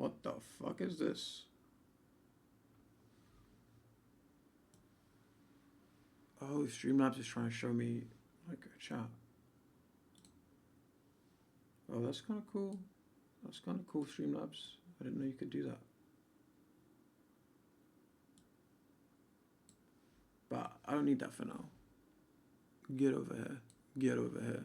What the fuck is this? Oh, Streamlabs is trying to show me like a chat. Oh, that's kind of cool. That's kind of cool, Streamlabs. I didn't know you could do that. But I don't need that for now. Get over here. Get over here.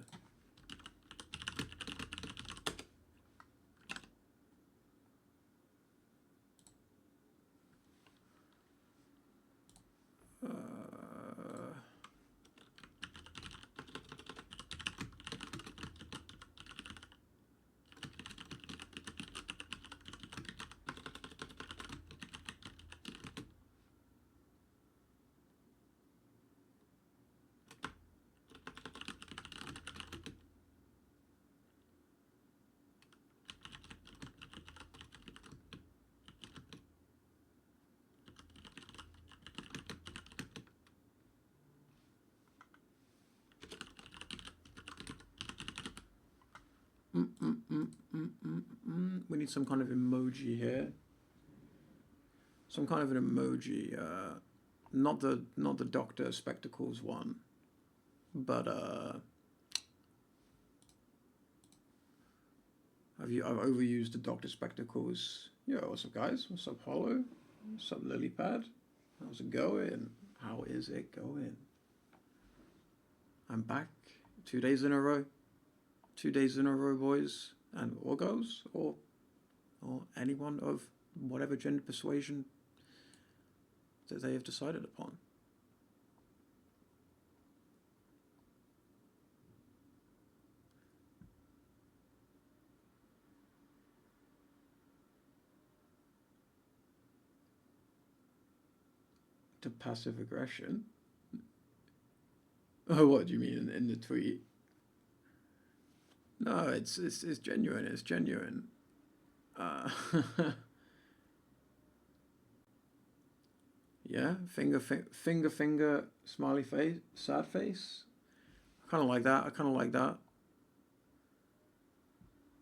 We need some kind of emoji here. Some kind of an emoji. Not the Doctor Spectacles one, but I've overused the Doctor Spectacles. Yo, what's up, guys? What's up, Hollow? What's up, Lilypad? How's it going? How is it going? I'm back 2 days in a row. 2 days in a row, boys and or girls, or anyone of whatever gender persuasion that they have decided upon. To passive aggression? Oh, what do you mean in the tweet? No, it's genuine. It's genuine. Yeah, finger, smiley face, sad face. I kind of like that. I kind of like that.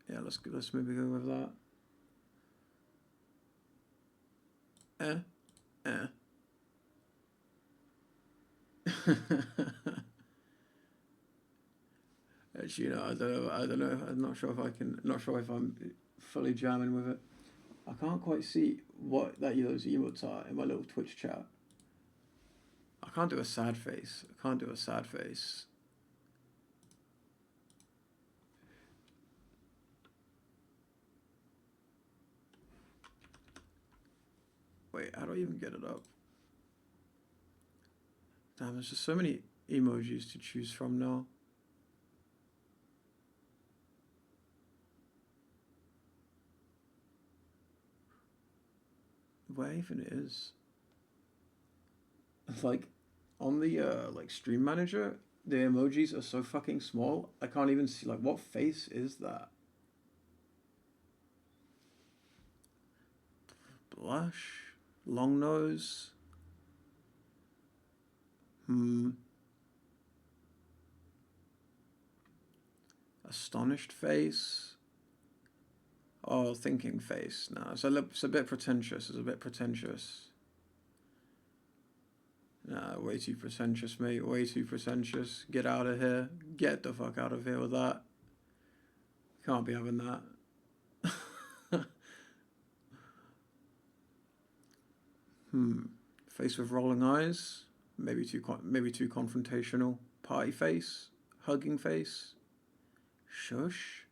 Yeah, let's maybe go with that. Actually, I don't know. I'm not sure if I can. Not sure if I'm fully jamming with it. I can't quite see what those emotes are in my little Twitch chat. I can't do a sad face. I can't do a sad face. Wait, how do I even get it up? Damn, there's just so many emojis to choose from now. Where even is? Like, on the like stream manager, the emojis are so fucking small. I can't even see, like, what face is that? Blush, long nose. Astonished face. Oh, thinking face. No, it's a bit pretentious. It's a bit pretentious. Nah, way too pretentious, mate. Way too pretentious. Get out of here. Get the fuck out of here with that. Can't be having that. Face with rolling eyes. Maybe too confrontational. Party face. Hugging face. Shush.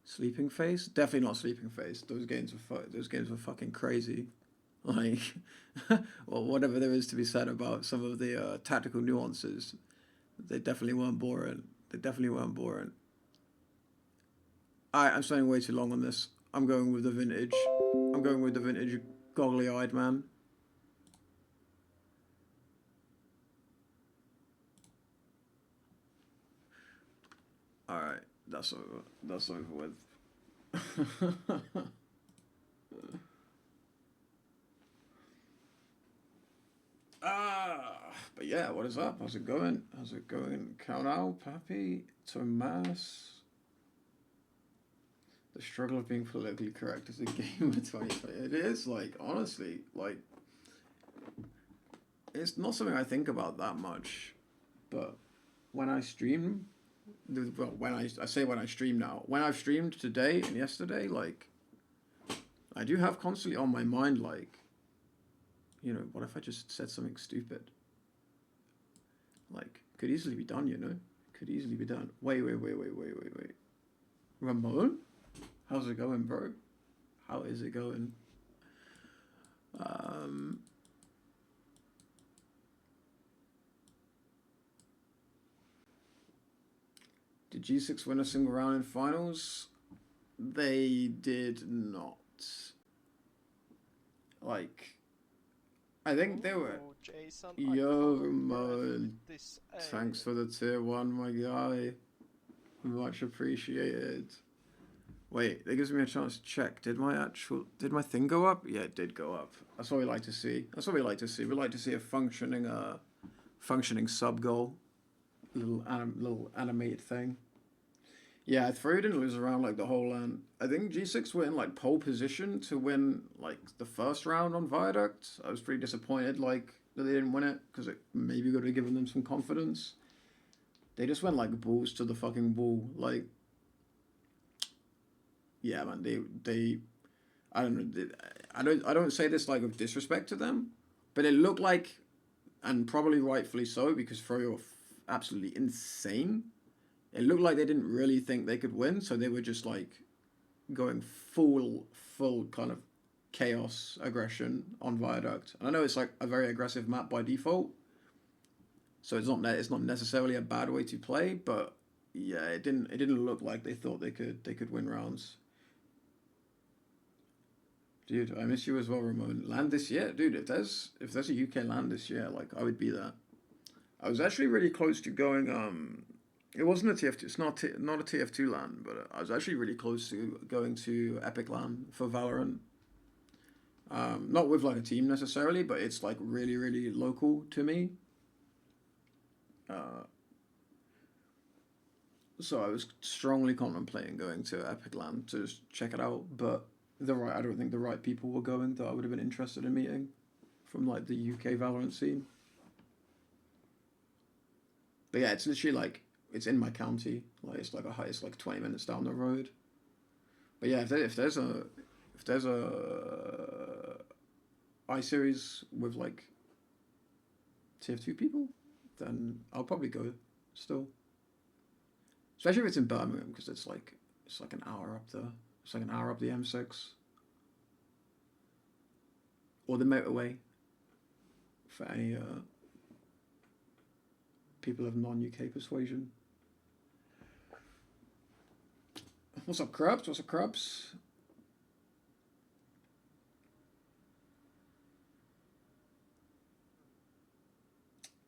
Sleeping face. Definitely not sleeping face. Those games were fucking crazy. Like, well, whatever there is to be said about some of the tactical nuances, they definitely weren't boring. They definitely weren't boring. I'm staying way too long on this. I'm going with the vintage. I'm going with the vintage goggly-eyed man. Alright, that's over. That's over with. But yeah, what is up? How's it going? How's it going? Count out, Pappy, Tomas. The The struggle of being politically correct as a gamer 2020. It is, like, honestly, like, it's not something I think about that much, but when I stream, well, when I say when I stream now, when I've streamed today and yesterday, like, I do have constantly on my mind, like, you know, what if I just said something stupid? Like, could easily be done, you know? Could easily be done. Wait. Ramon? How's it going, bro? How is it going? Did G6 win a single round in finals? They did not. Like, I think they were. Jason, Yo, Ramon. Thanks for the tier 1, my guy. Much appreciated. Wait, that gives me a chance to check. Did my thing go up? Yeah, it did go up. That's what we like to see. We like to see a functioning sub goal. Little animated thing. Yeah, Throw didn't lose around like the whole land. I think G6 were in like pole position to win like the first round on Viaduct. I was pretty disappointed like that they didn't win it because it maybe would have given them some confidence. They just went like balls to the fucking wall. Like, yeah, man, they I don't know. I don't say this like with disrespect to them, but it looked like, and probably rightfully so because Froyo were absolutely insane. It looked like they didn't really think they could win, so they were just like going full kind of chaos aggression on Viaduct. And I know it's like a very aggressive map by default, so it's not necessarily a bad way to play, but yeah, it didn't look like they thought they could win rounds. Dude, I miss you as well, Ramon. Land this year, dude. If there's a UK land this year, like I would be there. I was actually really close to going. It wasn't a TF2. It's not a TF2 land, but I was actually really close to going to Epic Land for Valorant. Not with like a team necessarily, but it's like really local to me. So I was strongly contemplating going to Epic Land to just check it out, but I don't think the right people were going that I would have been interested in meeting from like the UK Valorant scene. But yeah, it's literally like it's in my county. Like it's like 20 minutes down the road. But yeah, if there's a iSeries with like TF2 people, then I'll probably go still. Especially if it's in Birmingham because it's like an hour up there. It's like an hour up the M6 or the motorway for any people of non-UK persuasion. What's up, Krubs?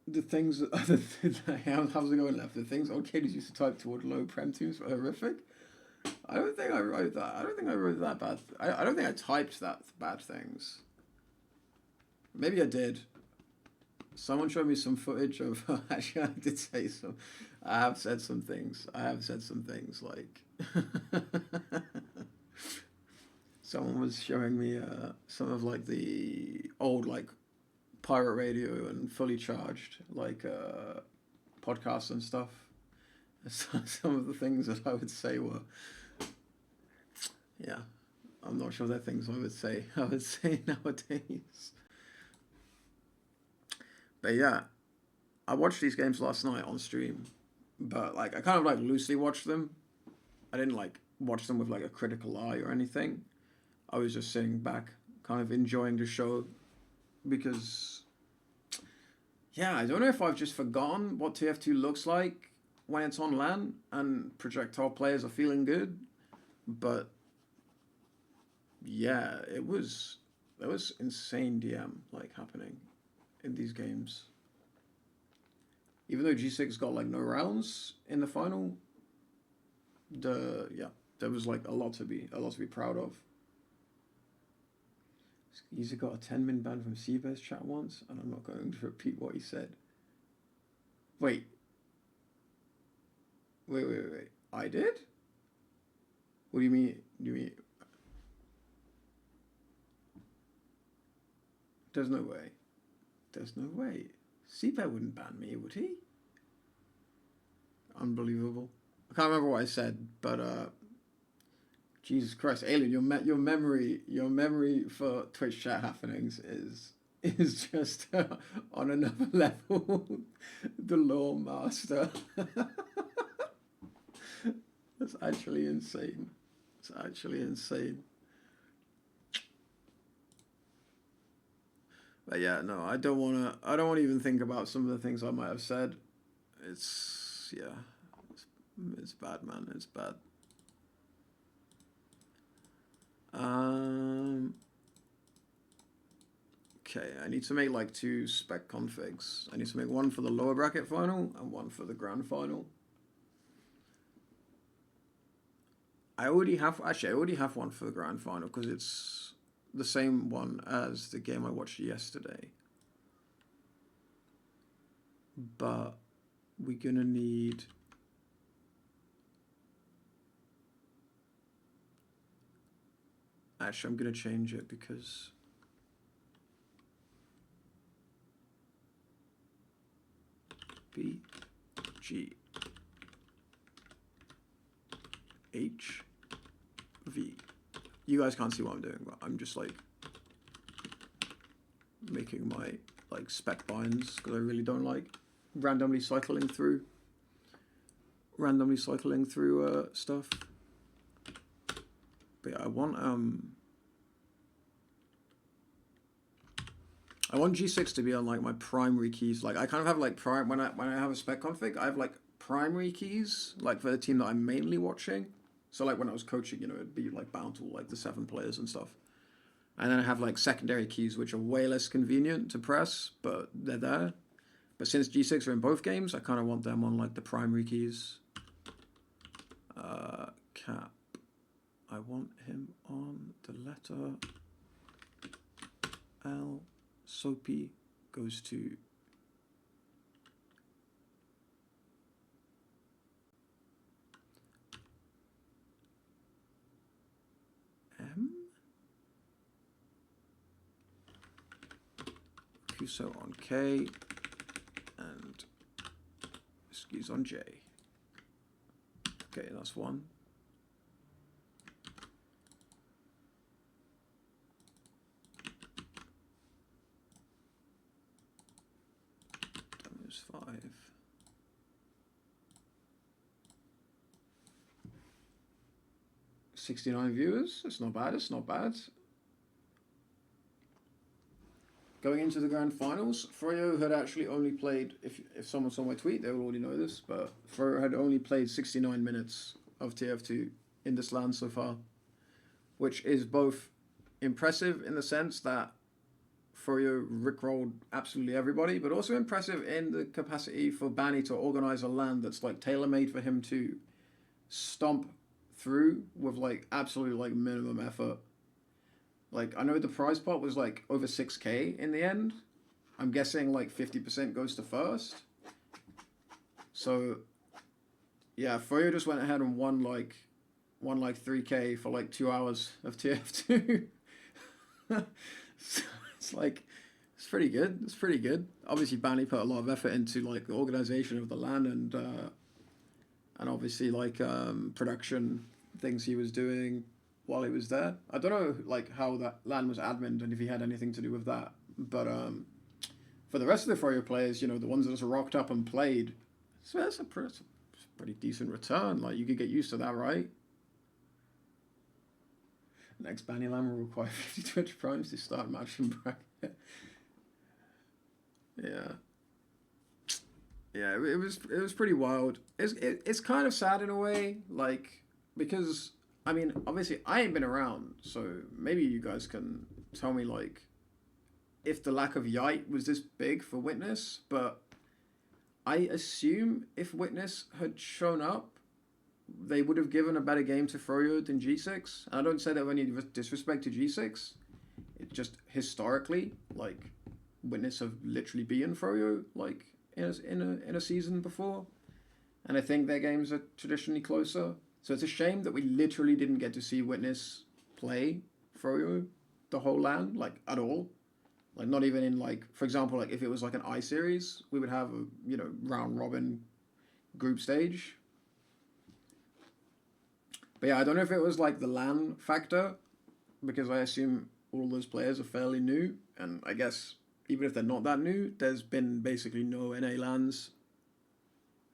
The things how's it going left? The things old kiddies used to type toward low prem teams were horrific. I don't think I wrote that. I don't think I wrote that bad. I don't think I typed that bad things. Maybe I did. Someone showed me some footage of. Actually, I did say some. I have said some things like. Someone was showing me some of like the old like pirate radio and fully charged like podcasts and stuff. Some of the things that I would say were. Yeah, I'm not sure they're things I would say nowadays. But yeah, I watched these games last night on stream, but like I kind of like loosely watched them. I didn't like watch them with like a critical eye or anything. I was just sitting back, kind of enjoying the show, because yeah, I don't know if I've just forgotten what TF2 looks like when it's on LAN and projectile players are feeling good, but yeah, there was insane DM like happening in these games. Even though G6 got like no rounds in the final, there was like a lot to be proud of. He's got a 10-min ban from Seabear's chat once, and I'm not going to repeat what he said. Wait. I did? What do you mean? Do you mean? There's no way. There's no way. CPAD wouldn't ban me, would he? Unbelievable. I can't remember what I said, but Jesus Christ, Alien, your memory for Twitch chat happenings is just on another level. The lore master. That's actually insane. It's actually insane. But yeah, no, I don't want to even think about some of the things I might have said. It's bad, man. It's bad. Okay, I need to make like 2 spec configs. I need to make one for the lower bracket final and one for the grand final. I already have one for the grand final because it's the same one as the game I watched yesterday. But we're gonna need actually I'm gonna change it because B G H V. You guys can't see what I'm doing, but I'm just like making my like spec binds because I really don't like randomly cycling through stuff. But yeah, I want G6 to be on like my primary keys. Like I kind of have like when I have a spec config, I have like primary keys like for the team that I'm mainly watching. So like when I was coaching, you know, it'd be like bound to like the 7 players and stuff. And then I have like secondary keys which are way less convenient to press, but they're there. But since G6 are in both games, I kind of want them on like the primary keys. Cap. I want him on the letter L. Soapy goes to M. Cuso on K. And Excuse on J. Okay, that's one. That was 5. $69 viewers. It's not bad. It's not bad. Going into the grand finals, Froyo had actually only played, if someone saw my tweet, they will already know this, but Froyo had only played 69 minutes of TF2 in this LAN so far, which is both impressive in the sense that Froyo rickrolled absolutely everybody, but also impressive in the capacity for Banny to organize a LAN that's like tailor-made for him to stomp through with like absolutely like minimum effort. Like, I know the prize pot was like over 6K in the end. I'm guessing like 50% goes to first. So, yeah, Froyo just went ahead and won like 3K for like 2 hours of TF2. So it's like, it's pretty good. It's pretty good. Obviously, Banny put a lot of effort into like the organization of the LAN and obviously like production things he was doing while he was there. I don't know like how that LAN was admin and if he had anything to do with that. But for the rest of the Froyo players, you know, the ones that just rocked up and played, so that's a pretty decent return. Like you could get used to that, right? Next Banny LAN will require 50 Twitch primes to start matching bracket. Yeah. Yeah, it was pretty wild. It's kind of sad in a way, like because I mean, obviously, I ain't been around, so maybe you guys can tell me, like, if the lack of Yite was this big for Witness, but I assume if Witness had shown up, they would have given a better game to Froyo than G6. And I don't say that with any disrespect to G6. It just, historically, like, Witness have literally beaten Froyo, like, in a season before. And I think their games are traditionally closer. So it's a shame that we literally didn't get to see Witness play through the whole LAN, like, at all. Like, not even in, like, for example, like, if it was like an I series, we would have a, you know, round robin group stage. But yeah, I don't know if it was like the LAN factor, because I assume all those players are fairly new, and I guess even if they're not that new, there's been basically no NA LANs.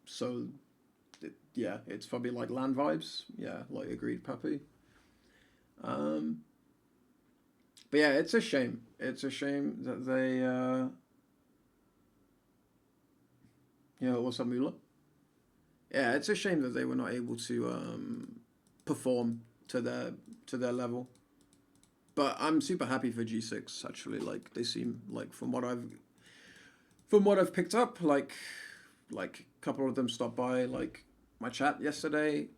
So, yeah, it's probably like LAN vibes. Yeah, like, agreed, Pappy. But yeah, it's a shame. It's a shame that they, what's up, Mula? Yeah, it's a shame that they were not able to perform to their level. But I'm super happy for G6 actually. Like, they seem like, from what I've picked up, like a couple of them stopped by like my chat yesterday,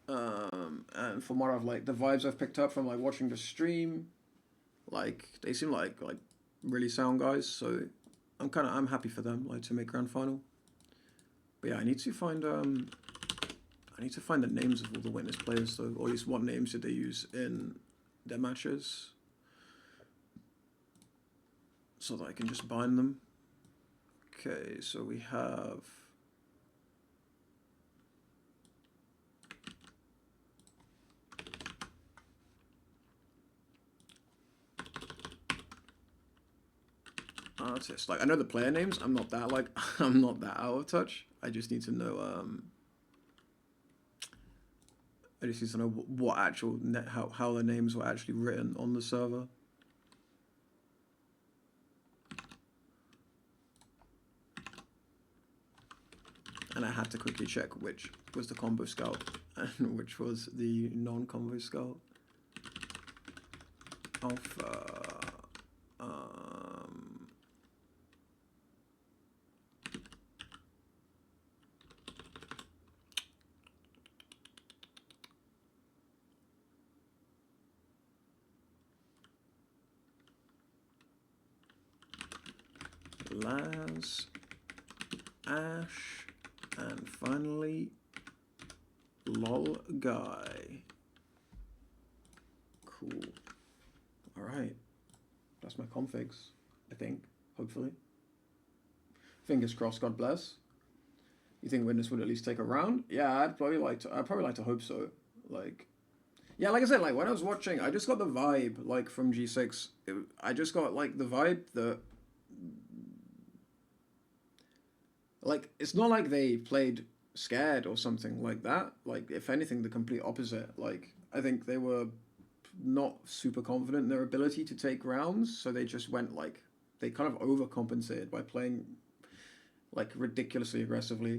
and from what I've like the vibes I've picked up from like watching the stream, like they seem like really sound guys. So I'm happy for them, like, to make grand final. But yeah, I need to find the names of all the Witness players though, or at least what names did they use in their matches, so that I can just bind them. Okay, so we have artists. Like, I know the player names. I'm not that I'm not that out of touch. I just need to know what actual how the names were actually written on the server. And I had to quickly check which was the combo scout and which was the non-combo scout. Alpha. Laz, Ash, and finally, lol guy. Cool. All right, that's my configs. I think, hopefully. Fingers crossed. God bless. You think Witness would at least take a round? Yeah, I'd probably like to hope so. Like, yeah, like I said, like when I was watching, I just got the vibe like from G6. I just got like the vibe that, like, it's not like they played scared or something like that. Like, if anything, the complete opposite. Like, I think they were not super confident in their ability to take rounds, so they just went like, they kind of overcompensated by playing like ridiculously aggressive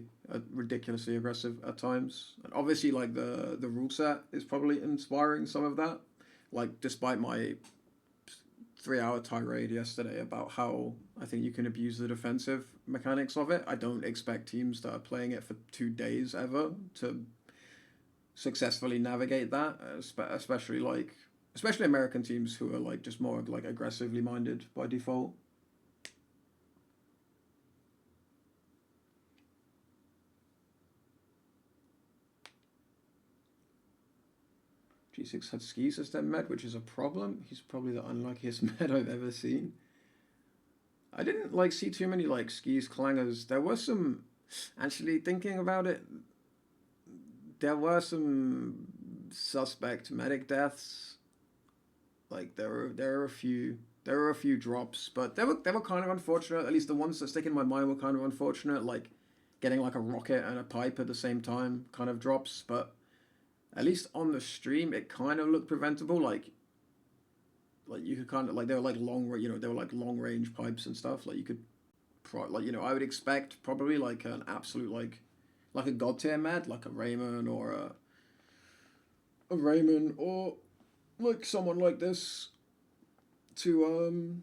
at times. And obviously, like, the rule set is probably inspiring some of that. Like, despite my 3-hour tirade yesterday about how I think you can abuse the defensive mechanics of it, I don't expect teams that are playing it for 2 days ever to successfully navigate that, especially American teams who are like just more like aggressively minded by default. G6 had skis as their med, which is a problem. He's probably the unluckiest med I've ever seen. I didn't like see too many like skis clangers. There were some, actually thinking about it, there were some suspect medic deaths. Like there were a few drops, but they were kind of unfortunate. At least the ones that stick in my mind were kind of unfortunate, like getting like a rocket and a pipe at the same time kind of drops. But at least on the stream, it kind of looked preventable. Like you could kind of like, they were like they were like long range pipes and stuff. Like you could, I would expect probably like an absolute like a god tier med, like a Raymond or like someone like this to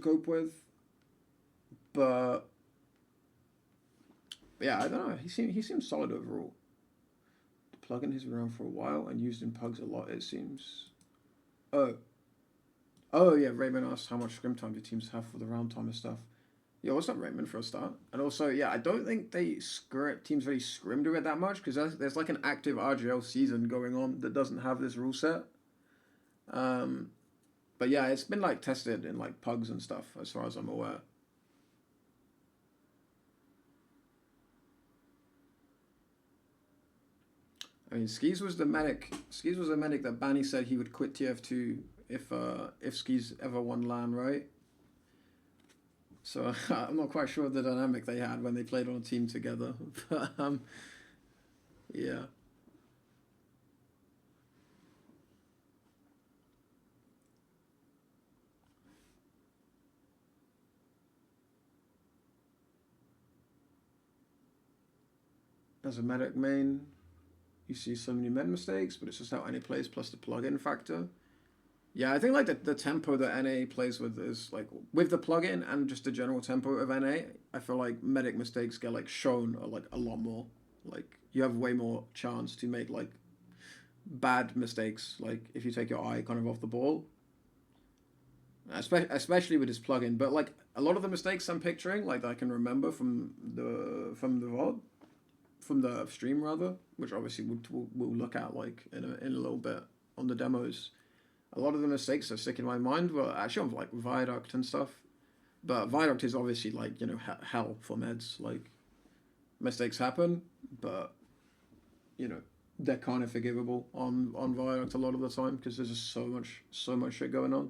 cope with. But yeah, I don't know. He seems solid overall. The plugin has been around for a while and used in pugs a lot, it seems. Oh yeah, Raymond asked how much scrim time do teams have for the round timer stuff. Yeah, what's up, Raymond, for a start? And also, yeah, I don't think teams really scrimmed with it that much because there's like an active RGL season going on that doesn't have this rule set. Um, but yeah, it's been like tested in like pugs and stuff, as far as I'm aware. I mean, Skis was the medic. Skis was the medic that Banny said he would quit TF2 if Skis ever won LAN, right? So I'm not quite sure of the dynamic they had when they played on a team together. But yeah. As a medic main, you see so many med mistakes, but it's just how NA plays plus the plugin factor. Yeah, I think like the tempo that NA plays with is like with the plugin and just the general tempo of NA. I feel like medic mistakes get like shown like a lot more. Like you have way more chance to make like bad mistakes. Like if you take your eye kind of off the ball, especially with this plugin. But like a lot of the mistakes I'm picturing, like that I can remember from the VOD, from the stream rather, which obviously we'll look at like in a little bit on the demos. A lot of the mistakes that stick in my mind were actually on like Viaduct and stuff. But Viaduct is obviously like, you know, hell for meds. Like mistakes happen, but you know, they're kind of forgivable on Viaduct a lot of the time because there's just so much shit going on.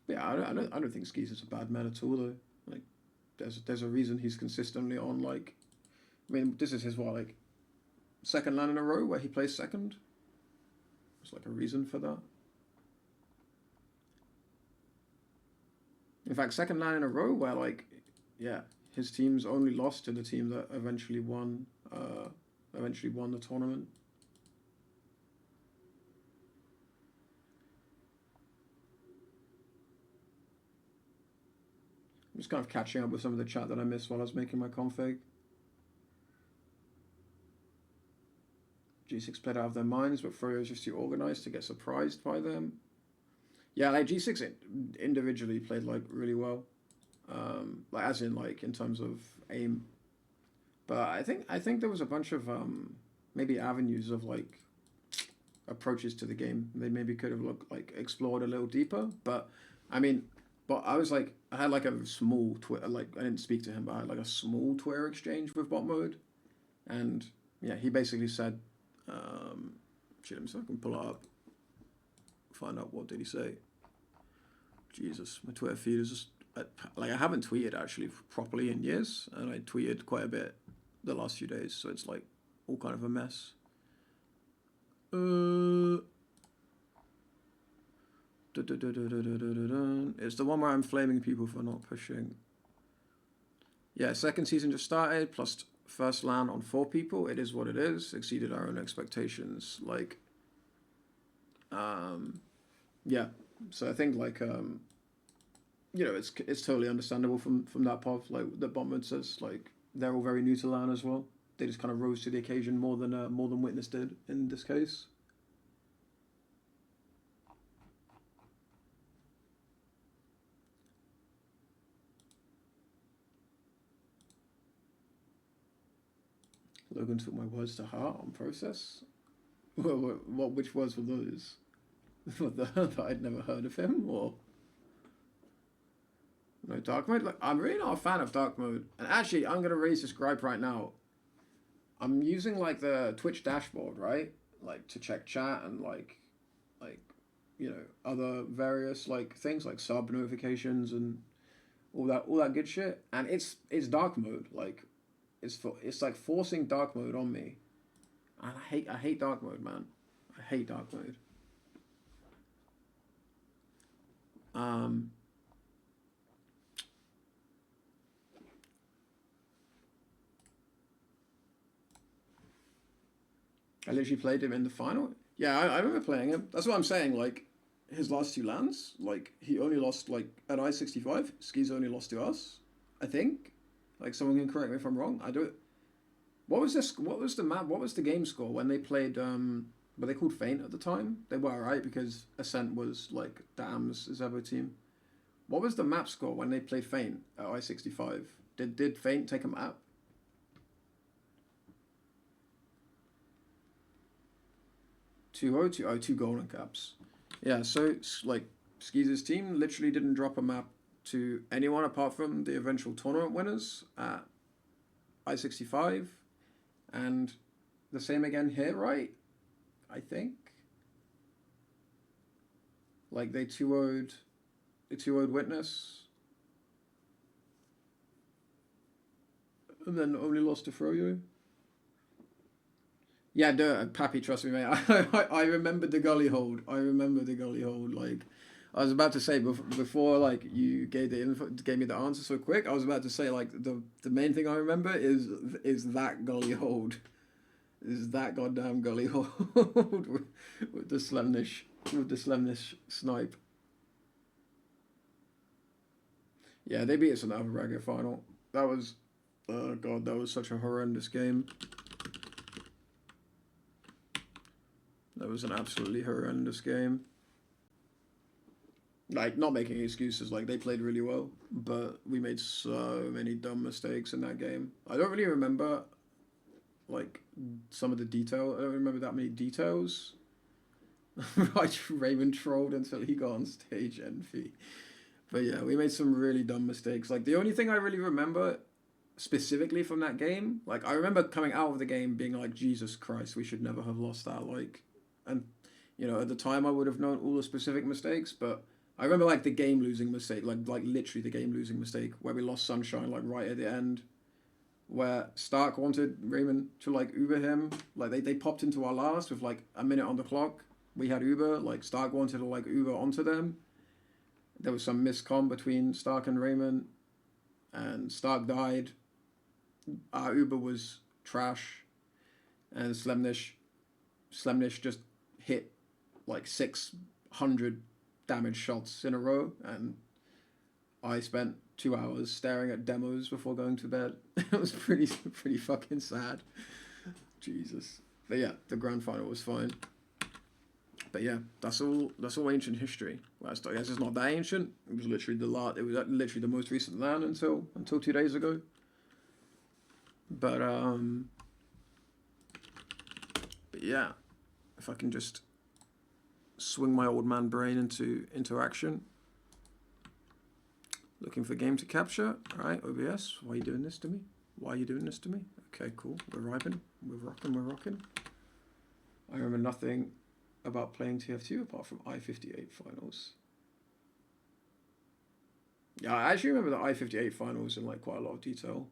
But yeah, I don't think Skis is a bad man at all though. Like there's a reason he's consistently on like, I mean, this is his what, like second LAN in a row where he plays second. There's like a reason for that. In fact, second LAN in a row where like, yeah, his team's only lost to the team that eventually won the tournament. I'm just kind of catching up with some of the chat that I missed while I was making my config. G6 played out of their minds, but Froyo is just too organized to get surprised by them. Yeah, like G6 individually played like really well, like as in like in terms of aim. But I think there was a bunch of maybe avenues of like approaches to the game they maybe could have explored a little deeper. But I mean, but I was like I had like a small Twitter, like I didn't speak to him, but I had like a small Twitter exchange with bot mode, and yeah, he basically said, shit, so I can pull it up, find out what did he say. Jesus, my Twitter feed is just like I haven't tweeted actually properly in years, and I tweeted quite a bit the last few days, so it's like all kind of a mess. It's the one where I'm flaming people for not pushing. Yeah, second season just started, plus first LAN on 4 people. It is what it is. Exceeded our own expectations. Like, yeah. So I think like, you know, it's totally understandable from that path. Like the Bombard says, like they're all very new to LAN as well. They just kind of rose to the occasion more than Witness did in this case. Logan took my words to heart on process. Which words were those? That I'd never heard of him, or no dark mode? Like, I'm really not a fan of dark mode. And actually, I'm gonna raise this gripe right now. I'm using like the Twitch dashboard, right? Like to check chat and like you know other various like things like sub notifications and all that good shit. And it's dark mode. Like it's like forcing dark mode on me. And I hate dark mode, man. I hate dark mode. I literally played him in the final. Yeah, I remember playing him. That's what I'm saying. Like his last 2 LANs, like he only lost like at I-65. Skis only lost to us, I think. Like someone can correct me if I'm wrong. I don't. What was this? What was the map? What was the game score when they played? Were they called Faint at the time? They were, right, because Ascent was like Dam's Zebo team. What was the map score when they played Feint at I-65? Did Feint take a map? 2-0, 2 golden caps. Yeah, so like Skeezer's team literally didn't drop a map to anyone apart from the eventual tournament winners at I-65, and the same again here, right? I think. Like they 2-0'd Witness, and then only lost to Froyo. Yeah, Pappy, trust me, mate. I remember the gully hold. Like, I was about to say before, like you gave me the answer so quick. I was about to say like the main thing I remember is that gully hold, is that goddamn gully hold with the Slemnish snipe. Yeah, they beat us in the Bracket final. That was, oh god, that was such a horrendous game. That was an absolutely horrendous game. Like, not making excuses, like, they played really well, but we made so many dumb mistakes in that game. I don't really remember, like, some of the detail. I don't remember that many details. Raymond trolled until he got on stage, Envy. But yeah, we made some really dumb mistakes. Like, the only thing I really remember specifically from that game, like, I remember coming out of the game being like, Jesus Christ, we should never have lost that, like, and, you know, at the time I would have known all the specific mistakes, but I remember, like, the game-losing mistake, like literally the game-losing mistake, where we lost Sunshine, like, right at the end, where Stark wanted Raymond to, like, Uber him. Like, they popped into our last with, like, a minute on the clock. We had Uber. Like, Stark wanted to, like, Uber onto them. There was some miscom between Stark and Raymond, and Stark died. Our Uber was trash, and Slemnish just hit like 600 damage shots in a row, and I spent 2 hours staring at demos before going to bed. It was pretty fucking sad. Jesus. But yeah, the grand final was fine. But yeah, that's all ancient history. Well, I guess it's not that ancient. It was literally literally the most recent LAN until 2 days ago. But yeah, if I can just swing my old man brain into action. Looking for game to capture. All right, OBS, why are you doing this to me? Okay, cool. We're rocking. I remember nothing about playing TF2 apart from I-58 finals. Yeah, I actually remember the I-58 finals in like quite a lot of detail,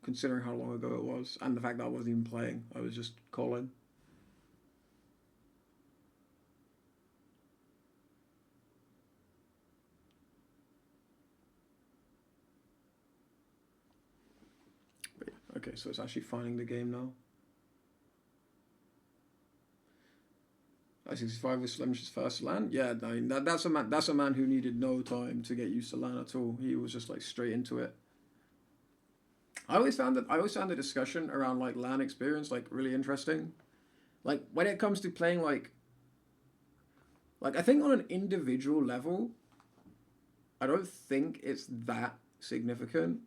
considering how long ago it was, and the fact that I wasn't even playing. I was just calling. But yeah, okay, so it's actually finding the game now. I-65 was Slemish's first LAN. Yeah, I mean, that's a man who needed no time to get used to LAN at all. He was just like straight into it. I always found the discussion around like LAN experience like really interesting. Like when it comes to playing like I think on an individual level, I don't think it's that significant.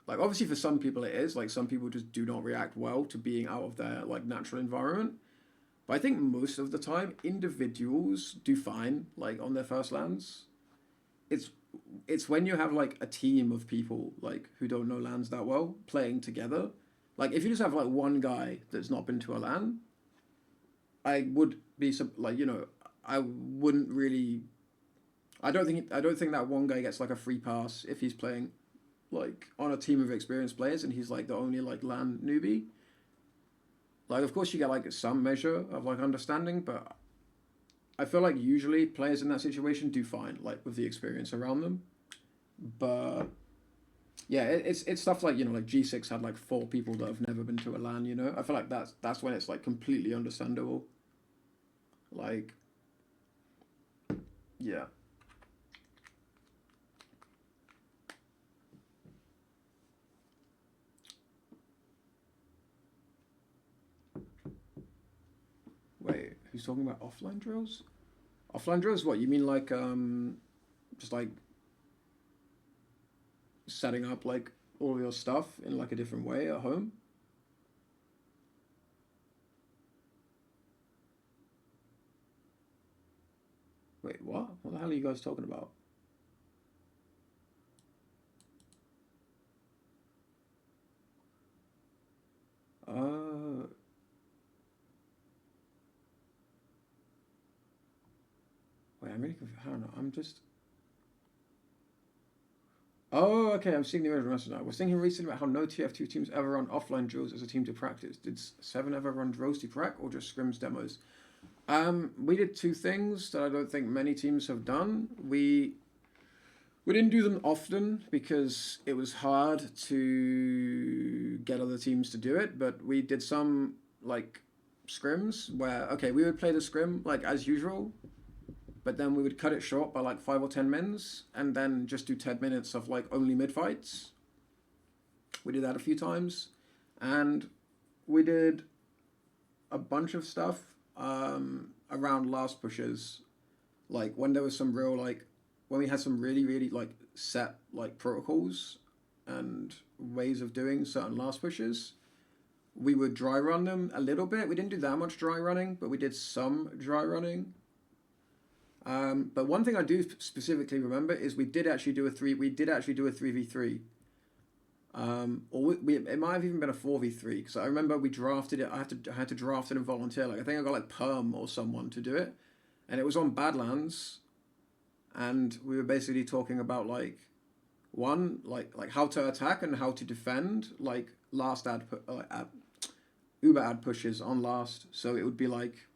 Like obviously for some people it is. Like some people just do not react well to being out of their like natural environment. But I think most of the time, individuals do fine, like, on their first LANs. It's when you have, like, a team of people, like, who don't know LANs that well, playing together. Like, if you just have, like, one guy that's not been to a LAN, I would be, like, you know, I wouldn't really... I don't think that one guy gets, like, a free pass if he's playing, like, on a team of experienced players and he's, like, the only, like, LAN newbie. Like, of course, you get, like, some measure of, like, understanding, but I feel like usually players in that situation do fine, like, with the experience around them. But, yeah, it's stuff like, you know, like, G6 had, like, 4 people that have never been to a LAN, you know? I feel like that's when it's, like, completely understandable. Like, yeah. Wait, who's talking about offline drills? Offline drills? What, you mean like, just like setting up like all of your stuff in like a different way at home. Wait, what? What the hell are you guys talking about? Uh, Wait, I'm really confused. I don't know. I'm just. Oh, okay. I'm seeing the original message now. I was thinking recently about how no TF2 teams ever run offline drills as a team to practice. Did Seven ever run drills to prac or just scrims demos? We did two things that I don't think many teams have done. We didn't do them often because it was hard to get other teams to do it, but we did some like scrims where okay, we would play the scrim like as usual, but then we would cut it short by like 5 or 10 mins and then just do 10 minutes of like only mid fights. We did that a few times, and we did a bunch of stuff around last pushes, like when there was some real like when we had some really like set like protocols and ways of doing certain last pushes. We would dry run them a little bit. We didn't do that much dry running, but we did some dry running. But one thing I do specifically remember is we did actually do a 3v3. It might have even been a 4v3 because I remember we drafted it. I had to draft it and volunteer. Like I think I got like Perm or someone to do it, and it was on Badlands, and we were basically talking about like how to attack and how to defend like last Uber ad pushes on last. So it would be like.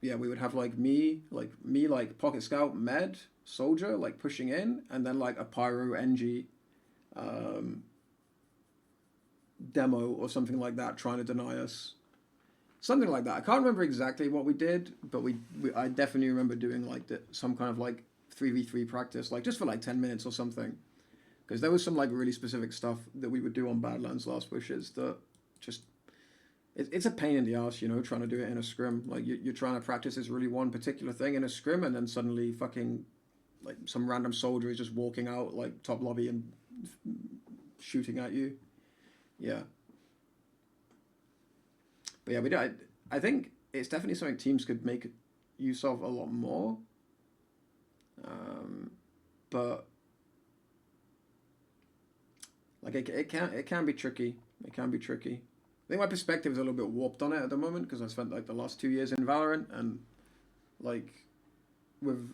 Yeah, we would have like me, pocket scout, med, soldier, like pushing in, and then like a pyro, NG, demo or something like that, trying to deny us. Something like that. I can't remember exactly what we did, but I definitely remember doing like some kind of like 3v3 practice, like just for like 10 minutes or something. Because there was some like really specific stuff that we would do on Badlands last pushes that just it's a pain in the ass, you know, trying to do it in a scrim. Like you're trying to practice this really one particular thing in a scrim, and then suddenly fucking like some random soldier is just walking out like top lobby and shooting at you. Yeah. But yeah, I think it's definitely something teams could make use of a lot more. But like it can be tricky. It can be tricky. I think my perspective is a little bit warped on it at the moment because I spent like the last 2 years in Valorant, and like with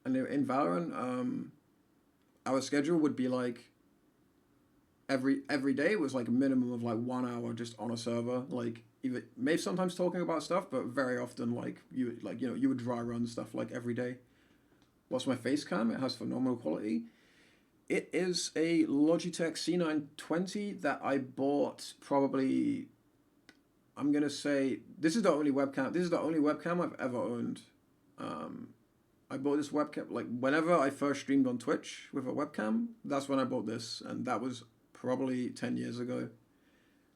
and in Valorant, our schedule would be like every day was like a minimum of like 1 hour just on a server, like even maybe sometimes talking about stuff, but very often like you would dry run stuff like every day. What's my face cam? It has phenomenal quality. It is a Logitech C920 that I bought probably. I'm gonna say this is the only webcam. This is the only webcam I've ever owned. I bought this webcam like whenever I first streamed on Twitch with a webcam. That's when I bought this, and that was probably 10 years ago.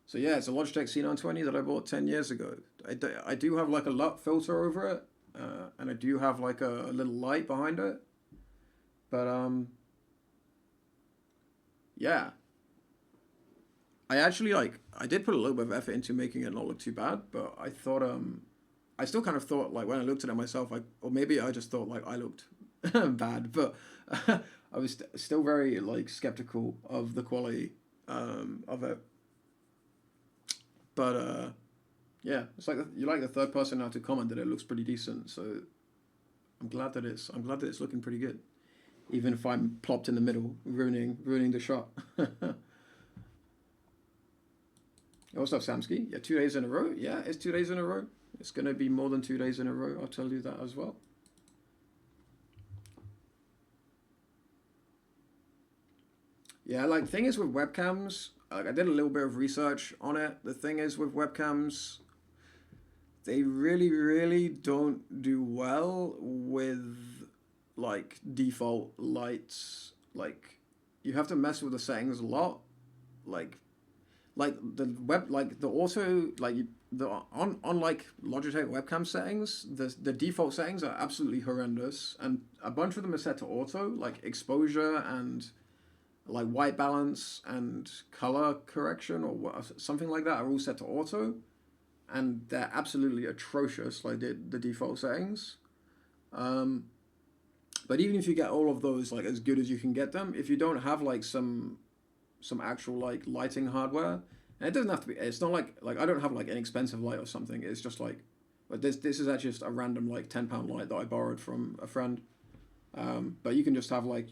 So yeah, it's a Logitech C920 that I bought 10 years ago. I do have like a LUT filter over it, and I do have like a little light behind it, but yeah. I did put a little bit of effort into making it not look too bad, but I thought I still kind of thought like when I looked at it myself, or maybe I just thought like I looked bad, but I was still very like skeptical of the quality of it. But yeah, it's like you're like the third person now to comment that it looks pretty decent. So I'm glad that it's looking pretty good, even if I'm plopped in the middle, ruining the shot. What's up, Samsky? Yeah, 2 days in a row. Yeah, it's 2 days in a row. It's gonna be more than 2 days in a row. I'll tell you that as well. Yeah, like thing is with webcams, like I did a little bit of research on it. The thing is with webcams, they really don't do well with like default lights. Like you have to mess with the settings a lot. Like like the auto, like the on like Logitech webcam settings, the default settings are absolutely horrendous, and a bunch of them are set to auto, like exposure and like white balance and color correction or something like that are all set to auto, and they're absolutely atrocious, like the default settings. But even if you get all of those like as good as you can get them, if you don't have like some actual like lighting hardware, and it doesn't have to be. It's not like I don't have like an expensive light or something. It's just like, but this is actually just a random like £10 light that I borrowed from a friend. But you can just have like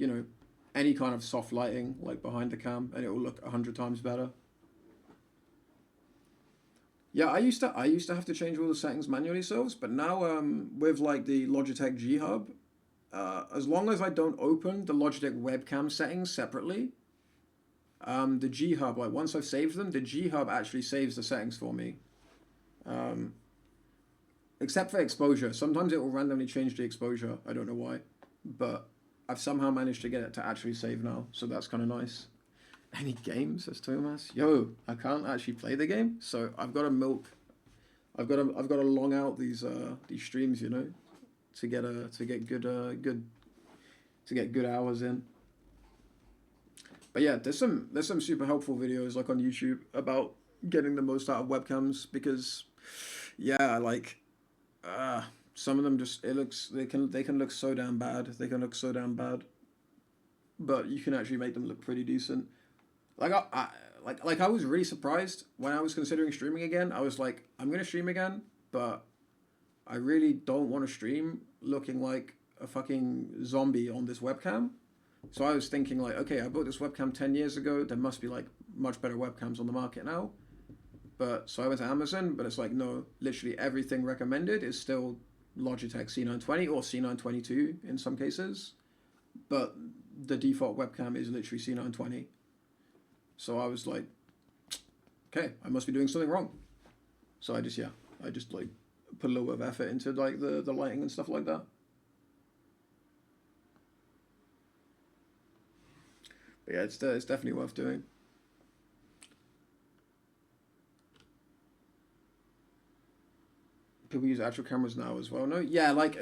any kind of soft lighting like behind the cam, and it will look 100 times better. Yeah, I used to have to change all the settings manually, but now with like the Logitech G Hub, as long as I don't open the Logitech webcam settings separately, the G Hub, like once I've saved them, the G Hub actually saves the settings for me. Except for exposure. Sometimes it will randomly change the exposure. I don't know why, but I've somehow managed to get it to actually save now, so that's kind of nice. Any games, says Thomas? Yo, I can't actually play the game, so I've got to milk. I've got to long out these streams, to get good hours in. But yeah, there's some super helpful videos like on YouTube about getting the most out of webcams, because yeah, like some of them just they can look so damn bad. They can look so damn bad, but you can actually make them look pretty decent. Like I was really surprised when I was considering streaming again. I was like, I'm gonna stream again, but I really don't want to stream looking like a fucking zombie on this webcam. So I was thinking like, okay, I bought this webcam 10 years ago. There must be like much better webcams on the market now. But so I went to Amazon, but it's like, no, literally everything recommended is still Logitech C920 or C922 in some cases. But the default webcam is literally C920. So I was like, okay, I must be doing something wrong. So I just like put a little bit of effort into like the lighting and stuff like that. But yeah, it's definitely worth doing. People use actual cameras now as well. No, yeah, like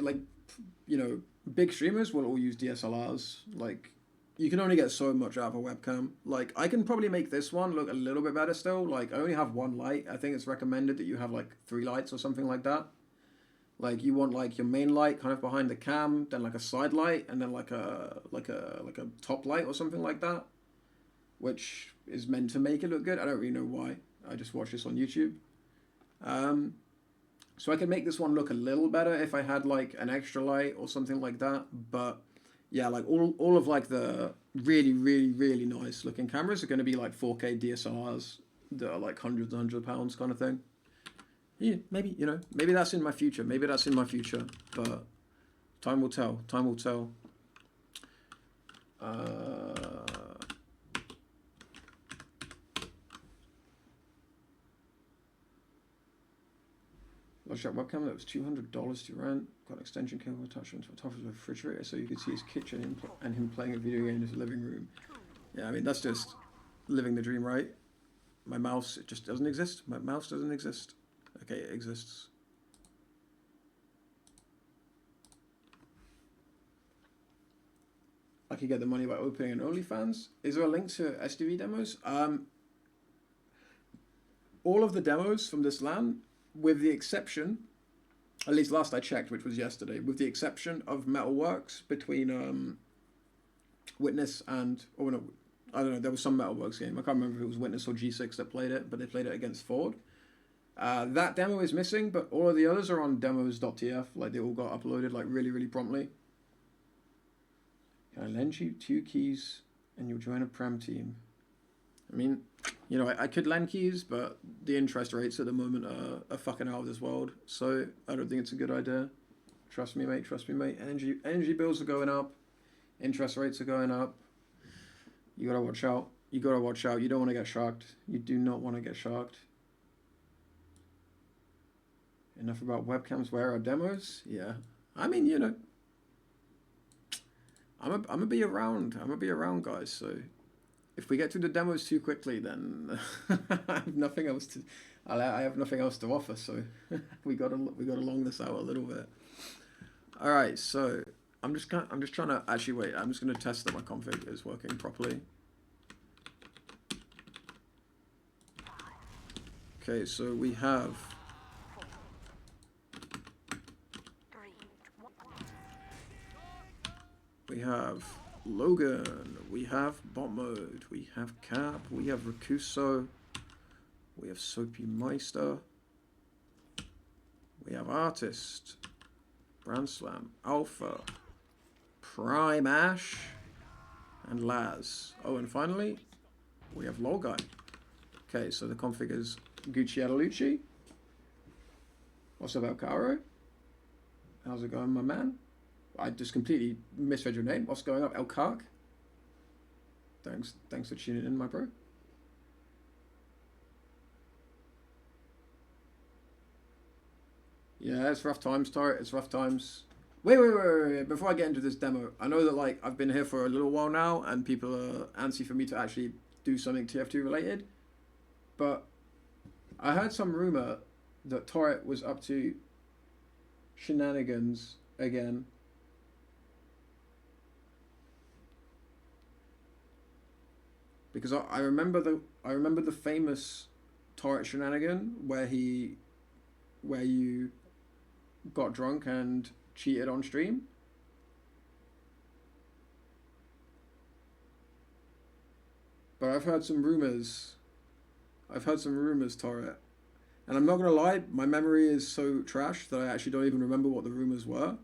big streamers will all use DSLRs. Like, you can only get so much out of a webcam. Like, I can probably make this one look a little bit better still. Like, I only have one light. I think it's recommended that you have like 3 lights or something like that. Like, you want like your main light kind of behind the cam, then like a side light, and then like a top light or something like that, which is meant to make it look good. I don't really know why. I just watched this on YouTube. So I could make this one look a little better if I had like an extra light or something like that. But yeah, like all of like the really, really, really nice looking cameras are going to be like 4K DSLRs that are like hundreds and hundreds of pounds kind of thing. Yeah, maybe, maybe that's in my future. But time will tell. Logitech webcam that was $200 to rent. Got an extension cable attached onto the top of the refrigerator so you could see his kitchen and him playing a video game in his living room. Yeah, I mean, that's just living the dream, right? My mouse, it just doesn't exist. My mouse doesn't exist. Okay, it exists. I could get the money by opening an OnlyFans. Is there a link to SDV demos? All of the demos from this LAN, with the exception, at least last I checked, which was yesterday, with the exception of Metalworks between Witness and, oh no, I don't know, there was some Metalworks game. I can't remember if it was Witness or G6 that played it, but they played it against Ford. That demo is missing, but all of the others are on demos.tf. Like, they all got uploaded like really, really promptly. Can I lend you 2 keys and you'll join a Prem team? I mean, I could lend keys, but the interest rates at the moment are fucking out of this world. So I don't think it's a good idea. Trust me, mate. Energy bills are going up. Interest rates are going up. You gotta watch out. You don't want to get shocked. You do not want to get shocked. Enough about webcams. Where are demos? Yeah. I mean, I'm gonna be around. Guys. So if we get through the demos too quickly, then I have nothing else to. I have nothing else to offer. So we got to long this out a little bit. All right, so I'm just trying to actually wait. I'm just going to test that my config is working properly. Okay, so we have. We have Logan, we have bot mode, we have Cap, we have Rakuso, we have Soapy Meister, we have Artist, Brand Slam, Alpha, Prime Ash, and Laz. Oh, and finally, we have Lol Guy. Okay, so the config is Gucci Adalucci. What's up, Alcaro? How's it going, my man? I just completely misread your name. What's going up, El Kark? Thanks for tuning in, my bro. Yeah, it's rough times, Tarek. It's rough times. Wait. Before I get into this demo, I know that like I've been here for a little while now, and people are antsy for me to actually do something TF2 related. But I heard some rumor that Tarek was up to shenanigans again. Because I remember the famous Torrent shenanigan where you got drunk and cheated on stream. But I've heard some rumors, Torrent. And I'm not gonna lie, my memory is so trash that I actually don't even remember what the rumors were.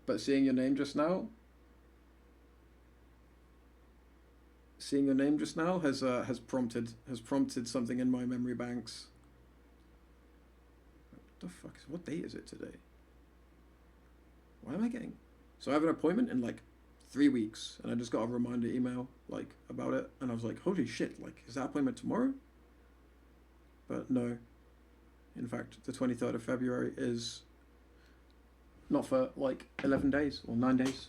But seeing your name just now has prompted something in my memory banks. What date is it today? Why am I getting? So I have an appointment in like 3 weeks, and I just got a reminder email like about it, and I was like, holy shit! Like, is that appointment tomorrow? But no. In fact, the 23rd of February is not for like 11 days or 9 days.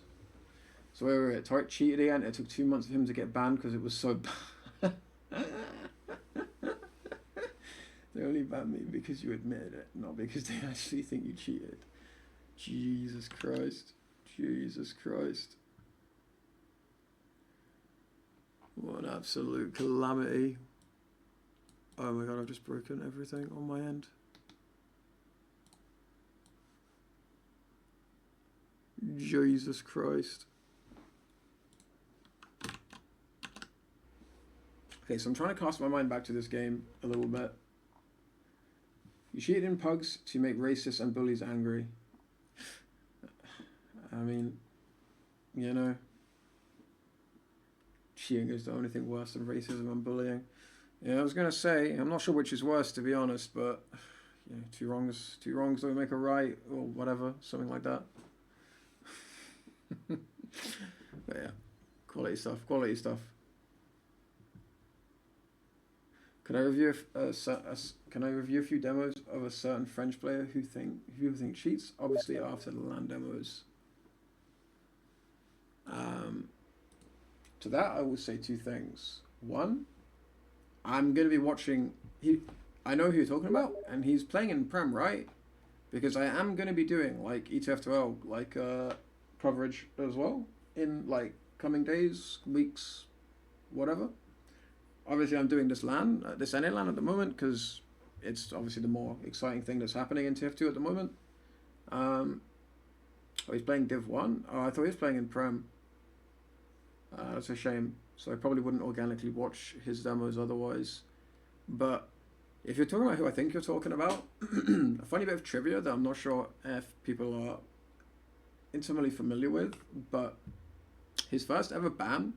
So wait, Tarek cheated again. It took 2 months for him to get banned because it was so bad. They only banned me because you admitted it, not because they actually think you cheated. Jesus Christ. What an absolute calamity. Oh my god, I've just broken everything on my end. Jesus Christ. Okay, so I'm trying to cast my mind back to this game a little bit. You cheated in pugs to make racists and bullies angry. I mean, you know, cheating is the only thing worse than racism and bullying. Yeah, I was gonna say, I'm not sure which is worse, to be honest, but you know, two wrongs don't make a right, or whatever, something like that. But yeah, quality stuff. Can I review a few demos of a certain French player who think cheats? Obviously, after the LAN demos. To that, I will say two things. One, I'm gonna be watching. I know who you're talking about, and he's playing in Prem, right? Because I am gonna be doing like ETF2L like coverage as well in like coming days, weeks, whatever. Obviously, I'm doing this LAN, this NA LAN at the moment because it's obviously the more exciting thing that's happening in TF2 at the moment. Oh, he's playing Div 1? Oh, I thought he was playing in Prem. That's a shame. So I probably wouldn't organically watch his demos otherwise. But if you're talking about who I think you're talking about, a funny bit of trivia that I'm not sure if people are intimately familiar with, but his first ever ban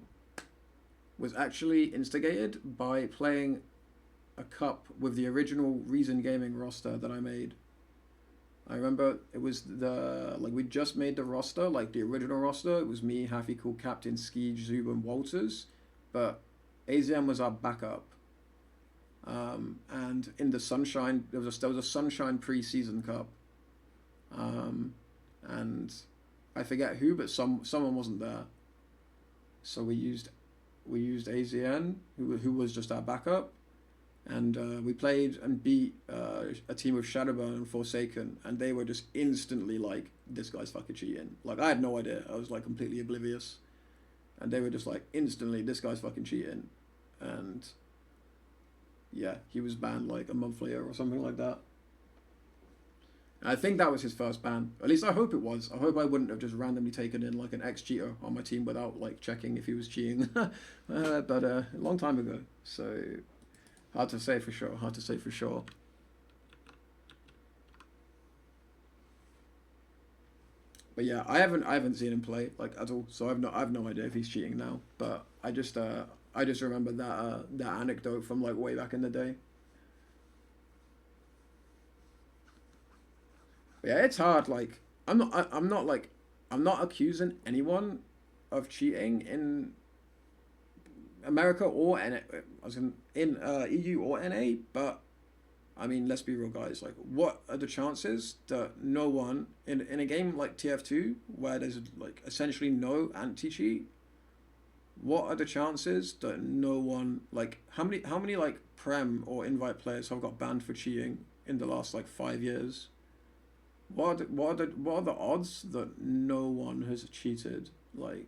was actually instigated by playing a cup with the original Reason Gaming roster that I made. I remember it was we just made the roster, like the original roster. It was me, Happy Cool, Captain, Ski, Zub, and Walters. But AZM was our backup. And in the Sunshine, there was a Sunshine pre-season cup. And I forget who, but someone wasn't there. So we used we used AZN, who was just our backup, and we played and beat a team of Shadowburn and Forsaken, and they were just instantly like, this guy's fucking cheating. Like, I had no idea. I was like completely oblivious, and they were just like, instantly, this guy's fucking cheating. And yeah, he was banned like a month later or something like that. And I think that was his first ban. At least I hope it was. I hope I wouldn't have just randomly taken in like an ex-cheater on my team without like checking if he was cheating. But a long time ago, so hard to say for sure. Hard to say for sure. But yeah, I haven't seen him play like at all, so I've no idea if he's cheating now. But I just remember that anecdote from like way back in the day. But yeah, it's hard. Like I'm not accusing anyone of cheating in America or in EU or NA, but I mean, let's be real, guys. Like, what are the chances that no one in a game like TF2 where there's like essentially no anti-cheat? What are the chances that no one, like, how many like Prem or Invite players have got banned for cheating in the last like 5 years? What are the odds that no one has cheated? Like,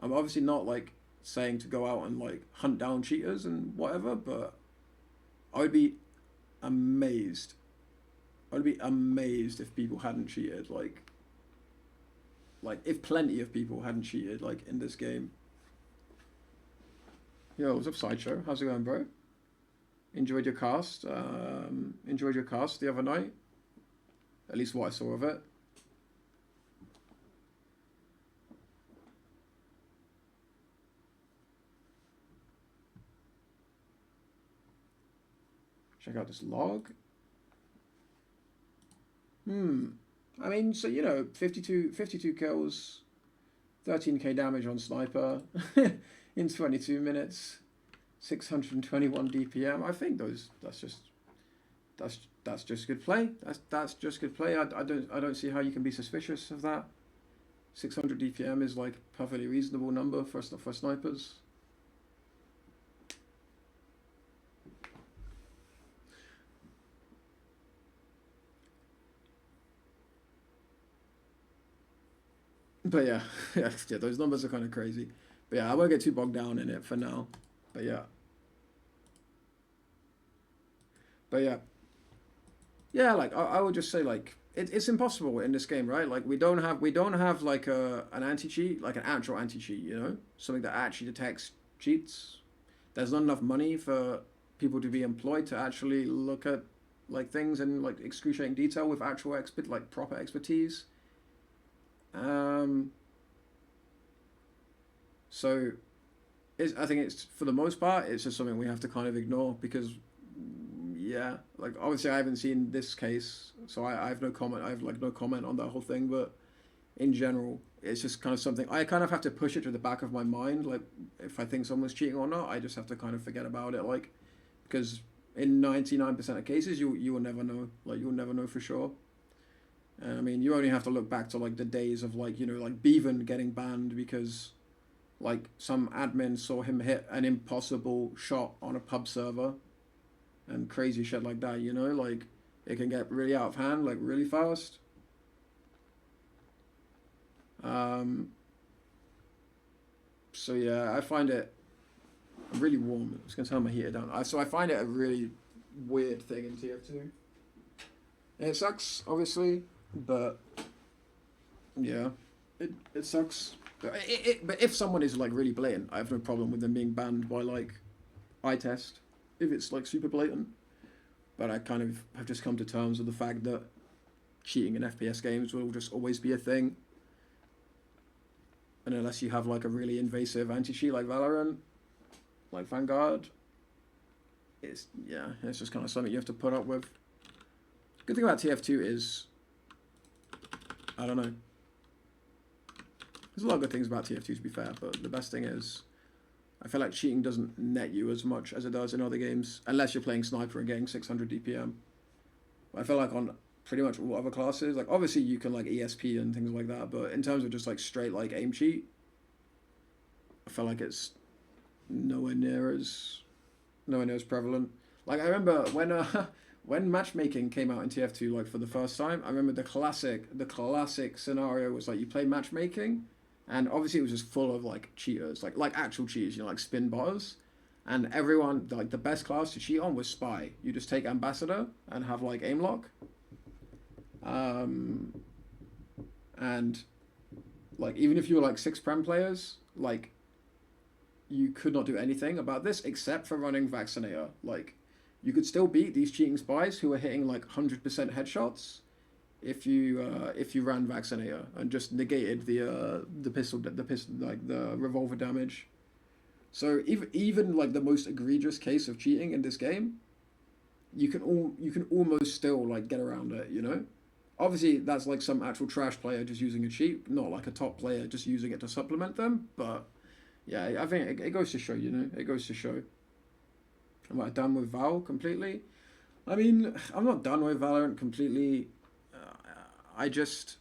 I'm obviously not like saying to go out and like hunt down cheaters and whatever, but I would be amazed. I'd be amazed if people hadn't cheated. Like if plenty of people hadn't cheated like in this game. Yo, what's up, Sideshow? How's it going, bro? Enjoyed your cast. Enjoyed your cast the other night. At least what I saw of it. Check out this log. I mean, so, you know, 52 kills, 13k damage on sniper in 22 minutes, 621 DPM. I think that's just good play. That's just good play. I don't see how you can be suspicious of that. 600 DPM is like perfectly reasonable number for snipers. But yeah, yeah, those numbers are kind of crazy. But yeah, I won't get too bogged down in it for now. But yeah. Yeah, like I would just say like it's impossible in this game, right? Like we don't have like an anti-cheat, like an actual anti-cheat, you know, something that actually detects cheats. There's not enough money for people to be employed to actually look at like things in like excruciating detail with actual proper expertise. So I think it's, for the most part, it's just something we have to kind of ignore because, yeah, like obviously I haven't seen this case, so I have no comment. I have like no comment on that whole thing, but in general, it's just kind of something I kind of have to push it to the back of my mind. Like if I think someone's cheating or not, I just have to kind of forget about it. Like because in 99% of cases, you will never know. Like you'll never know for sure. I mean, you only have to look back to like the days of like, you know, like Bevan getting banned because like some admin saw him hit an impossible shot on a pub server and crazy shit like that, you know, like it can get really out of hand, like really fast. So yeah, I find it really warm. I was gonna turn my heater down. So I find it a really weird thing in TF2. And it sucks, obviously, but yeah, it sucks. But if someone is like really blatant, I have no problem with them being banned by like iTest if it's like super blatant. But I kind of have just come to terms with the fact that cheating in FPS games will just always be a thing. And unless you have like a really invasive anti-cheat like Valorant, like Vanguard, it's just kind of something you have to put up with. Good thing about TF2 is, I don't know. There's a lot of good things about TF2 to be fair, but the best thing is, I feel like cheating doesn't net you as much as it does in other games, unless you're playing Sniper and getting 600 DPM. I feel like on pretty much all other classes, like obviously you can like ESP and things like that, but in terms of just like straight like aim cheat, I feel like it's nowhere near as prevalent. Like I remember when when matchmaking came out in TF2 like for the first time, I remember the classic scenario was like you play matchmaking, and obviously it was just full of like cheaters, like actual cheaters, you know, like spin botters, and everyone like the best class to cheat on was spy. You just take ambassador and have like aim lock, and like even if you were like 6 prem players, like you could not do anything about this except for running vaccinator. Like you could still beat these cheating spies who are hitting like 100% headshots if you ran vaccinator and just negated the pistol like the revolver damage. So even like the most egregious case of cheating in this game, you can almost still like get around it, you know. Obviously, that's like some actual trash player just using a cheat, not like a top player just using it to supplement them. But yeah, I think it goes to show, you know, it goes to show. Am I done with Val completely? I mean, I'm not done with Valorant completely. I just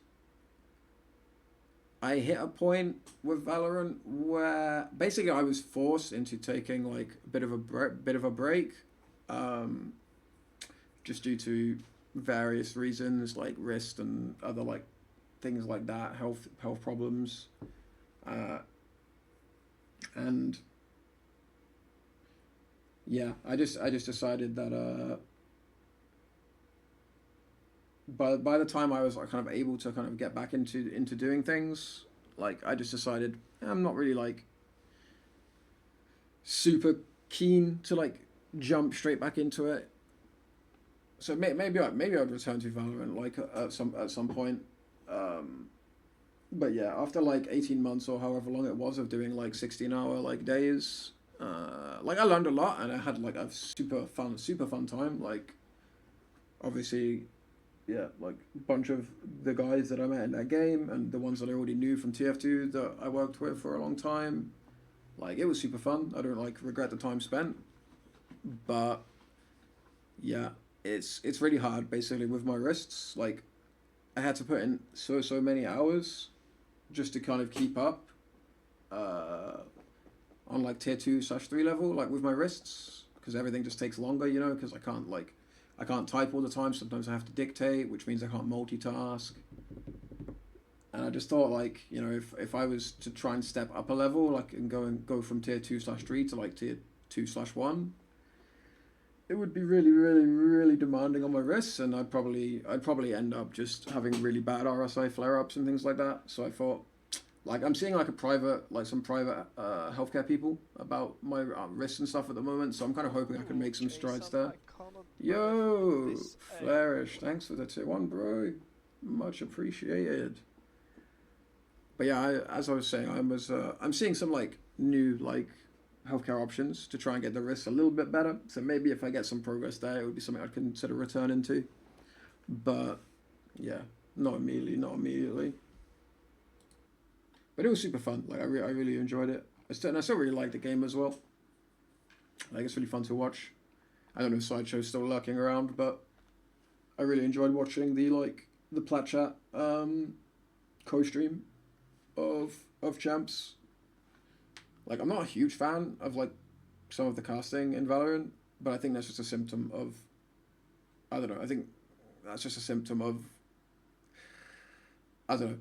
I hit a point with Valorant where basically I was forced into taking like a bit of a break, um, just due to various reasons like wrist and other like things like that, health problems, uh, and yeah, I just decided that by the time I was like kind of able to kind of get back into doing things, like I just decided I'm not really like super keen to like jump straight back into it. So maybe I'd return to Valorant like at some point. Um, but yeah, after like 18 months or however long it was of doing like 16-hour like days, like I learned a lot and I had like a super fun time. Like obviously, yeah, like a bunch of the guys that I met in that game and the ones that I already knew from TF2 that I worked with for a long time. Like it was super fun. I don't like regret the time spent, but yeah, it's really hard basically with my wrists. Like I had to put in so many hours just to kind of keep up uh, on like tier 2/3 level, like with my wrists, because everything just takes longer, you know, because I can't type all the time. Sometimes I have to dictate, which means I can't multitask. And I just thought like, you know, if I was to try and step up a level, like and go from tier 2/3 to like tier 2/1, it would be really demanding on my wrists, and I'd probably end up just having really bad RSI flare ups and things like that. So I thought, like I'm seeing like some private healthcare people about my wrists and stuff at the moment. So I'm kind of hoping I can make some strides there. Yo, Flourish, thanks for the tier 1, bro. Much appreciated. But yeah, as I was saying, I'm seeing some like new like healthcare options to try and get the wrists a little bit better. So maybe if I get some progress there, it would be something I'd consider returning to. But yeah, not immediately. But it was super fun. Like I really enjoyed it. And I still really like the game as well. Like it's really fun to watch. I don't know if Sideshow's still lurking around, but I really enjoyed watching the Plat Chat co-stream of champs. Like I'm not a huge fan of like some of the casting in Valorant, but I think that's just a symptom of I don't know. I think that's just a symptom of I don't know.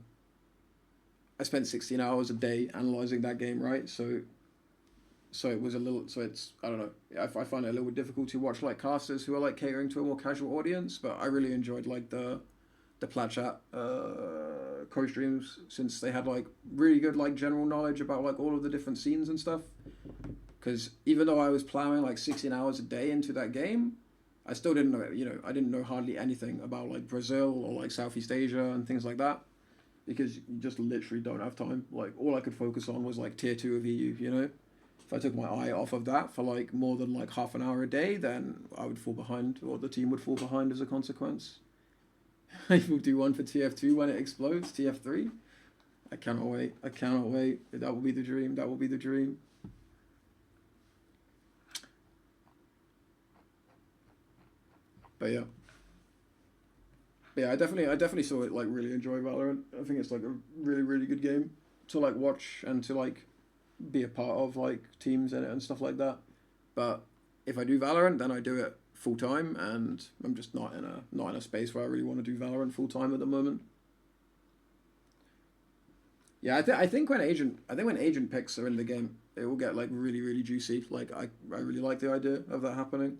I spent 16 hours a day analyzing that game, right? So it was a little. So it's I don't know. I find it a little bit difficult to watch like casters who are like catering to a more casual audience. But I really enjoyed like the Plat Chat co-streams, since they had like really good like general knowledge about like all of the different scenes and stuff. Because even though I was plowing like 16 hours a day into that game, I still didn't know, you know, I didn't know hardly anything about like Brazil or like Southeast Asia and things like that, because you just literally don't have time. Like all I could focus on was like tier 2 of EU, you know. If I took my eye off of that for like more than like half an hour a day, then I would fall behind, or the team would fall behind as a consequence. I will do one for TF2 when it explodes, TF3. I cannot wait. I cannot wait. That will be the dream. That will be the dream. But yeah. But yeah, I definitely saw it like really enjoy Valorant. I think it's like a really good game to like watch and to like be a part of like teams in it and stuff like that. But if I do Valorant, then I do it full time, and I'm just not in a space where I really want to do Valorant full time at the moment. Yeah, I think when agent picks are in the game, it will get like really really juicy. Like I really like the idea of that happening.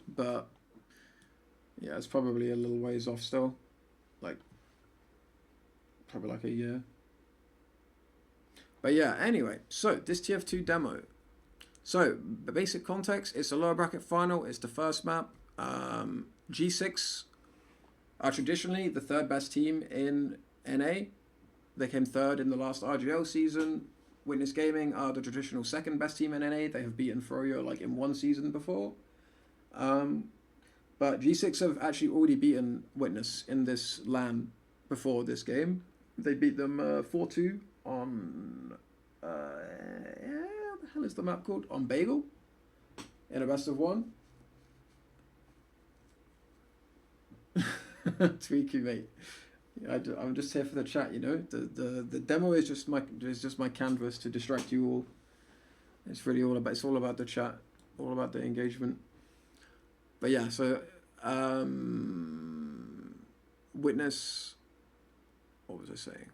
But yeah, it's probably a little ways off still. Like probably like a year. But yeah, anyway, so this TF2 demo. So the basic context, it's a lower bracket final, it's the first map. G6 are traditionally the third best team in NA. They came third in the last RGL season. Witness Gaming are the traditional second best team in NA. They have beaten Froyo like in one season before. But G6 have actually already beaten Witness in this LAN before this game. They beat them 4-2 on... what the hell is the map called? On Bagel? In a best of one. Tweaky, mate. I'm just here for the chat, you know. The demo is just my canvas to distract you all. It's really all about the chat, all about the engagement. But yeah, so Witness. What was I saying?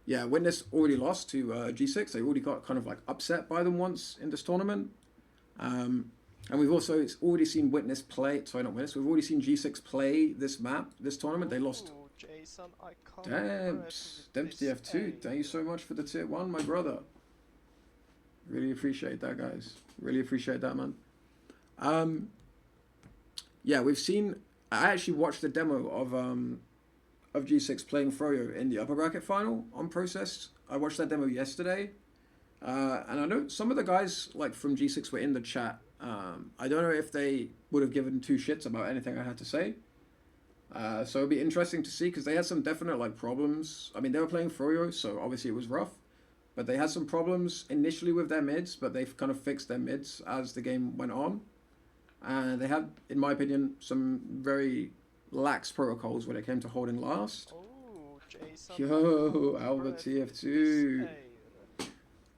Yeah, Witness already lost to G6. They already got kind of like upset by them once in this tournament. And we've also already seen Witness play. Sorry, not Witness. We've already seen G6 play this map, this tournament. They lost. Jason, Debs TF2. Thank you so much for the tier 1, my brother. Really appreciate that, guys. Really appreciate that, man. Yeah, we've seen. I actually watched the demo of G6 playing Froyo in the upper bracket final on Process. I watched that demo yesterday, and I know some of the guys like from G6 were in the chat. I don't know if they would have given two shits about anything I had to say. So it'd be interesting to see, because they had some definite like problems. I mean, they were playing Froyo, so obviously it was rough. But they had some problems initially with their mids, but they've kind of fixed their mids as the game went on. And they had, in my opinion, some very lax protocols when it came to holding last. Oh, Jason. Yo, Albert TF2.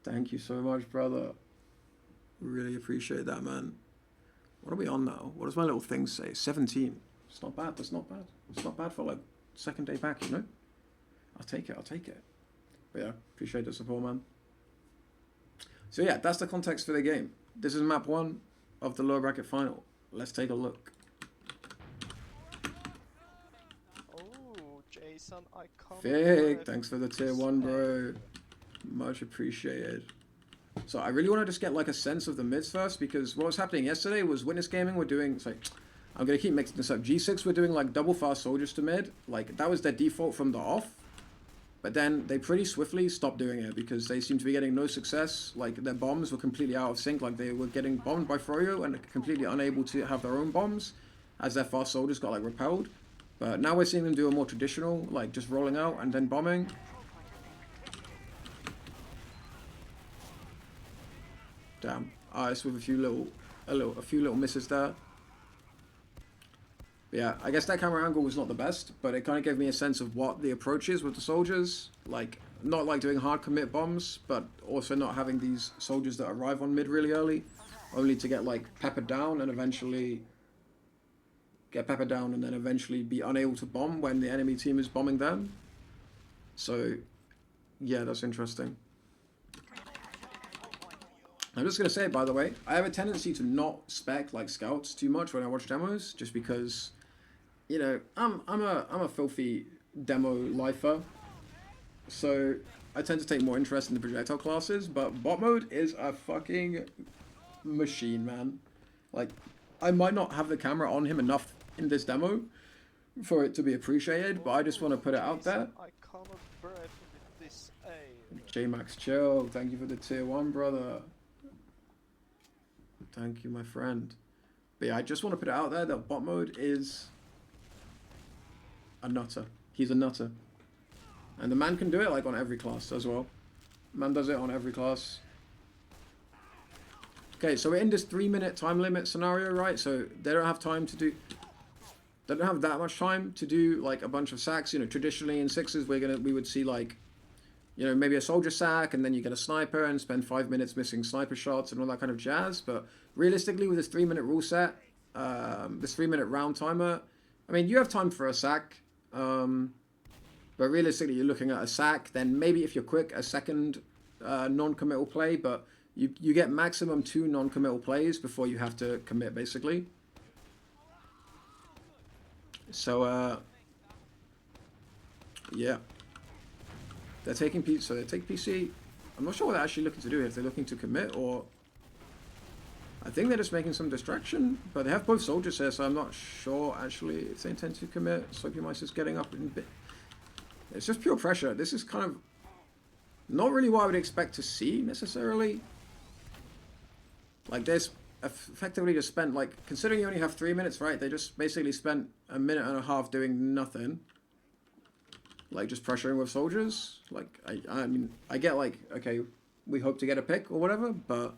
Thank you so much, brother. Really appreciate that, man. What are we on now? What does my little thing say? 17. It's not bad. That's not bad. It's not bad for like second day back, you know? I'll take it. I'll take it. But yeah, appreciate the support, man. So yeah, that's the context for the game. This is map 1 of the lower bracket final. Let's take a look. Oh, Jason, I can't. Fig, thanks for the tier 1, bro. Much appreciated. So I really want to just get like a sense of the mids first, because what was happening yesterday was Witness Gaming were doing, it's like, I'm going to keep mixing this up. G6 were doing like double fast soldiers to mid. Like that was their default from the off. But then they pretty swiftly stopped doing it because they seemed to be getting no success. Like their bombs were completely out of sync. Like they were getting bombed by Froyo and completely unable to have their own bombs as their fast soldiers got like repelled. But now we're seeing them do a more traditional, like just rolling out and then bombing. Damn. Ice with a few little misses there. But yeah, I guess that camera angle was not the best, but it kind of gave me a sense of what the approach is with the soldiers. Like, not like doing hard commit bombs, but also not having these soldiers that arrive on mid really early, only to get like peppered down and eventually then eventually be unable to bomb when the enemy team is bombing them. So yeah, that's interesting. I'm just going to say, by the way, I have a tendency to not spec like scouts too much when I watch demos, just because, you know, I'm a filthy demo lifer, so I tend to take more interest in the projectile classes, but bot mode is a fucking machine, man. Like, I might not have the camera on him enough in this demo for it to be appreciated, but I just want to put it out there. I cannot breathe with this aim. J-Max Chill, thank you for the tier 1, brother. Thank you, my friend. But yeah, I just want to put it out there that bot mode is a nutter. He's a nutter. And the man can do it like on every class as well. Man does it on every class. Okay, so we're in this 3-minute time limit scenario, right? So they don't have time to do... They don't have that much time to do like a bunch of sacks. You know, traditionally in sixes we would see like you know, maybe a soldier sack, and then you get a sniper and spend 5 minutes missing sniper shots and all that kind of jazz. But realistically, with this 3-minute rule set, this 3-minute round timer, I mean, you have time for a sack. But realistically, you're looking at a sack. Then maybe if you're quick, a second non-committal play. But you get maximum 2 non-committal plays before you have to commit, basically. So, yeah. They're taking PC, so they take PC. I'm not sure what they're actually looking to do, if they're looking to commit or... I think they're just making some distraction, but they have both soldiers here, so I'm not sure actually if they intend to commit. Soapy Mice is getting up in bit. It's just pure pressure. This is kind of not really what I would expect to see necessarily. Like, there's effectively just spent, like, considering you only have 3 minutes, right? They just basically spent a minute and a half doing nothing. Like, just pressuring with soldiers. Like, I mean, I get, like, okay, we hope to get a pick or whatever, but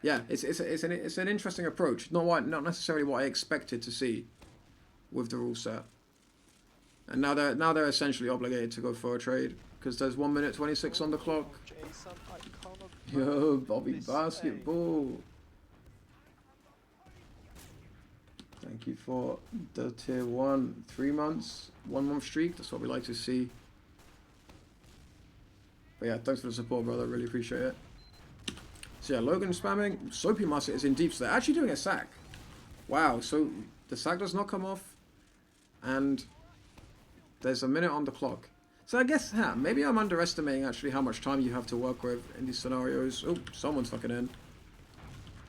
yeah, it's an interesting approach. Not necessarily what I expected to see with the rule set. And now they're essentially obligated to go for a trade because there's 1 minute 26 on the clock. Jason, I cannot Yo, Bobby this Basketball. Thank you for the tier 1 3 months, 1 month streak. That's what we like to see. But yeah, thanks for the support, brother. Really appreciate it. So yeah, Logan spamming. Soapy Musket is in deep, so they're actually doing a sack. Wow, so the sack does not come off. And there's a minute on the clock. So I guess, maybe I'm underestimating actually how much time you have to work with in these scenarios. Oh, someone's fucking in.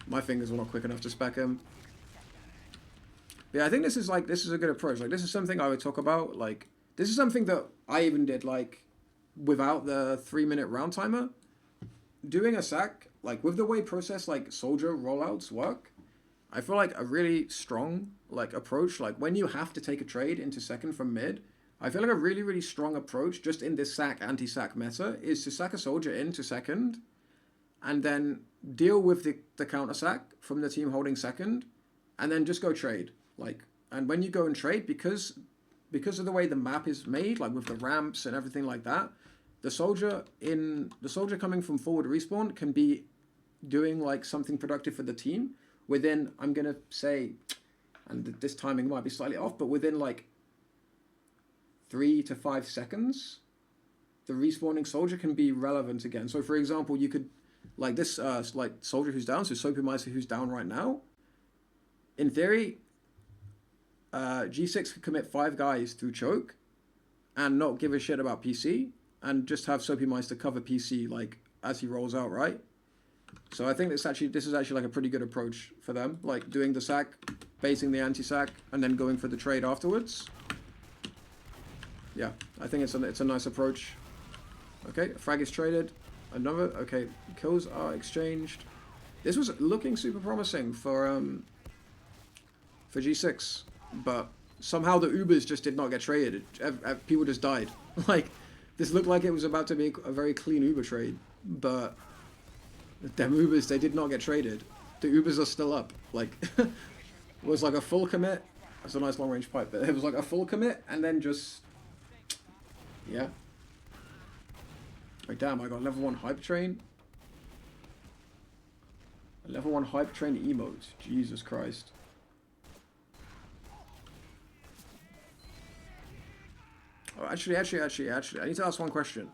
My fingers were not quick enough to spec him. But yeah, I think this is a good approach. Like, this is something I would talk about. Like, this is something that I even did, like, without the 3-minute round timer. Doing a sack, like, with the way process, like, soldier rollouts work, I feel like a really strong, like, approach, like, when you have to take a trade into second from mid, I feel like a really, really strong approach just in this sack, anti-sack meta is to sack a soldier into second and then deal with the counter sack from the team holding second and then just go trade. Like, and when you go and trade, because of the way the map is made, like with the ramps and everything like that, the soldier coming from forward respawn can be doing like something productive for the team within, I'm going to say, and this timing might be slightly off, but within like 3 to 5 seconds, the respawning soldier can be relevant again. So for example, you could, like this, like soldier who's down, so Soapy Mice who's down right now, in theory, G6 could commit 5 guys through choke and not give a shit about PC and just have Soapy Mice to cover PC like as he rolls out, right? So I think this is actually like a pretty good approach for them, like doing the sack, baiting the anti-sack, and then going for the trade afterwards. Yeah, I think it's a nice approach. Okay, a frag is traded. Another, okay, kills are exchanged. This was looking super promising for G6, but somehow the Ubers just did not get traded. People just died. Like, this looked like it was about to be a very clean Uber trade, but them Ubers, they did not get traded. The Ubers are still up. Like, it was like a full commit. That's a nice long range pipe, but it was like a full commit and then just, yeah. Like, damn, I got level 1 hype train. A level 1 hype train emote. Jesus Christ. Oh, actually, I need to ask one question.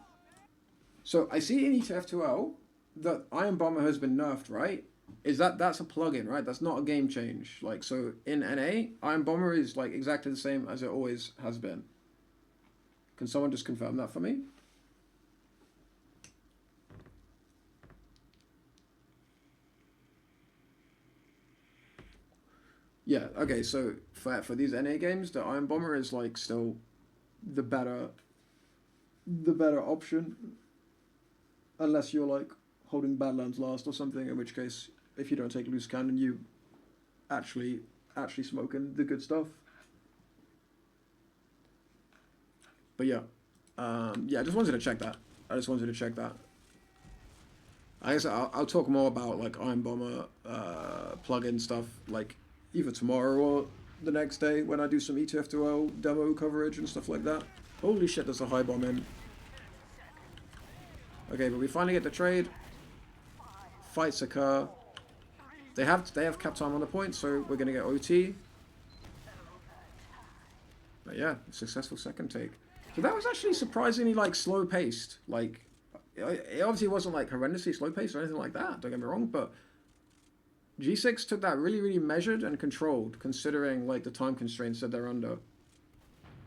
So, I see in ETF2L that Iron Bomber has been nerfed, right? That's a plugin, right? That's not a game change. Like, so in NA, Iron Bomber is like exactly the same as it always has been. Can someone just confirm that for me? Yeah, okay, so for these NA games, the Iron Bomber is like still the better option. Unless you're like holding Badlands last or something, in which case, if you don't take loose cannon, you actually smoking the good stuff. But yeah, yeah, I just wanted to check that. I guess I'll talk more about like Iron Bomber plugin stuff like either tomorrow or the next day when I do some ETF2L demo coverage and stuff like that. Holy shit, there's a high bomb in. Okay, but we finally get the trade. Fights occur. They have cap time on the point, so we're gonna get OT. But yeah, successful second take. So that was actually surprisingly like slow paced. Like it obviously wasn't like horrendously slow paced or anything like that. Don't get me wrong, but G6 took that really measured and controlled, considering like the time constraints that they're under.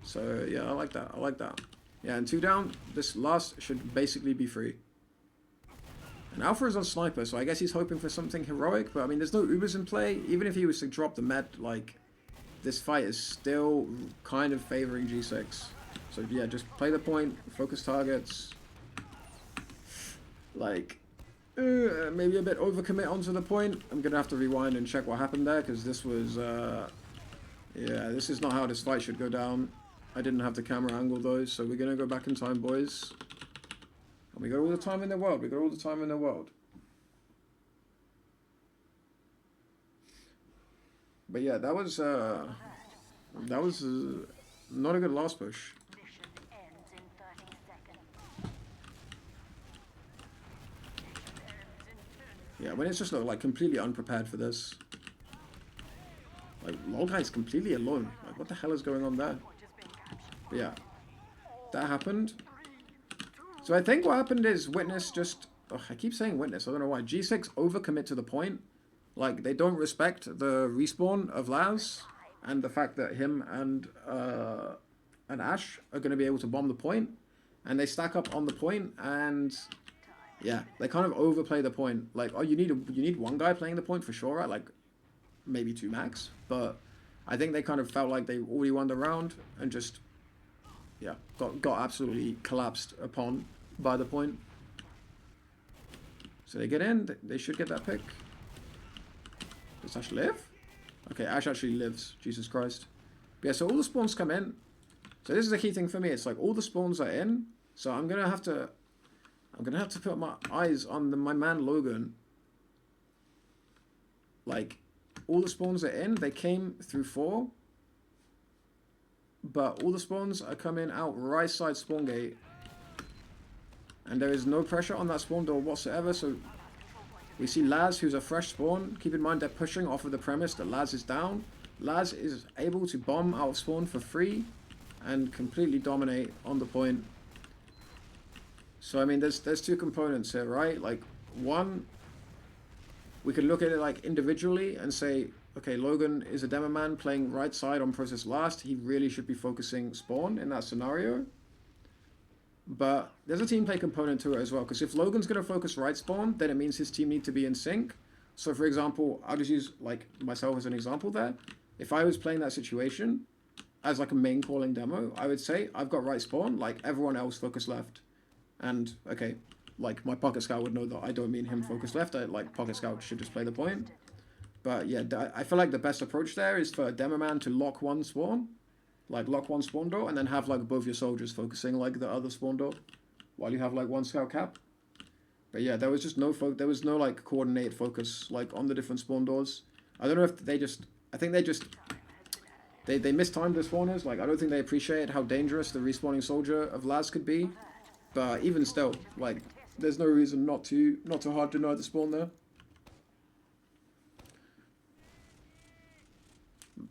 So yeah, I like that. I like that. Yeah, and 2 down. This last should basically be free. And Alpha is on sniper, so I guess he's hoping for something heroic. But I mean, there's no Ubers in play. Even if he was to drop the med, like this fight is still kind of favoring G6. So yeah, just play the point, focus targets. Like, maybe a bit overcommit onto the point. I'm gonna have to rewind and check what happened there, because this was, yeah, this is not how this fight should go down. I didn't have the camera angle though, so we're gonna go back in time, boys. And we got all the time in the world. We got all the time in the world. But yeah, that was not a good last push. Yeah, when it's just like completely unprepared for this. Like, Lol guy's completely alone. Like, what the hell is going on there? But yeah, that happened. So I think what happened is Witness just... Oh, I keep saying Witness, I don't know why. G6 overcommit to the point. Like, they don't respect the respawn of Laz and the fact that him and Ash are going to be able to bomb the point. And they stack up on the point, and yeah, they kind of overplay the point. Like, oh, you need one guy playing the point for sure, right? Like, maybe 2 max. But I think they kind of felt like they already won the round and just, yeah, got absolutely collapsed upon by the point. So they get in. They should get that pick. Does Ash live? Okay, Ash actually lives. Jesus Christ. But yeah, so all the spawns come in. So this is the key thing for me. It's like all the spawns are in. So I'm gonna have to put my eyes on my man Logan. Like, all the spawns are in. They came through 4. But all the spawns are coming out right side spawn gate. And there is no pressure on that spawn door whatsoever. So we see Laz, who's a fresh spawn. Keep in mind they're pushing off of the premise that Laz is down. Laz is able to bomb out of spawn for free and completely dominate on the point. So I mean, there's 2 components here, right? Like, one, we could look at it like individually and say, okay, Logan is a demo man playing right side on process last. He really should be focusing spawn in that scenario. But there's a team play component to it as well, because if Logan's going to focus right spawn, then it means his team need to be in sync. So for example, I'll just use like myself as an example there. If I was playing that situation as like a main calling demo, I would say I've got right spawn, like everyone else focus left. And okay, like my pocket scout would know that I don't mean him focus left. Like pocket scout should just play the point. But yeah, I feel like the best approach there is for a demo man to lock one spawn. Like, lock one spawn door, and then have, like, both your soldiers focusing, like, the other spawn door, while you have, like, one scout cap. But yeah, there was just no, there was no, like, coordinated focus, like, on the different spawn doors. I don't know if they just, I think they just, they mistimed the spawners. Like, I don't think they appreciated how dangerous the respawning soldier of Laz could be. But even still, like, there's no reason not to hard deny the spawn there.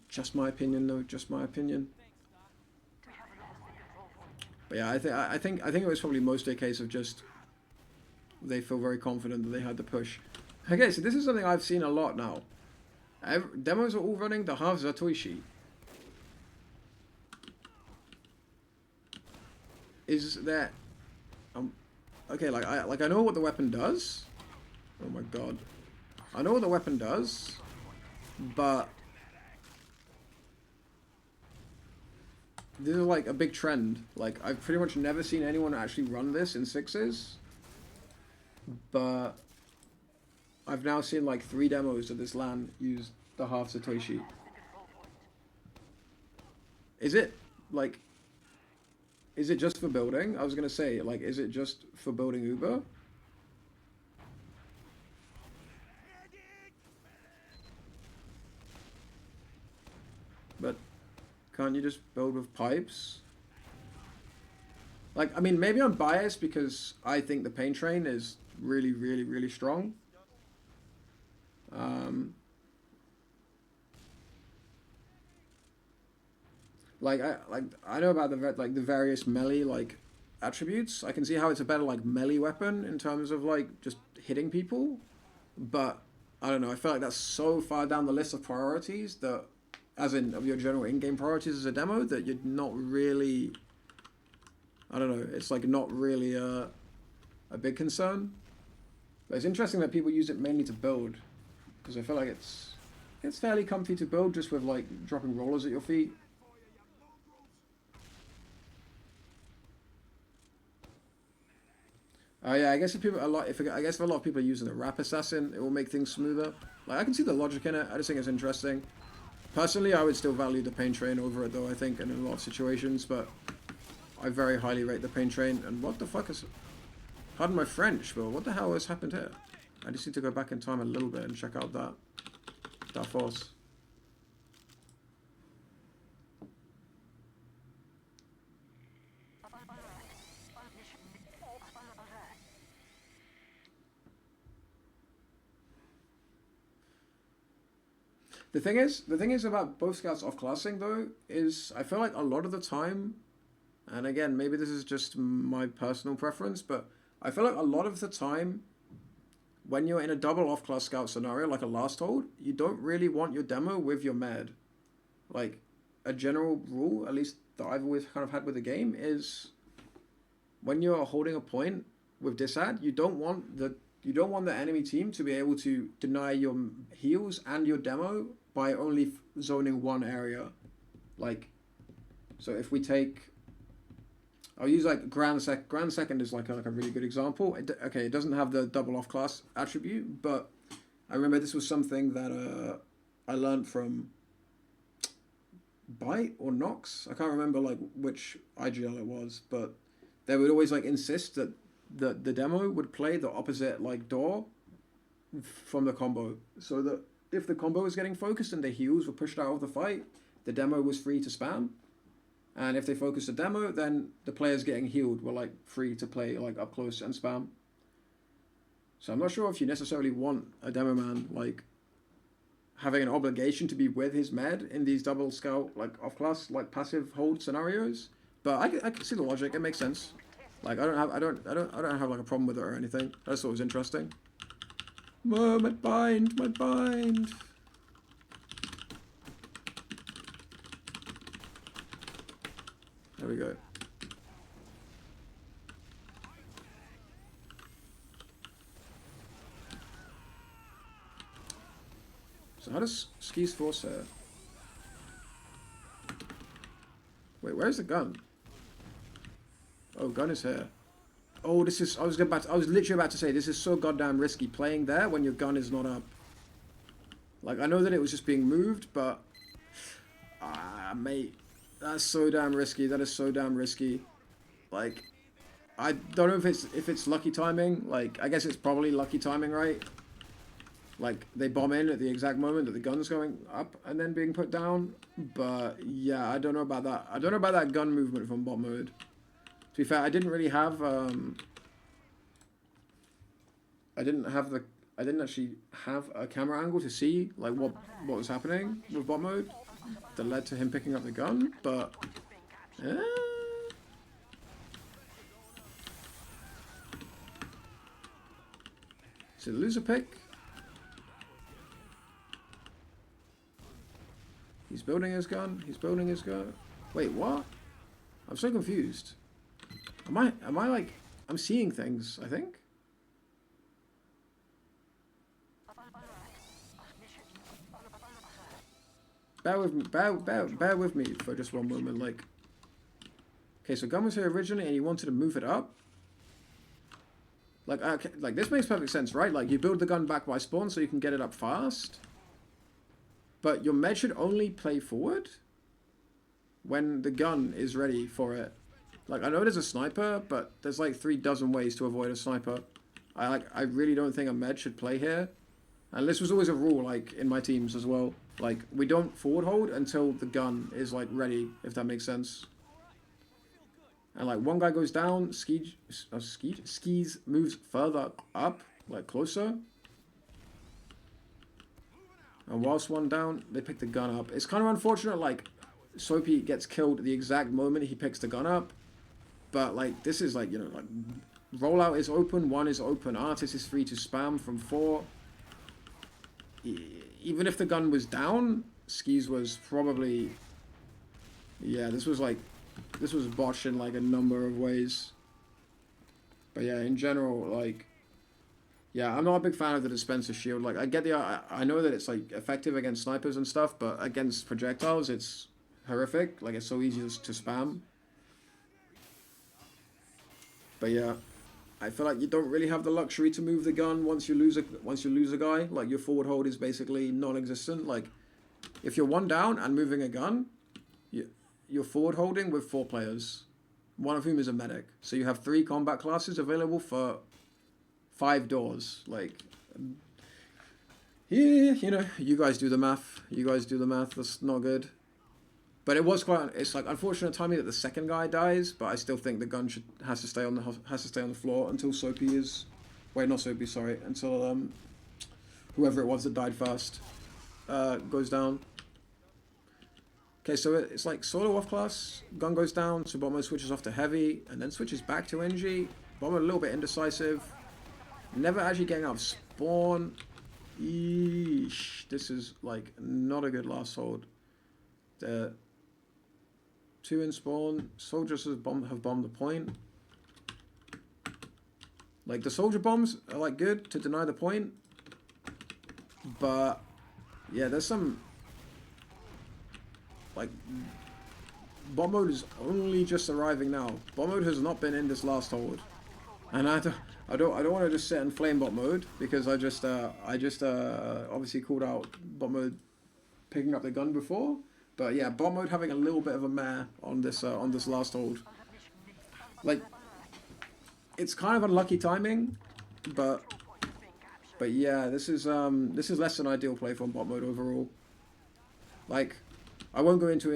Just my opinion, though, just my opinion. But yeah, I think it was probably mostly a case of just they feel very confident that they had the push. Okay, so this is something I've seen a lot now. Demos are all running the half Zatoichi. Is that okay? Like I know what the weapon does. Oh my god, I know what the weapon does, but this is like a big trend. Like, I've pretty much never seen anyone actually run this in 6s. But I've now seen like 3 demos of this LAN use the half Satoshi. Is it like, is it just for building? I was gonna say, like, is it just for building Uber? But can't you just build with pipes? Like, I mean, maybe I'm biased because I think the pain train is really, really, really strong. I know about the various melee like attributes. I can see how it's a better like melee weapon in terms of like just hitting people, but I don't know. I feel like that's so far down the list of priorities that, as in of your general in-game priorities as a demo, that you're not really. I don't know. It's like not really a big concern. But it's interesting that people use it mainly to build, because I feel like it's fairly comfy to build just with like dropping rollers at your feet. Oh yeah, I guess if a lot of people are using the Rap Assassin, it will make things smoother. Like I can see the logic in it. I just think it's interesting. Personally, I would still value the Pain Train over it, though. I think in a lot of situations, but I very highly rate the Pain Train. And what the fuck is? Pardon my French, but what the hell has happened here? I just need to go back in time a little bit and check out that force. The thing is about both scouts off-classing though, is I feel like a lot of the time, and again, maybe this is just my personal preference, but I feel like a lot of the time, when you're in a double off-class scout scenario, like a last hold, you don't really want your demo with your med. Like, a general rule, at least that I've always kind of had with the game, is when you're holding a point with disad, you don't want the enemy team to be able to deny your heals and your demo by only zoning one area. Like, so if we take, I'll use like Grand Second is like a really good example. It doesn't have the double off class attribute, but I remember this was something that I learned from Byte or Nox. I can't remember like which IGL it was, but they would always like insist that the demo would play the opposite like door from the combo, so that if the combo was getting focused and the heals were pushed out of the fight, the demo was free to spam. And if they focused the demo, then the players getting healed were like free to play like up close and spam. So I'm not sure if you necessarily want a demo man like having an obligation to be with his med in these double scout like off class like passive hold scenarios. But I can see the logic. It makes sense. Like I don't have like a problem with it or anything. I just thought it was interesting. Oh, my bind. There we go. So how does Ski's force here? Wait, where's the gun? Oh, gun is here. Oh, this is. I was literally about to say this is so goddamn risky playing there when your gun is not up. Like I know that it was just being moved, but mate, that's so damn risky. That is so damn risky. Like, I don't know if it's lucky timing. Like, I guess it's probably lucky timing, right? Like they bomb in at the exact moment that the gun's going up and then being put down. But yeah, I don't know about that. I don't know about that gun movement from bot mode. To be fair, I didn't actually have a camera angle to see like what was happening with bot mode that led to him picking up the gun, but so the loser pick. He's building his gun. Wait, what? I'm so confused. Am I like, I'm seeing things, I think. Bear with me for just one moment, like. Okay, so gun was here originally and you wanted to move it up. Like, okay, like this makes perfect sense, right? Like you build the gun back by spawn so you can get it up fast. But your med should only play forward when the gun is ready for it. Like, I know there's a sniper, but there's like 3 dozen ways to avoid a sniper. I really don't think a med should play here. And this was always a rule, like, in my teams as well. Like, we don't forward hold until the gun is, like, ready, if that makes sense. And like one guy goes down, skis moves further up, like closer. And whilst one down, they pick the gun up. It's kind of unfortunate, like Soapy gets killed at the exact moment he picks the gun up. But like this is like, you know, like rollout is open, 1 is open, artist is free to spam from 4. Even if the gun was down, skis was probably, yeah, this was botched in like a number of ways. But yeah, in general, like, yeah, I'm not a big fan of the dispenser shield. Like, I get I know that it's like effective against snipers and stuff, but against projectiles, it's horrific. Like, it's so easy to spam. But yeah, I feel like you don't really have the luxury to move the gun once you lose a guy. Like, your forward hold is basically non-existent. Like, if you're 1 down and moving a gun, you're forward holding with 4 players, one of whom is a medic. So you have 3 combat classes available for 5 doors. Like, yeah, you know, you guys do the math. That's not good. But it was it's like unfortunate timing that the second guy dies. But I still think the gun has to stay on the floor until Soapy is, wait, not Soapy, sorry, until whoever it was that died first goes down. Okay, so it's like solo off class, gun goes down, so Bomber switches off to heavy, and then switches back to NG. Bomber a little bit indecisive, never actually getting out of spawn. Eesh, this is like not a good last hold. The 2 in spawn, soldiers have bombed the point. Like the soldier bombs are like good to deny the point, but yeah, there's some. Like, bot mode is only just arriving now. Bot mode has not been in this last hold, and I don't want to just sit and flame bot mode because I just obviously called out bot mode picking up the gun before. But yeah, bot mode having a little bit of a mare on this last hold. Like, it's kind of unlucky timing, but yeah, this is less than ideal play from bot mode overall. Like, I won't go into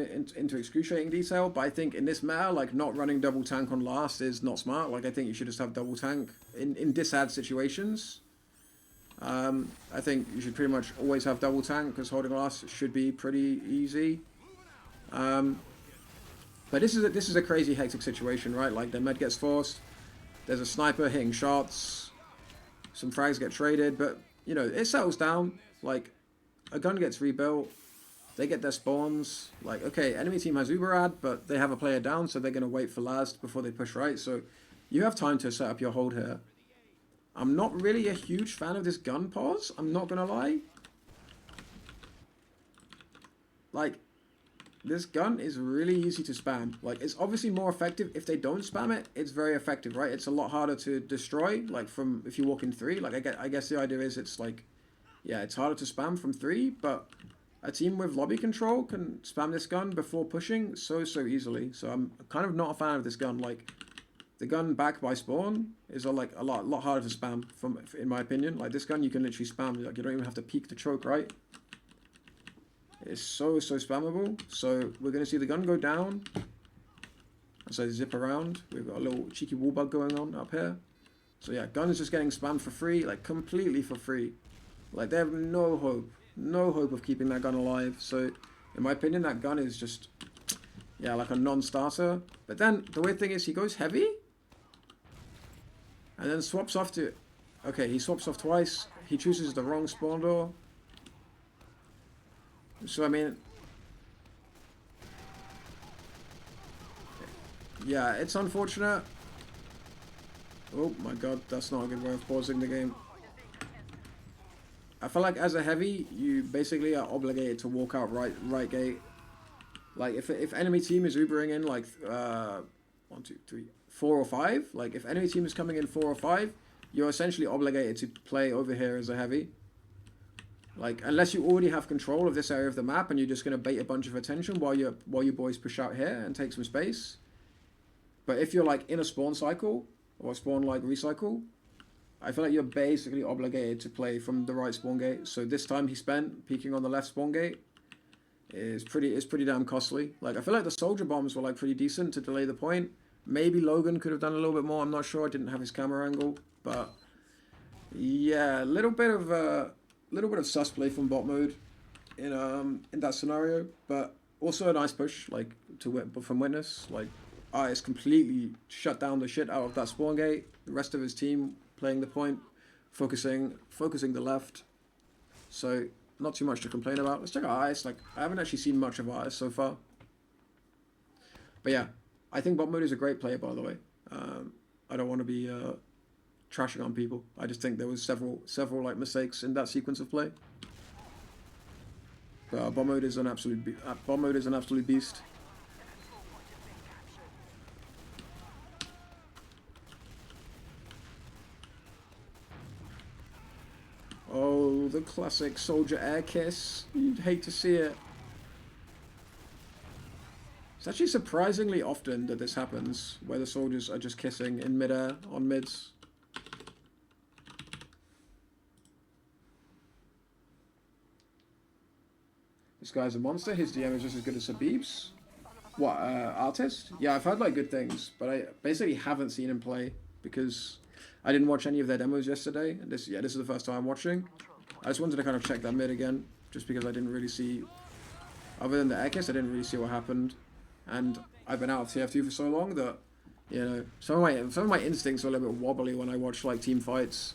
excruciating detail, but I think in this meta, like, not running double tank on last is not smart. Like, I think you should just have double tank in disad situations. I think you should pretty much always have double tank because holding last should be pretty easy. But this is a crazy hectic situation, right? Like, the med gets forced, there's a sniper hitting shots, some frags get traded, but you know it settles down. Like, a gun gets rebuilt. They get their spawns. Like, okay, enemy team has Uberad, but they have a player down, so they're going to wait for last before they push right. So you have time to set up your hold here. I'm not really a huge fan of this gun pause. I'm not going to lie. Like, this gun is really easy to spam. Like, it's obviously more effective. If they don't spam it, it's very effective, right? It's a lot harder to destroy, like, from if you walk in 3. Like, I guess the idea is it's like, yeah, it's harder to spam from 3, but a team with lobby control can spam this gun before pushing so easily. So I'm kind of not a fan of this gun. Like, the gun back by spawn is a lot harder to spam, in my opinion. Like, this gun you can literally spam. Like, you don't even have to peek to choke, right? It's so spammable. So we're gonna see the gun go down. As I zip around, we've got a little cheeky wall bug going on up here. So yeah, gun is just getting spammed for free, like completely for free. Like, they have no hope of keeping that gun alive. So in my opinion, that gun is just, yeah, like a non-starter. But then the weird thing is he goes heavy and then swaps off to, okay, he swaps off twice. He chooses the wrong spawn door. So I mean, yeah, it's unfortunate. Oh my god, that's not a good way of pausing the game. I feel like as a heavy, you basically are obligated to walk out right gate. Like, if enemy team is Ubering in like 1, 2, 3, 4 or 5, like if enemy team is coming in 4 or 5, you're essentially obligated to play over here as a heavy. Like, unless you already have control of this area of the map and you're just gonna bait a bunch of attention while you boys push out here and take some space. But if you're like in a spawn cycle or spawn like recycle, I feel like you're basically obligated to play from the right spawn gate. So this time he spent peeking on the left spawn gate is pretty damn costly. Like, I feel like the soldier bombs were like pretty decent to delay the point. Maybe Logan could have done a little bit more. I'm not sure. I didn't have his camera angle, but yeah, a little bit of sus play from bot mode in that scenario, but also a nice push like from Witness. Like Ice completely shut down the shit out of that spawn gate. The rest of his team playing the point, focusing the left. So not too much to complain about. Let's check out Ice. Like I haven't actually seen much of Ice so far, but yeah, I think bot mode is a great play. By the way, I don't want to be trashing on people. I just think there was several like mistakes in that sequence of play. But bot mode is an absolute beast. Oh, the classic soldier air kiss. You'd hate to see it. It's actually surprisingly often that this happens, where the soldiers are just kissing in midair on mids. This guy's a monster. His DM is just as good as Habib's. What, artist? Yeah, I've heard like good things, but I basically haven't seen him play because I didn't watch any of their demos yesterday. And this is the first time I'm watching. I just wanted to kind of check that mid again, just because I didn't really see, other than the air kiss, I didn't really see what happened. And I've been out of TF2 for so long that, you know, some of my instincts are a little bit wobbly when I watch like team fights.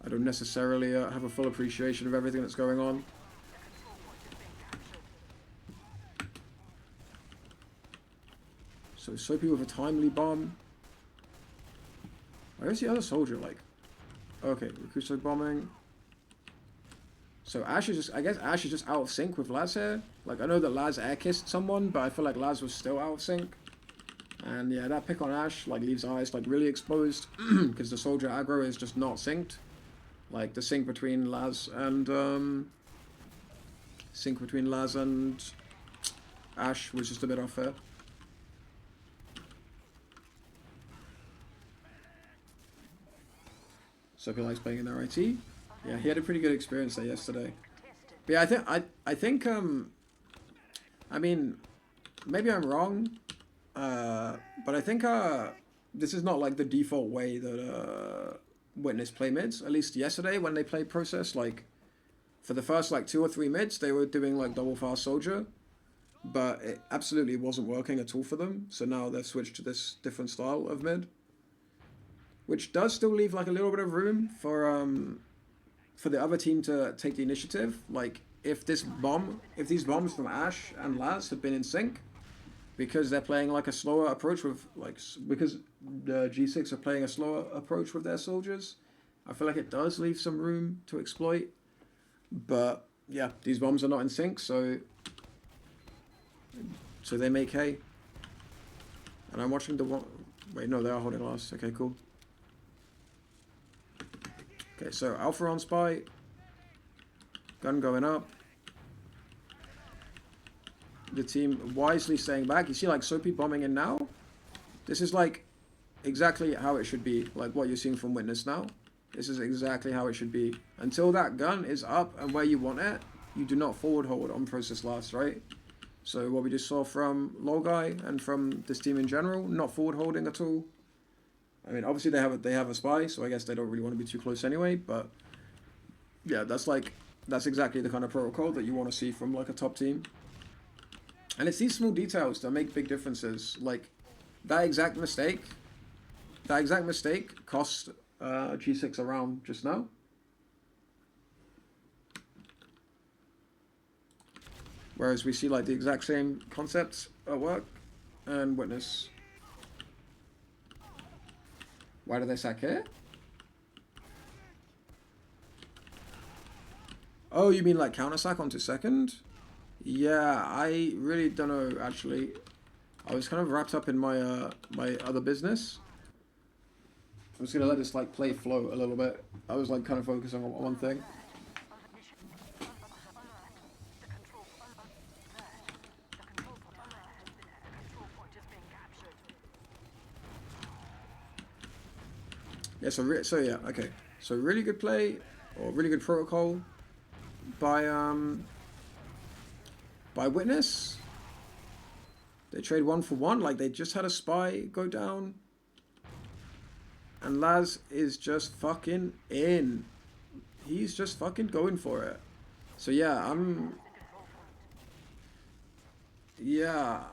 I don't necessarily have a full appreciation of everything that's going on. So Soapy with a timely bomb. Where's the other soldier? Like, okay, Recruiter bombing. So Ash is just, I guess Ash is just out of sync with Laz here. Like, I know that Laz air kissed someone, but I feel like Laz was still out of sync. And yeah, that pick on Ash like leaves Ice like really exposed because the soldier aggro is just not synced. Like the sync between Laz and Ash was just a bit unfair. So he likes playing in their IT. Yeah, he had a pretty good experience there yesterday. But yeah, I think I mean, maybe I'm wrong, but I think this is not like the default way that Witness play mids. At least yesterday when they played Process, like for the first like 2 or 3 mids, they were doing like double fast soldier, but it absolutely wasn't working at all for them. So now they've switched to this different style of mid, which does still leave like a little bit of room for the other team to take the initiative. Like if these bombs from Ash and Laz have been in sync, because they're playing like a slower approach with because the G6 are playing a slower approach with their soldiers, I feel like it does leave some room to exploit. But yeah, these bombs are not in sync, so they make hay. And I'm watching the one. Wait, no, they are holding last. Okay, cool. Okay, so Alpha on spy. Gun going up. The team wisely staying back. You see like Soapy bombing in now? This is like exactly how it should be. Like what you're seeing from Witness now. This is exactly how it should be. Until that gun is up and where you want it, you do not forward hold on Process last, right? So what we just saw from Logai and from this team in general, not forward holding at all. I mean, obviously they have a spy, so I guess they don't really want to be too close anyway. But yeah, that's exactly the kind of protocol that you want to see from like a top team. And it's these small details that make big differences. Like that exact mistake cost G6 a round just now. Whereas we see like the exact same concepts at work and Witness. Why do they sack here? Oh, you mean like counter sack onto second? Yeah, I really don't know actually. I was kind of wrapped up in my my other business. I'm just gonna let this like play flow a little bit. I was like kind of focusing on one thing. Yeah, so yeah, okay. So really good play, or really good protocol by Witness. They trade 1 for 1. Like, they just had a spy go down. And Laz is just fucking in. He's just fucking going for it. So yeah, yeah,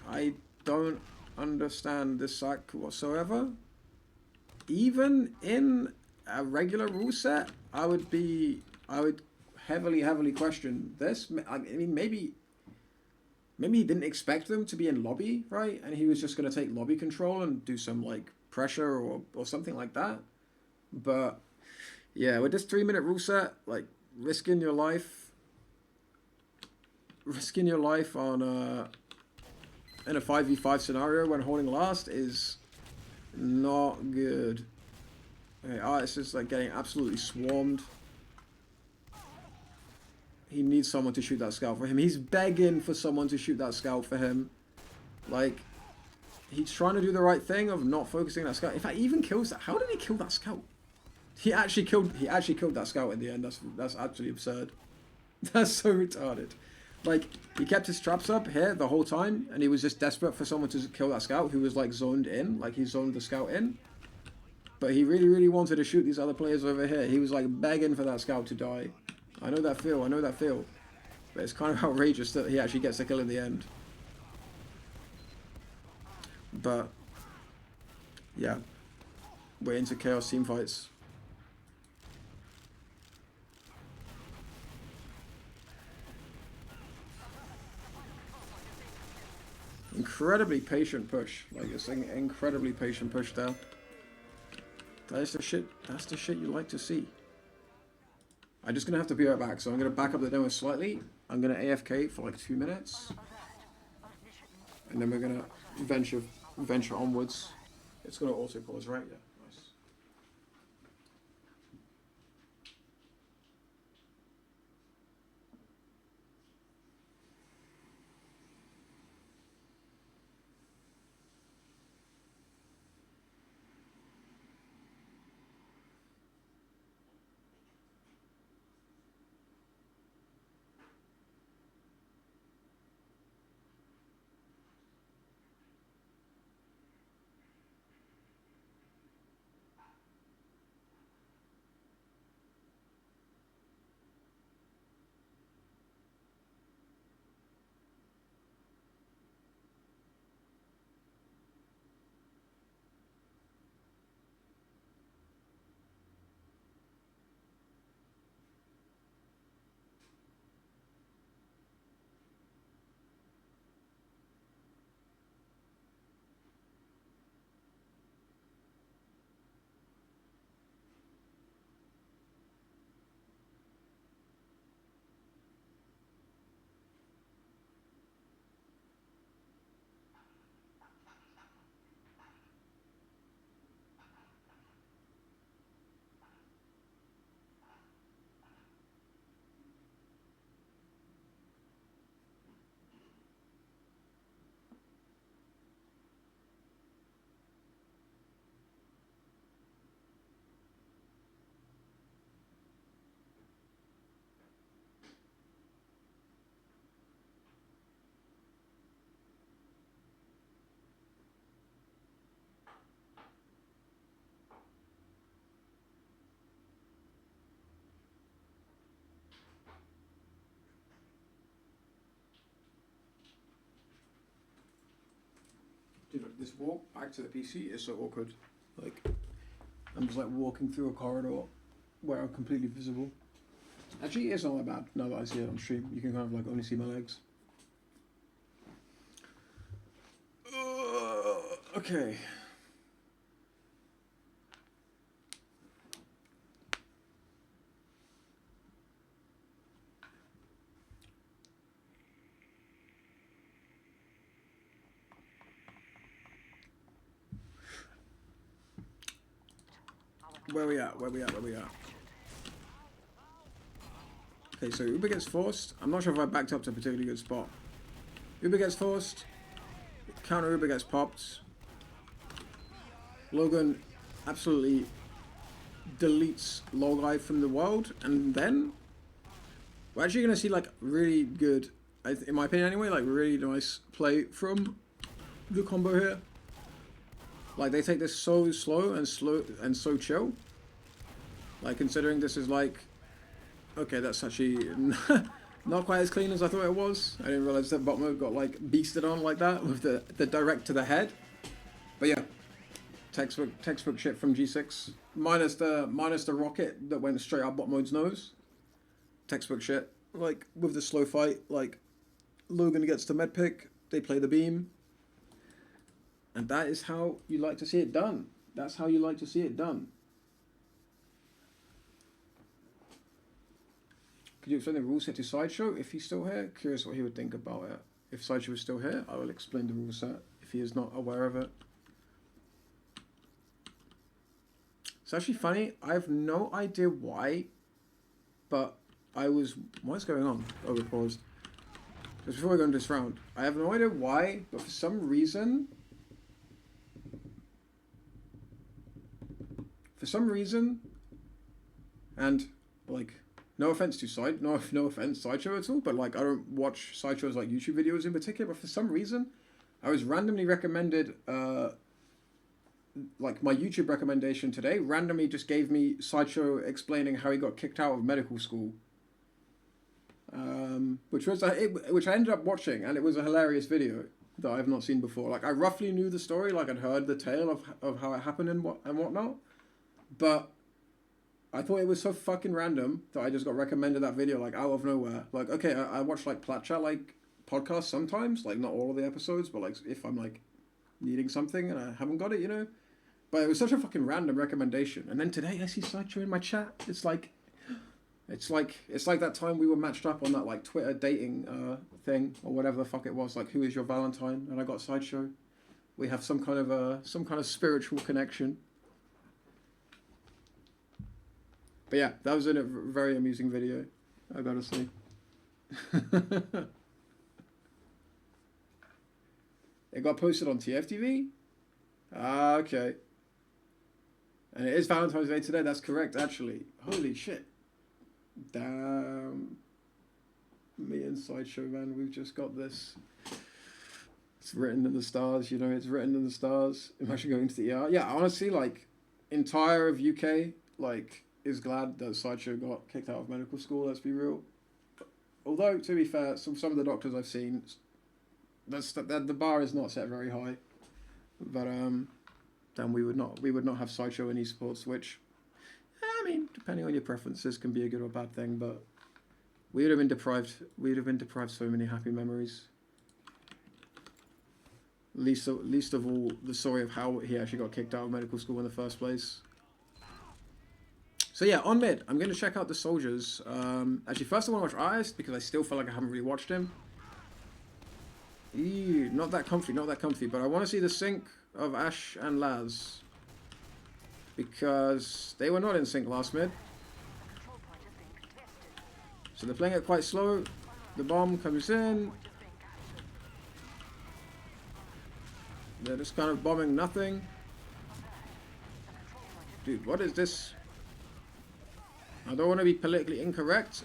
I don't understand this sack whatsoever. Even in a regular rule set, I would heavily question this. I mean, maybe he didn't expect them to be in lobby, right? And he was just going to take lobby control and do some, like, pressure or something like that. But yeah, with this 3-minute rule set, like, risking your life on in a 5v5 scenario when holding last is not good. Okay, Artist is, like, getting absolutely swarmed. He needs someone to shoot that scout for him. He's begging for someone to shoot that scout for him. Like, he's trying to do the right thing of not focusing that scout. In fact, he even kills that. How did he kill that scout? He actually killed that scout in the end. That's actually absurd. That's so retarded. Like, he kept his traps up here the whole time, and he was just desperate for someone to kill that scout who was, like, zoned in. Like, he zoned the scout in. But he really, really wanted to shoot these other players over here. He was, like, begging for that scout to die. I know that feel. But it's kind of outrageous that he actually gets the kill in the end. But yeah, we're into chaos team fights. Incredibly patient push. Like, it's an incredibly patient push there. That's the shit you like to see. I'm just gonna have to be right back, so I'm gonna back up the demo slightly. I'm gonna AFK for like 2 minutes, and then we're gonna venture onwards. It's gonna auto pause, right? Yeah, nice. Dude, this walk back to the PC is so awkward. Like, I'm just like walking through a corridor where I'm completely visible. Actually, it's not that bad now that I see it on stream. You can kind of like only see my legs. Okay. Where we at? Okay, so Uber gets forced. I'm not sure if I backed up to a particularly good spot. Uber gets forced. Counter Uber gets popped. Logan absolutely deletes Logai from the world. And then we're actually going to see like really good, in my opinion anyway, like really nice play from the combo here. Like, they take this so slow and so chill. Like, considering this is like, okay, that's actually not quite as clean as I thought it was. I didn't realize that bot mode got like beasted on like that with the direct to the head. But yeah, textbook shit from G6, minus the rocket that went straight up bot mode's nose. Textbook shit. Like with the slow fight, like Logan gets the med pick, they play the beam, and that is how you like to see it done. That's how you like to see it done. Could you explain the rule set to Sideshow if he's still here? Curious what he would think about it. If Sideshow is still here, I will explain the rule set if he is not aware of it. It's actually funny. I have no idea why, but what's going on? Oh, we paused. Just before we go into this round, I have no idea why, but for some reason, and like, no offense to no offense Sideshow at all, but like I don't watch Sideshow's like YouTube videos in particular, but for some reason, I was randomly recommended, like my YouTube recommendation today randomly just gave me Sideshow explaining how he got kicked out of medical school. Which I ended up watching, and it was a hilarious video that I've not seen before. Like I roughly knew the story, like I'd heard the tale of how it happened and whatnot, but I thought it was so fucking random that I just got recommended that video like out of nowhere. Like okay, I watch like Plat Chat like podcasts sometimes, like not all of the episodes, but like if I'm like needing something and I haven't got it, you know. But it was such a fucking random recommendation, and then today I see Sideshow in my chat. It's like that time we were matched up on that like Twitter dating thing or whatever the fuck it was, like who is your Valentine, and I got Sideshow. We have some kind of spiritual connection. But yeah, that was a very amusing video, I gotta say. It got posted on TFTV? Ah, okay. And it is Valentine's Day today, that's correct actually. Holy shit. Damn. Me and Sideshow, man, we've just got this. It's written in the stars, you know, it's written in the stars. Imagine going to the ER. Yeah, honestly, like, entire of UK, like, is glad that Sideshow got kicked out of medical school, let's be real. Although, to be fair, some of the doctors I've seen, the bar is not set very high. But, then we would not have Sideshow in esports, which, I mean, depending on your preferences, can be a good or bad thing, but we'd have been deprived so many happy memories. Least of all, the story of how he actually got kicked out of medical school in the first place. So yeah, on mid, I'm going to check out the soldiers. Actually, first I want to watch Ice, because I still feel like I haven't really watched him. Ew, not that comfy, but I want to see the sync of Ashe and Laz, because they were not in sync last mid. So they're playing it quite slow. The bomb comes in. They're just kind of bombing nothing. Dude, what is this? I don't want to be politically incorrect,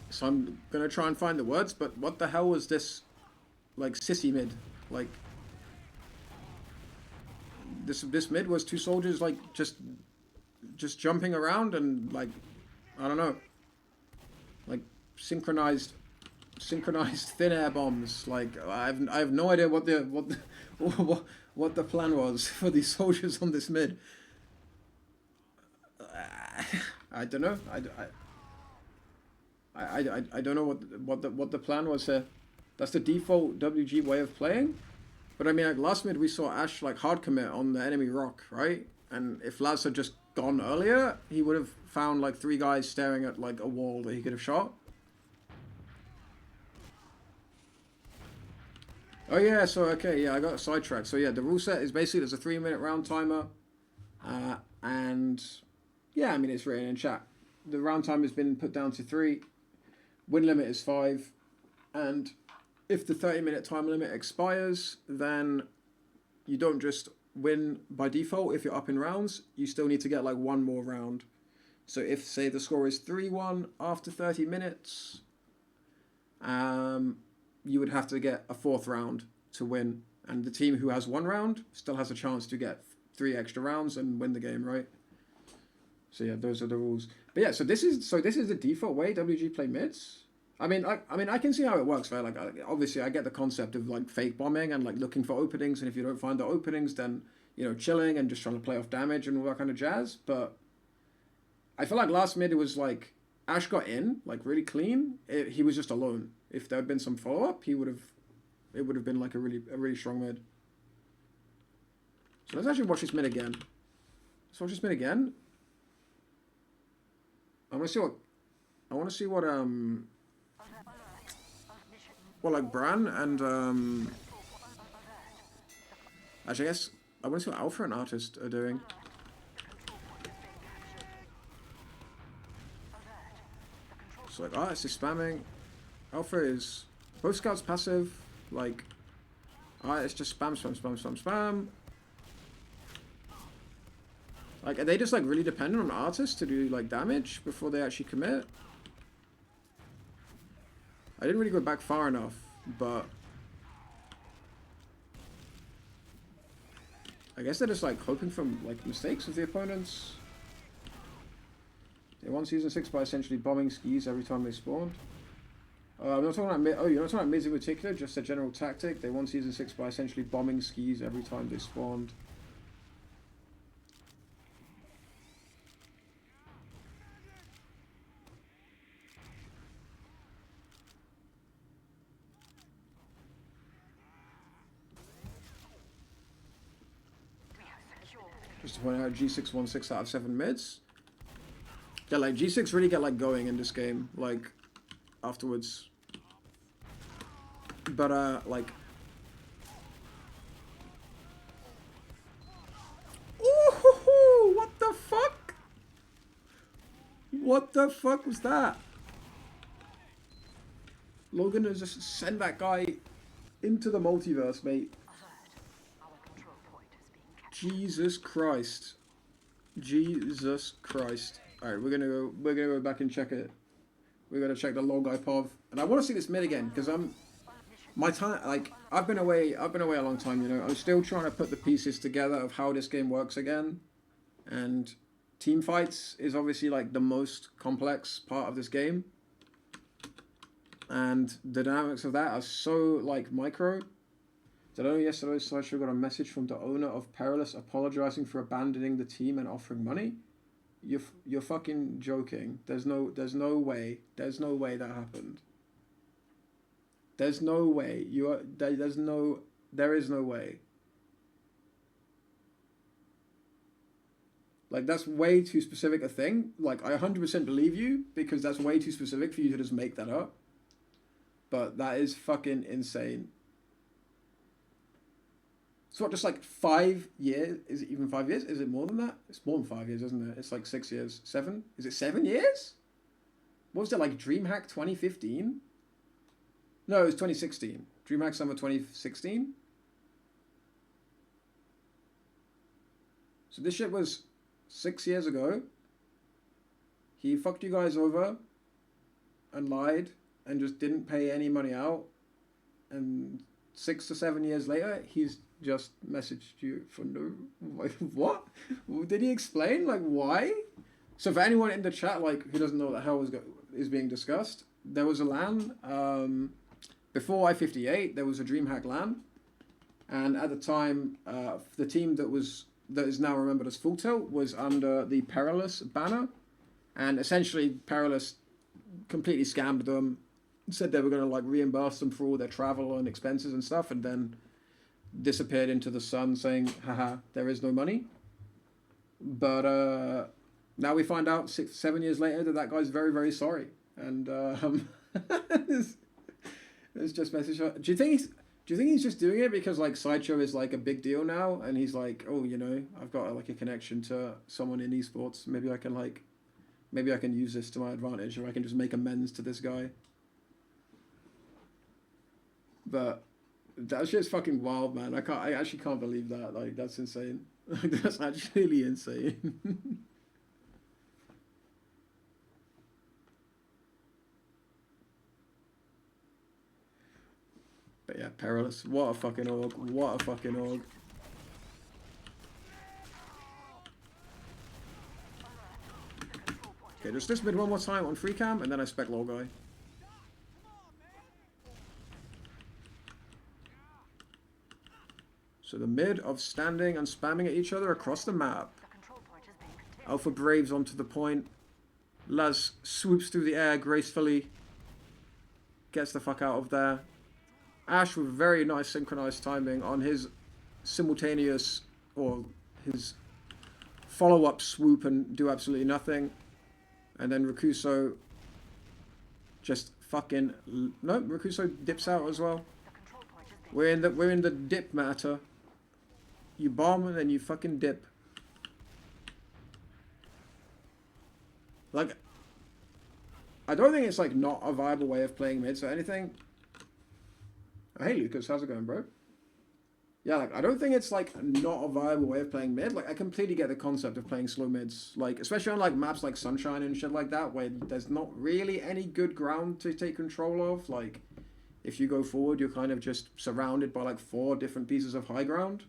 so I'm going to try and find the words, but what the hell was this, like, sissy mid? Like, this mid was two soldiers, like, just jumping around and, like, I don't know, like, synchronized thin air bombs. Like, I have no idea what the plan was for these soldiers on this mid. I don't know. I don't know what the plan was here. That's the default WG way of playing. But I mean, like last mid we saw Ashe like hard commit on the enemy rock, right? And if Laz had just gone earlier, he would have found like 3 guys staring at like a wall that he could have shot. Oh yeah, so okay, yeah, I got sidetracked. So yeah, the rule set is basically there's a 3-minute round timer, and yeah, I mean it's written in chat. The round time has been put down to 3. Win limit is 5, and if the 30-minute time limit expires, then you don't just win by default. If you're up in rounds, you still need to get like 1 more round. So if say the score is 3-1 after 30 minutes, you would have to get a 4th round to win, and the team who has 1 round still has a chance to get 3 extra rounds and win the game, right? So yeah, those are the rules. But yeah, so this is the default way WG play mids. I mean, I can see how it works, right? Like, obviously, I get the concept of like fake bombing and like looking for openings, and if you don't find the openings, then chilling and just trying to play off damage and all that kind of jazz. But I feel like last mid it was like Ash got in like really clean. He was just alone. If there had been some follow up, it would have been like a really strong mid. So let's actually watch this mid again. Let's watch this mid again. I want to see what like Bran and actually, I guess I want to see what Alpha and Artist are doing. So like Artist is spamming. Alpha is both scouts passive. Like Artist just spam. Like, are they just like really dependent on Artist to do like damage before they actually commit? I didn't really go back far enough, but I guess they're just like hoping for like mistakes of the opponents. They won Season 6 by essentially bombing skis every time they spawned. I'm not talking about mid. Oh, you're not talking about mids in particular, just a general tactic. They won Season 6 by essentially bombing skis every time they spawned. Just to point out, G6 won 6 out of 7 mids. Yeah, like G6 really get like going in this game, like afterwards. But like, ooh, what the fuck? What the fuck was that? Logan has just sent that guy into the multiverse, mate. Jesus Christ. Jesus Christ. Alright, we're gonna go back and check it. We're gonna check the log IPOV. And I wanna see this mid again, because I've been away a long time, I'm still trying to put the pieces together of how this game works again. And team fights is obviously like the most complex part of this game. And the dynamics of that are so like micro. Did I know yesterday Sideshow got a message from the owner of Perilous apologizing for abandoning the team and offering money? You're fucking joking. There's no way. There's no way that happened. There's no way. There is no way. Like, that's way too specific a thing. Like, I 100% believe you, because that's way too specific for you to just make that up. But that is fucking insane. So what, just like 5 years? Is it even 5 years? Is it more than that? It's more than 5 years, isn't it? It's like 6 years. 7? Is it 7 years? What was it, like DreamHack 2015? No, it was 2016. DreamHack Summer 2016? So this shit was 6 years ago. He fucked you guys over and lied and just didn't pay any money out. And 6 to 7 years later, he's just messaged you for no... Like, what? Did he explain? Like, why? So for anyone in the chat, like, who doesn't know what the hell is being discussed, there was a LAN, before I-58, there was a DreamHack LAN. And at the time, the team that is now remembered as Full Tilt was under the Perilous banner. And essentially, Perilous completely scammed them, said they were going to like reimburse them for all their travel and expenses and stuff, and then disappeared into the sun saying, haha, there is no money. But now we find out 7 years later that guy's very, very sorry. And it's just message. Do you think he's just doing it because like Sideshow is like a big deal now, and he's like, oh, I've got like a connection to someone in esports. Maybe I can use this to my advantage, or I can just make amends to this guy. But that shit's fucking wild, man. I actually can't believe that. Like, that's insane. Like, that's actually insane. But Yeah, perilous. What a fucking org. What a fucking org. Okay, just this mid one more time on free cam, and then I spec low guy. So the mid of standing and spamming at each other across the map. Alpha Braves onto the point. Laz swoops through the air gracefully. Gets the fuck out of there. Ash with very nice synchronized timing on his simultaneous, or his follow-up swoop and do absolutely nothing. And then Rakuso just fucking... No, Rakuso dips out as well. We're in the dip matter. You bomb and then you fucking dip. Like, I don't think it's like not a viable way of playing mids or anything. Oh, hey Lucas, how's it going, bro? Yeah, like, I don't think it's like not a viable way of playing mid. Like, I completely get the concept of playing slow mids. Like, especially on like maps like Sunshine and shit like that, where there's not really any good ground to take control of. Like, if you go forward, you're kind of just surrounded by like 4 different pieces of high ground.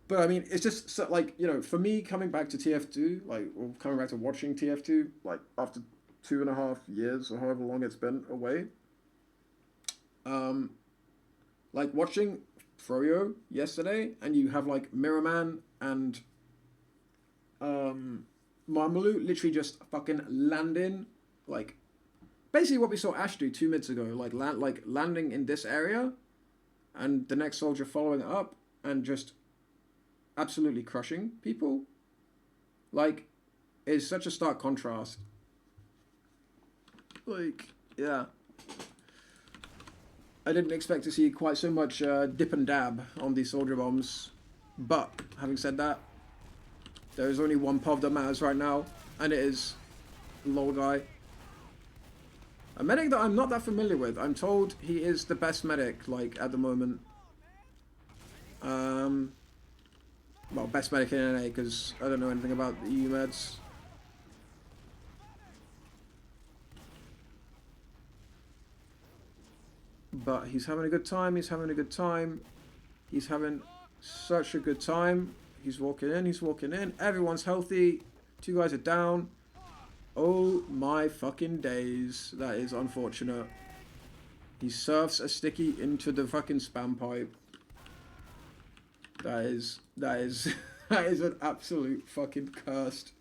But I mean, it's just so, like, you know, for me coming back to TF2, like, or coming back to watching TF2, like after 2.5 years or however long it's been away, like watching Froyo yesterday, and you have like Mirrorman and Marmalou literally just fucking landing, like basically what we saw Ash do 2 mids ago, like landing in this area, and the next soldier following up and just absolutely crushing people. Like, it's such a stark contrast. Like, yeah. I didn't expect to see quite so much dip and dab on these soldier bombs. But, having said that, there is only one pub that matters right now, and it is Lol Guy. A medic that I'm not that familiar with. I'm told he is the best medic, like, at the moment. Well, best medic in NA, because I don't know anything about the EU meds. But he's having a good time, he's having a good time. He's having such a good time. He's walking in, everyone's healthy. 2 guys are down. Oh my fucking days. That is unfortunate. He surfs a sticky into the fucking spam pipe. That is an absolute fucking cursed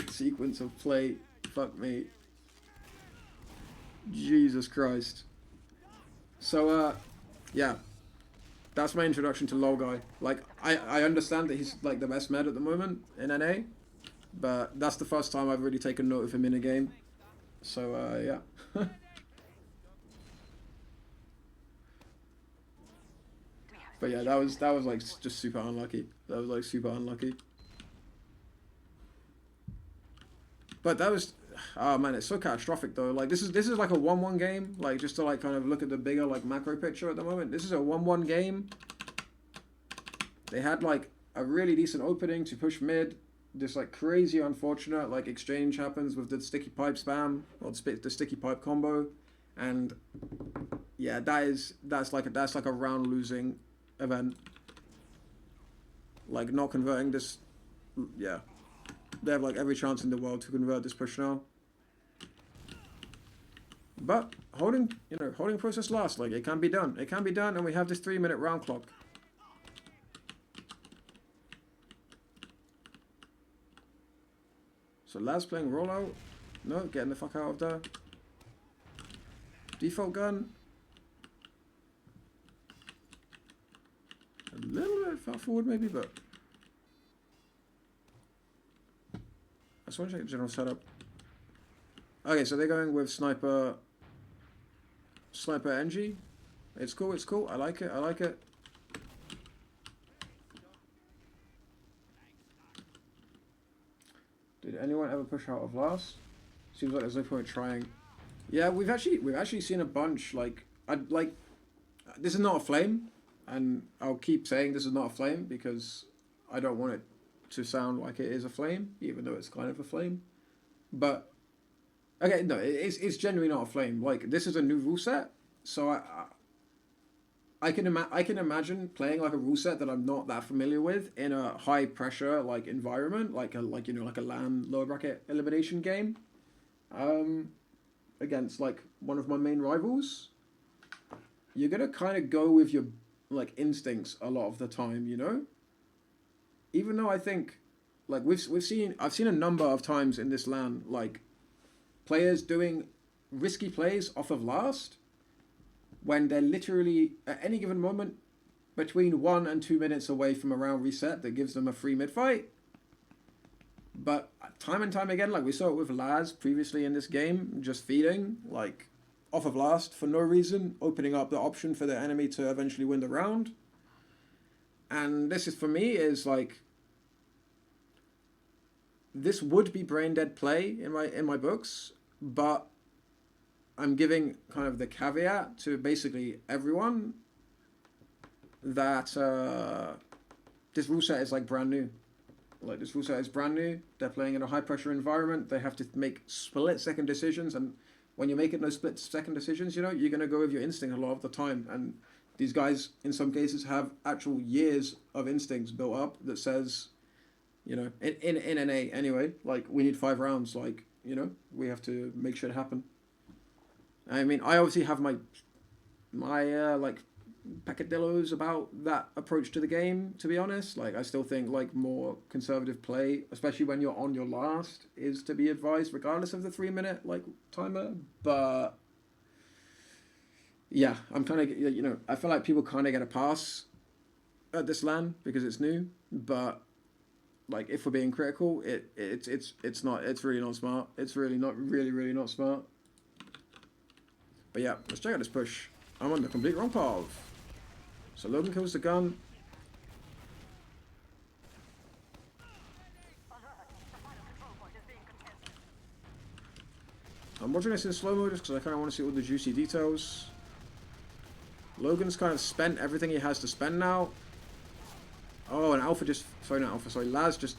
sequence of play. Fuck me. Jesus Christ. So, yeah. That's my introduction to Lol Guy. Like, I understand that he's, like, the best med at the moment in NA. But that's the first time I've really taken note of him in a game. So, yeah. But yeah, that was like just super unlucky. That was like super unlucky. But that was, oh man, it's so catastrophic though. Like this is like a 1-1 game. Like just to like kind of look at the bigger like macro picture at the moment. This is a 1-1 game. They had like a really decent opening to push mid. This like crazy unfortunate like exchange happens with the sticky pipe spam or the sticky pipe combo, and yeah, that's like a round losing event. Like not converting this, yeah, they have like every chance in the world to convert this push now, but holding process last. Like it can be done, and we have this 3-minute round clock. So Laz playing rollout, no, getting the fuck out of there. Default gun. A little bit far forward maybe, but I just want to check the general setup. Okay, so they're going with sniper NG. It's cool, I like it. Did anyone ever push out of last? Seems like there's no point trying. Yeah, we've actually seen a bunch. Like this is not a flame. And I'll keep saying this is not a flame because I don't want it to sound like it is a flame, even though it's kind of a flame. But, okay, no, it's genuinely not a flame. Like, this is a new rule set, so I can imagine playing like a rule set that I'm not that familiar with in a high pressure like environment, like a like a LAN lower bracket elimination game, against like one of my main rivals. You're gonna kind of go with your like instincts a lot of the time, you know. Even though I think, like I've seen a number of times in this LAN like players doing risky plays off of last when they're literally at any given moment between 1 and 2 minutes away from a round reset that gives them a free mid fight. But time and time again, like we saw it with Laz previously in this game, just feeding like off of last for no reason, opening up the option for the enemy to eventually win the round. And this is for me is like, this would be brain dead play in my books, but I'm giving kind of the caveat to basically everyone that this rule set is like brand new. Like this rule set is brand new. They're playing in a high pressure environment. They have to make split second decisions, and when you're making those split second decisions, you know, you're gonna go with your instinct a lot of the time. And these guys, in some cases, have actual years of instincts built up that says, you know, in NA anyway, like we need 5 rounds. Like, you know, we have to make shit happen. I mean, I obviously have my like peccadillos about that approach to the game, to be honest. Like, I still think like more conservative play, especially when you're on your last, is to be advised regardless of the 3-minute like timer. But yeah, I'm kind of, you know, I feel like people kind of get a pass at this LAN because it's new, but like if we're being critical, it's not, it's really not smart. It's really not smart. But yeah, let's check out this push. I'm on the complete wrong path. So Logan kills the gun. I'm watching this in slow-mo just because I kind of want to see all the juicy details. Logan's kind of spent everything he has to spend now. Oh, and Alpha just... Sorry, not Alpha. Sorry, Laz just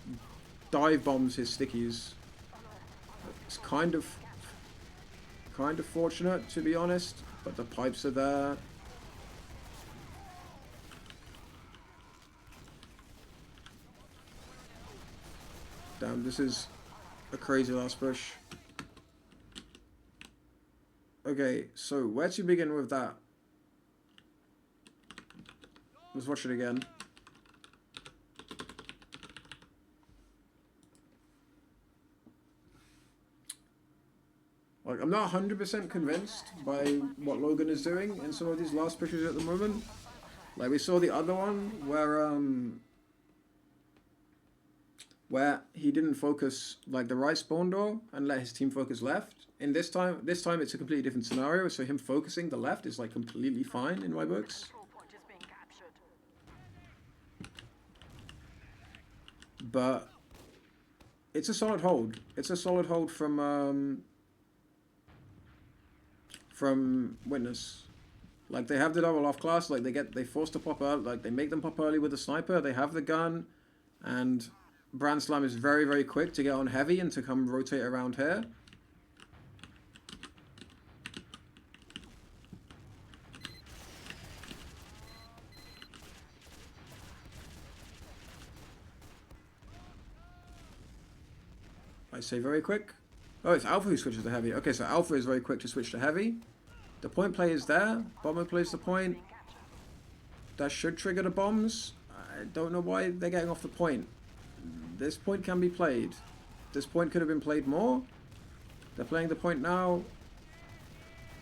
dive bombs his stickies. It's kind of fortunate, to be honest. But the pipes are there. Damn, this is a crazy last push. Okay, so where to begin with that? Let's watch it again. Like, I'm not 100% convinced by what Logan is doing in some of these last pushes at the moment. Like, we saw the other one where he didn't focus like the right spawn door and let his team focus left. In this time it's a completely different scenario, so him focusing the left is like completely fine in my books. But it's a solid hold. It's a solid hold from Witness. Like, they have the double off class, like they force to pop out, like they make them pop early with the sniper, they have the gun, and Brand Slam is very, very quick to get on heavy and to come rotate around here. I say very quick. Oh, it's Alpha who switches to heavy. Okay, so Alpha is very quick to switch to heavy. The point play is there. Bomber plays the point. That should trigger the bombs. I don't know why they're getting off the point. This point can be played. This point could have been played more. They're playing the point now.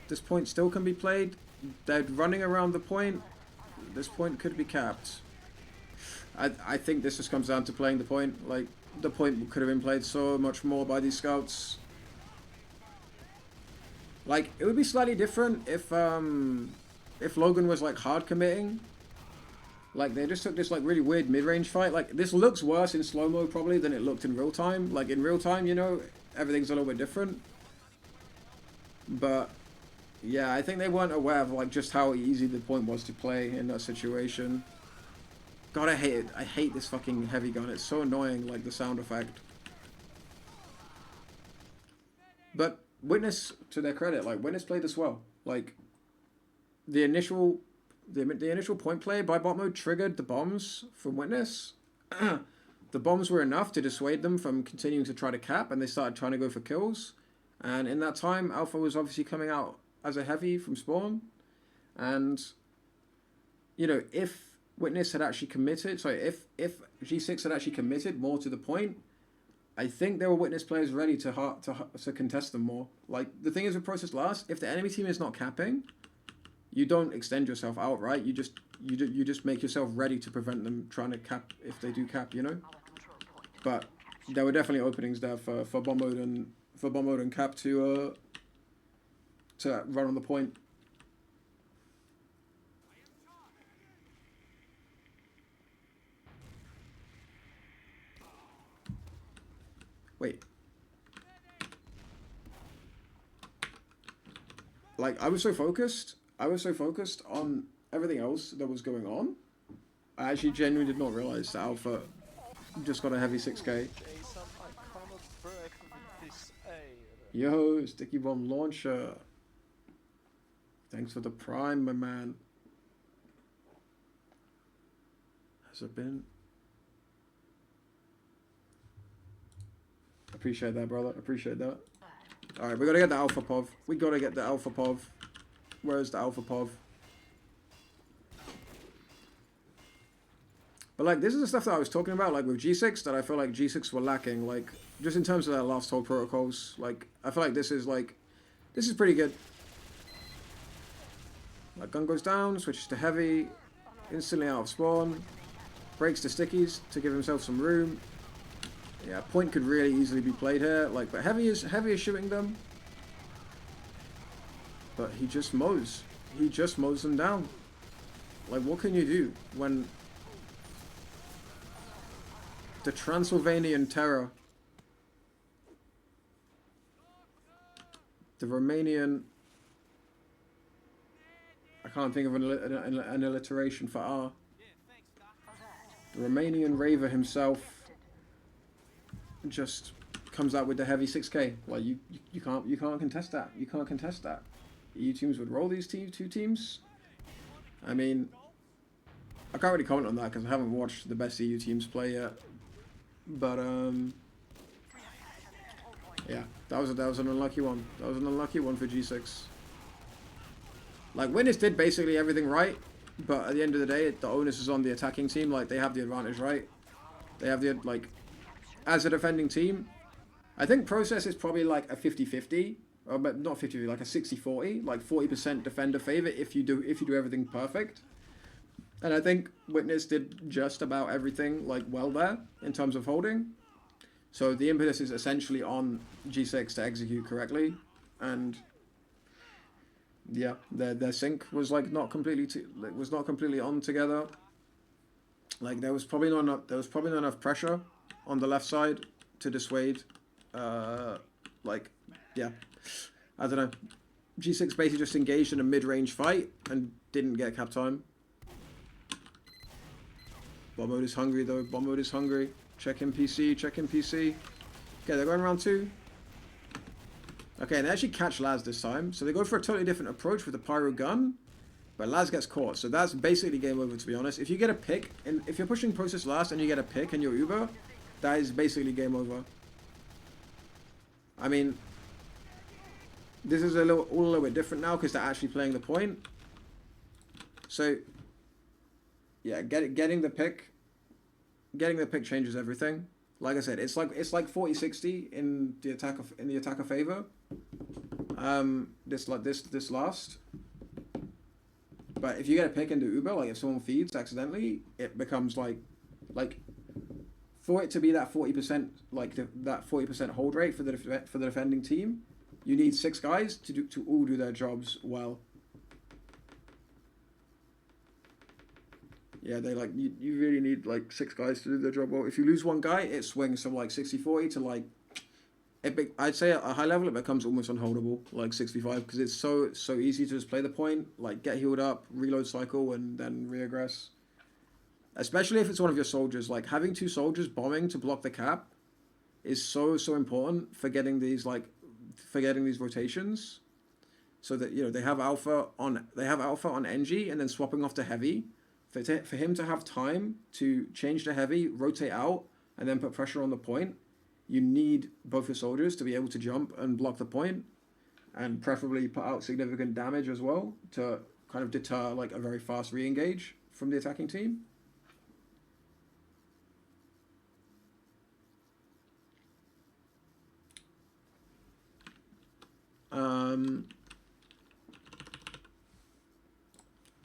This point still can be played. They're running around the point. This point could be capped. I think this just comes down to playing the point. Like, the point could have been played so much more by these scouts. Like, it would be slightly different if Logan was like hard committing. Like, they just took this like really weird mid-range fight. Like, this looks worse in slow-mo probably than it looked in real time. Like, in real time, you know, everything's a little bit different. But yeah, I think they weren't aware of like just how easy the point was to play in that situation. God, I hate it. I hate this fucking heavy gun. It's so annoying, like the sound effect. But Witness, to their credit, like Witness played this well. Like, the initial the initial point play by bot mode triggered the bombs from Witness. The bombs were enough to dissuade them from continuing to try to cap, and they started trying to go for kills. And in that time, Alpha was obviously coming out as a heavy from spawn. And, you know, if Witness had actually committed, sorry, if G6 had actually committed more to the point, I think there were Witness players ready to contest them more. Like, the thing is with Process Last, if the enemy team is not capping, you don't extend yourself out, right? You just make yourself ready to prevent them trying to cap if they do cap, you know? But there were definitely openings there for bomb mode and cap to run on the point. Wait. Like, I was so focused on everything else that was going on. I actually genuinely did not realize that Alpha just got a heavy 6k. Jason, I cannot breathe with this air. Yo, Sticky Bomb Launcher. Thanks for the prime, my man. Has it been? Appreciate that, brother. Appreciate that. Alright, we gotta get the Alpha Pov. We gotta get the Alpha Pov. Where's the Alpha Pov? But like, this is the stuff that I was talking about, like with G6, that I feel like G6 were lacking, like, just in terms of their last hold protocols. Like, I feel like this is pretty good. Like, gun goes down, switches to heavy, instantly out of spawn, breaks to stickies to give himself some room. Yeah, point could really easily be played here, like, but heavy is shooting them. But he just mows. He just mows them down. Like, what can you do when the Transylvanian terror, the Romanian, I can't think of an alliteration for R, the Romanian raver himself just comes out with the heavy 6k. Like, you can't contest that. You can't contest that. EU teams would roll these two teams. I mean, I can't really comment on that because I haven't watched the best EU teams play yet. But yeah, that was an unlucky one. That was an unlucky one for G6. Like, Witness did basically everything right, but at the end of the day, the onus is on the attacking team. Like, they have the advantage, right? They have the, like, as a defending team, I think Process is probably like a 50-50, or not 50-50, like a 60-40, like 40% defender favor if you do everything perfect. And I think Witness did just about everything, like, well there in terms of holding. So the impetus is essentially on G6 to execute correctly, and yeah, their sync was like not completely on together. Like, there was probably not enough pressure on the left side to dissuade. Like, yeah, I don't know. G6 basically just engaged in a mid-range fight and didn't get cap time. Bomb mode is hungry though. Bomb mode is hungry. Check in PC. Check in PC. Okay, they're going round 2. Okay, and they actually catch Laz this time. So they go for a totally different approach with the pyro gun. But Laz gets caught. So that's basically game over, to be honest. If you get a pick, and if you're pushing Process last and you get a pick and you're Uber, that is basically game over. I mean, this is all a little bit different now because they're actually playing the point. So yeah, getting the pick changes everything. Like I said, it's like 40-60 in the attacker favor. This last. But if you get a pick into Uber, like if someone feeds accidentally, it becomes like for it to be that 40%, like that 40% hold rate for the defending team, you need 6 guys to all do their jobs well. Yeah, you really need like 6 guys to do their job well. If you lose one guy, it swings from like 60-40 to like, I'd say at a high level it becomes almost unholdable, like 65, because it's so easy to just play the point, like get healed up, reload cycle, and then reaggress. Especially if it's one of your soldiers, like having 2 soldiers bombing to block the cap is so important for getting these rotations. so that, you know, they have alpha on NG and then swapping off to heavy. For him to have time to change to heavy, rotate out, and then put pressure on the point, you need both your soldiers to be able to jump and block the point, and preferably put out significant damage as well to kind of deter like a very fast re-engage from the attacking team.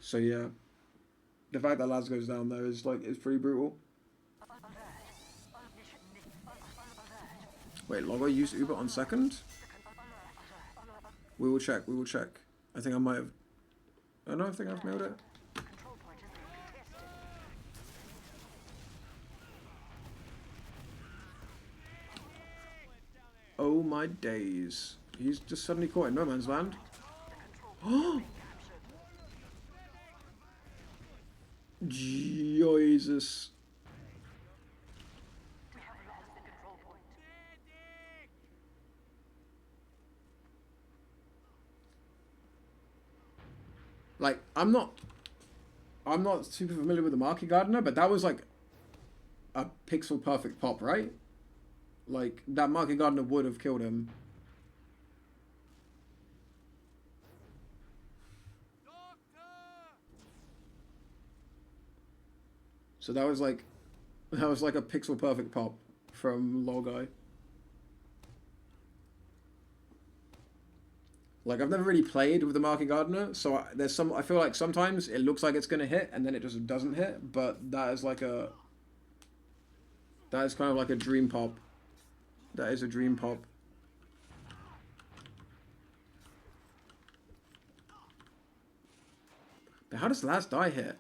So yeah, the fact that Laz goes down there is pretty brutal. Wait, Logo used Uber on second? We will check, we will check. I think I might have... I don't think I've nailed it. Oh my days. He's just suddenly caught in no man's land. Oh! Jesus. Like, I'm not super familiar with the Market Gardener, but that was like a pixel perfect pop, right? Like, that Market Gardener would have killed him. So that was like a pixel perfect pop from Logai. Like, I've never really played with the Market Gardener, so I feel like sometimes it looks like it's gonna hit and then it just doesn't hit, but that is kind of like a dream pop. That is a dream pop. But how does Laz die here?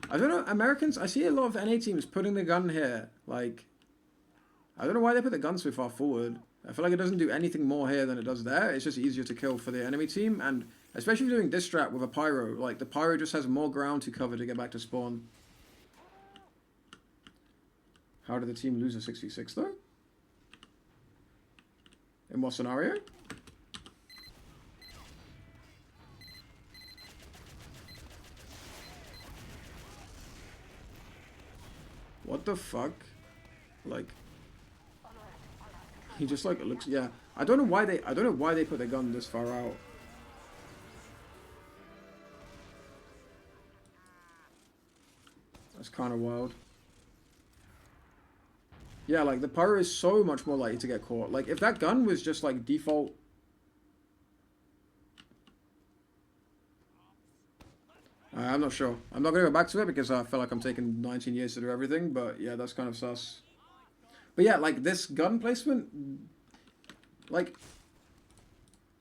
I don't know, Americans, I see a lot of NA teams putting the gun here. Like, I don't know why they put the gun so far forward. I feel like it doesn't do anything more here than it does there. It's just easier to kill for the enemy team, and especially doing this strat with a pyro. Like, the pyro just has more ground to cover to get back to spawn. How did the team lose a 6v6 though? In what scenario? What the fuck? Like, he just like looks. Yeah, I don't know why they put their gun this far out. That's kind of wild. Yeah, like the pyro is so much more likely to get caught. Like if that gun was just like default. I'm not sure. I'm not going to go back to it because I feel like I'm taking 19 years to do everything. But yeah, that's kind of sus. But yeah, like this gun placement, like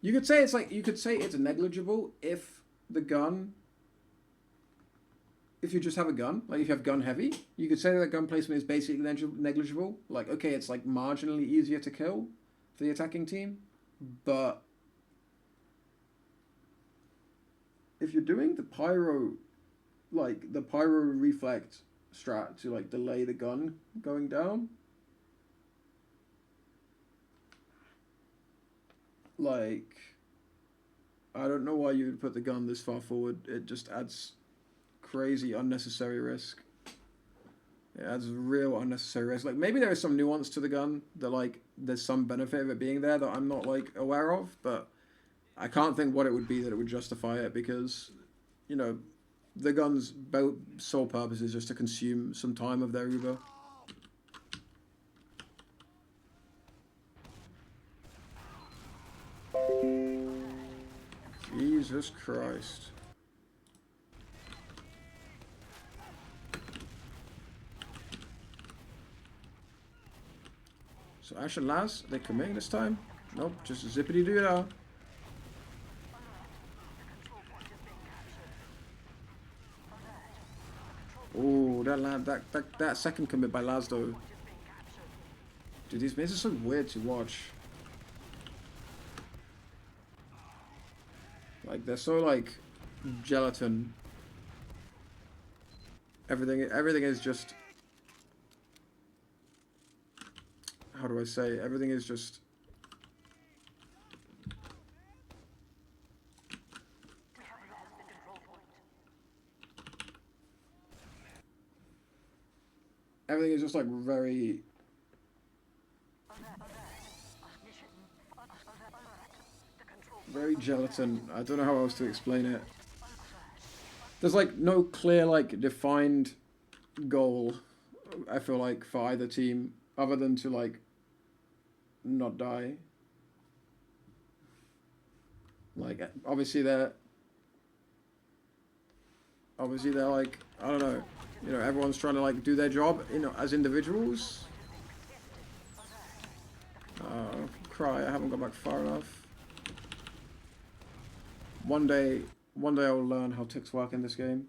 you could say it's negligible if the gun, if you just have a gun, like if you have gun heavy, you could say that gun placement is basically negligible. Like, okay, it's like marginally easier to kill for the attacking team, but if you're doing the pyro, like the pyro reflect strat to like delay the gun going down, like I don't know why you would put the gun this far forward. It just adds crazy unnecessary risk. It adds real unnecessary risk. Like maybe there is some nuance to the gun that like there's some benefit of it being there that I'm not like aware of, but I can't think what it would be that it would justify it because, you know, the gun's sole purpose is just to consume some time of their Uber. Jesus Christ. So Ash and Laz, they committing this time? Nope, just zippity doo dah. Oh, that second commit by Laz though. Dude, these mates are so weird to watch. Like they're so like gelatin. Everything is just, how do I say? Everything is just everything is just like very. Very gelatin. I don't know how else to explain it. There's like no clear, like defined goal, I feel like, for either team, other than to like not die. Like obviously they're like, I don't know, you know, everyone's trying to like do their job, you know, as individuals. Cry, I haven't got back far enough. One day I'll learn how ticks work in this game.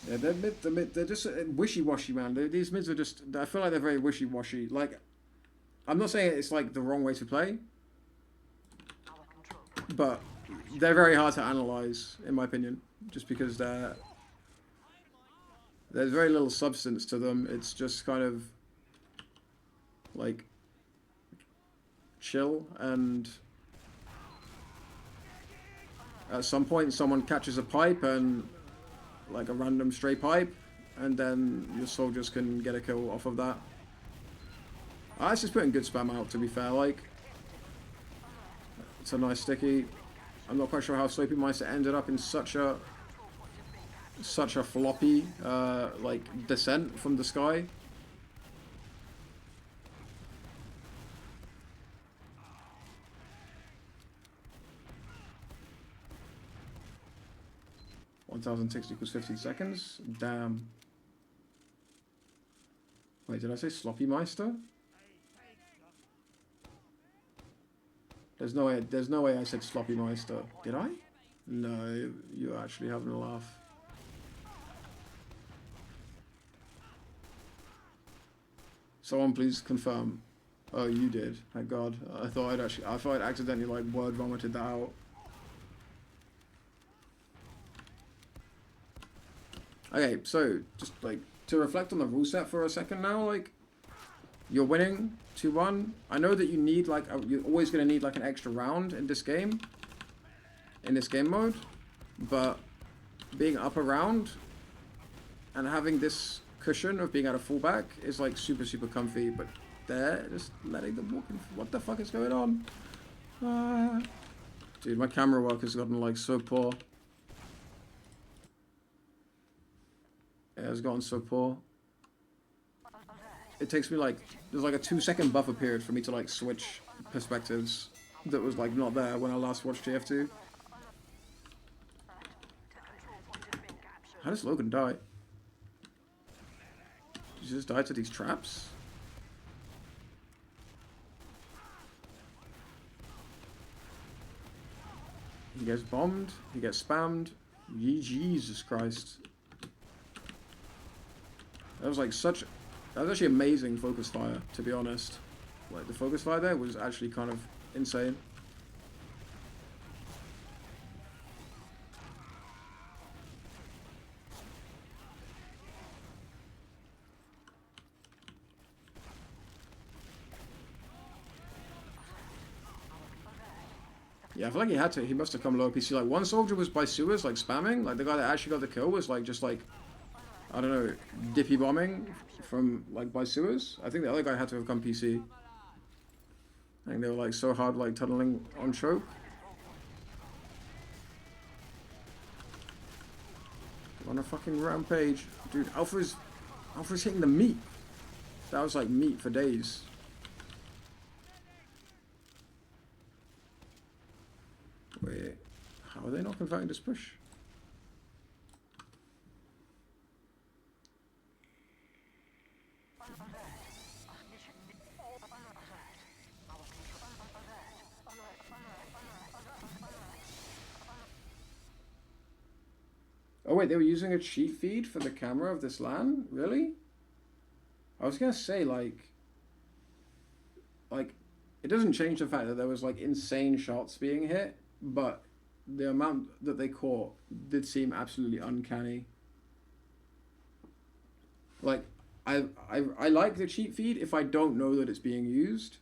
Yeah, they're just wishy-washy, man. These mids are just, I feel like they're very wishy-washy. Like, I'm not saying it's like the wrong way to play, but they're very hard to analyze, in my opinion, just because there's very little substance to them. It's just kind of like chill, and at some point someone catches a pipe, and like a random stray pipe, and then your soldiers can get a kill off of that. It's just putting good spam out, to be fair. Like, it's a nice sticky. I'm not quite sure how Sloppy Meister ended up in such a floppy like descent from the sky. (1060 equals 15 seconds. Damn. Wait, did I say Sloppy Meister? There's no way I said Sloppy Meister. Did I? No, you're actually having a laugh. Someone please confirm. Oh, you did. Thank God. I thought I'd accidentally like word vomited that out. Okay, so just like to reflect on the rule set for a second now, like you're winning 2-1. I know that you need like you're always gonna need like an extra round in this game, mode, but being up a round and having this cushion of being at a fullback is like super comfy. But they're just letting them walk in. What the fuck is going on? Dude, my camera work has gotten like so poor. Yeah, it's gotten so poor. It takes me like, there's like a 2-second buffer period for me to like switch perspectives that was like not there when I last watched TF2. How does Logan die? Did he just die to these traps? He gets bombed, he gets spammed. Jesus Christ. That was like that was actually amazing focus fire, to be honest. Like the focus fire there was actually kind of insane. Yeah, I feel like he must have come low PC. Like one soldier was by sewers, like spamming. Like the guy that actually got the kill was like just like, I don't know, dippy bombing from like by sewers. I think the other guy had to have come PC. I think they were like so hard like tunneling on choke. On a fucking rampage. Dude, Alpha's hitting the meat. That was like meat for days. Wait, how are they not converting this push? Oh wait, they were using a cheat feed for the camera of this LAN? Really? I was gonna say like it doesn't change the fact that there was like insane shots being hit, but the amount that they caught did seem absolutely uncanny. Like I like the cheat feed if I don't know that it's being used.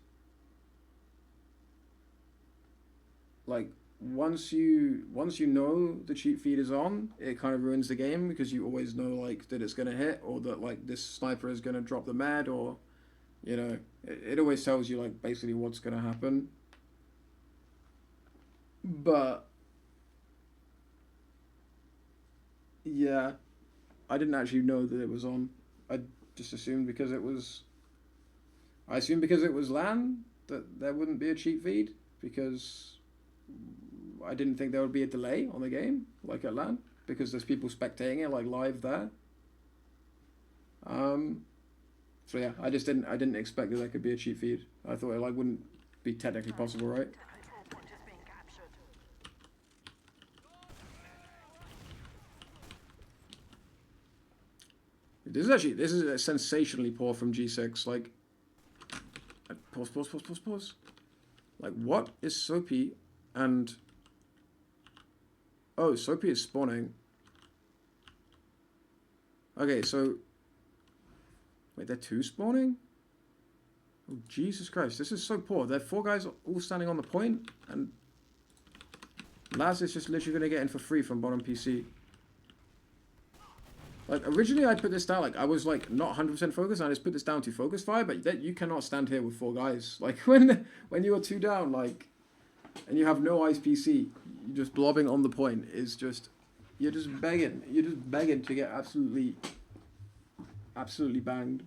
like once you know the cheat feed is on, it kind of ruins the game because you always know like that it's gonna hit, or that like this sniper is gonna drop the med, or you know, it always tells you like basically what's gonna happen. But yeah, I didn't actually know that it was on. I just assumed because it was. I assumed because it was LAN that there wouldn't be a cheat feed, because I didn't think there would be a delay on the game like at LAN, because there's people spectating it like live there. So yeah, I didn't expect that there could be a cheat feed. I thought it like wouldn't be technically possible, right? This is sensationally poor from G6. Like, pause. Like, what is Soapy and... Oh, Soapy is spawning. Okay, so... Wait, they're two spawning? Oh, Jesus Christ, this is so poor. There are 4 guys all standing on the point, and... Laz is just literally going to get in for free from bottom PC. Like, originally I'd put this down, like, I was, like, not 100% focused, and I just put this down to focus fire, but that you cannot stand here with 4 guys. Like, when you're 2 down, like, and you have no ice PC, just blobbing on the point is just, you're just begging to get absolutely banged.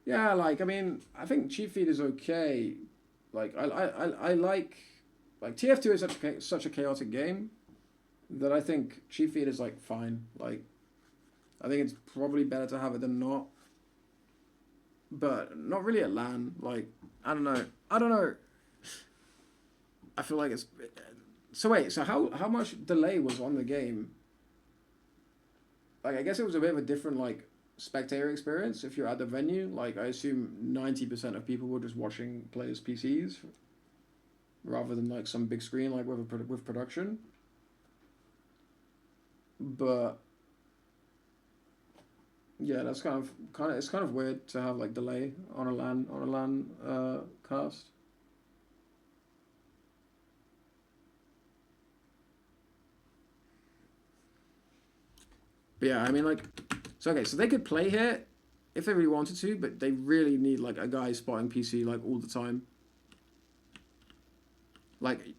Yeah, like, I mean, I think cheat feed is okay. Like, I like TF2 is such a chaotic game that I think cheat feed is like fine. Like, I think it's probably better to have it than not. But not really at LAN. Like, I don't know. I feel like it's... So wait, so how much delay was on the game? Like, I guess it was a bit of a different, like, spectator experience if you're at the venue. Like, I assume 90% of people were just watching players' PCs rather than, like, some big screen, like, with production. But... yeah, that's kind of weird to have like delay on a LAN cast. But yeah, I mean, like, so okay, so they could play here if they really wanted to, but they really need like a guy spotting PC like all the time. Like,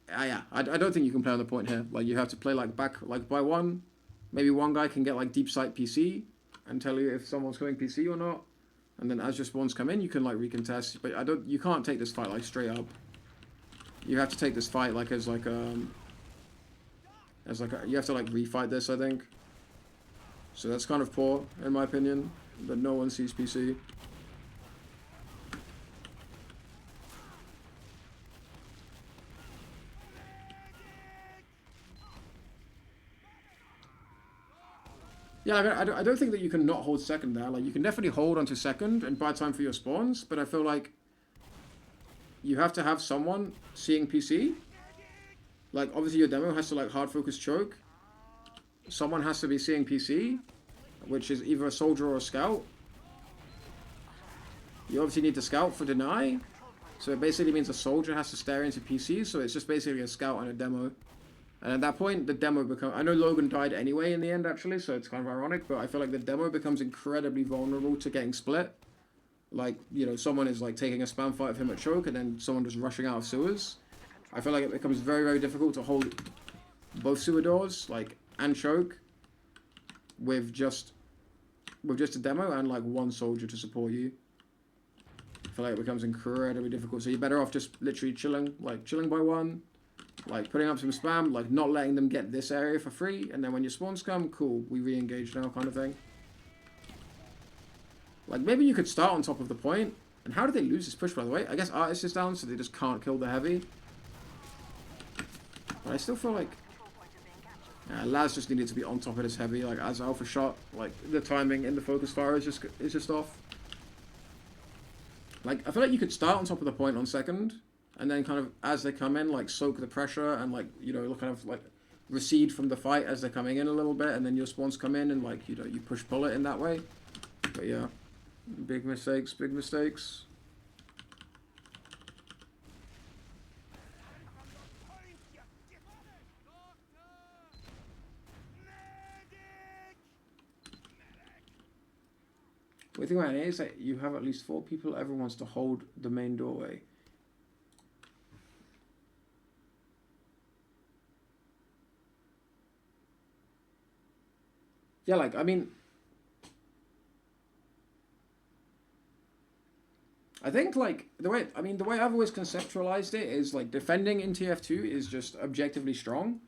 yeah, I don't think you can play on the point here. Like, you have to play like back like by one. Maybe one guy can get like deep sight PC and tell you if someone's going PC or not, and then as your spawns come in, you can like recontest. But you can't take this fight like straight up. You have to take this fight like as like you have to like refight this, I think. So that's kind of poor in my opinion, that no one sees PC. Yeah, I don't think that you can not hold second there. Like, you can definitely hold onto second and buy time for your spawns, but I feel like you have to have someone seeing PC. Like, obviously your demo has to, like, hard focus choke. Someone has to be seeing PC, which is either a soldier or a scout. You obviously need the scout for deny. So it basically means a soldier has to stare into PC, so it's just basically a scout and a demo. And at that point, the demo becomes... I know Logan died anyway in the end, actually, so it's kind of ironic, but I feel like the demo becomes incredibly vulnerable to getting split. Like, you know, someone is, like, taking a spam fight of him at choke, and then someone just rushing out of sewers. I feel like it becomes very, very difficult to hold both sewer doors, like, and choke with just a demo and, like, one soldier to support you. I feel like it becomes incredibly difficult, so you're better off just literally chilling, like, chilling by one. Like, putting up some spam, like, not letting them get this area for free, and then when your spawns come, cool, we re-engage now, kind of thing. Like, maybe you could start on top of the point. And how did they lose this push, by the way? I guess Artist is down, so they just can't kill the heavy. But I still feel like... yeah, Laz just needed to be on top of this heavy, like, as alpha shot. Like, the timing in the focus fire is just off. Like, I feel like you could start on top of the point on second, and then kind of, as they come in, like, soak the pressure and, like, you know, kind of, like, recede from the fight as they're coming in a little bit, and then your spawns come in and, like, you know, you push-pull it in that way. But, yeah. Big mistakes, big mistakes. The thing about it is that you have at least 4 people. Everyone wants to hold the main doorway. Yeah, like, I mean, I think, like, the way I've always conceptualized it is, like, defending in TF2 is just objectively strong.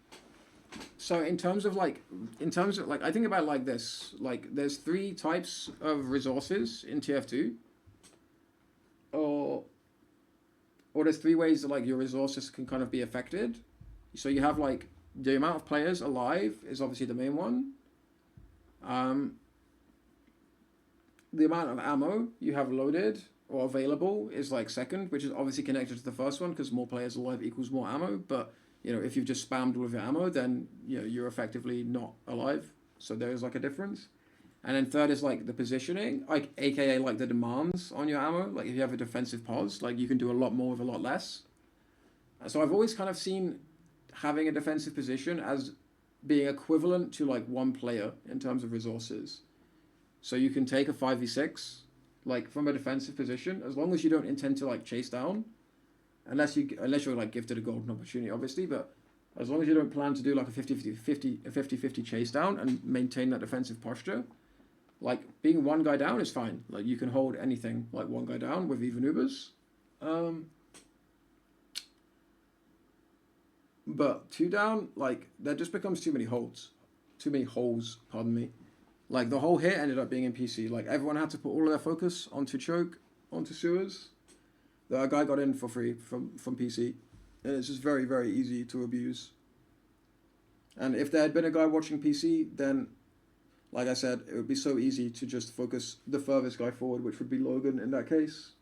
So in terms of, like, I think about it like this. Like, there's 3 types of resources in TF2. Or there's 3 ways that, like, your resources can kind of be affected. So you have, like, the amount of players alive is obviously the main one. The amount of ammo you have loaded or available is like second, which is obviously connected to the first one because more players alive equals more ammo. But you know, if you've just spammed all of your ammo, then you know you're effectively not alive. So there is like a difference. And then third is like the positioning, like aka like the demands on your ammo. Like if you have a defensive pos, like you can do a lot more with a lot less. So I've always kind of seen having a defensive position as being equivalent to like 1 player in terms of resources. So you can take a 5v6 like from a defensive position as long as you don't intend to like chase down, unless you're like gifted a golden opportunity obviously, but as long as you don't plan to do like a 50-50 chase down and maintain that defensive posture, like being 1 guy down is fine. Like you can hold anything like 1 guy down with even Ubers. But 2 down, like there just becomes too many holes, pardon me. Like the whole hit ended up being in PC. Like everyone had to put all of their focus onto choke, onto sewers. The guy got in for free from PC, and it's just very, very easy to abuse. And if there had been a guy watching PC, then, like I said, it would be so easy to just focus the furthest guy forward, which would be Logan in that case.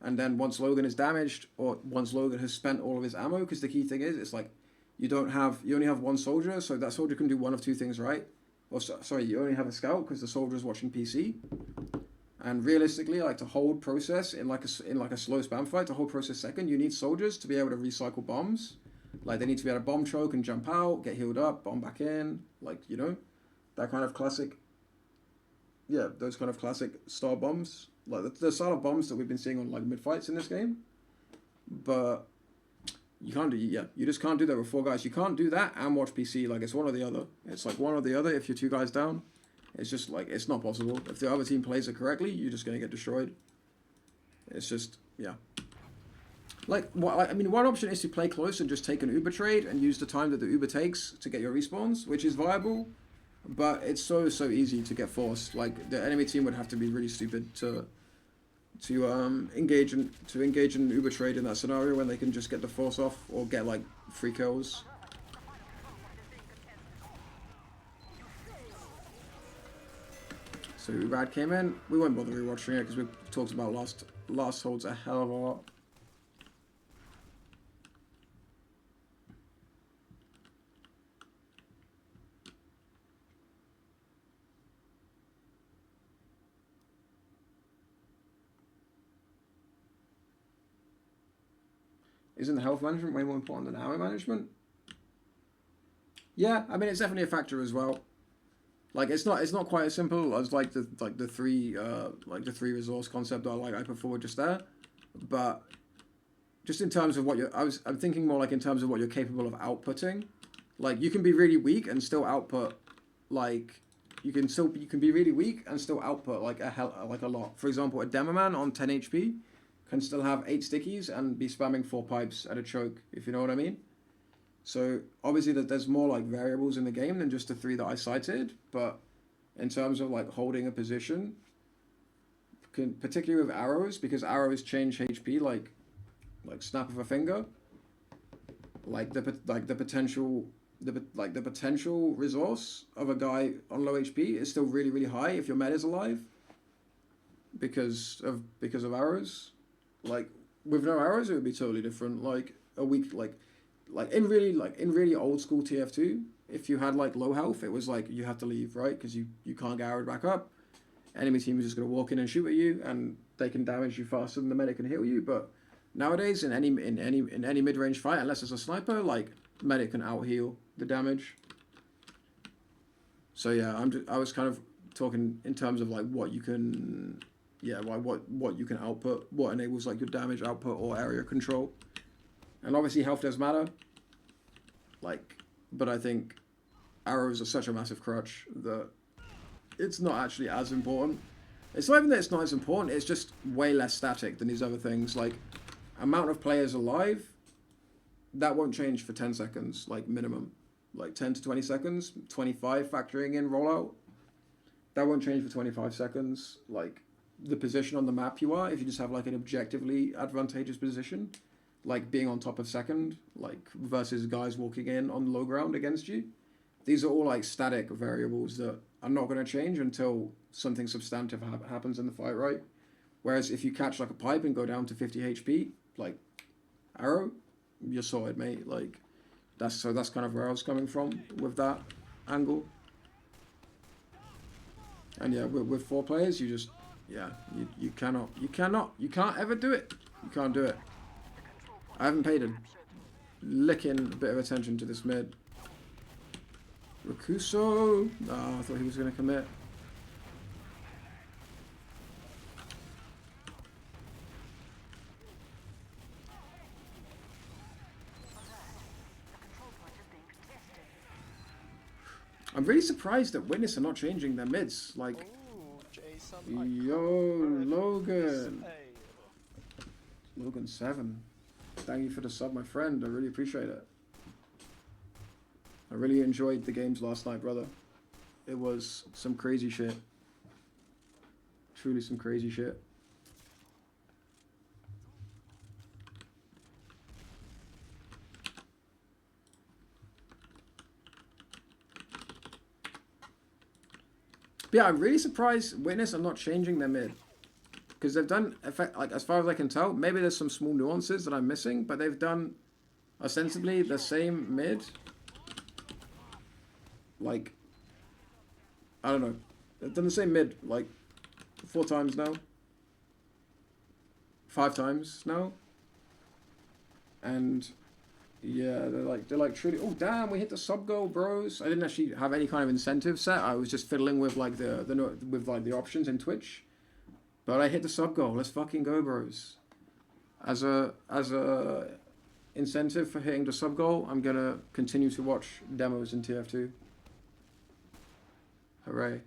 And then once Logan is damaged, or once Logan has spent all of his ammo, because the key thing is, it's like, you only have 1 soldier, so that soldier can do 1 of 2 things, right? Or sorry, you only have a scout because the soldier is watching PC. And realistically, like to hold process in like a slow spam fight, to hold process second, you need soldiers to be able to recycle bombs. Like they need to be able to bomb choke and jump out, get healed up, bomb back in, like you know, that kind of classic. Yeah, those kind of classic star bombs, like the style of bombs that we've been seeing on like mid fights in this game. But you can't do, you just can't do that with 4 guys. You can't do that and watch PC. Like it's one or the other. It's like one or the other. If you're 2 guys down, it's just like it's not possible. If the other team plays it correctly, you're just gonna get destroyed. It's just Like I mean, one option is to play close and just take an Uber trade and use the time that the Uber takes to get your respawns, which is viable. But it's so easy to get forced. Like the enemy team would have to be really stupid to engage in an Uber trade in that scenario when they can just get the force off or get like free kills. So Rad came in. We won't bother rewatching it because we talked about last holds a hell of a lot. Isn't health management way more important than ammo management? Yeah, I mean it's definitely a factor as well. Like it's not quite as simple as like the 3 resource concept that I put forward just there, but just in terms of what I'm thinking more like in terms of what you're capable of outputting. Like you can be really weak and still output, like you can be really weak and still output like a lot. For example, a Demoman on 10 HP can still have 8 stickies and be spamming 4 pipes at a choke, if you know what I mean. So obviously that there's more like variables in the game than just the 3 that I cited, but in terms of like holding a position, particularly with arrows, because arrows change HP like snap of a finger. Like the potential resource of a guy on low HP is still really high if your med is alive, because of arrows. Like with no arrows, it would be totally different. Like a weak like in really old school TF2, if you had like low health, it was like you had to leave, right? Because you can't get arrowed back up. enemy team is just going to walk in and shoot at you, and they can damage you faster than the medic can heal you. But nowadays, in any mid-range fight, unless it's a sniper, like medic can out-heal the damage. So yeah, I was kind of talking in terms of like what you can, what you can output, what enables like your damage output or area control, and obviously health does matter. Like, but I think arrows are such a massive crutch that it's not actually as important. It's not even that it's not as important, it's just way less static than these other things. Like, amount of players alive, that won't change for 10 seconds, like minimum. Like 10 to 20 seconds, 25 factoring in rollout. That won't change for 25 seconds. Like, the position on the map you are, if you just have like an objectively advantageous position, like being on top of second, like versus guys walking in on low ground against you. These are all like static variables that are not going to change until something substantive happens in the fight, right? Whereas if you catch like a pipe and go down to 50 HP, like arrow, you're sorted, mate. Like that's kind of where I was coming from with that angle. And yeah, with 4 players, you just you can't ever do it. You can't do it. I haven't paid a licking bit of attention to this mid. Rakuso! Oh, I thought he was going to commit. I'm really surprised that Witness are not changing their mids. Like, Ooh, Jason, yo, Logan. Logan 7. Thank you for the sub, my friend. I really appreciate it. I really enjoyed the games last night, brother. It was some crazy shit. Truly some crazy shit. But yeah, I'm really surprised Witness are not changing their mid. Because they've done, like as far as I can tell, maybe there's some small nuances that I'm missing, but they've done ostensibly the same mid. Like, I don't know. They've done the same mid, like, 4 times now. 5 times now. And, yeah, they're like truly, oh damn, we hit the sub goal, bros. I didn't actually have any kind of incentive set. I was just fiddling with, like, the options in Twitch. But I hit the sub goal. Let's fucking go, bros. As a incentive for hitting the sub goal, I'm gonna continue to watch demos in TF2. Hooray.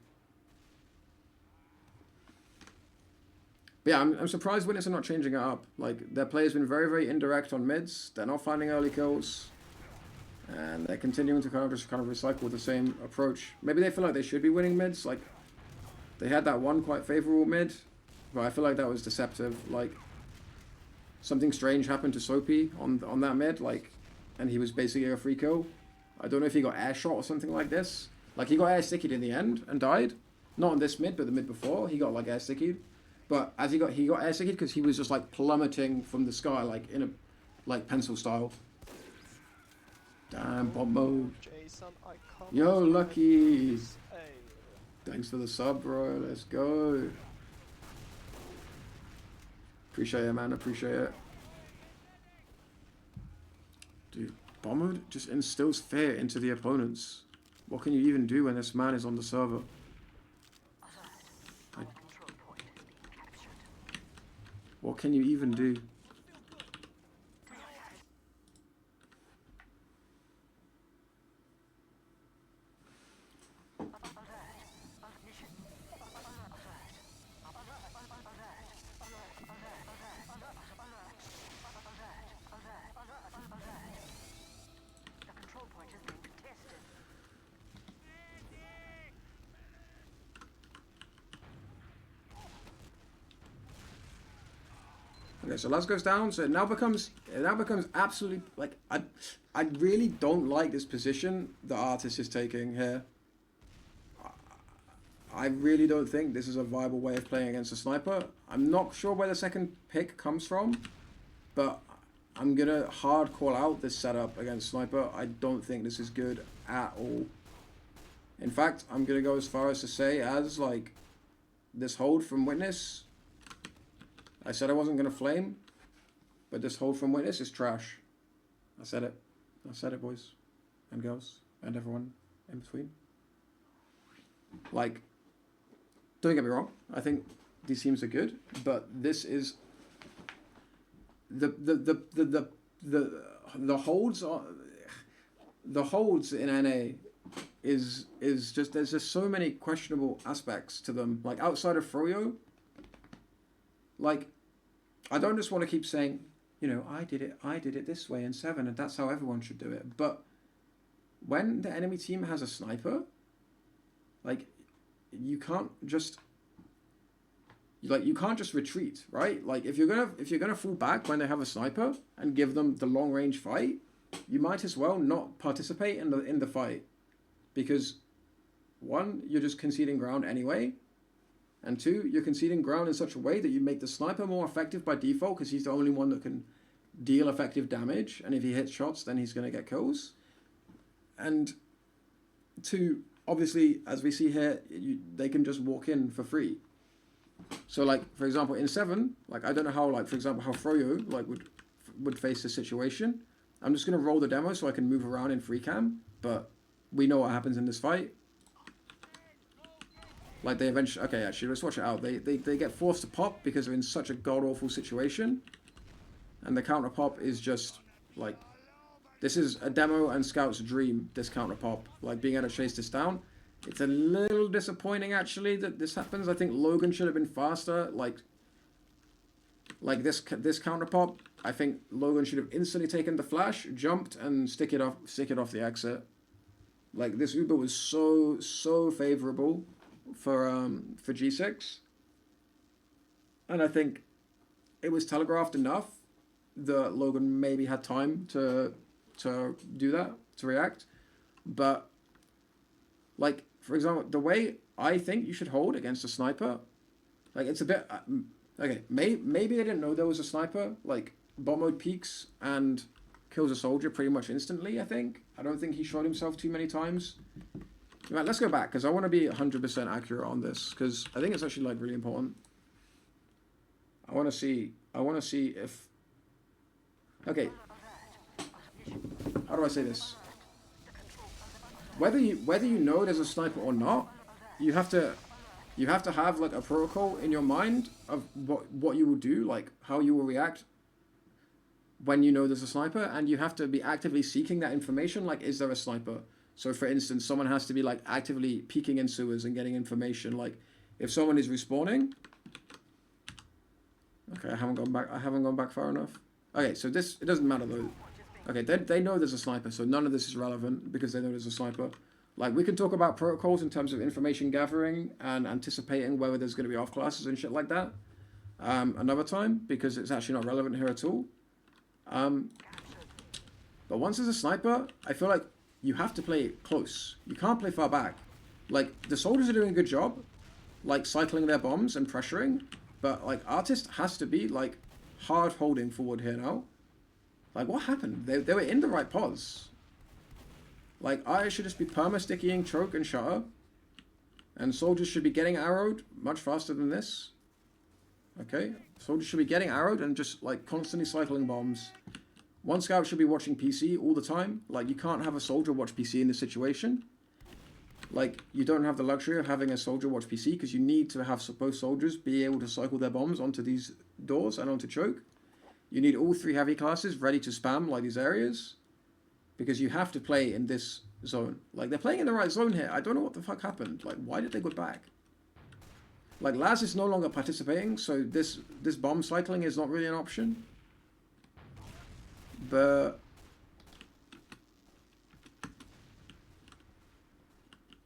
But yeah, I'm surprised Witness are not changing it up. Like, their play's been very, very indirect on mids. They're not finding early kills. And they're continuing to kind of recycle the same approach. Maybe they feel like they should be winning mids. Like, they had that one quite favorable mid. But I feel like that was deceptive. Like, something strange happened to Soapy on that mid. Like, and he was basically a free kill. I don't know if he got air shot or something like this. Like, he got air stickied in the end and died. Not on this mid, but the mid before. He got, like, air stickied. But as he got air stickied because he was just, like, plummeting from the sky, like, in a, like, pencil style. Damn, bot mode. Jason, Yo, Lucky. Thanks for the sub, bro. Let's go. Appreciate it, man. Appreciate it. Dude, bot mode just instills fear into the opponents. What can you even do when this man is on the server? What can you even do? Okay, so Laz goes down, so it now becomes absolutely, like, I really don't like this position the artist is taking here. I really don't think this is a viable way of playing against a sniper. I'm not sure where the second pick comes from, but I'm gonna hard call out this setup against sniper. I don't think this is good at all. In fact, I'm gonna go as far as to say as, like, this hold from witness, I said I wasn't going to flame, but this hold from witness is trash. I said it, boys and girls and everyone in between. Like, don't get me wrong, I think these teams are good, but this is the holds on the holds in NA is just, there's just so many questionable aspects to them. Like, outside of Froyo, like, I don't just want to keep saying, you know, I did it this way in 7 and that's how everyone should do it. But when the enemy team has a sniper, like, you can't just retreat, right? Like, if you're gonna fall back when they have a sniper and give them the long range fight, you might as well not participate in the fight, because 1, you're just conceding ground anyway, and 2, you're conceding ground in such a way that you make the sniper more effective by default because he's the only one that can deal effective damage, and if he hits shots, then he's gonna get kills. And 2, obviously, as we see here, they can just walk in for free. So, like, for example, in 7, like, I don't know how, like, for example, how Froyo, like, would face this situation. I'm just going to roll the demo so I can move around in free cam, but we know what happens in this fight. Like, they eventually... Okay, actually, let's watch it out. They get forced to pop because they're in such a god-awful situation. And the counter-pop is just, like... This is a demo and Scout's dream, this counter-pop. Like, being able to chase this down. It's a little disappointing, actually, that this happens. I think Logan should have been faster. Like this counter-pop, I think Logan should have instantly taken the flash, jumped, and stick it off the exit. Like, this Uber was so favorable for G6. And I think it was telegraphed enough that Logan maybe had time to do that, to react. But, like, for example, the way I think you should hold against a sniper, like, it's a bit... okay, maybe they didn't know there was a sniper. Like, bot mode peeks and kills a soldier pretty much instantly, I think. I don't think he shot himself too many times. Right, let's go back, because I want to be 100% accurate on this, because I think it's actually, like, really important. I want to see if... Okay. How do I say this? Whether you know there's a sniper or not, you have to have, like, a protocol in your mind of what you will do, like how you will react when you know there's a sniper, and you have to be actively seeking that information. Like, is there a sniper? So, for instance, someone has to be, like, actively peeking in sewers and getting information. Like, if someone is respawning. Okay, I haven't gone back far enough. Okay, so this, it doesn't matter though. Okay, they know there's a sniper, so none of this is relevant because they know there's a sniper. Like, we can talk about protocols in terms of information gathering and anticipating whether there's going to be off classes and shit like that another time, because it's actually not relevant here at all. But once there's a sniper, I feel like you have to play close. You can't play far back. Like, the soldiers are doing a good job, like, cycling their bombs and pressuring, but, like, Artist has to be, like, hard holding forward here now. Like, what happened? They were in the right pause. Like, I should just be perma-stickying choke and shutter, and soldiers should be getting arrowed much faster than this. Okay? Soldiers should be getting arrowed and just, like, constantly cycling bombs. One scout should be watching PC all the time. Like, you can't have a soldier watch PC in this situation. Like, you don't have the luxury of having a soldier watch PC because you need to have both soldiers be able to cycle their bombs onto these doors and onto choke. You need all 3 heavy classes ready to spam, like, these areas, because you have to play in this zone. Like, they're playing in the right zone here. I don't know what the fuck happened. Like, why did they go back? Like, Laz is no longer participating, so this bomb cycling is not really an option. But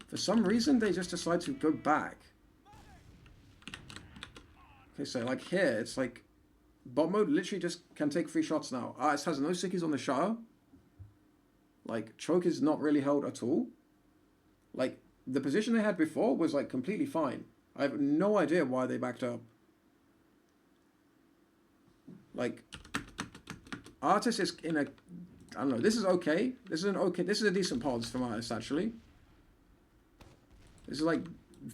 for some reason, they just decide to go back. Okay, so, like, here, it's like bot mode literally just can take 3 shots now. It has no sickies on the shutter. Like, choke is not really held at all. Like, the position they had before was, like, completely fine. I have no idea why they backed up. Like, Artist is in a... I don't know, this is okay. This is a decent pause from Artist, actually. This is, like,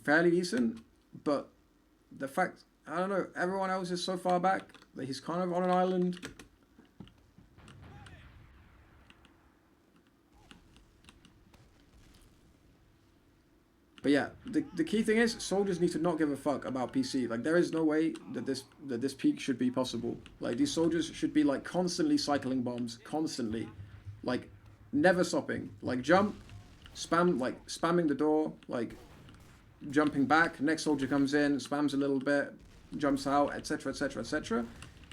fairly decent, but the fact, I don't know, everyone else is so far back that he's kind of on an island. But yeah, the key thing is soldiers need to not give a fuck about PC. Like there is no way that this peak should be possible. Like these soldiers should be like constantly cycling bombs, constantly, like never stopping. Like jump, spam, like spamming the door, like jumping back. Next soldier comes in, spams a little bit, jumps out, etc., etc., etc.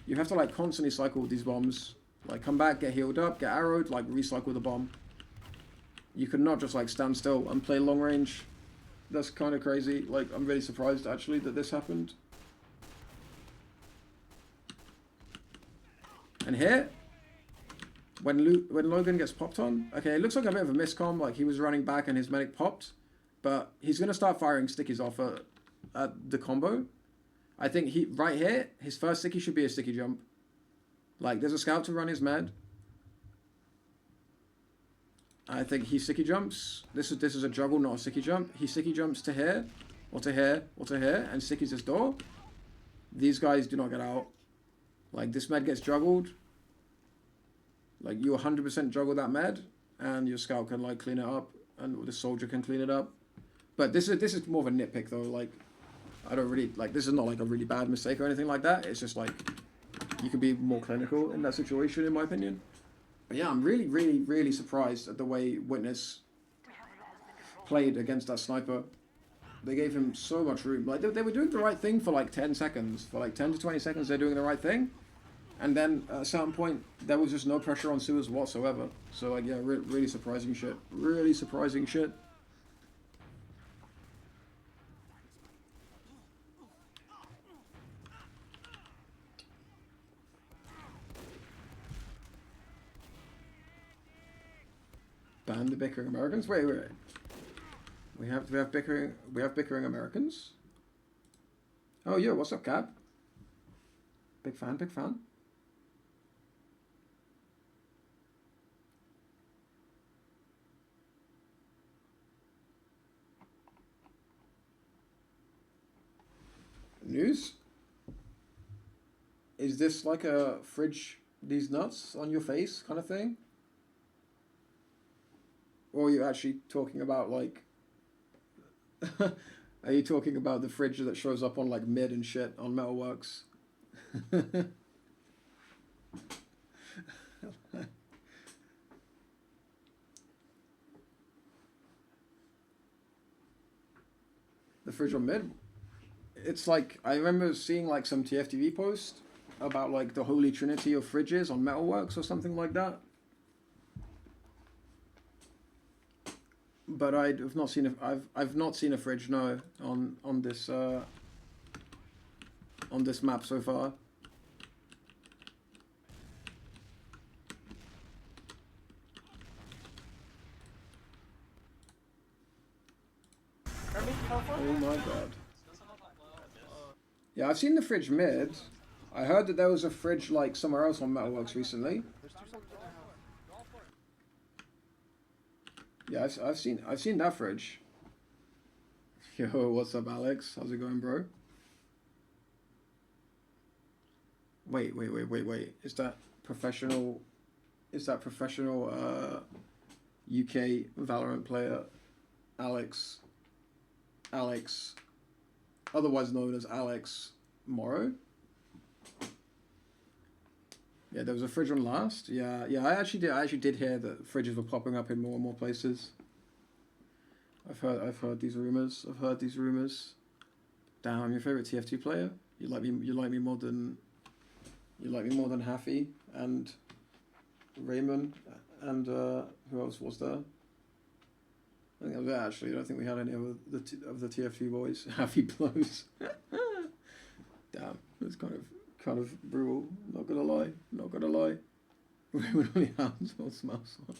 You have to like constantly cycle these bombs. Like come back, get healed up, get arrowed, like recycle the bomb. You could not just like stand still and play long range. That's kind of crazy. Like, I'm really surprised, actually, that this happened. And here, when Logan gets popped on, okay, it looks like a bit of a miscomm. Like, he was running back and his medic popped. But he's going to start firing stickies off at the combo. I think right here, his first sticky should be a sticky jump. Like, there's a scout to run his med. I think he sticky jumps. This is a juggle, not a sticky jump. He sticky jumps to here, or to here, or to here, and stickies his door. These guys do not get out. Like, this med gets juggled. Like, you 100% juggle that med, and your scout can, like, clean it up, and the soldier can clean it up. But this is more of a nitpick, though. Like, I don't really, like, this is not, like, a really bad mistake or anything like that. It's just, like, you can be more clinical in that situation, in my opinion. But yeah, I'm really, really, really surprised at the way Witness played against that sniper. They gave him so much room. Like, they were doing the right thing for like 10 seconds. For like 10 to 20 seconds, they're doing the right thing. And then at a certain point, there was just no pressure on Suez whatsoever. So like, yeah, really surprising shit. Really surprising shit. Ban the bickering Americans. Wait. We have bickering Americans. Oh yo, what's up, Cap? Big fan. News? Is this like a fridge these nuts on your face kind of thing? Or are you actually talking about like are you talking about the fridge that shows up on like mid and shit on Metalworks? The fridge on mid? It's like, I remember seeing like some TFTV post about like the holy trinity of fridges on Metalworks or something like that. But I've not seen I've not seen a fridge, no, on this map so far. Oh my god. Yeah, I've seen the fridge mid. I heard that there was a fridge like somewhere else on Metalworks recently. Yeah, I've seen that fridge. Yo, what's up, Alex? How's it going, bro? Wait. Is that professional UK Valorant player Alex, otherwise known as Alex Morrow? Yeah, there was a fridge on last. Yeah, I actually did hear that fridges were popping up in more and more places. I've heard these rumors. Damn, I'm your favorite TF2 player. You like me more than Haffy and Raymond and who else was there? I think that was it, actually. I don't think we had any of the TF2 boys. Haffy blows. Damn, it's kind of brutal. Not gonna lie. Raymond only has one mouse on.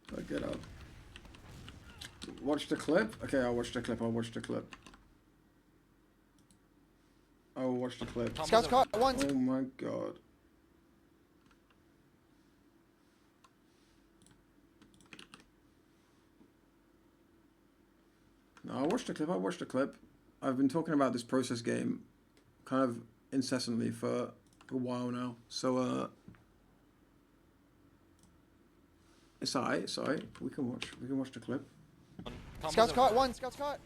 But get up. Watch the clip? Okay, I'll watch the clip. I'll watch the clip. Scouts caught once. Oh my god. No, I watched the clip. I watched the clip. I've been talking about this process game kind of incessantly for a while now. So, it's alright, it's alright. We can watch the clip. Scouts caught. One. Scouts caught.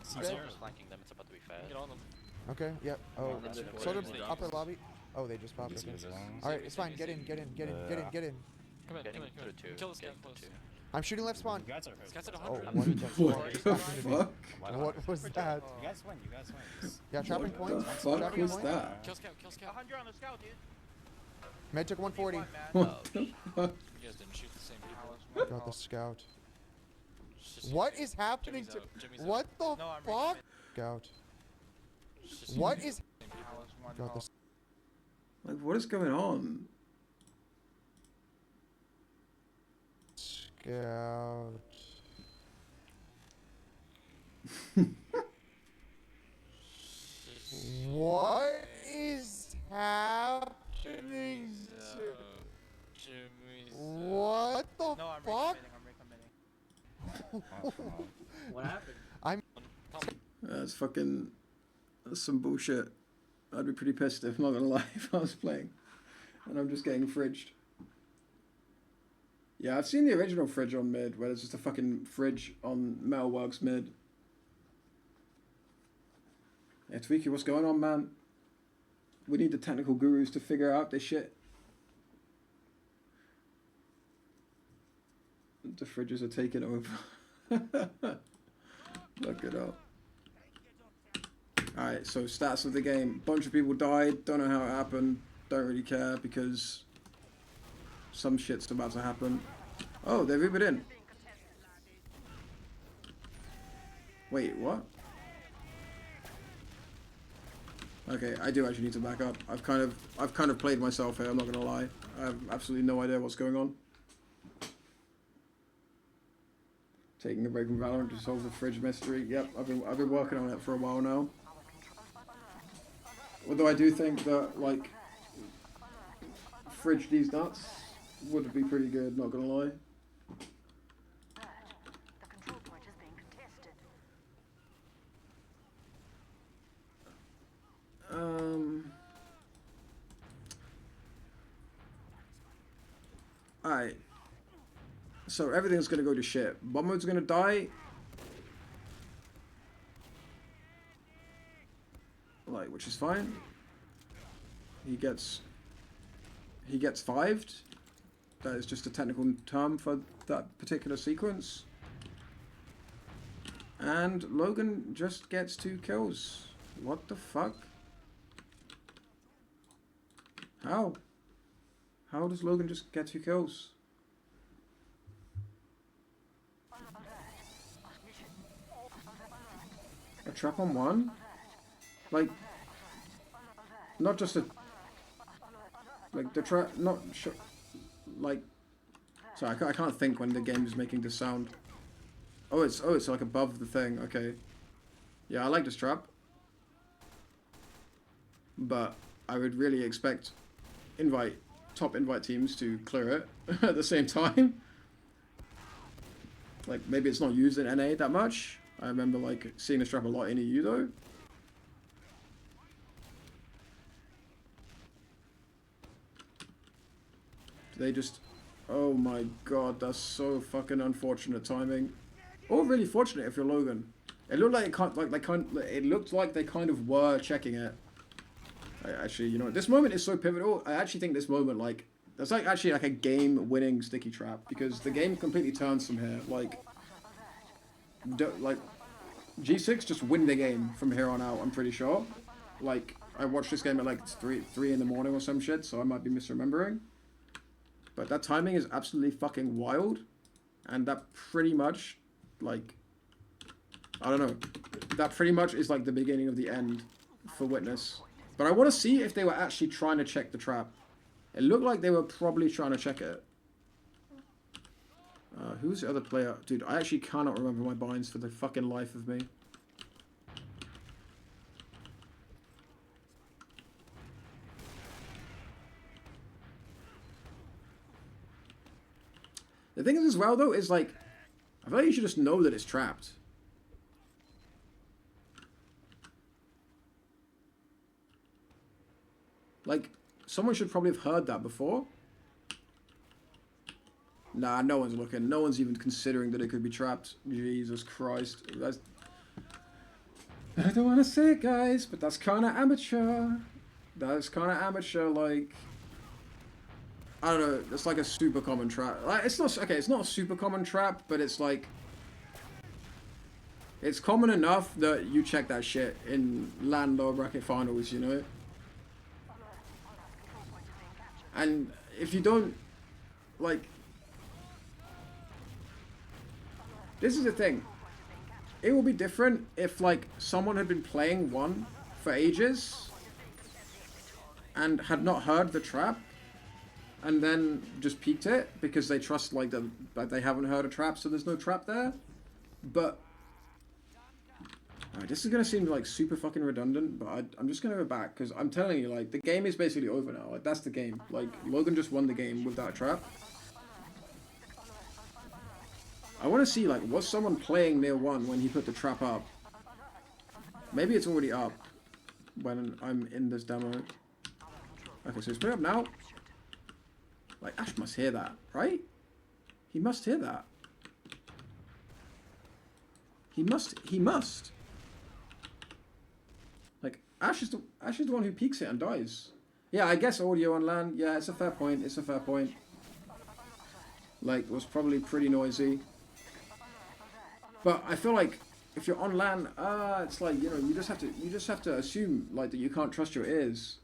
Flanking them, it's about to be fast. Get on them. Okay. Yep. Oh. So Sort of upper lobby. Oh, they just popped. Okay. All right. It's fine. Get in. Get in. Get in. Get in. Get in. Come in, Getting come in, come in. through two. Kill the scout Getting close. through two. I'm shooting left spawn. Scouts at Oh, 100. one. What the fuck? What was that? You guys win, you guys win. Yeah, trapping What point. the fuck Trapping was point. that? Kill scout, kill scout. 100 on the scout, dude. Med took 140. What the fuck? You guys didn't shoot the same people. Got the scout. It's just- What is happening Jimmy's to? out, Jimmy's out. What the No, I'm fuck? Scout. It's just What the is? same people. Got the. Like, what is going on? Scout. What is happening to? Jimmy's What the No, I'm fuck? recommitting. What happened? That's fucking... That's some bullshit. I'd be pretty pissed if, I'm not gonna lie, if I was playing. And I'm just getting fridged. Yeah, I've seen the original fridge on mid, where there's just a fucking fridge on Metalworks mid. Yeah, Tweaky, what's going on, man? We need the technical gurus to figure out this shit. The fridges are taking over. Look it up. Alright, so stats of the game. Bunch of people died, don't know how it happened, don't really care because some shit's about to happen. Oh, they've Ubered in. Wait, what? Okay, I do actually need to back up. I've kind of played myself here, I'm not gonna lie. I have absolutely no idea what's going on. Taking a break from Valorant to solve the fridge mystery. Yep, I've been working on it for a while now. Although I do think that, like, fridge these nuts would be pretty good, not gonna lie. The control point is being contested. Alright. So everything's gonna go to shit. Bomb mode's gonna die. Like, which is fine. He gets fived. That is just a technical term for that particular sequence. And Logan just gets 2 kills. What the fuck? How? How does Logan just get 2 kills? A trap on 1? Like, not just a... Like, the trap... Not... Like... Sorry, I can't think when the game is making this sound. Oh, it's like above the thing. Okay. Yeah, I like this trap. But I would really expect top invite teams to clear it at the same time. Like, maybe it's not used in NA that much. I remember, like, seeing this trap a lot in EU, though. They just... Oh my god, that's so fucking unfortunate timing. Or really fortunate if you're Logan. It looked like it looked like they kind of were checking it. Actually, you know, this moment is so pivotal. I actually think this moment, like, that's like actually like a game-winning sticky trap because the game completely turns from here. Like, G6 just win the game from here on out. I'm pretty sure. Like, I watched this game at like 3 in the morning or some shit, so I might be misremembering. But that timing is absolutely fucking wild, and that pretty much, like, I don't know, that pretty much is like the beginning of the end for Witness. But I want to see if they were actually trying to check the trap. It looked like they were probably trying to check it. Who's the other player? Dude, I actually cannot remember my binds for the fucking life of me. The thing is as well, though, is like, I feel like you should just know that it's trapped. Like, someone should probably have heard that before. Nah, no one's looking. No one's even considering that it could be trapped. Jesus Christ. That's... I don't want to say it, guys, but that's kind of amateur. That's kind of amateur, like... I don't know, it's like a super common trap. Like, it's not... Okay, it's not a super common trap, but it's like... It's common enough that you check that shit in LAN lower bracket finals, you know? And if you don't... Like... This is the thing. It will be different if, like, someone had been playing one for ages and had not heard the trap and then just peeked it because they trust, like, that they haven't heard a trap, so there's no trap there. But... Alright, this is going to seem, like, super fucking redundant, but I'm just going to go back because I'm telling you, like, the game is basically over now. Like, that's the game. Like, Logan just won the game with that trap. I want to see, like, was someone playing near one when he put the trap up? Maybe it's already up when I'm in this demo. Okay, so it's put up now. Like, Ash must hear that, right? He must hear that. He must. Like, Ash is the one who peeks it and dies. Yeah, I guess audio on LAN. Yeah, it's a fair point. It's a fair point. Like, it was probably pretty noisy. But I feel like if you're on LAN, it's like, you know, you just have to assume, like, that you can't trust your ears.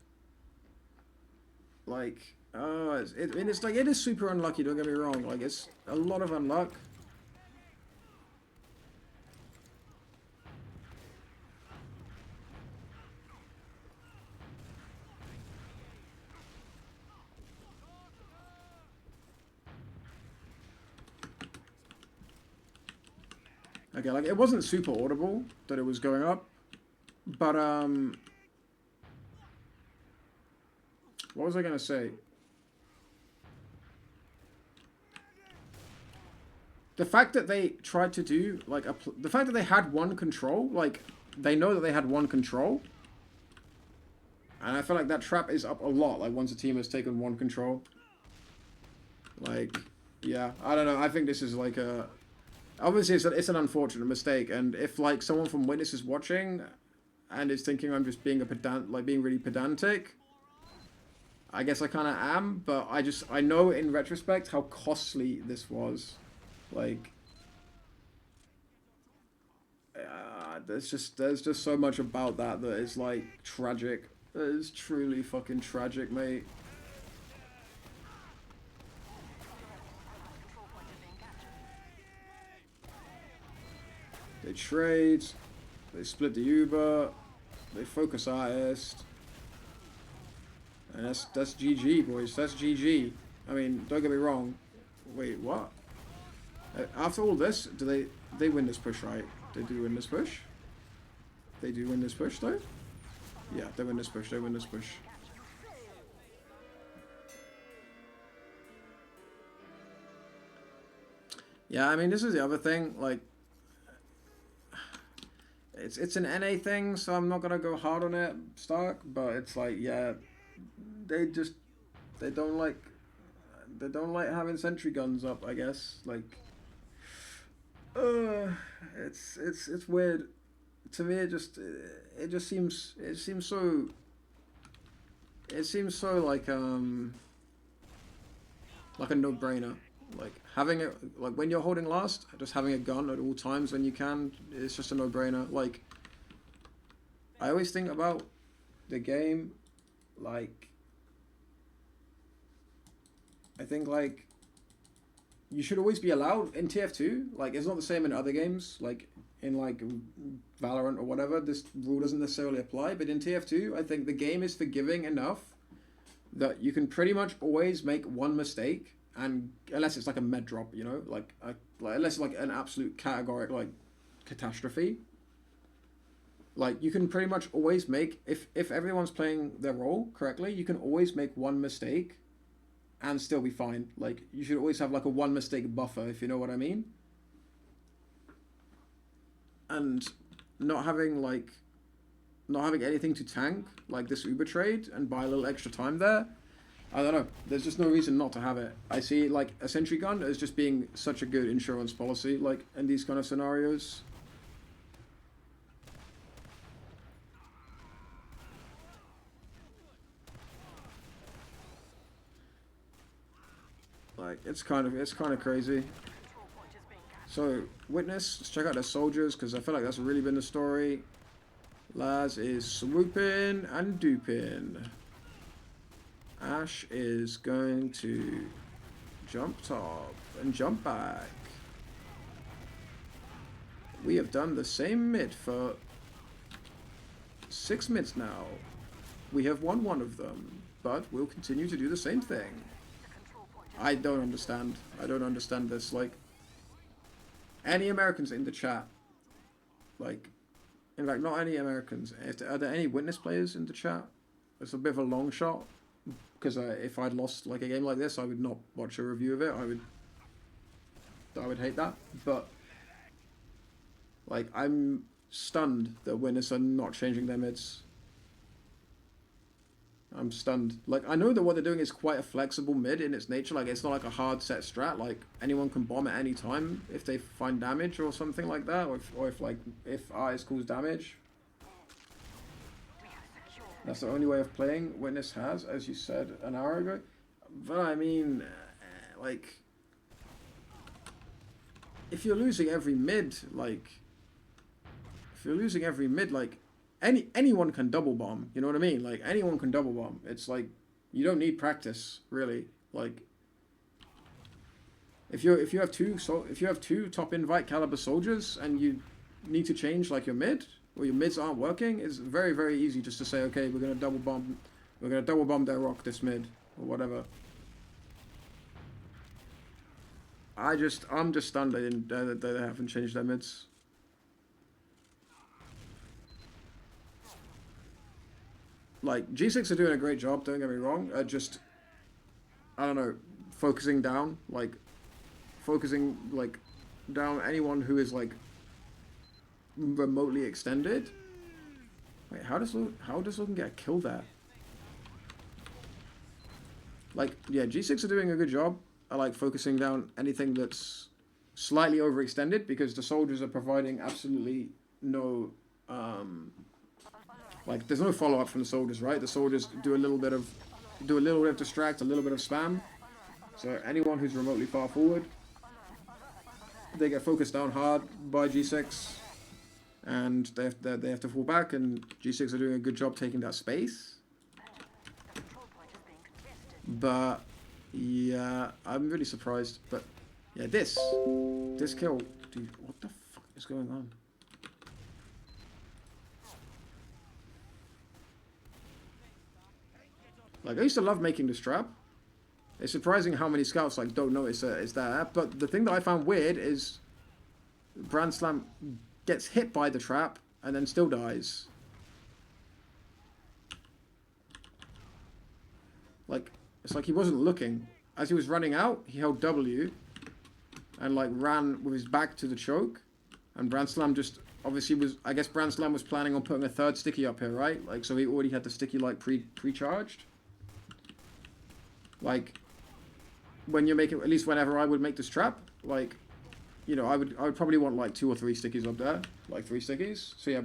Like, it's like, it is super unlucky, don't get me wrong. Like, it's a lot of unluck. Okay, like, it wasn't super audible that it was going up, but, what was I gonna say? The fact that they tried to do, like, the fact that they had one control, like, they know that they had one control, and I feel like that trap is up a lot, like, once a team has taken one control. Like, yeah, I don't know, I think this is, like, a... Obviously, it's an unfortunate mistake, and if, like, someone from Witness is watching and is thinking I'm just being a pedant, like, being really pedantic, I guess I kind of am, but I know in retrospect how costly this was. Like, there's just so much about that is, like, tragic. It is truly fucking tragic, mate. They trade, they split the Uber, they focus artist, and that's GG, boys. That's GG. I mean, don't get me wrong. Wait, what? After all this, do they win this push, right? They do win this push. They do win this push, though. Yeah, they win this push. They win this push. Yeah, I mean, this is the other thing. Like, it's an NA thing, so I'm not gonna go hard on it, Stark. But it's like, yeah, they don't like having sentry guns up, I guess. Like, it's weird. To me, it seems so like a no-brainer. Like, having it, like, when you're holding last, just having a gun at all times when you can, it's just a no-brainer. Like, I always think about the game, like, I think, like, you should always be allowed in TF2. Like, it's not the same in other games, like, in, like, Valorant or whatever, this rule doesn't necessarily apply, but in TF2, I think the game is forgiving enough that you can pretty much always make one mistake, and unless it's like a med drop, you know, like unless it's like an absolute categoric, like, catastrophe, like, you can pretty much always make, if everyone's playing their role correctly, you can always make one mistake and still be fine. Like, you should always have, like, a one mistake buffer, if you know what I mean. And not having not having anything to tank, like this Uber trade, and buy a little extra time there, I don't know. There's just no reason not to have it. I see, like, a sentry gun as just being such a good insurance policy, like, in these kind of scenarios. Like, it's kind of crazy. So, Witness, let's check out their soldiers, because I feel like that's really been the story. Laz is swooping and duping. Ash is going to jump top and jump back. We have done the same mid for 6 mids now. We have won one of them, but we'll continue to do the same thing. I don't understand. I don't understand this. Like, any Americans in the chat? Like, in fact, not any Americans. Are there any Witness players in the chat? It's a bit of a long shot. Because if I'd lost like a game like this, I would not watch a review of it. I would hate that. But like, I'm stunned that Witness are not changing their mids. I'm stunned. Like, I know that what they're doing is quite a flexible mid in its nature. Like, it's not like a hard set strat. Like, anyone can bomb at any time if they find damage or something like that, or if eyes cause damage. That's the only way of playing Witness has, as you said an hour ago. But I mean, like, if you're losing every mid, like, anyone can double bomb. You know what I mean? Like, anyone can double bomb. It's like, you don't need practice, really. Like, if you have two top invite caliber soldiers and you need to change like your mid, or your mids aren't working, it's very, very easy just to say, okay, we're gonna double bomb their rock this mid or whatever. I'm just stunned that they haven't changed their mids. Like, G6 are doing a great job, don't get me wrong, just, I don't know, focusing down down anyone who is like remotely extended. Wait, how does Logan get a kill there? Like, yeah, G6 are doing a good job. I like focusing down anything that's slightly overextended, because the soldiers are providing absolutely no like, there's no follow-up from the soldiers, right? The soldiers do a little bit of distract, a little bit of spam. So anyone who's remotely far forward, they get focused down hard by G6, and they have to fall back, and G6 are doing a good job taking that space. But yeah, I'm really surprised. But yeah, this kill, dude, what the fuck is going on? Like, I used to love making this trap. It's surprising how many scouts like don't notice it's there. But the thing that I found weird is Brand Slam gets hit by the trap and then still dies. Like, it's like he wasn't looking. As he was running out, he held W and like ran with his back to the choke. And Brand Slam just obviously was, I guess Brand Slam was planning on putting a third sticky up here, right? Like, so he already had the sticky like pre-charged. Like, when you're making, at least whenever I would make this trap, like, you know, I would probably want like 2 or 3 stickies up there, like 3 stickies. So yeah,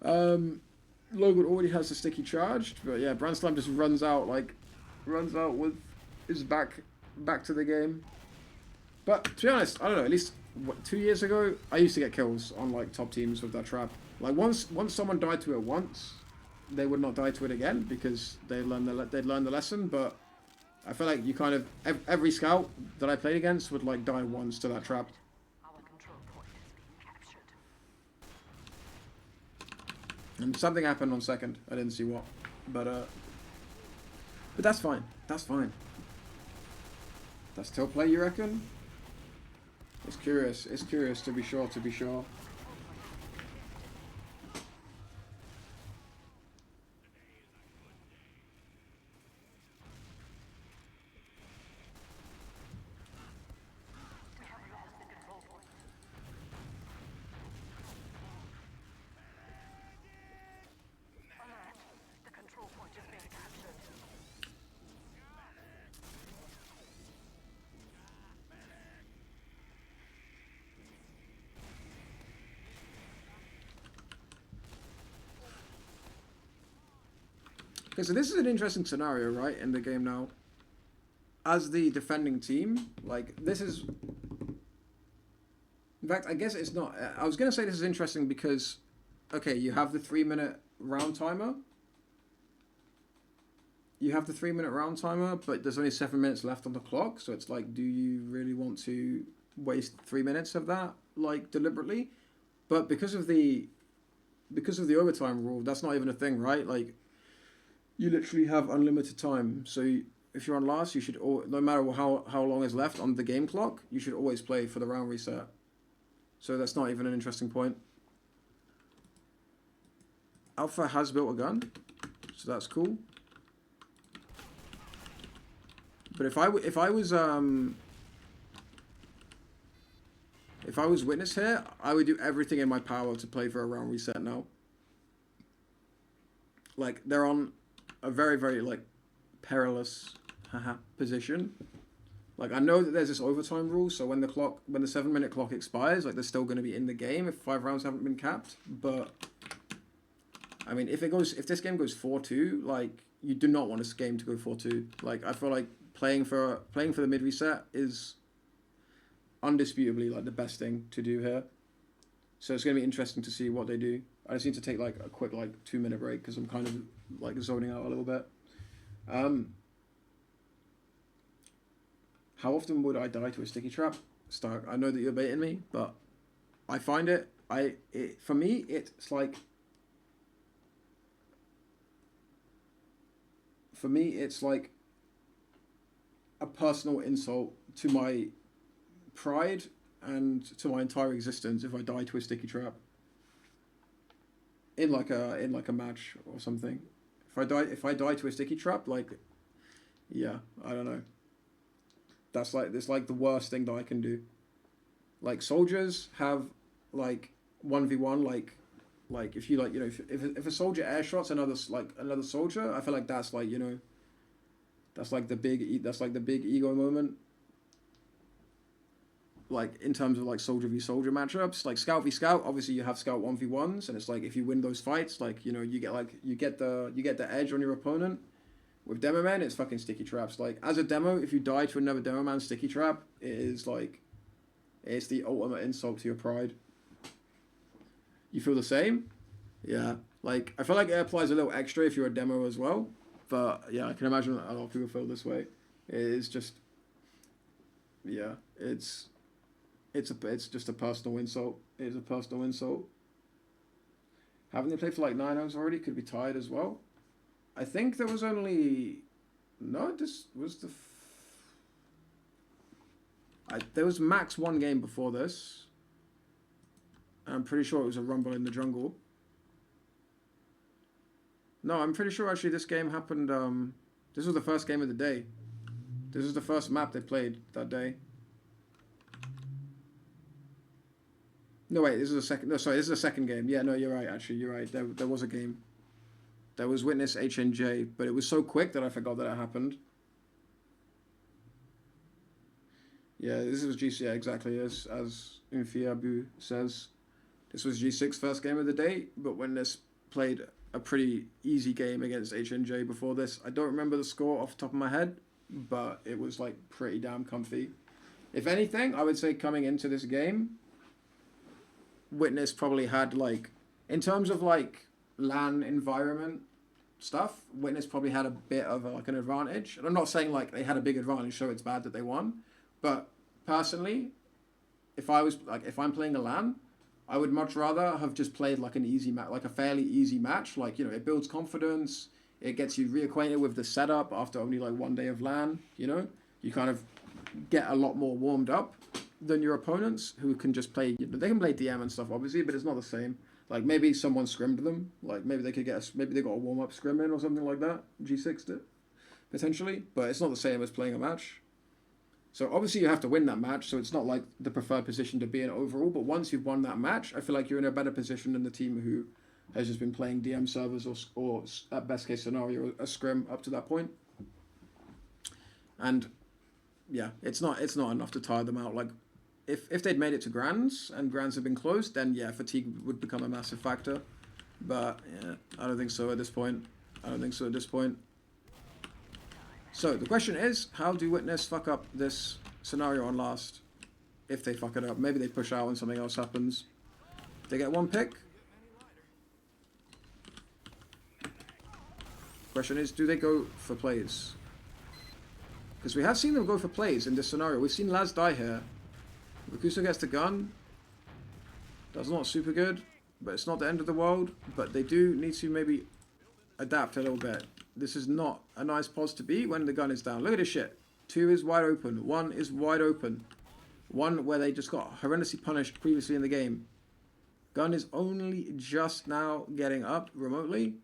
Logan already has the sticky charged, but yeah, Brand Slam just runs out with his back to the game. But to be honest, I don't know, at least 2 years ago, I used to get kills on like top teams with that trap. Like, once someone died to it once, they would not die to it again, because they'd learn the lesson. But I feel like you kind of, every scout that I played against would like die once to that trap. And something happened on second. I didn't see what, but that's fine. That's fine. That's still play, you reckon? It's curious. It's curious to be sure. Okay, so this is an interesting scenario, right, in the game now. As the defending team, like, this is... In fact, I guess it's not... I was going to say this is interesting because, okay, you have the 3-minute round timer. You have the 3-minute round timer, but there's only 7 minutes left on the clock, so it's like, do you really want to waste 3 minutes of that, like, deliberately? But because of the overtime rule, that's not even a thing, right? Like, you literally have unlimited time. So if you're on last, you should, no matter how long is left on the game clock, you should always play for the round reset. So that's not even an interesting point. Alpha has built a gun, so that's cool. But if I was witness here, I would do everything in my power to play for a round reset now. Like, they're on a very, very, like, perilous position. Like, I know that there's this overtime rule, so when the 7-minute clock expires, like, they're still going to be in the game if 5 rounds haven't been capped. But, I mean, if this game goes 4-2, like, you do not want this game to go 4-2. Like, I feel like playing for the mid reset is undisputably, like, the best thing to do here. So it's going to be interesting to see what they do. I just need to take, like, a quick, like, 2-minute break because I'm kind of, like, zoning out a little bit. How often would I die to a sticky trap? Stark, I know that you're baiting me, but I find for me, it's like... For me, it's like a personal insult to my pride and to my entire existence if I die to a sticky trap in like a match or something. If I die to a sticky trap, like, yeah, I don't know. That's like the worst thing that I can do. Like, soldiers have like 1v1, like if you, like, you know, if a soldier air shots another soldier, I feel like that's like, you know, that's like the big ego moment. Like, in terms of like soldier v soldier matchups, like scout v scout, obviously you have scout 1v1s, and it's like if you win those fights, like, you know, you get the edge on your opponent. With demo man, it's fucking sticky traps. Like, as a demo, if you die to another demo man sticky trap, it is like, it's the ultimate insult to your pride. You feel the same? Yeah. Like, I feel like it applies a little extra if you're a demo as well. But yeah, I can imagine that a lot of people feel this way. It is just, yeah, it's just a personal insult. It is a personal insult. Haven't they played for like 9 hours already? Could be tired as well. I think there was only... No, this was the... There was max 1 game before this. I'm pretty sure it was a rumble in the jungle. No, I'm pretty sure actually this game happened... This was the first game of the day. This was the first map they played that day. No, wait, this is a second... No, sorry, this is a second game. Yeah, no, you're right, actually. You're right. There was a game. There was Witness HNJ, but it was so quick that I forgot that it happened. Yeah, this was GC, yeah, exactly, as Unfiabu says. This was G6 first game of the day, but Witness played a pretty easy game against HNJ before this. I don't remember the score off the top of my head, but it was, like, pretty damn comfy. If anything, I would say coming into this game, Witness probably had, like, in terms of, like, LAN environment stuff, Witness probably had a bit of like an advantage. And I'm not saying like they had a big advantage, so it's bad that they won. But personally, if I'm playing a LAN, I would much rather have just played like an easy match, like a fairly easy match. Like, you know, it builds confidence. It gets you reacquainted with the setup after only like 1 day of LAN. You know, you kind of get a lot more warmed up than your opponents who can just play. You know, they can play DM and stuff, obviously, but it's not the same. Like, maybe someone scrimmed them. Like, maybe they got a warm-up scrim in or something like that. G6 did, potentially. But it's not the same as playing a match. So, obviously, you have to win that match. So, it's not, like, the preferred position to be in overall. But once you've won that match, I feel like you're in a better position than the team who has just been playing DM servers or at best-case scenario, a scrim up to that point. And, yeah, it's not enough to tire them out. Like, if they'd made it to Grands and Grands had been closed, then yeah, fatigue would become a massive factor. But yeah, I don't think so at this point. I don't think so at this point. So the question is, how do Witness fuck up this scenario on last? If they fuck it up, maybe they push out and something else happens. They get one pick. Question is, do they go for plays? Because we have seen them go for plays in this scenario. We've seen Laz die here. Rakusa gets the gun. That's not super good, but it's not the end of the world. But they do need to maybe adapt a little bit. This is not a nice pos to be when the gun is down. Look at this shit. 2 is wide open. 1 is wide open. 1 where they just got horrendously punished previously in the game. Gun is only just now getting up remotely.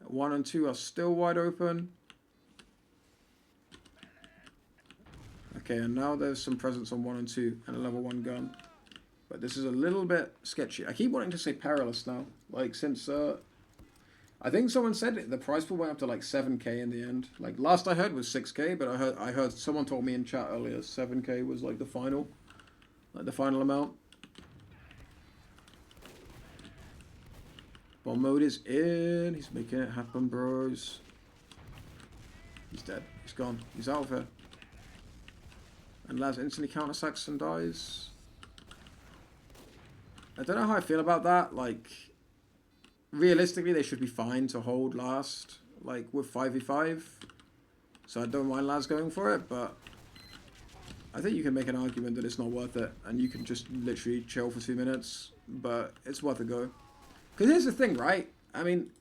1 and 2 are still wide open. Okay, and now there's some presence on 1 and 2 and a level 1 gun. But this is a little bit sketchy. I keep wanting to say perilous now. Like, since, I think someone said the price pool went up to like 7k in the end. Like, last I heard was 6k, but I heard someone told me in chat earlier 7k was like the final. Like, the final amount. Bomb mode is in. He's making it happen, bros. He's dead. He's gone. He's out of here. And Laz instantly counter-sacks and dies. I don't know how I feel about that. Like, realistically, they should be fine to hold last, like, with 5v5. So I don't mind Laz going for it, but I think you can make an argument that it's not worth it, and you can just literally chill for 2 minutes, but it's worth a go. Because here's the thing, right? I mean,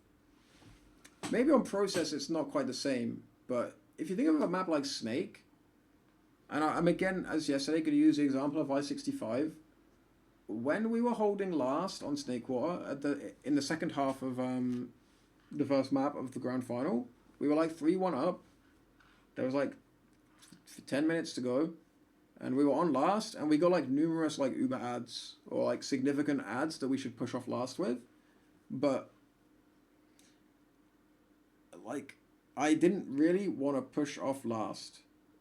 maybe on process it's not quite the same, but if you think of a map like Snake, and I'm again, as yesterday, going to use the example of I-65. When we were holding last on Snakewater in the second half of the first map of the grand final, we were like 3-1 up. There was like 10 minutes to go, and we were on last, and we got like numerous like Uber ads or like significant ads that we should push off last with, but like I didn't really want to push off last.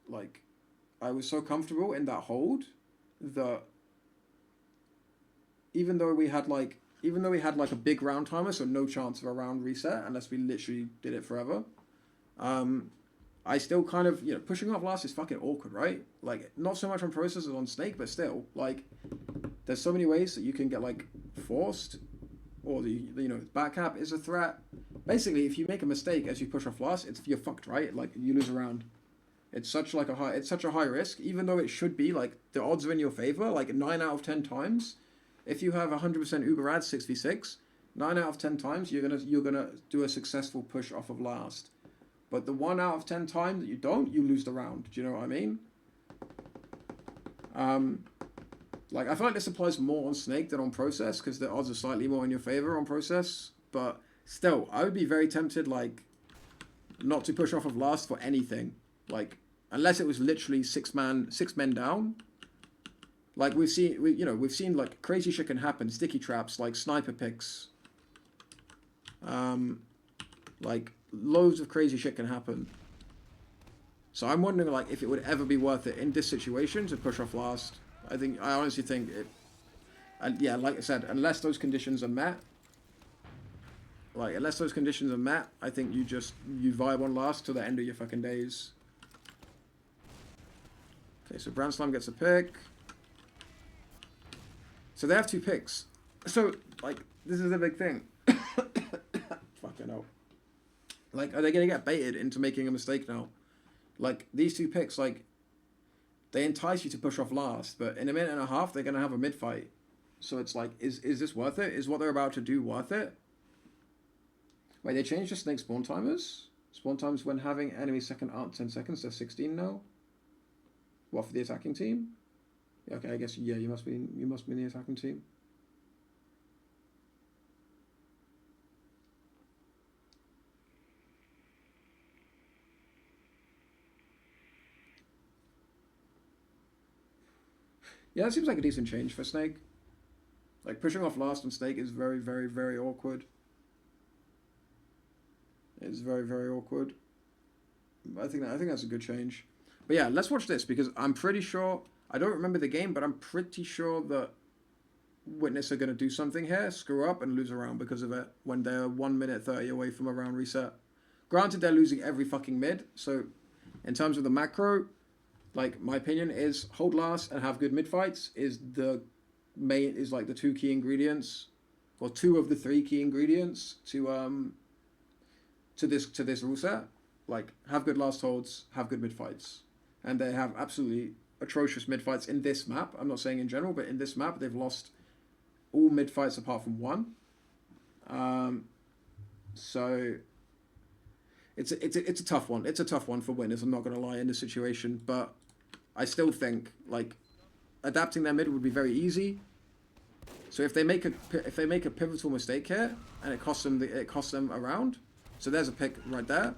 Like, I was so comfortable in that hold that even though we had like a big round timer, so no chance of a round reset unless we literally did it forever, I still kind of, pushing off last is fucking awkward, right? Like, not so much on process as on Snake, but still, like, there's so many ways that you can get like forced, or the back cap is a threat. Basically, if you make a mistake as you push off last, you're fucked, right? Like, you lose a round. It's such a high risk, even though it should be like the odds are in your favor. Like 9 out of 10 times, if you have 100% Uber ads 6v6, 9 out of 10 times you're gonna do a successful push off of last. But the 1 out of 10 times that you don't, you lose the round. Do you know what I mean? Like, I feel like this applies more on Snake than on process because the odds are slightly more in your favor on process. But still, I would be very tempted, like, not to push off of last for anything. Like, unless it was literally 6 men down. Like, we've seen like crazy shit can happen, sticky traps, like sniper picks. Like, loads of crazy shit can happen. So I'm wondering, like, if it would ever be worth it in this situation to push off last. I honestly think it, and yeah, like I said, unless those conditions are met, I think you vibe on last till the end of your fucking days. Okay, so Brown Slime gets a pick. So they have 2 picks. So, like, this is a big thing. Fucking hell. Like, are they going to get baited into making a mistake now? Like, these 2 picks, like, they entice you to push off last, but in a minute and a half, they're going to have a mid-fight. So it's like, is this worth it? Is what they're about to do worth it? Wait, they changed the Snake spawn timers? Spawn times when having enemy second out 10 seconds, they're 16 now? What, for the attacking team? Yeah, okay, I guess, yeah, you must be in the attacking team. Yeah, that seems like a decent change for Snake. Like, pushing off last on Snake is very, very, very awkward. It's very, very awkward. I think that's a good change. But yeah, let's watch this, because I'm pretty sure, I don't remember the game, but I'm pretty sure that Witness are going to do something here, screw up and lose a round because of it, when they're 1 minute 30 away from a round reset. granted, they're losing every fucking mid. So, in terms of the macro, like my opinion is hold last and have good mid fights is like the 2 key ingredients, or 2 of the 3 key ingredients to this rule set. Like have good last holds, have good mid fights, and they have absolutely atrocious mid fights in this map. I'm not saying in general, but in this map they've lost all mid fights apart from 1. So it's a tough one. It's a tough one for winners. I'm not gonna lie in this situation, but I still think like adapting their mid would be very easy. So if they make a pivotal mistake here and it costs them a round, so there's a pick right there.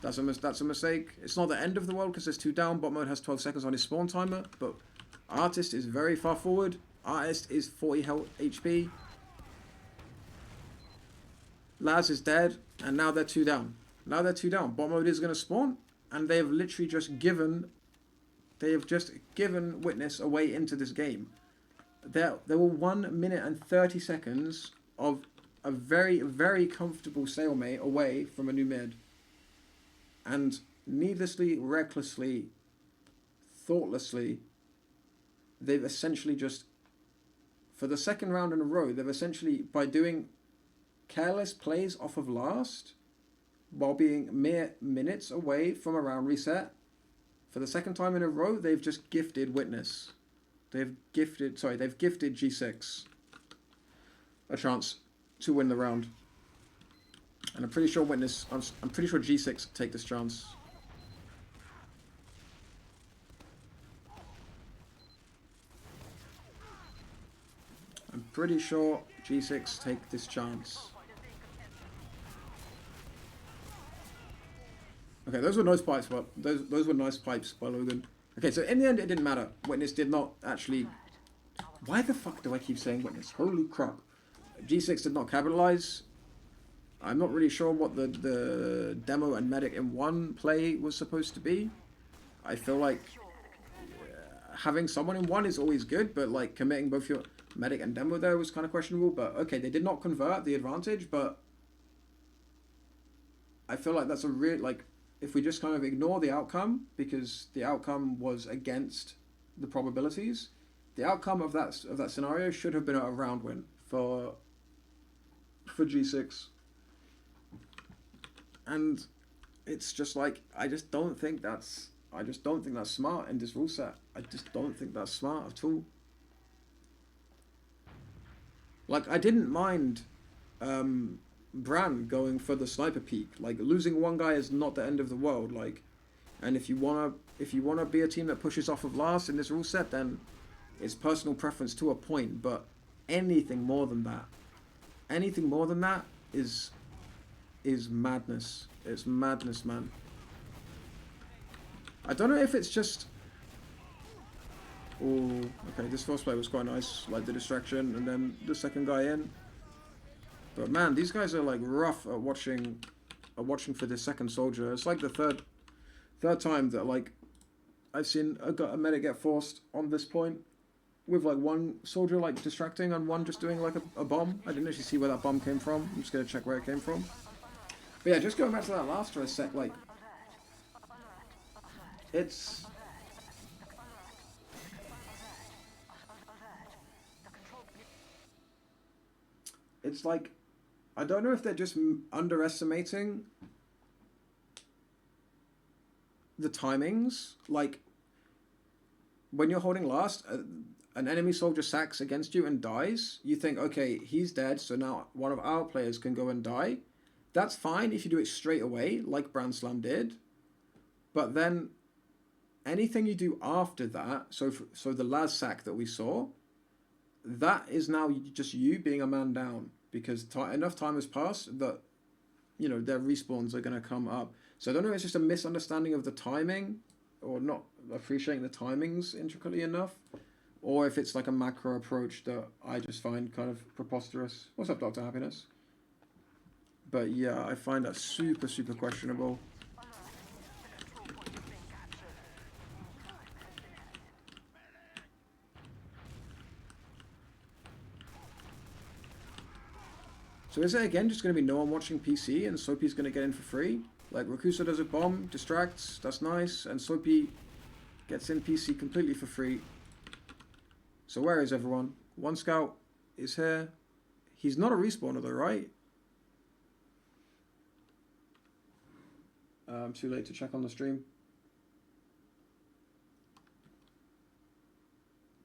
That's a mistake. It's not the end of the world because there's 2 down. Bot mode has 12 seconds on his spawn timer, but Artist is very far forward. Artist is 40 health HP. Laz is dead, and now they're 2 down. Now they're 2 down. Bot mode is going to spawn, and they have literally just given Witness a way into this game. There were 1 minute and 30 seconds of a very, very comfortable stalemate away from a new mid. And needlessly, recklessly, thoughtlessly, they've essentially just, for the second round in a row, they've essentially, by doing careless plays off of last, while being mere minutes away from a round reset, for the second time in a row, they've just gifted Witness. They've gifted G6 a chance to win the round. And I'm pretty sure I'm pretty sure G6 take this chance. I'm pretty sure G6 take this chance. Okay, those were nice pipes, but those were nice pipes by Logan. Okay, so in the end, it didn't matter. Witness did not actually. Why the fuck do I keep saying Witness? Holy crap! G6 did not capitalize. I'm not really sure what the demo and medic in one play was supposed to be. I feel like having someone in one is always good, but like committing both your medic and demo there was kind of questionable. But okay, they did not convert the advantage, but I feel like that's a real like. If we just kind of ignore the outcome, because the outcome was against the probabilities, the outcome of that scenario should have been a round win for G6. And it's just like I just don't think that's smart in this rule set. I just don't think that's smart at all. Like I didn't mind Bran going for the sniper peek. Like losing one guy is not the end of the world. Like, and if you wanna be a team that pushes off of last in this rule set, then it's personal preference to a point. But anything more than that is madness. It's madness, man. I don't know if it's just. Oh, okay. This first play was quite nice, like the distraction, and then the second guy in. But man, these guys are like rough at watching for the second soldier. It's like the third time that like I've seen a medic get forced on this point with like one soldier like distracting and one just doing like a bomb. I didn't actually see where that bomb came from. I'm just gonna check where it came from. But yeah, just going back to that last for a sec, like it's like I don't know if they're just underestimating the timings. Like when you're holding last, an enemy soldier sacks against you and dies. You think, okay, he's dead, so now one of our players can go and die. That's fine if you do it straight away, like Branslam did. But then anything you do after that, so the last sack that we saw, that is now just you being a man down. Because enough time has passed that, you know, their respawns are going to come up. So I don't know if it's just a misunderstanding of the timing or not appreciating the timings intricately enough. Or if it's like a macro approach that I just find kind of preposterous. What's up, Dr. Happiness? But yeah, I find that super, super questionable. So is it again just going to be no one watching PC and Soapy's going to get in for free? Like, Rakusa does a bomb, distracts, that's nice, and Soapy gets in PC completely for free. So where is everyone? One scout is here. He's not a respawner though, right? Too late to check on the stream.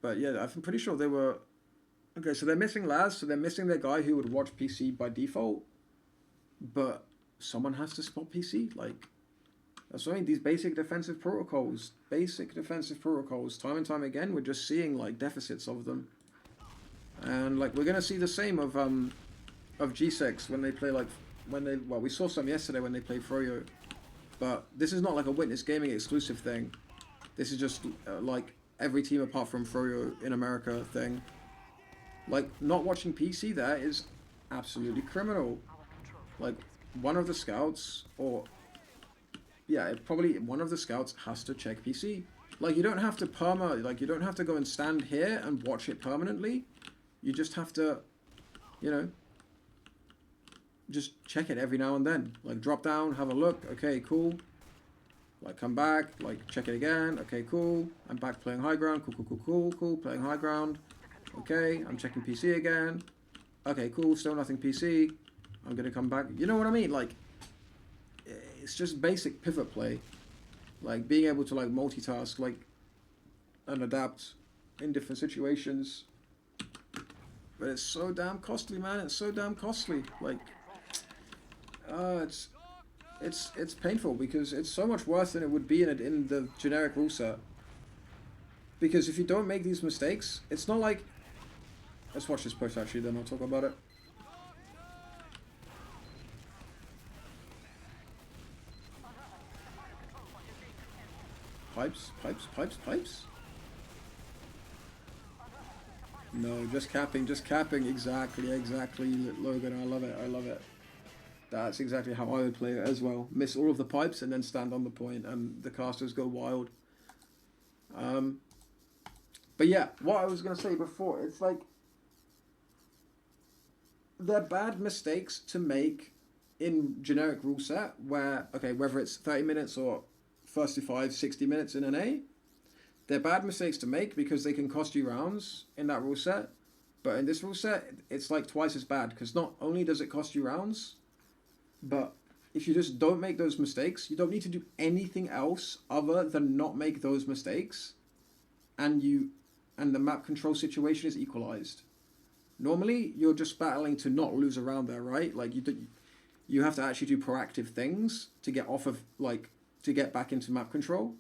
But yeah, I'm pretty sure they were... Okay, so they're missing Laz, so they're missing their guy who would watch PC by default. But someone has to spot PC, like... That's what I mean, these basic defensive protocols, time and time again, we're just seeing, like, deficits of them. And, like, we're gonna see the same of G6 when they play, like, well, we saw some yesterday when they played Froyo. But this is not, like, a Witness Gaming exclusive thing. This is just, like, every team apart from Froyo in America thing. Like, not watching PC there is absolutely criminal. Like, one of the scouts, or... Yeah, probably one of the scouts has to check PC. Like, you don't have to like, you don't have to go and stand here and watch it permanently. You just have to, you know, just check it every now and then. Like, drop down, have a look, okay, cool. Like, come back, like, check it again, okay, cool. I'm back playing high ground, cool, playing high ground. Okay, I'm checking PC again. Okay, cool, still nothing PC. I'm gonna come back. You know what I mean? Like, it's just basic pivot play, like being able to like multitask, like, and adapt in different situations. But it's so damn costly, man. It's so damn costly. Like, it's painful because it's so much worse than it would be in the generic rule set. Because if you don't make these mistakes, it's not like. Let's watch this push actually, then I'll talk about it. Pipes? No, just capping, exactly, Logan, I love it. That's exactly how I would play it as well. Miss all of the pipes and then stand on the point and the casters go wild. But yeah, what I was going to say before, it's like, they're bad mistakes to make in generic rule set where, okay, whether it's 30 minutes or 35, 60 minutes in an A, they're bad mistakes to make because they can cost you rounds in that rule set. But in this rule set, it's like twice as bad because not only does it cost you rounds, but if you just don't make those mistakes, you don't need to do anything else other than not make those mistakes, and the map control situation is equalized. Normally, you're just battling to not lose a round there, right? Like, you have to actually do proactive things to get off of, like, to get back into map control.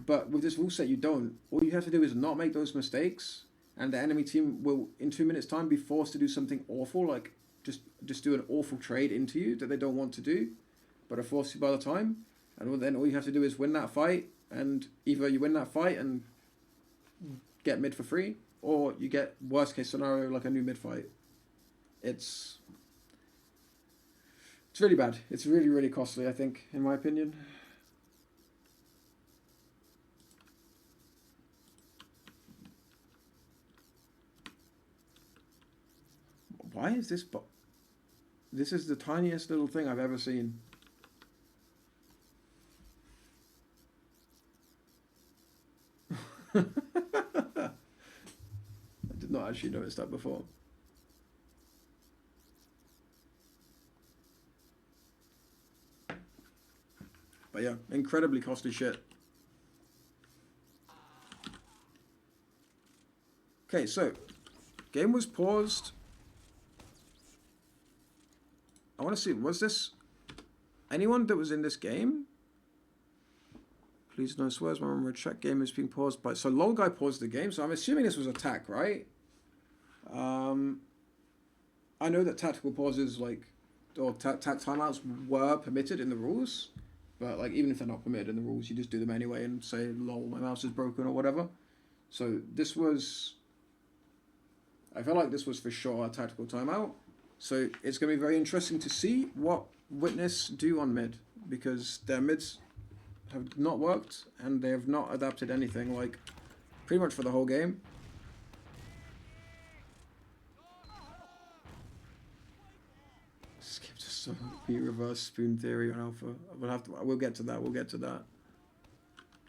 But with this rule set, you don't. All you have to do is not make those mistakes, and the enemy team will, in 2 minutes' time, be forced to do something awful, like just do an awful trade into you that they don't want to do, but are forced to by the time. And then all you have to do is win that fight, and either you win that fight and get mid for free, or you get worst case scenario like a new mid fight. It's really bad. It's really, really costly, I think, in my opinion. Why is this? This is the tiniest little thing I've ever seen. I did not actually notice that before. But yeah, incredibly costly shit. Okay, so game was paused. I want to see, was this anyone that was in this game? Please no swears, my memory check. Game is being paused by... So Lol Guy paused the game, so I'm assuming this was attack, right? I know that tactical pauses, like, or timeouts were permitted in the rules, but, like, even if they're not permitted in the rules, you just do them anyway and say, lol, my mouse is broken or whatever. So this was... I feel like this was for sure a tactical timeout. So it's going to be very interesting to see what Witness do on mid, because their mids have not worked and they have not adapted anything, like, pretty much for the whole game. Skip just So we reverse spoon theory on alpha. We'll get to that. We'll get to that.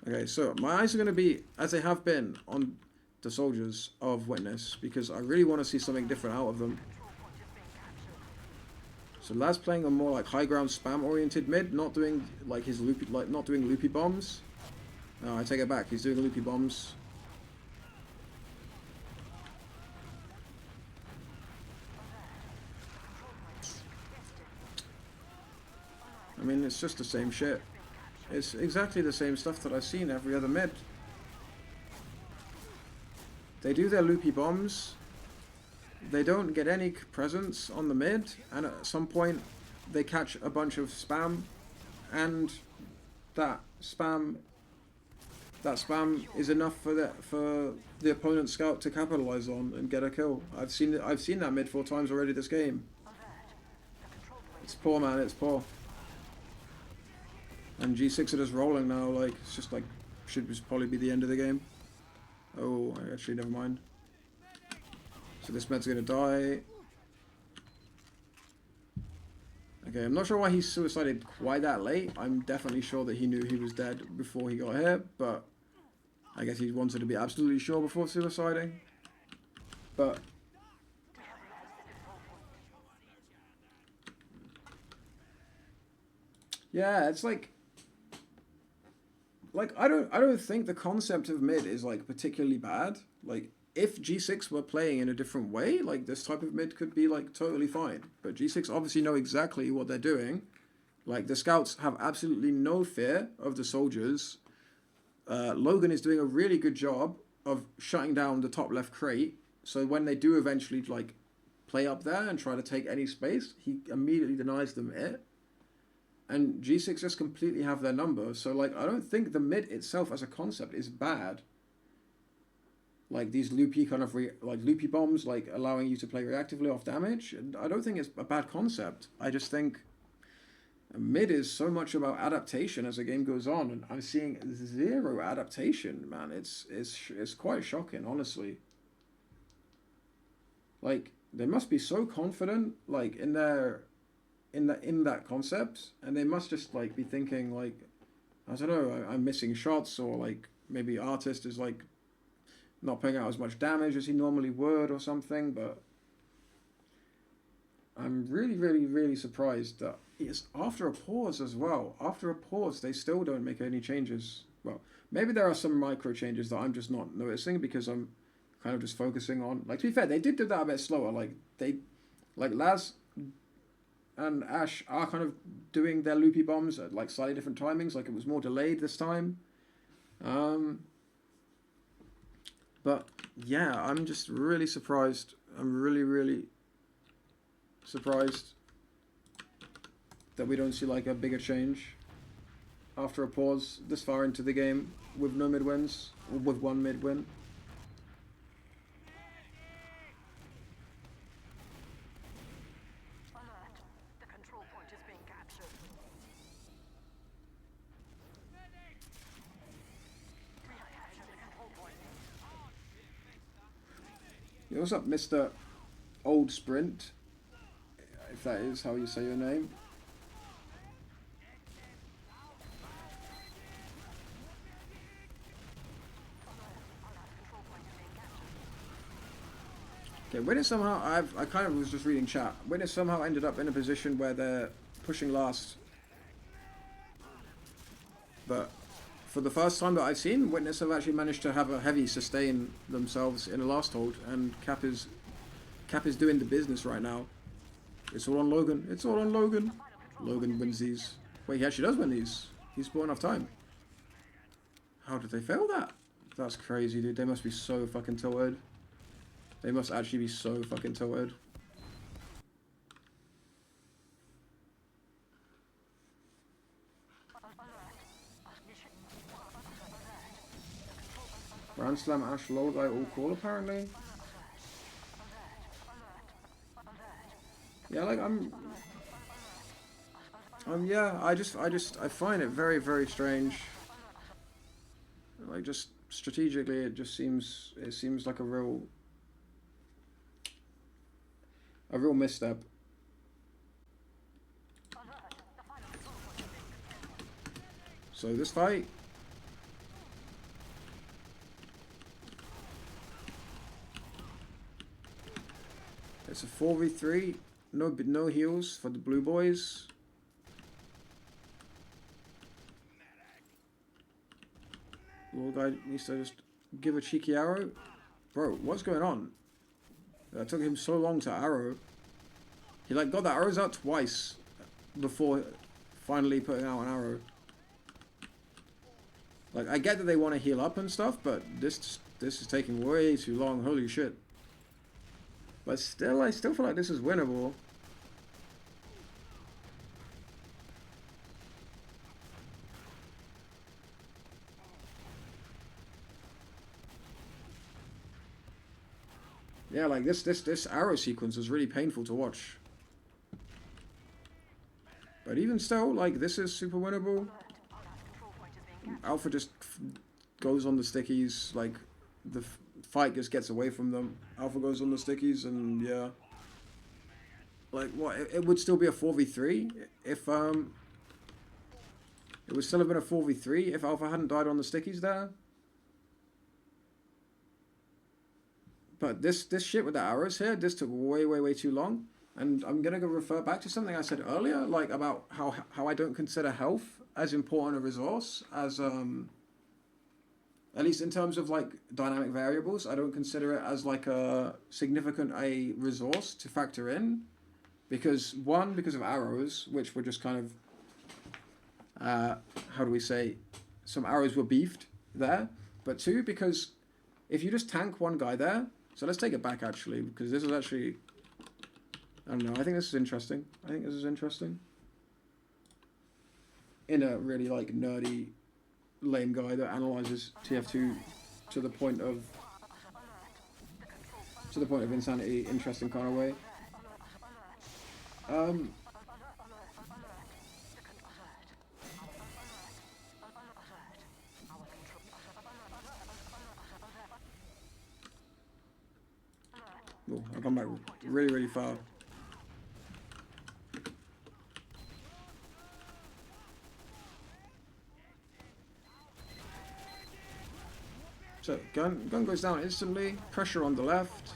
Okay, so my eyes are going to be, as they have been, on the soldiers of Witness, because I really want to see something different out of them. So Laz playing a more like high ground spam oriented mid, not doing like his loopy, not doing loopy bombs. No, I take it back. He's doing loopy bombs. I mean, it's just the same shit. It's exactly the same stuff that I've seen every other mid. They do their loopy bombs. They don't get any presence on the mid, and at some point they catch a bunch of spam, and that spam is enough for the opponent's scout to capitalize on and get a kill. I've seen that mid 4 times already this game. It's poor, man. It's poor. And G6 are just rolling now. Like it's just like should just probably be the end of the game. Oh, actually, never mind. So this med's gonna die. Okay, I'm not sure why he suicided quite that late. I'm definitely sure that he knew he was dead before he got here, but I guess he wanted to be absolutely sure before suiciding. But yeah, it's like I don't think the concept of mid is like particularly bad. Like if G6 were playing in a different way, like this type of mid could be like totally fine. But G6 obviously know exactly what they're doing. Like the scouts have absolutely no fear of the soldiers. Logan is doing a really good job of shutting down the top left crate. So when they do eventually like play up there and try to take any space, he immediately denies them it. And G6 just completely have their number. So like I don't think the mid itself as a concept is bad. Like these loopy kind of loopy bombs, like allowing you to play reactively off damage. And I don't think it's a bad concept. I just think mid is so much about adaptation as the game goes on, and I'm seeing 0 adaptation, man. It's quite shocking, honestly. Like they must be so confident, like in that concept, and they must just like be thinking like, I don't know, I'm missing shots, or like maybe Artist is like not putting out as much damage as he normally would or something. But I'm really surprised that it's after a pause as well. After a pause, they still don't make any changes. Well, maybe there are some micro changes that I'm just not noticing because I'm kind of just focusing on, like, to be fair, they did do that a bit slower. Like Laz and Ash are kind of doing their loopy bombs at like slightly different timings. Like it was more delayed this time. But yeah, I'm just really surprised. I'm really surprised that we don't see like a bigger change after a pause this far into the game with no mid wins, or with 1 mid win. Alert. The control point is being captured. We have captured the control point. Yo, what's up, Mr. Old Sprint? If that is how you say your name. Okay, Witness somehow, I kind of was just reading chat. Witness somehow ended up in a position where they're pushing last. But for the first time that I've seen, Witness have actually managed to have a heavy sustain themselves in a last hold, and Cap is doing the business right now. It's all on Logan. It's all on Logan. Logan wins these. Wait, he actually does win these. He's bought enough time. How did they fail that? That's crazy, dude. They must be so fucking tilted. They must actually be so fucking tilted. Grand Slam, Ash, Low Guy, all cool apparently. Yeah, like yeah, I find it very strange. Like just strategically, it seems like a real misstep. So this fight, it's a 4v3. No heals for the blue boys. Little guy needs to just give a cheeky arrow. Bro, what's going on? That took him so long to arrow. He like got the arrows out twice before finally putting out an arrow. Like, I get that they want to heal up and stuff, but this is taking way too long. Holy shit. But still, I still feel like this is winnable. Yeah, like this arrow sequence was really painful to watch. But even still, like, this is super winnable. Alpha just goes on the stickies, like, the fight just gets away from them. Alpha goes on the stickies, and yeah. Like, what, it would still be a 4v3 if, it would still have been a 4v3 if Alpha hadn't died on the stickies there. But this shit with the arrows here, this took way too long. And I'm gonna go refer back to something I said earlier, like about how I don't consider health as important a resource as at least in terms of like dynamic variables. I don't consider it as like a significant a resource to factor in, because one, because of arrows, which were just kind of how do we say, some arrows were beefed there. But two, because if you just tank one guy there, so let's take it back actually, because this is actually, I don't know, I think this is interesting. In a really like nerdy, lame guy that analyzes TF2 to the point of insanity, interesting kind of way. Oh, I've come back really far. So, gun goes down instantly. Pressure on the left.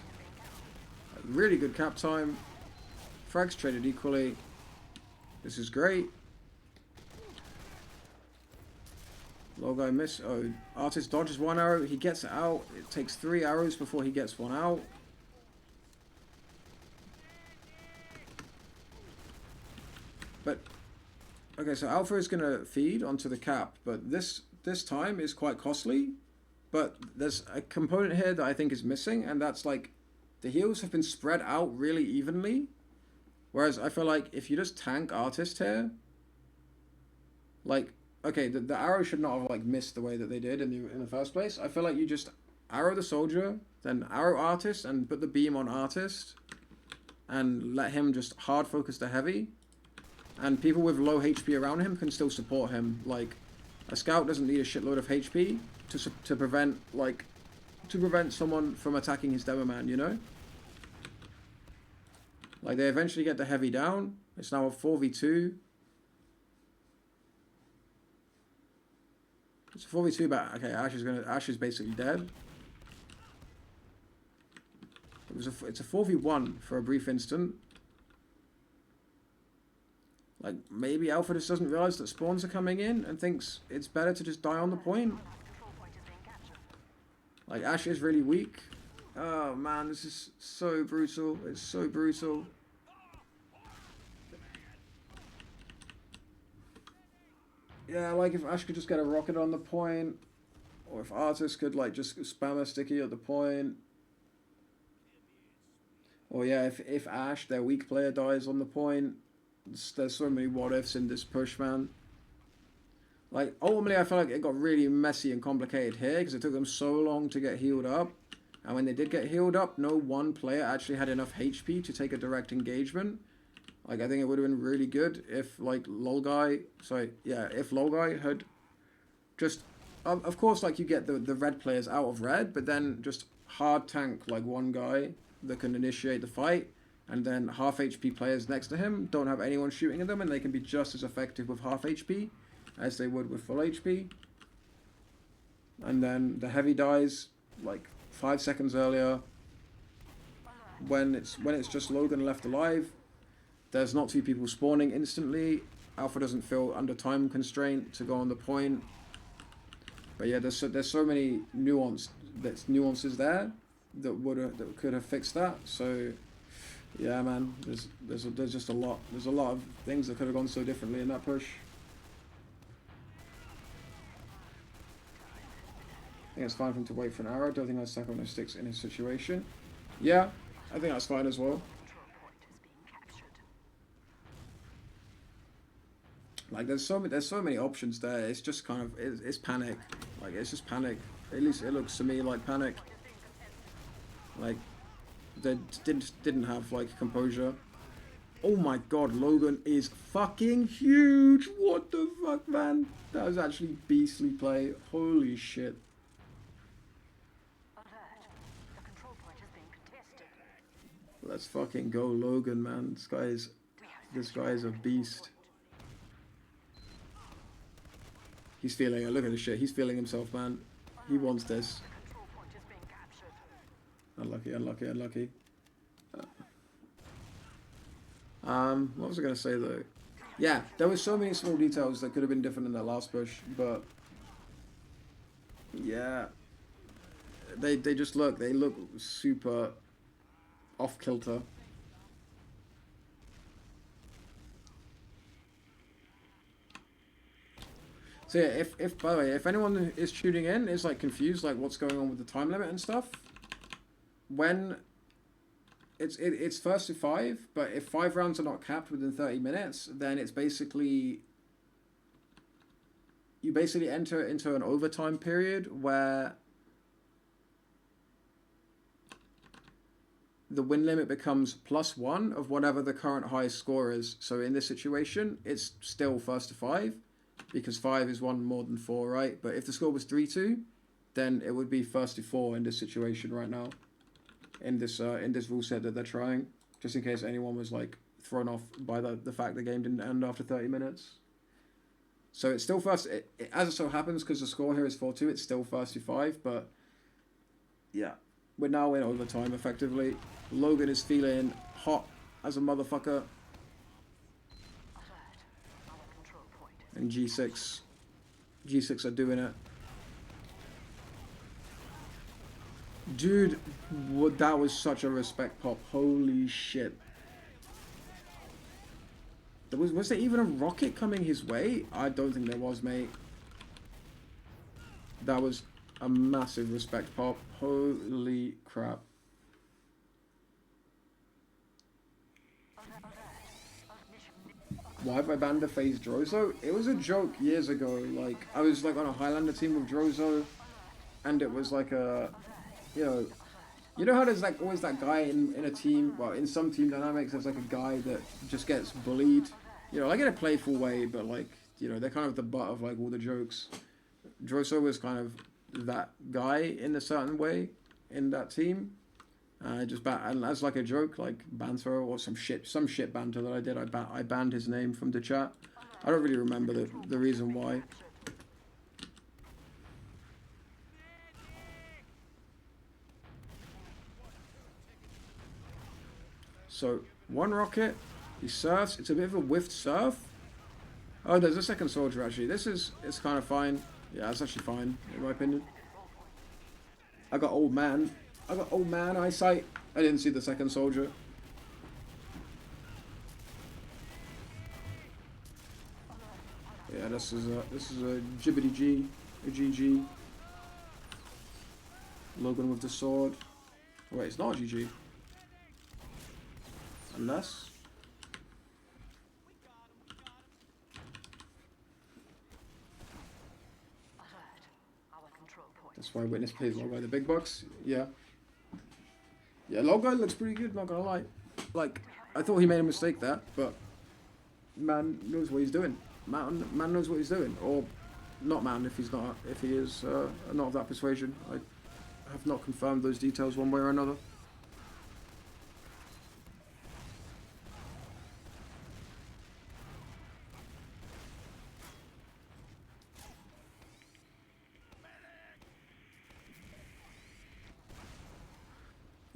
Really good cap time. Frags traded equally. This is great. Low guy miss. Oh, artist dodges one arrow. He gets it out. It takes 3 arrows before he gets one out. But okay, so Alpha is gonna feed onto the cap, but this time is quite costly. But there's a component here that I think is missing, and that's like the heals have been spread out really evenly. Whereas I feel like if you just tank artist here, like, okay, the arrow should not have like missed the way that they did in the first place. I feel like you just arrow the soldier, then arrow artist, and put the beam on artist, and let him just hard focus the heavy. And people with low HP around him can still support him. Like, a scout doesn't need a shitload of HP to prevent someone from attacking his demo man, you know? Like, they eventually get the heavy down. It's now a 4v2. It's a 4v2, but okay, Ash is basically dead. It's a 4v1 for a brief instant. Like, maybe Alpha just doesn't realize that spawns are coming in and thinks it's better to just die on the point. Like, Ash is really weak. Oh man, this is so brutal. It's so brutal. Yeah, like if Ash could just get a rocket on the point, or if Artist could like just spam a sticky at the point. Or yeah, if Ash, their weak player, dies on the point. There's so many what ifs in this push, man. Like, ultimately I feel like it got really messy and complicated here because it took them so long to get healed up. And when they did get healed up, no one player actually had enough HP to take a direct engagement. Like, I think it would have been really good if, like, if Lolguy had just... Of course, like, you get the red players out of red, but then just hard tank, like, one guy that can initiate the fight, and then half HP players next to him don't have anyone shooting at them, and they can be just as effective with half HP. as they would with full HP. And then the heavy dies like 5 seconds earlier. When it's just Logan left alive, there's not 2 people spawning instantly. Alpha doesn't feel under time constraint to go on the point. But yeah, there's so many nuances there that could have fixed that. So yeah, man, there's just a lot. There's a lot of things that could have gone so differently in that push. I think it's fine for him to wait for an arrow. Don't think I'd stack on no sticks in his situation. Yeah, I think that's fine as well. Like there's so many options there. It's just kind of it's panic. Like it's just panic. At least it looks to me like panic. Like they didn't have like composure. Oh my god, Logan is fucking huge. What the fuck, man? That was actually beastly play. Holy shit. The control point is being contested. Let's fucking go, Logan, man. This guy is a beast. He's feeling it. Look at this shit. He's feeling himself, man. He wants this. The control point is being captured. Unlucky, unlucky, unlucky. What was I gonna say though? Yeah, there were so many small details that could have been different in that last push, but yeah, they look super off kilter. So yeah, if by the way, if anyone is tuning in is like confused, like what's going on with the time limit and stuff, when it's first to 5, but if 5 rounds are not capped within 30 minutes, then it's basically you basically enter into an overtime period where the win limit becomes +1 of whatever the current highest score is. So in this situation, it's still first to 5. Because 5 is 1 more than 4, right? But if the score was 3-2, then it would be first to 4 in this situation right now. In this rule set that they're trying. Just in case anyone was like thrown off by the fact the game didn't end after 30 minutes. So it's still first, as it so happens, because the score here is 4-2, it's still first to 5, but yeah. We're now in overtime effectively. Logan is feeling hot as a motherfucker. And G6 are doing it. Dude, that was such a respect pop. Holy shit. Was there even a rocket coming his way? I don't think there was, mate. That was a massive respect pop. Holy crap. Why have I banned the phase Drozo? It was a joke years ago. Like, I was like on a Highlander team with Drozo, and it was like a, you know how there's like always that guy in a team, well, in some team dynamics, there's like a guy that just gets bullied, you know, like in a playful way, but like, you know, they're kind of the butt of like all the jokes. Drozo was kind of that guy in a certain way in that team. And as like a joke, like banter or some shit banter that I did, I banned his name from the chat. I don't really remember the reason why. So 1 rocket, he surfs. It's a bit of a whiffed surf. Oh, there's a second soldier actually. It's kind of fine. Yeah, it's actually fine in my opinion. I got old man eyesight. I didn't see the second soldier. Yeah, this is a jibbity G, a GG. Logan with the sword. Wait, it's not a GG. Unless. That's why Witness pays Log Guy the big bucks. Yeah. Yeah, Log Guy looks pretty good, not gonna lie. Like, I thought he made a mistake there, but man knows what he's doing. Man knows what he's doing. Or not man if he is not of that persuasion. I have not confirmed those details one way or another.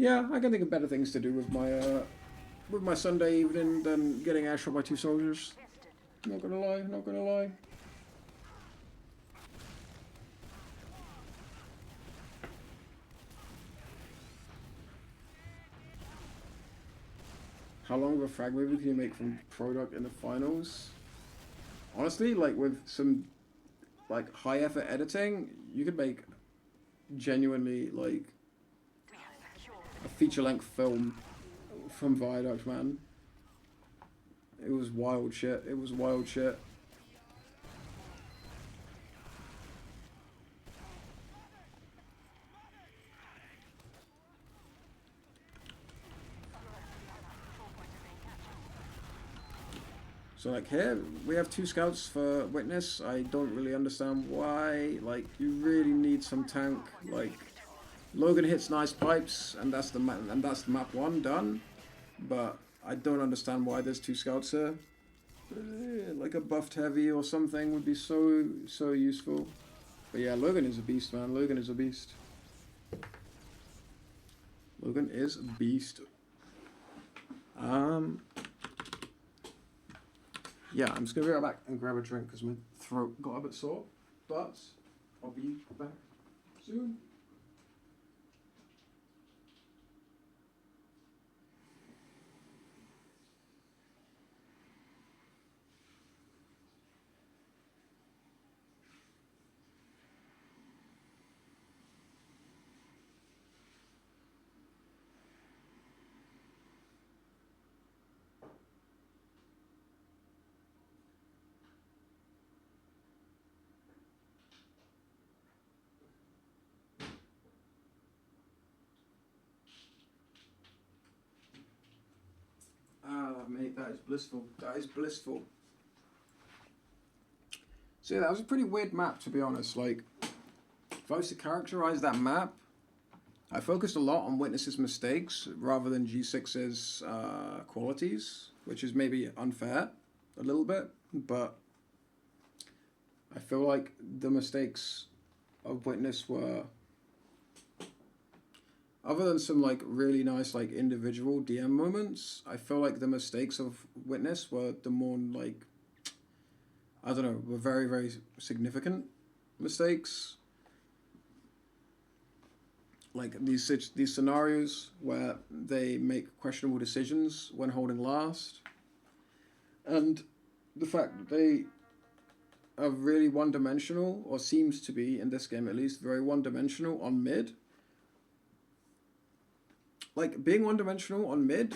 Yeah, I can think of better things to do with my Sunday evening than getting air shot by 2 soldiers. Not gonna lie, not gonna lie. How long of a frag movie can you make from product in the finals? Honestly, like with some like high effort editing, you could make genuinely like a feature length film from Viaduct, man. It was wild shit. It was wild shit. So like here, we have 2 scouts for witness. I don't really understand why. Like, you really need some tank. Like, Logan hits nice pipes, and that's the map 1 done. But I don't understand why there's 2 scouts here. Like a buffed heavy or something would be so useful. But yeah, Logan is a beast, man. Logan is a beast. Logan is a beast. Yeah, I'm just gonna be right back and grab a drink because my throat got a bit sore. But I'll be back soon. Ah, mate, that is blissful. That is blissful. So yeah, that was a pretty weird map, to be honest. Like, if I was to characterize that map, I focused a lot on Witness's mistakes rather than G6's qualities, which is maybe unfair a little bit, but I feel like the mistakes of Witness were, other than some like really nice like individual DM moments, I feel like the mistakes of Witness were the more like, I don't know, were very, very significant mistakes. Like these scenarios where they make questionable decisions when holding last, and the fact that they are really one-dimensional, or seems to be in this game at least, very one-dimensional on mid. Like, being one-dimensional on mid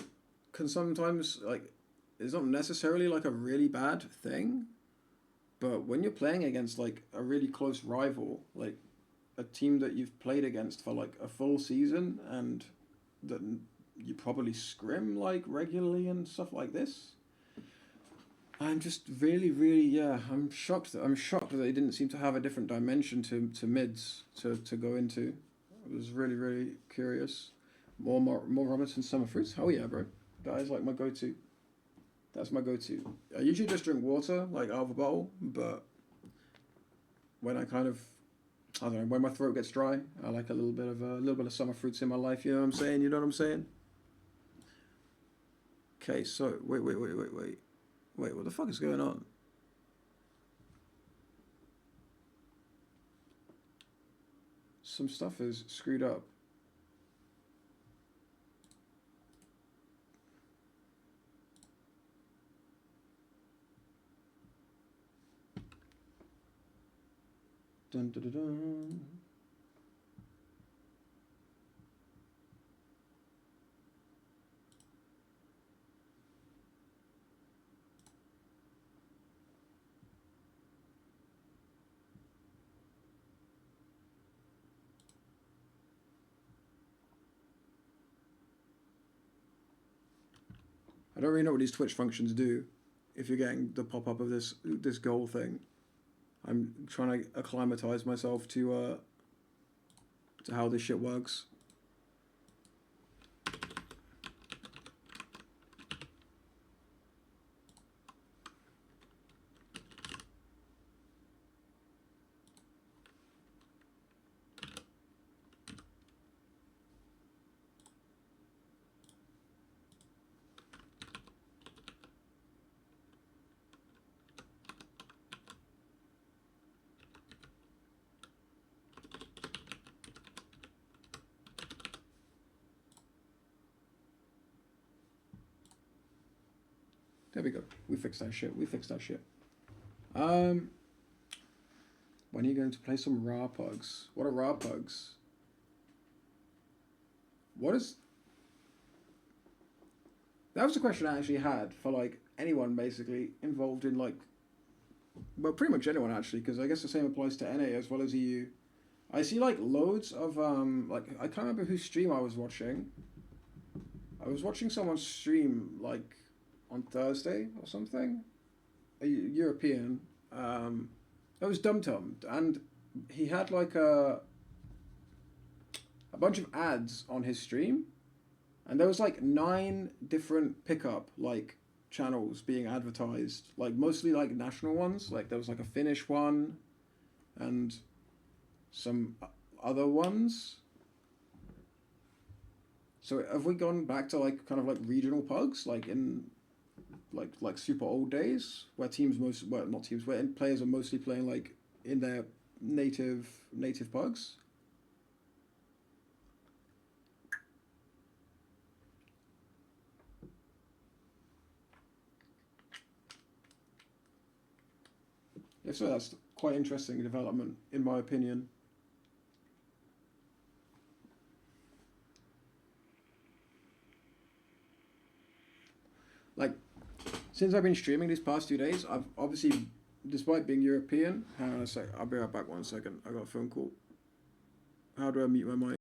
can sometimes, like, is not necessarily, like, a really bad thing. But when you're playing against, like, a really close rival, like, a team that you've played against for, like, a full season, and that you probably scrim, like, regularly and stuff like this, I'm just really, yeah, I'm shocked that they didn't seem to have a different dimension to mids to go into. I was really curious. More Robinson summer fruits? Hell yeah, bro. That is like my go-to. That's my go-to. I usually just drink water, like out of a bottle, but when I kind of, I don't know, when my throat gets dry, I like a little bit of summer fruits in my life, you know what I'm saying? You know what I'm saying? Okay, so wait, what the fuck is going on? Some stuff is screwed up. Dun, dun, dun, dun. I don't really know what these Twitch functions do if you're getting the pop-up of this goal thing. I'm trying to acclimatize myself to how this shit works. There we go. We fixed that shit. We fixed that shit. When are you going to play some raw pugs? What are raw pugs? What is... That was a question I actually had for, like, anyone, basically, involved in, like... Well, pretty much anyone, actually, because I guess the same applies to NA as well as EU. I see, like, loads of, like, I can't remember whose stream I was watching. I was watching someone stream, like, on Thursday or something. A European. It was Dum Tum, and he had, like, a bunch of ads on his stream. And there was, like, 9 different pickup, like, channels being advertised. Like, mostly, like, national ones. Like, there was, like, a Finnish one. And some other ones. So have we gone back to, like, kind of, like, regional pugs? Like, in, like super old days? Where teams well, not teams, where players are mostly playing, like, in their native pugs? If so, that's quite interesting development, in my opinion. Like, since I've been streaming these past 2 days, I've obviously, despite being European, hang on a sec, I'll be right back 1 second. I got a phone call. How do I mute my mic?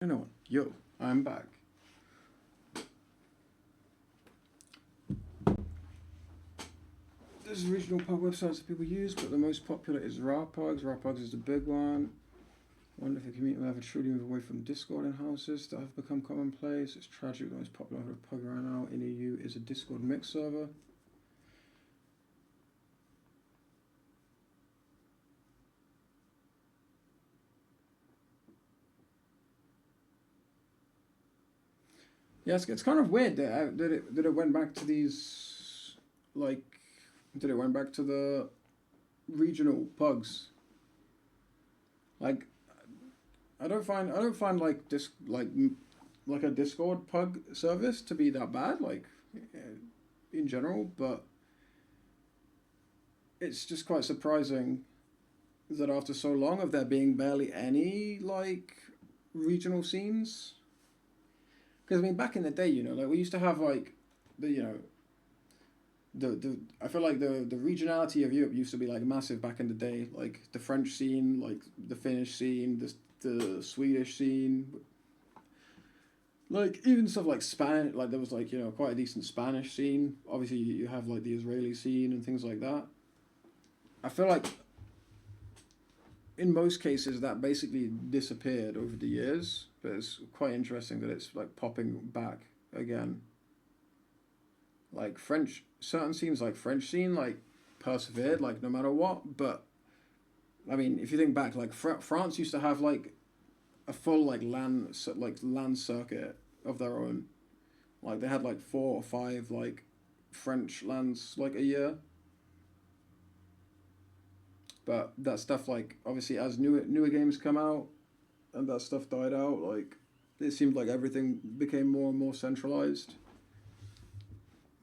You know what? Yo, I'm back. There's regional pug websites that people use, but the most popular is Raw Pugs. Raw Pugs is the big one. Wonder if the community will ever truly move away from Discord in houses that have become commonplace. It's tragic. The most popular of Pug right now in EU is a Discord mix server. Yeah, it's kind of weird that it went back to these, like, that it went back to the regional pugs. Like, I don't find like like a Discord pug service to be that bad, like, in general, but it's just quite surprising that after so long of there being barely any like regional scenes. Because I mean, back in the day, you know, like we used to have like the I feel like the regionality of Europe used to be like massive back in the day, like the French scene, like the Finnish scene, the Swedish scene, like even stuff like Spanish, like there was like, you know, quite a decent Spanish scene. Obviously you have like the Israeli scene and things like that. I feel like in most cases that basically disappeared over the years, but it's quite interesting that it's like popping back again. Like French, certain scenes like French scene like persevered like no matter what, but I mean if you think back, like France used to have like a full like land circuit of their own. Like they had like 4 or 5 like French lands like a year. But that stuff, like, obviously as newer games come out and that stuff died out, like, it seemed like everything became more and more centralized.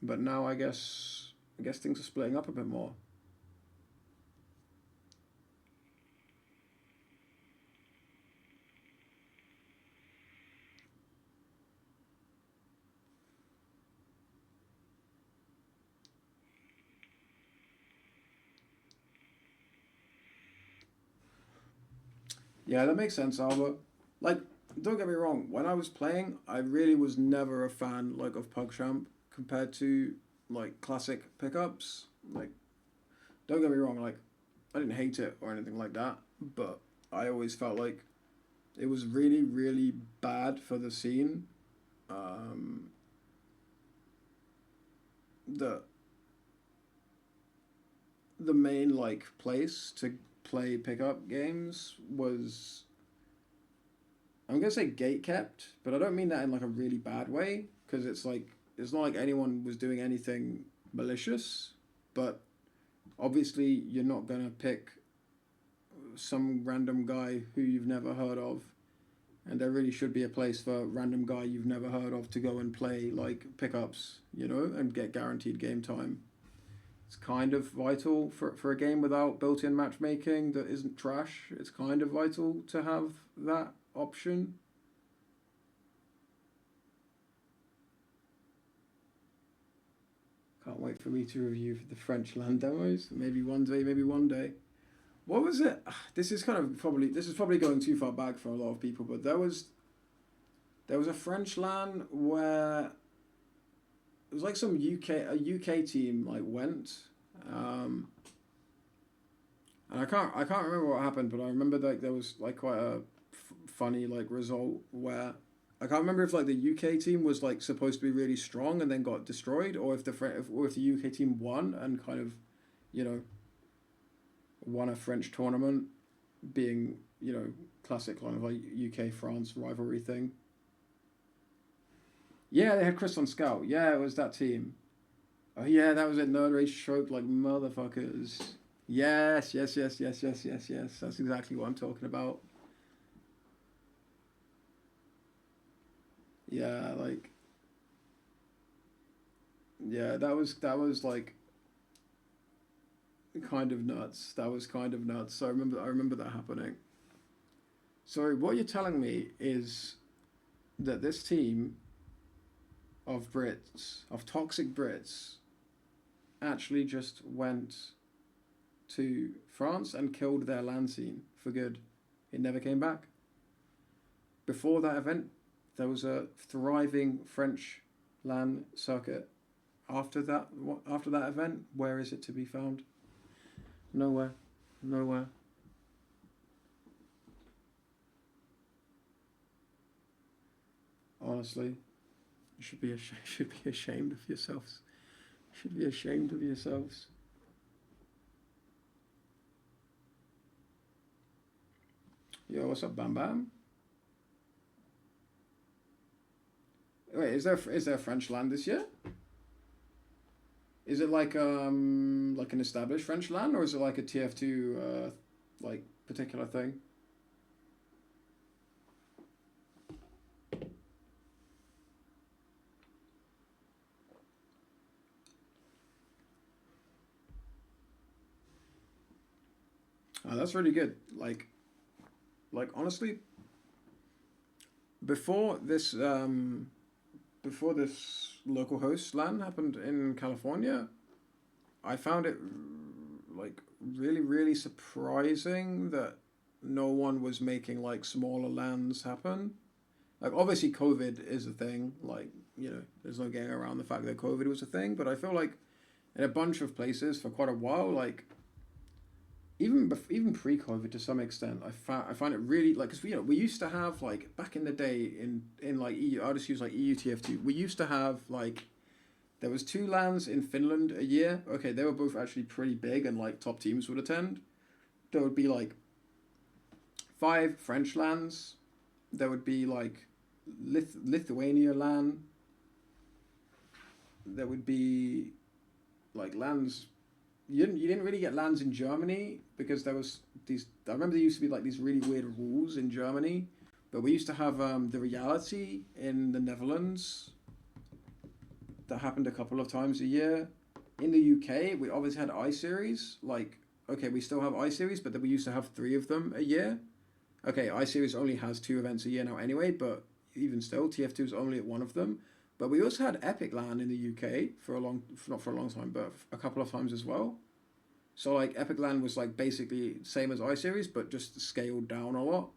But now I guess things are splitting up a bit more. Yeah, that makes sense, Albert. Like, don't get me wrong, when I was playing, I really was never a fan, like, of PugChamp compared to, like, classic pickups. Like, don't get me wrong, like, I didn't hate it or anything like that, but I always felt like it was really, really bad for the scene. The main, like, place to play pickup games was, I'm gonna say gate kept, but I don't mean that in like a really bad way, because it's like it's not like anyone was doing anything malicious, but obviously you're not gonna pick some random guy who you've never heard of, and there really should be a place for a random guy you've never heard of to go and play like pickups, you know, and get guaranteed game time. It's kind of vital for a game without built-in matchmaking that isn't trash. It's kind of vital to have that option. Can't wait for me to review the French land demos. Maybe one day. What was it? This is probably going too far back for a lot of people, but there was a French LAN where it was like some UK team like went, and I can't remember what happened, but I remember like there was like quite a funny like result where I can't remember if like the UK team was like supposed to be really strong and then got destroyed, or if the UK team won and kind of, you know, won a French tournament, being, you know, classic kind of like UK France rivalry thing. Yeah, they had Chris on Scout. Yeah, it was that team. Oh yeah, that was it. Nerd Race choked like motherfuckers. Yes. That's exactly what I'm talking about. Yeah, like. Yeah, that was like kind of nuts. That was kind of nuts. So I remember that happening. So what you're telling me is that this team of Brits, of toxic Brits, actually just went to France and killed their LAN scene for good. It never came back. Before that event, there was a thriving French LAN circuit. After that event, where is it to be found? Nowhere. honestly. You should be should be ashamed of yourselves. Should be ashamed of yourselves. Yo, what's up, Bam Bam? Wait, is there French land this year? Is it like an established French land, or is it like a TF2 like particular thing? Oh, that's really good. Like honestly, before this local host LAN happened in California, I found it like really surprising that no one was making like smaller LANs happen. Like obviously COVID is a thing. Like, you know, there's no getting around the fact that COVID was a thing. But I feel like in a bunch of places for quite a while, like even pre-COVID to some extent, I find it really like, because we used to have like back in the day in like EU, I'll just use like EU TF2. We used to have like, there was 2 LANs in Finland a year. Okay, they were both actually pretty big and like top teams would attend. There would be like 5 French LANs. There would be like Lithuania LAN. There would be like LANs. You didn't really get LANs in Germany because there was these. I remember there used to be like these really weird rules in Germany, but we used to have the reality in the Netherlands. That happened a couple of times a year. In the UK, we obviously had I-Series. Like, okay, we still have I-Series, but then we used to have 3 of them a year. Okay, I-Series only has 2 events a year now anyway, but even still, TF2 is only at 1 of them. But we also had Epic LAN in the UK not for a long time, but a couple of times as well. So like Epic LAN was like basically same as I-Series, but just scaled down a lot.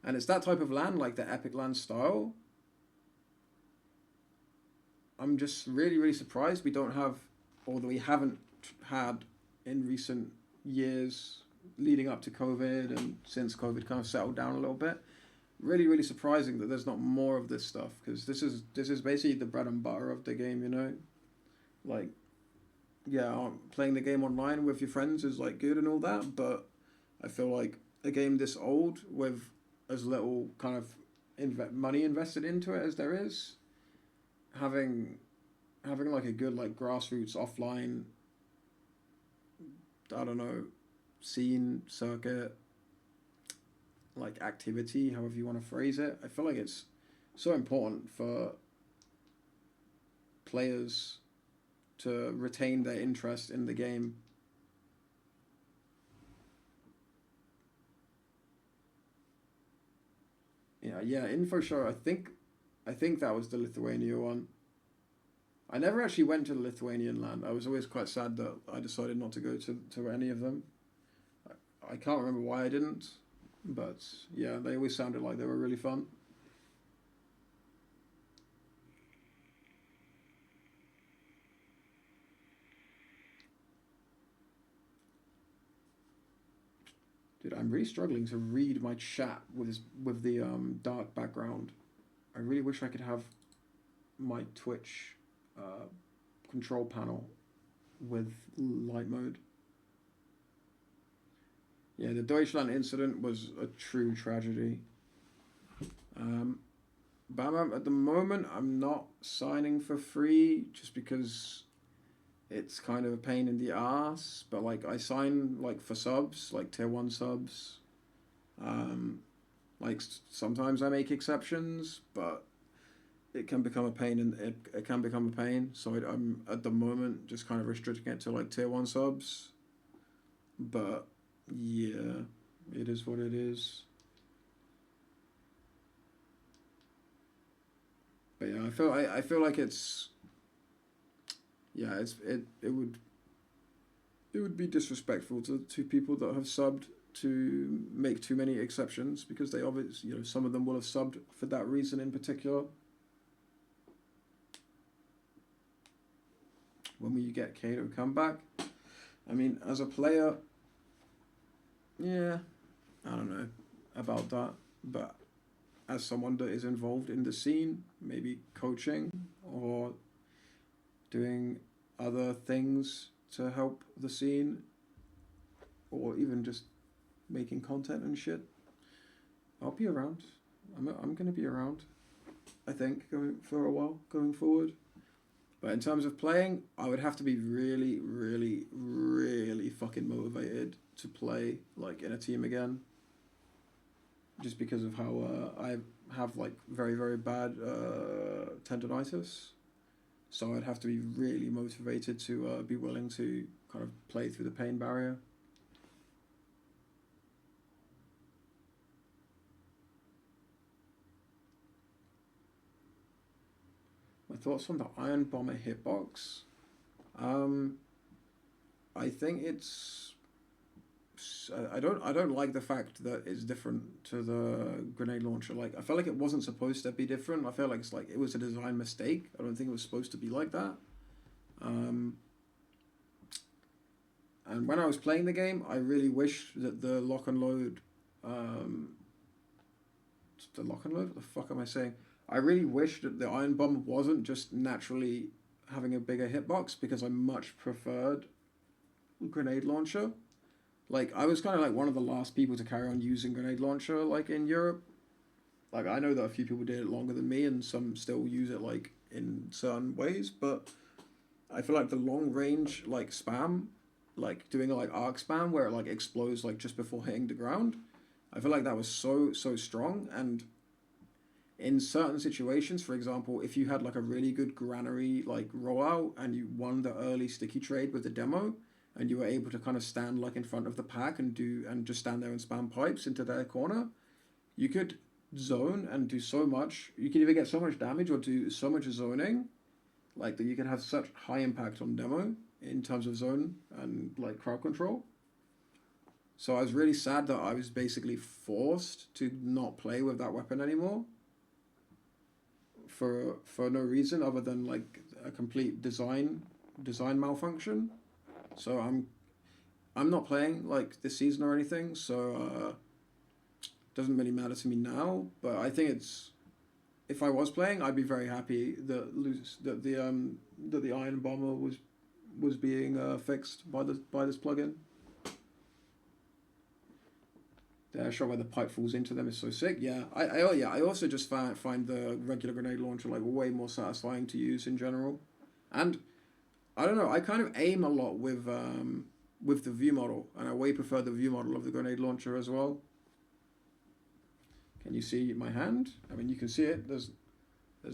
And it's that type of LAN, like the Epic LAN style. I'm just really surprised we don't have, or that we haven't had in recent years leading up to COVID and since COVID kind of settled down a little bit. Really surprising that there's not more of this stuff, because this is basically the bread and butter of the game, you know. Like, yeah, playing the game online with your friends is like good and all that, but I feel like a game this old with as little kind of money invested into it as there is, having like a good like grassroots offline, I don't know, scene, circuit, like activity, however you want to phrase it. I feel like it's so important for players to retain their interest in the game. Yeah, info show. I think that was the Lithuania one. I never actually went to the Lithuanian land. I was always quite sad that I decided not to go to any of them. I can't remember why I didn't. But yeah, they always sounded like they were really fun. Dude, I'm really struggling to read my chat with the dark background. I really wish I could have my Twitch control panel with light mode. Yeah, the Deutschland incident was a true tragedy. But at the moment, I'm not signing for free just because it's kind of a pain in the ass. But like, I sign like for subs, like tier 1 subs. Like sometimes I make exceptions, but it can become a pain, and it can become a pain. So I'm at the moment just kind of restricting it to like tier 1 subs. But yeah, it is what it is. But yeah, I feel like it's, yeah, it would be disrespectful to people that have subbed to make too many exceptions, because they obviously, you know, some of them will have subbed for that reason in particular. When will you get Kato comeback? I mean, as a player, yeah, I don't know about that, but as someone that is involved in the scene, maybe coaching or doing other things to help the scene, or even just making content and shit, I'll be around. I'm gonna be around, I think, for a while going forward. But in terms of playing, I would have to be really, really, really fucking motivated to play like in a team again. Just because of how I have like very, very bad tendonitis. So I'd have to be really motivated to be willing to kind of play through the pain barrier. My thoughts on the Iron Bomber hitbox. I think it's. I don't like the fact that it's different to the grenade launcher. Like, I felt like it wasn't supposed to be different. I felt like it was a design mistake. I don't think it was supposed to be like that. And when I was playing the game, I really wish that the lock and load. The lock and load? What the fuck am I saying? I really wish that the Iron Bomb wasn't just naturally having a bigger hitbox, because I much preferred grenade launcher. Like, I was kind of like one of the last people to carry on using grenade launcher, like, in Europe. Like, I know that a few people did it longer than me, and some still use it, like, in certain ways, but I feel like the long range, like, spam, like, doing, like, arc spam, where it, like, explodes, like, just before hitting the ground, I feel like that was so strong. And in certain situations, for example, if you had, like, a really good Granary, like, rollout, and you won the early sticky trade with the demo, and you were able to kind of stand like in front of the pack and just stand there and spam pipes into their corner, you could zone and do so much. You could either get so much damage or do so much zoning, like that you can have such high impact on demo in terms of zone and like crowd control. So I was really sad that I was basically forced to not play with that weapon anymore for no reason other than like a complete design malfunction. So I'm not playing like this season or anything, so doesn't really matter to me now. But I think if I was playing, I'd be very happy that the Iron Bomber was being fixed by this plugin. The shot where the pipe falls into them is so sick. Yeah, I also just find the regular grenade launcher like way more satisfying to use in general, and I don't know, I kind of aim a lot with the view model, and I way prefer the view model of the grenade launcher as well. Can you see my hand? I mean, you can see it. There's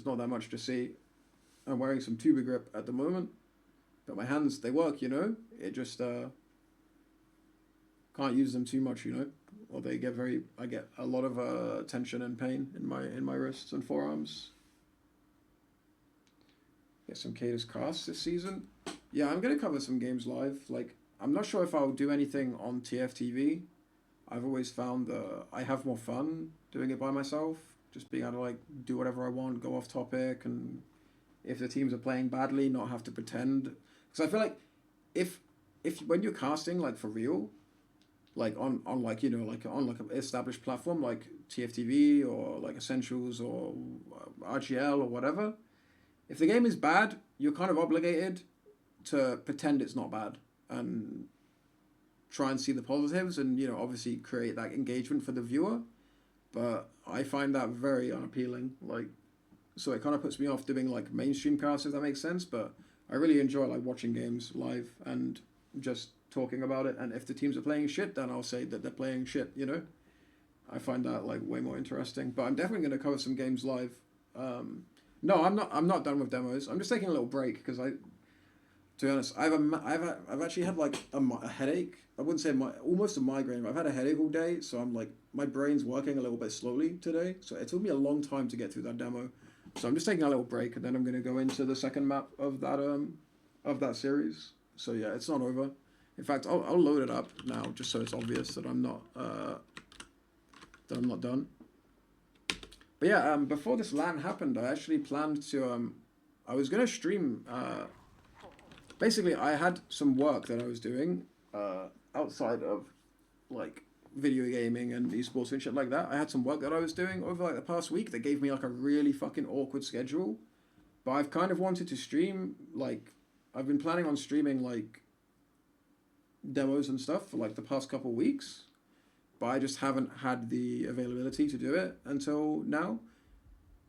not that much to see. I'm wearing some tuba grip at the moment, but my hands, they work, you know? It just can't use them too much, you know? Or I get a lot of tension and pain in my wrists and forearms. Get some kaidus casts this season. Yeah, I'm going to cover some games live. Like, I'm not sure if I'll do anything on TFTV. I've always found that I have more fun doing it by myself. Just being able to, like, do whatever I want, go off topic, and if the teams are playing badly, not have to pretend. Because I feel like if when you're casting, like, for real, like, on like, you know, like, on, like, an established platform, like TFTV or, like, Essentials or RGL or whatever, if the game is bad, you're kind of obligated to pretend it's not bad and try and see the positives and, you know, obviously create that engagement for the viewer. But I find that very unappealing. Like, so it kind of puts me off doing like mainstream casts, if that makes sense. But I really enjoy like watching games live and just talking about it. And if the teams are playing shit, then I'll say that they're playing shit, you know? I find that like way more interesting. But I'm definitely going to cover some games live. No, I'm not done with demos. I'm just taking a little break because to be honest, I've actually had like a headache. I wouldn't say almost a migraine, but I've had a headache all day. So I'm like, my brain's working a little bit slowly today. So it took me a long time to get through that demo. So I'm just taking a little break, and then I'm going to go into the second map of that series. So yeah, it's not over. In fact, I'll load it up now just so it's obvious that I'm not done. But yeah, before this LAN happened, I actually planned to, I was going to stream, basically I had some work that I was doing outside of, like, video gaming and esports and shit like that. I had some work that I was doing over like the past week that gave me like a really fucking awkward schedule. But I've kind of wanted to stream, like, I've been planning on streaming like demos and stuff for like the past couple weeks, but I just haven't had the availability to do it until now.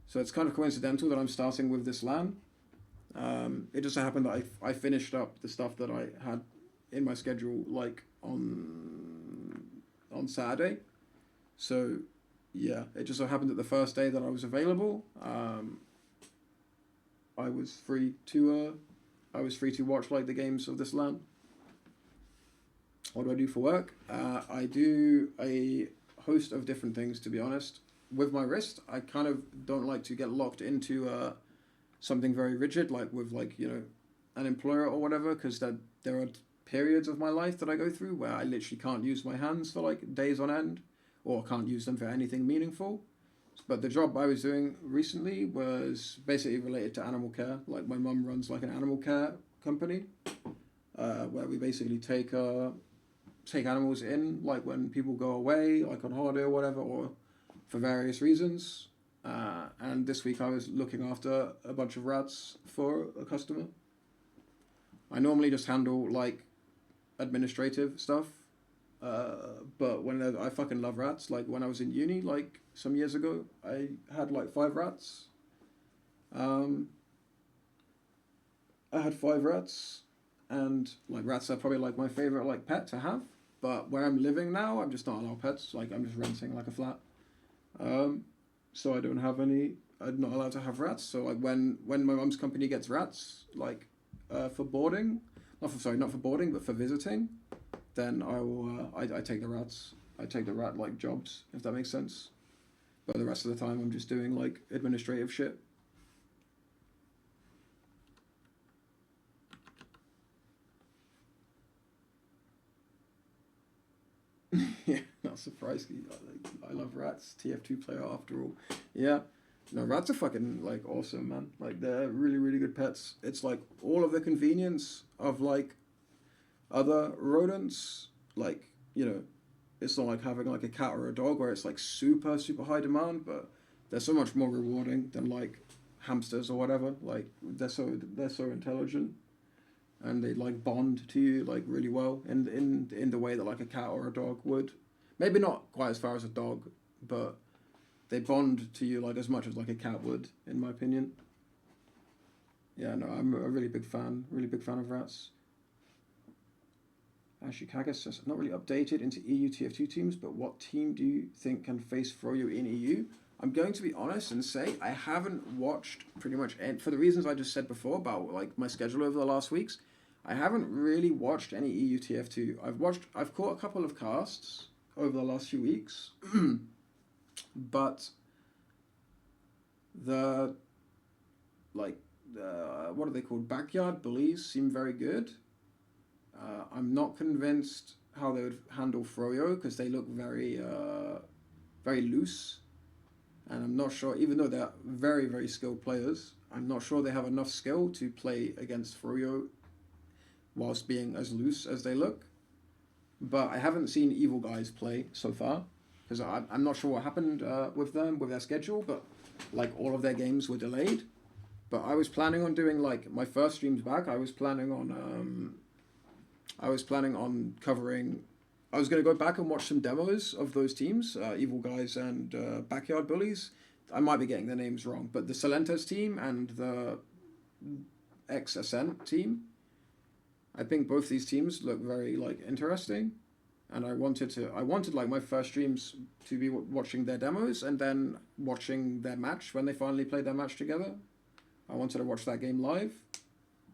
So it's kind of coincidental that I'm starting with this LAN. It just happened that I finished up the stuff that I had in my schedule like on Saturday. So yeah, it just so happened that the first day that I was available, I was free to watch like the games of this LAN. What do I do for work? I do a host of different things, to be honest. With my wrist, I kind of don't like to get locked into something very rigid, like with like, you know, an employer or whatever, because there are periods of my life that I go through where I literally can't use my hands for like days on end, or can't use them for anything meaningful. But the job I was doing recently was basically related to animal care. Like my mum runs like an animal care company, where we basically take animals in, like when people go away, like on holiday or whatever, or for various reasons. And this week I was looking after a bunch of rats for a customer. I normally just handle like administrative stuff, but when I fucking love rats. Like when I was in uni, like some years ago, I had like 5 rats. I had 5 rats, and like rats are probably like my favorite like pet to have. But where I'm living now, I'm just not allowed pets. Like I'm just renting like a flat. So I don't have any. I'm not allowed to have rats. So like when my mum's company gets rats, like for boarding, not for boarding, but for visiting, then I will. I take the rats. I take the rat like jobs, if that makes sense. But the rest of the time, I'm just doing like administrative shit. Yeah, not surprised. I love rats. TF2 player after all. Yeah. No, rats are fucking like awesome, man. Like they're really, really good pets. It's like all of the convenience of like other rodents. Like, you know, it's not like having like a cat or a dog where it's like super, super high demand, but they're so much more rewarding than like hamsters or whatever. Like they're so intelligent. And they like bond to you like really well in the way that like a cat or a dog would. Maybe not quite as far as a dog, but they bond to you like as much as like a cat would, in my opinion. Yeah, no, I'm a really big fan of rats. Ashley Kagas says, not really updated into EU TF2 teams, but what team do you think can face Froyo in EU? I'm going to be honest and say I haven't watched pretty much any, for the reasons I just said before about like my schedule over the last weeks. I haven't really watched any EU TF2. I've caught a couple of casts over the last few weeks, but what are they called? Backyard bullies seem very good. I'm not convinced how they would handle Froyo because they look very, very loose. And I'm not sure, even though they're very, very skilled players, I'm not sure they have enough skill to play against Froyo whilst being as loose as they look. But I haven't seen Evil Guys play so far, because I'm not sure what happened with them, with their schedule, but like all of their games were delayed. But I was planning on doing like my first streams back, I was planning on covering, I was going to go back and watch some demos of those teams, Evil Guys and Backyard Bullies. I might be getting their names wrong, but the Salentes team and the ex-Ascent team, I think both these teams look very like interesting, and I wanted like my first streams to be watching their demos and then watching their match when they finally played their match together. I wanted to watch that game live,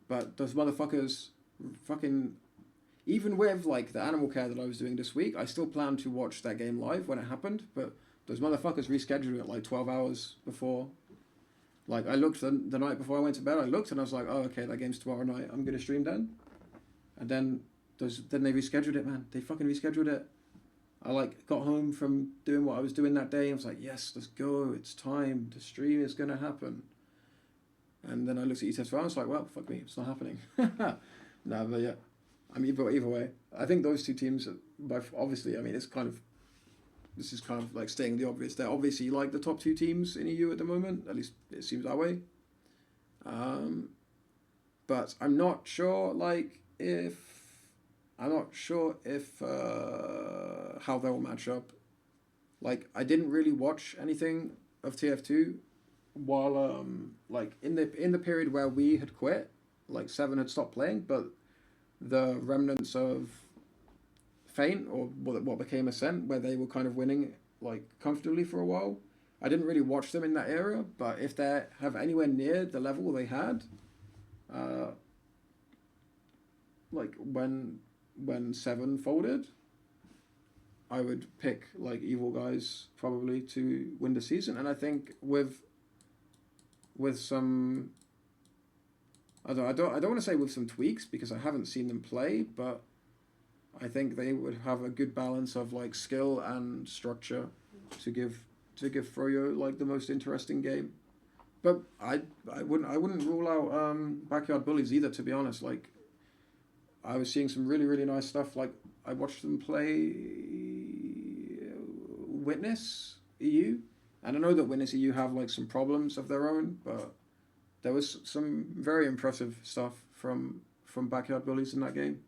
but those motherfuckers fucking, even with like the animal care that I was doing this week, I still planned to watch that game live when it happened, but those motherfuckers rescheduled it like 12 hours before. Like I looked the night before I went to bed, I looked and I was like, oh okay, that game's tomorrow night, I'm gonna stream then. And then they rescheduled it, man. They fucking rescheduled it. I like got home from doing what I was doing that day. I was like, yes, let's go. It's time. The stream is gonna happen. And then I looked at ETS, I was like, well, fuck me, it's not happening. No, but yeah. I mean, either way, I think those two teams, obviously, I mean, it's kind of this is kind of like stating the obvious. They're obviously like the top 2 teams in EU at the moment. At least it seems that way. But I'm not sure if how they will match up. Like, I didn't really watch anything of TF2 while in the period where we had quit, like Seven had stopped playing, but the remnants of Feint, or what became Ascent, where they were kind of winning like comfortably for a while. I didn't really watch them in that era, but if they have anywhere near the level they had, like when Seven folded, I would pick like Evil Guys probably to win the season. And I think with some, I don't want to say with some tweaks because I haven't seen them play, but I think they would have a good balance of like skill and structure to give Froyo like the most interesting game. But I wouldn't rule out Backyard Bullies either, to be honest. Like, I was seeing some really, really nice stuff. Like, I watched them play Witness EU, and I know that Witness EU have like some problems of their own, but there was some very impressive stuff from Backyard Bullies in that game.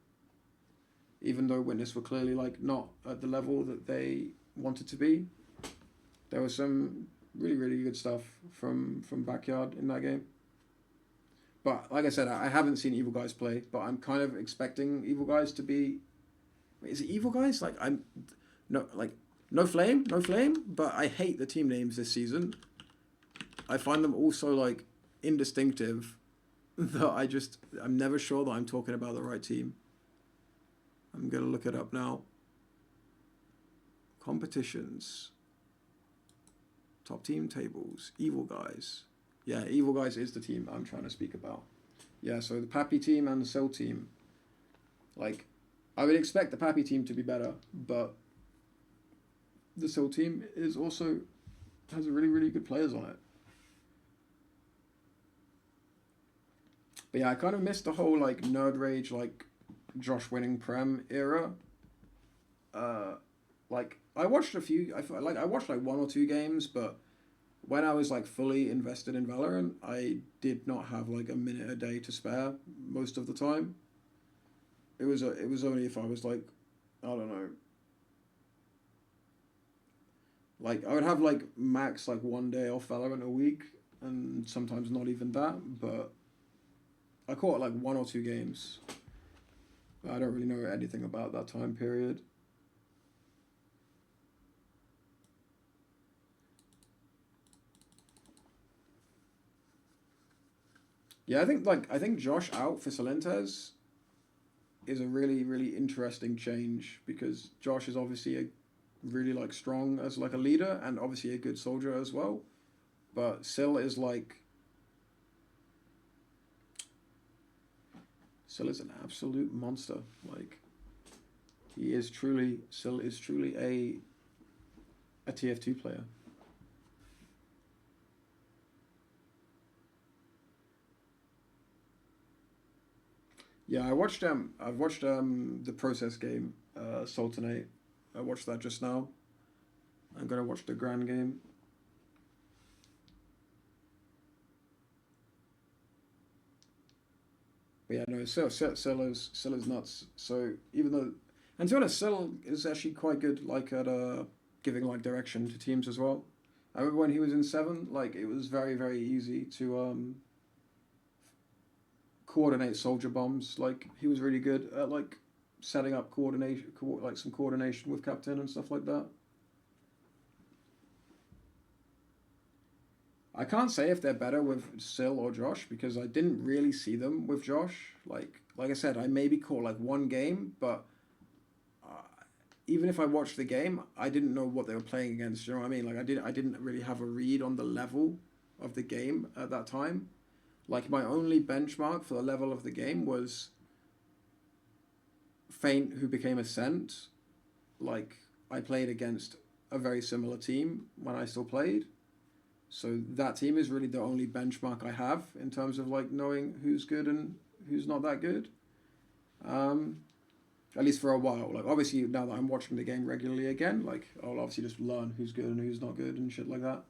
Even though Witness were clearly like not at the level that they wanted to be, there was some really, really good stuff from Backyard in that game. But like I said, I haven't seen Evil Guys play, but I'm kind of expecting Evil Guys to be. Wait, is it Evil Guys? Like, no flame, but I hate the team names this season. I find them all so like indistinctive that I'm never sure that I'm talking about the right team. I'm gonna look it up now. Competitions. Top team tables. Evil Guys. Yeah, Evil Guys is the team I'm trying to speak about. Yeah, so the Pappy team and the Cell team. Like, I would expect the Pappy team to be better, but the Cell team has really, really good players on it. But yeah, I kind of missed the whole like Nerd Rage, like Josh winning Prem era. Like, I watched I watched like 1 or 2 games, but when I was like fully invested in Valorant, I did not have like a minute a day to spare most of the time. It was only if I was like, I don't know, like I would have like max like 1 day off Valorant a week, and sometimes not even that, but I caught like 1 or 2 games. I don't really know anything about that time period. Yeah, I think Josh out for Salentes is a really, really interesting change, because Josh is obviously a really like strong as like a leader and obviously a good soldier as well. But Sil is an absolute monster. Like, Sil is truly a TF2 player. Yeah, I've watched the Process game, Sultanate. I watched that just now. I'm gonna watch the Grand game. But yeah, no, Sil is nuts. So even though, and to be honest, Sil is actually quite good, like at giving like direction to teams as well. I remember when he was in 7, like it was very, very easy to coordinate soldier bombs. Like, he was really good at like setting up some coordination with Captain and stuff like that. I can't say if they're better with Sil or Josh, because I didn't really see them with Josh. Like I said, I maybe caught like 1 game, but even if I watched the game, I didn't know what they were playing against. You know what I mean? Like, I didn't really have a read on the level of the game at that time. Like, my only benchmark for the level of the game was Feint, who became Ascent. Like, I played against a very similar team when I still played. So that team is really the only benchmark I have in terms of like knowing who's good and who's not that good. At least for a while. Like, obviously, now that I'm watching the game regularly again, like, I'll obviously just learn who's good and who's not good and shit like that.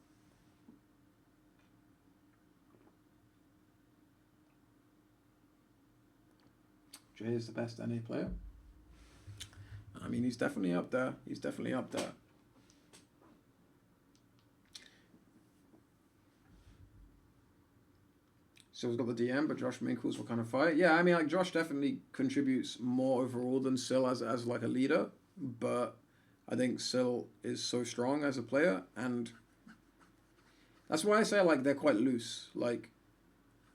Jay is the best NA player. I mean, he's definitely up there. He's definitely up there. Sill's got the DM, but Josh Minkles will kind of fight. Yeah, I mean, like, Josh definitely contributes more overall than Sill as like a leader, but I think Sill is so strong as a player, and that's why I say, like, they're quite loose. Like,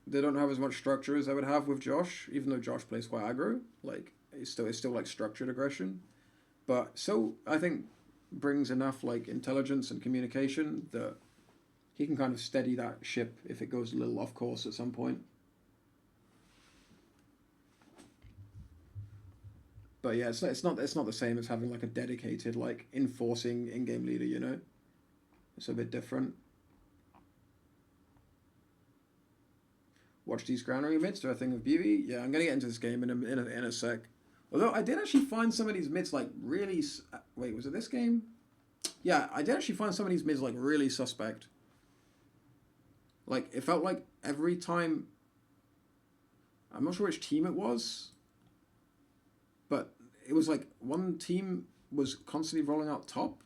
they don't have as much structure as I would have with Josh, even though Josh plays quite aggro. Like, it's still like structured aggression. But Sill, I think, brings enough like intelligence and communication that he can kind of steady that ship if it goes a little off course at some point. But yeah, it's not the same as having like a dedicated like enforcing in-game leader, you know? It's a bit different. Watch these Granary mids, do a thing of beauty. Yeah, I'm gonna get into this game in a sec. Although I did actually find some of these mids like really. Wait, was it this game? Yeah, I did actually find some of these mids like really suspect. Like, it felt like every time. I'm not sure which team it was, but it was like one team was constantly rolling out top.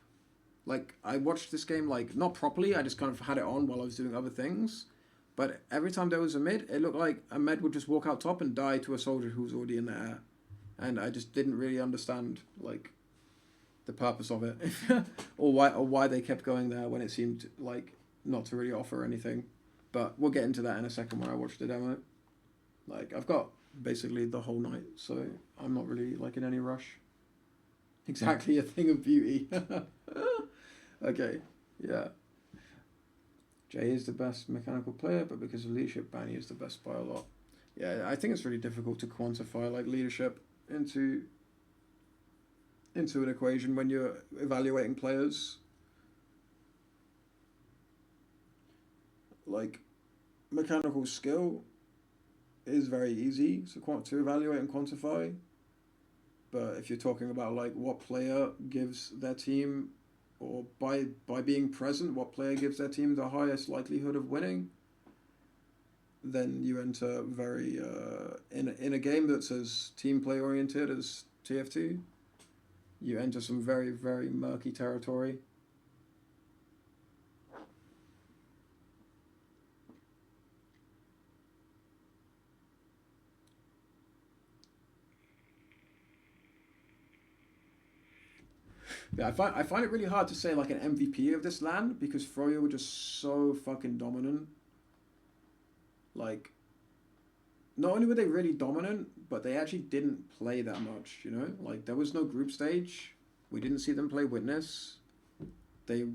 Like, I watched this game like not properly. I just kind of had it on while I was doing other things. But every time there was a mid, it looked like a med would just walk out top and die to a soldier who was already in the air. And I just didn't really understand, like, the purpose of it. or why they kept going there when it seemed, like, not to really offer anything. But we'll get into that in a second when I watch the demo. Like, I've got basically the whole night, so I'm not really, like, in any rush. Exactly, a thing of beauty. Okay, yeah. Jay is the best mechanical player, but because of leadership, Banny is the best by a lot. Yeah, I think it's really difficult to quantify like leadership into an equation when you're evaluating players. Like, mechanical skill is very easy to evaluate and quantify. But if you're talking about like what player gives their team, or by being present, what player gives their team the highest likelihood of winning, then you enter very in a game that's as team play oriented as TF2, you enter some very, very murky territory. Yeah, I find it really hard to say like an MVP of this LAN because Froyo were just so fucking dominant. Like, not only were they really dominant, but they actually didn't play that much, you know? Like, there was no group stage. We didn't see them play Witness. They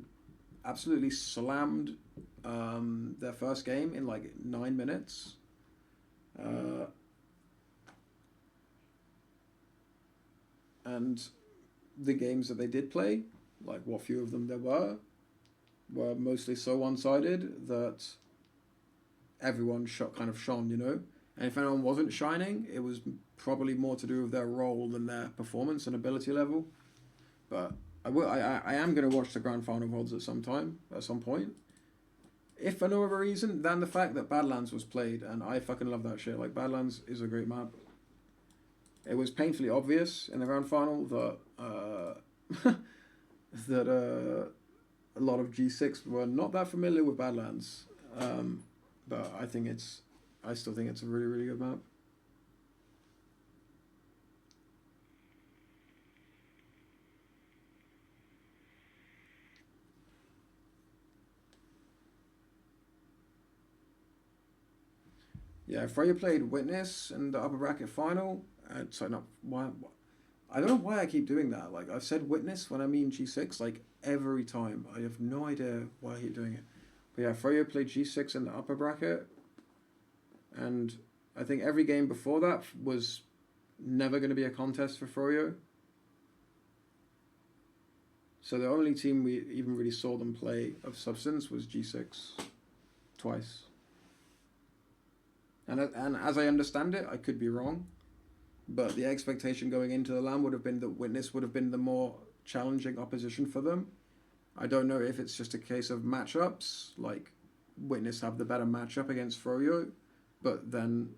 absolutely slammed their first game in like 9 minutes. And the games that they did play, like what few of them there were mostly so one-sided that everyone kind of shone, you know? And if anyone wasn't shining, it was probably more to do with their role than their performance and ability level. But I am going to watch the Grand Final VODs at some point. If for no other reason than the fact that Badlands was played, and I fucking love that shit. Like, Badlands is a great map. It was painfully obvious in the Grand Final that that a lot of G6 were not that familiar with Badlands. But I still think it's a really, really good map. Yeah, Freya played Witness in the upper bracket final. Sorry, no, why? I don't know why I keep doing that. Like, I've said Witness when I mean G6, like, every time. I have no idea why I keep doing it. But yeah, Freya played G6 in the upper bracket. And I think every game before that was never going to be a contest for Froyo. So the only team we even really saw them play of substance was G6. Twice. And as I understand it, I could be wrong, but the expectation going into the LAN would have been that Witness would have been the more challenging opposition for them. I don't know if it's just a case of matchups, like Witness have the better matchup against Froyo, but then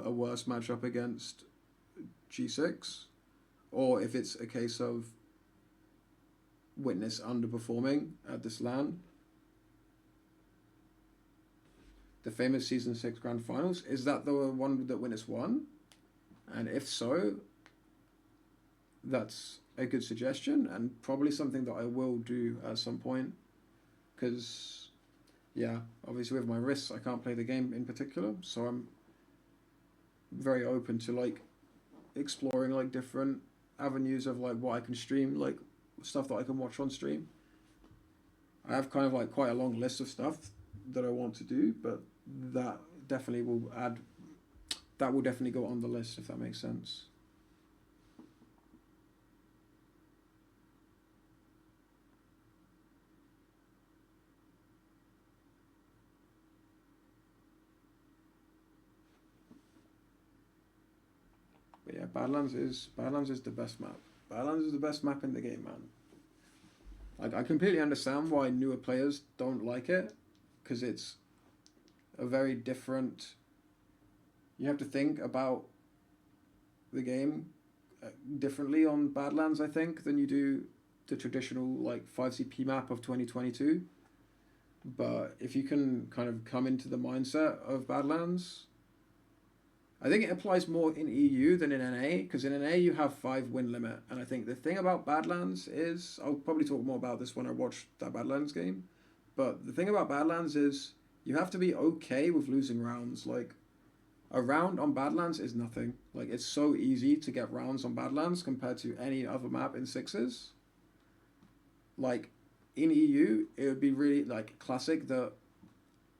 a worse matchup against G6, or if it's a case of Witness underperforming at this LAN. The famous Season 6 Grand Finals, is that the one that Witness won? And if so, that's a good suggestion and probably something that I will do at some point, because yeah, obviously with my wrists I can't play the game in particular, so I'm very open to like exploring like different avenues of like what I can stream, like stuff that I can watch on stream. I have kind of like quite a long list of stuff that I want to do, but that definitely will definitely go on the list, if that makes sense. But yeah, Badlands is the best map. Badlands is the best map in the game, man. Like, I completely understand why newer players don't like it, because it's a very different. You have to think about the game differently on Badlands, I think, than you do the traditional like 5CP map of 2022. But if you can kind of come into the mindset of Badlands, I think it applies more in EU than in NA, because in NA you have 5 win limit, and I think the thing about Badlands is, I'll probably talk more about this when I watch that Badlands game, but the thing about Badlands is you have to be okay with losing rounds. Like, a round on Badlands is nothing. Like, it's so easy to get rounds on Badlands compared to any other map in sixes. Like, in EU, it would be really like classic that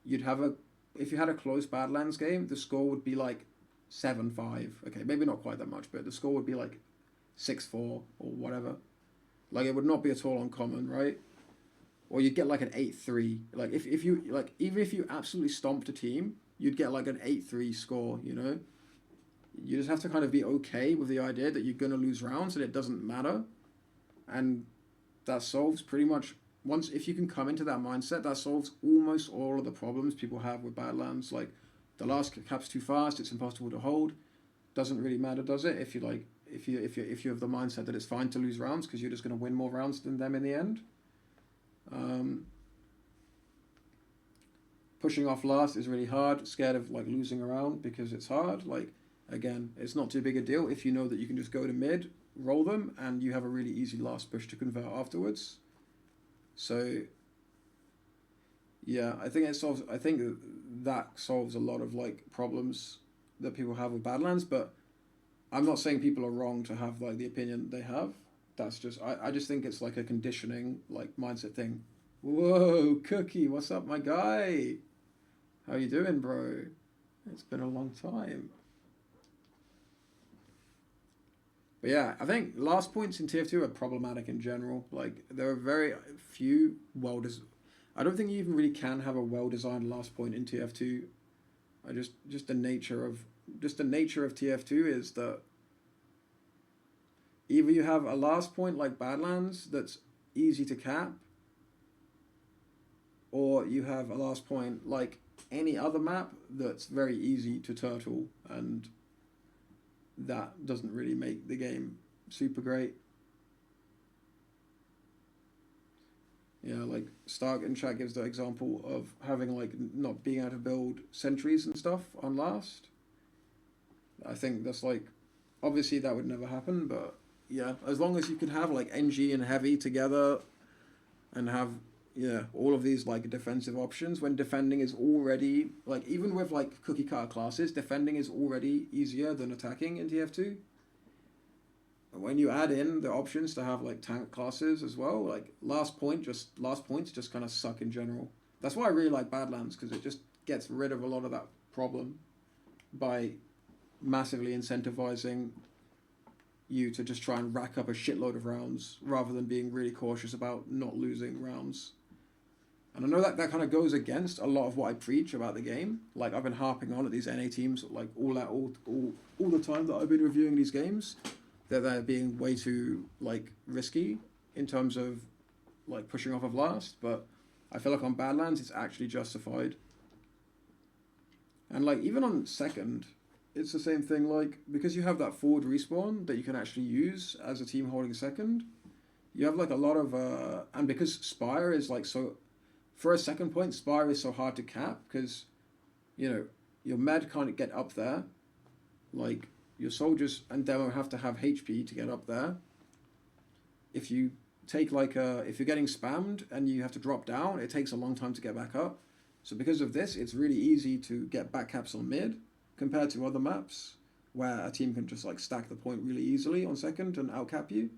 you'd have if you had a close Badlands game, the score would be like 7-5. Okay, maybe not quite that much, but the score would be like 6-4 or whatever. Like, it would not be at all uncommon, right? Or you'd get like an 8-3. Like, if you like, even if you absolutely stomped a team, you'd get like an 8-3 score, you know? You just have to kind of be okay with the idea that you're going to lose rounds and it doesn't matter. And that solves pretty much, if you can come into that mindset, that solves almost all of the problems people have with Badlands. Like, the last cap's too fast, it's impossible to hold. Doesn't really matter, does it? If you have the mindset that it's fine to lose rounds because you're just going to win more rounds than them in the end. Pushing off last is really hard. Scared of like losing a round because it's hard. Like, again, it's not too big a deal if you know that you can just go to mid, roll them, and you have a really easy last push to convert afterwards. So yeah, I think that solves a lot of like problems that people have with Badlands, but I'm not saying people are wrong to have like the opinion they have. That's just, I just think it's like a conditioning, like mindset thing. Whoa, Cookie, what's up, my guy? How you doing, bro? It's been a long time. But yeah, I think last points in TF2 are problematic in general. Like, there are very few I don't think you even really can have a well-designed last point in TF2. Just the nature of TF2 is that either you have a last point like Badlands that's easy to cap, or you have a last point like any other map that's very easy to turtle, and that doesn't really make the game super great. Yeah, like Stark in chat gives the example of having like not being able to build sentries and stuff on last. I think that's like, obviously that would never happen, but yeah, as long as you can have like NG and heavy together and have all of these like defensive options when defending is already like, even with like cookie cutter classes, defending is already easier than attacking in TF2. When you add in the options to have like tank classes as well, like last points just kind of suck in general. That's why I really like Badlands, because it just gets rid of a lot of that problem by massively incentivizing you to just try and rack up a shitload of rounds rather than being really cautious about not losing rounds. And I know that that kind of goes against a lot of what I preach about the game. Like, I've been harping on at these NA teams, like, all the time that I've been reviewing these games, that they're being way too, like, risky in terms of, like, pushing off of last. But I feel like on Badlands, it's actually justified. And, like, even on second, it's the same thing. Like, because you have that forward respawn that you can actually use as a team holding second, you have, like, a lot of... and because Spire is, like, so... For a second point, Spire is so hard to cap because, you know, your med can't get up there. Like, your soldiers and demo have to have HP to get up there. If you take, like, if you're getting spammed and you have to drop down, it takes a long time to get back up. So because of this, it's really easy to get back caps on mid compared to other maps where a team can just, like, stack the point really easily on second and outcap you.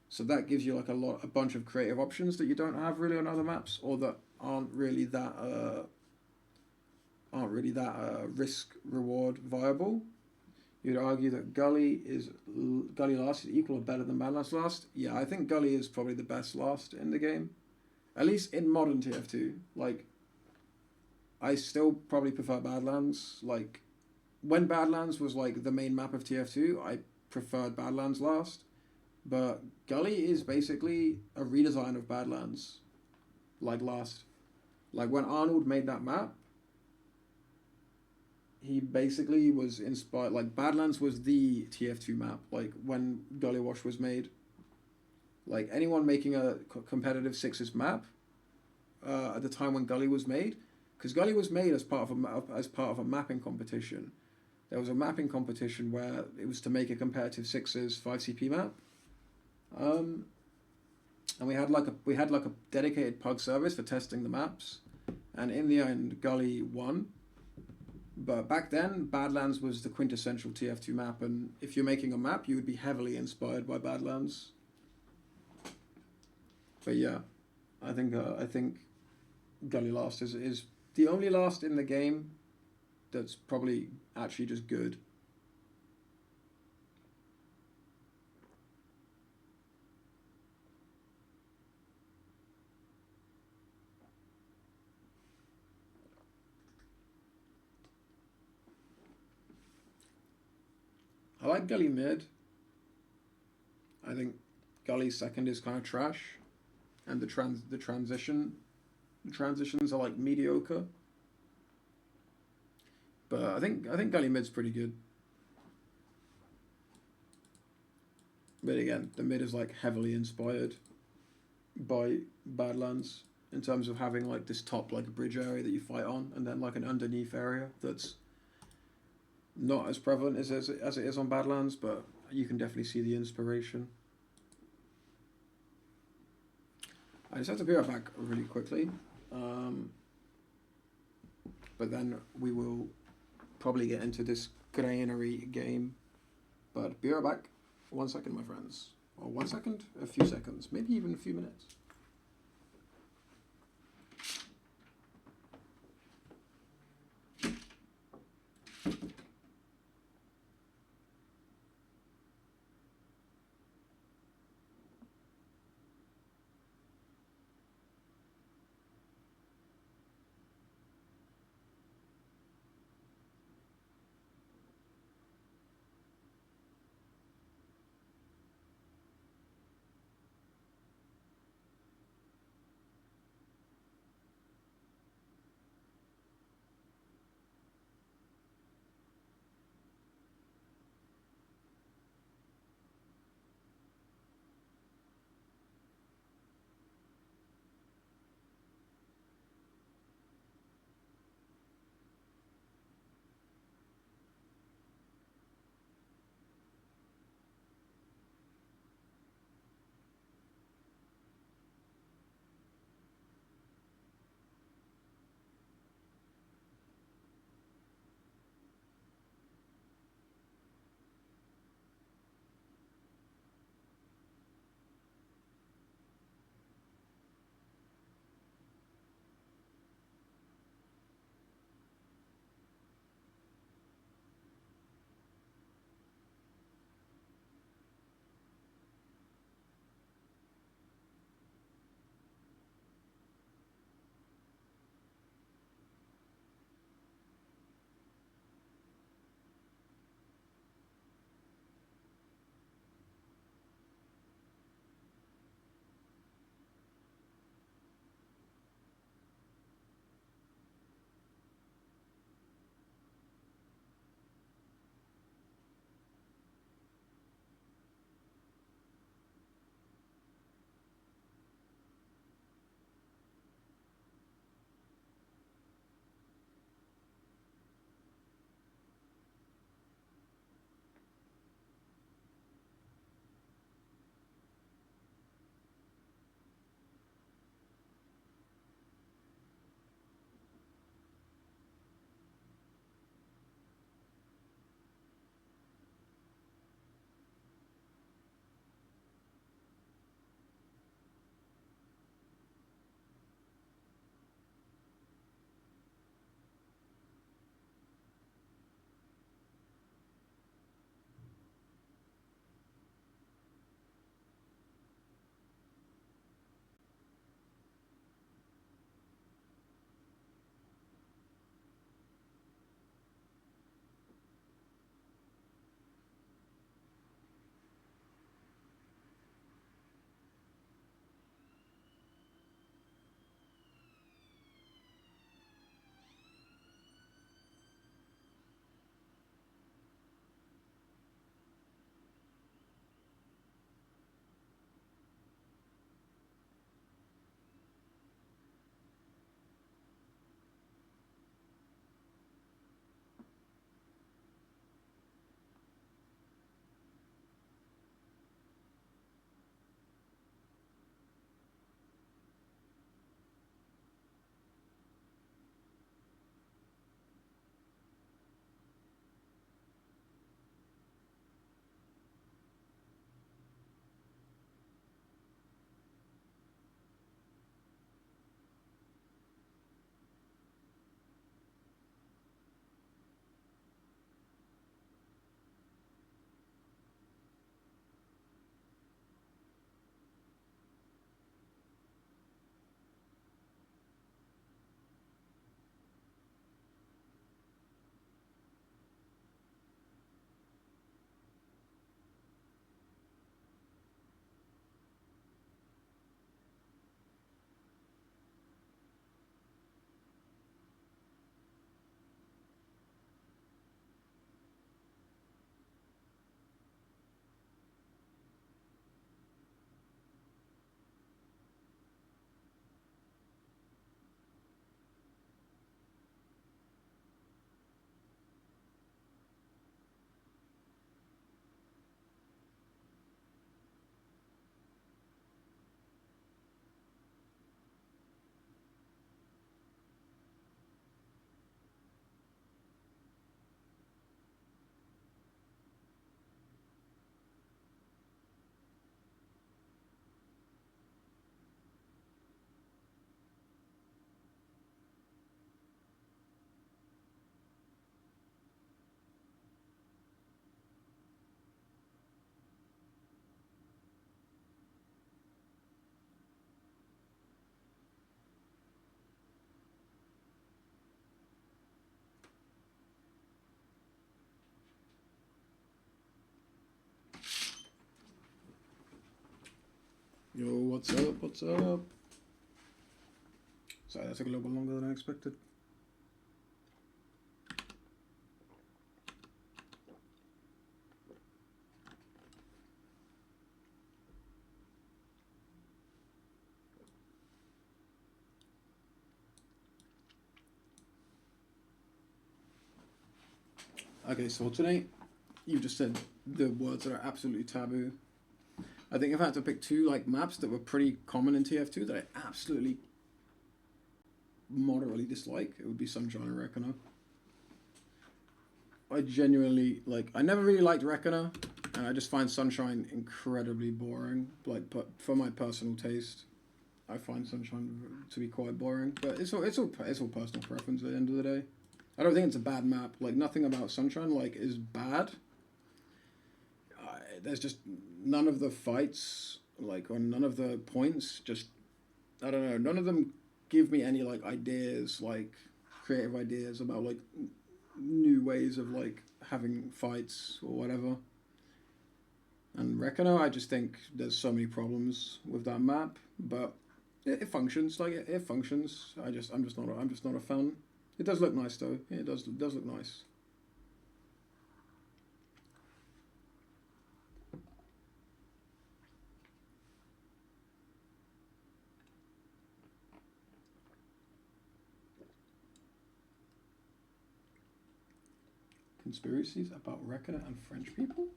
So that gives you, like, a bunch of creative options that you don't have really on other maps, or that aren't really that risk reward viable. You'd argue that Gully last is equal or better than Badlands last. Yeah, I think Gully is probably the best last in the game, at least in modern TF2. Like, I still probably prefer Badlands. Like, when Badlands was, like, the main map of TF2, I preferred Badlands last. But Gully is basically a redesign of Badlands, like last. Like, when Arnold made that map, he basically was inspired. Like, Badlands was the TF2 map, like, when Gully Wash was made. Like, anyone making a competitive sixes map at the time when Gully was made, because Gully was made as part of a mapping competition. There was a mapping competition where it was to make a competitive sixes 5CP map. And we had like a dedicated pug service for testing the maps, and in the end Gully won. But back then Badlands was the quintessential TF2 map, and if you're making a map you would be heavily inspired by Badlands. But yeah, I think Gully last is the only last in the game that's probably actually just good. I like Gully mid. I think Gully second is kind of trash, and the transitions are like mediocre. But I think Gully mid's pretty good. But again, the mid is like heavily inspired by Badlands in terms of having like this top like a bridge area that you fight on, and then like an underneath area that's not as prevalent as it is on Badlands, but you can definitely see the inspiration. I just have to be right back really quickly, but then we will probably get into this Granary game. But be right back. 1 second, my friends. Or 1 second? A few seconds. Maybe even a few minutes. Yo, what's up? What's up? Sorry, that took a little bit longer than I expected. Okay, so today you just said the words that are absolutely taboo. I think if I had to pick two like maps that were pretty common in TF2 that I absolutely moderately dislike, it would be Sunshine and Reckoner. I genuinely like. I never really liked Reckoner, and I just find Sunshine incredibly boring. Like, but for my personal taste, I find Sunshine to be quite boring. But it's all personal preference at the end of the day. I don't think it's a bad map. Like, nothing about Sunshine like is bad. There's just none of the fights, like, or none of the points. Just, I don't know. None of them give me any like ideas, like creative ideas about like new ways of like having fights or whatever. And Reckoner, I just think there's so many problems with that map, but it functions. Like it functions. I'm just not a fan. It does look nice though. Yeah, it does look nice. Conspiracies about Reckoner and French people?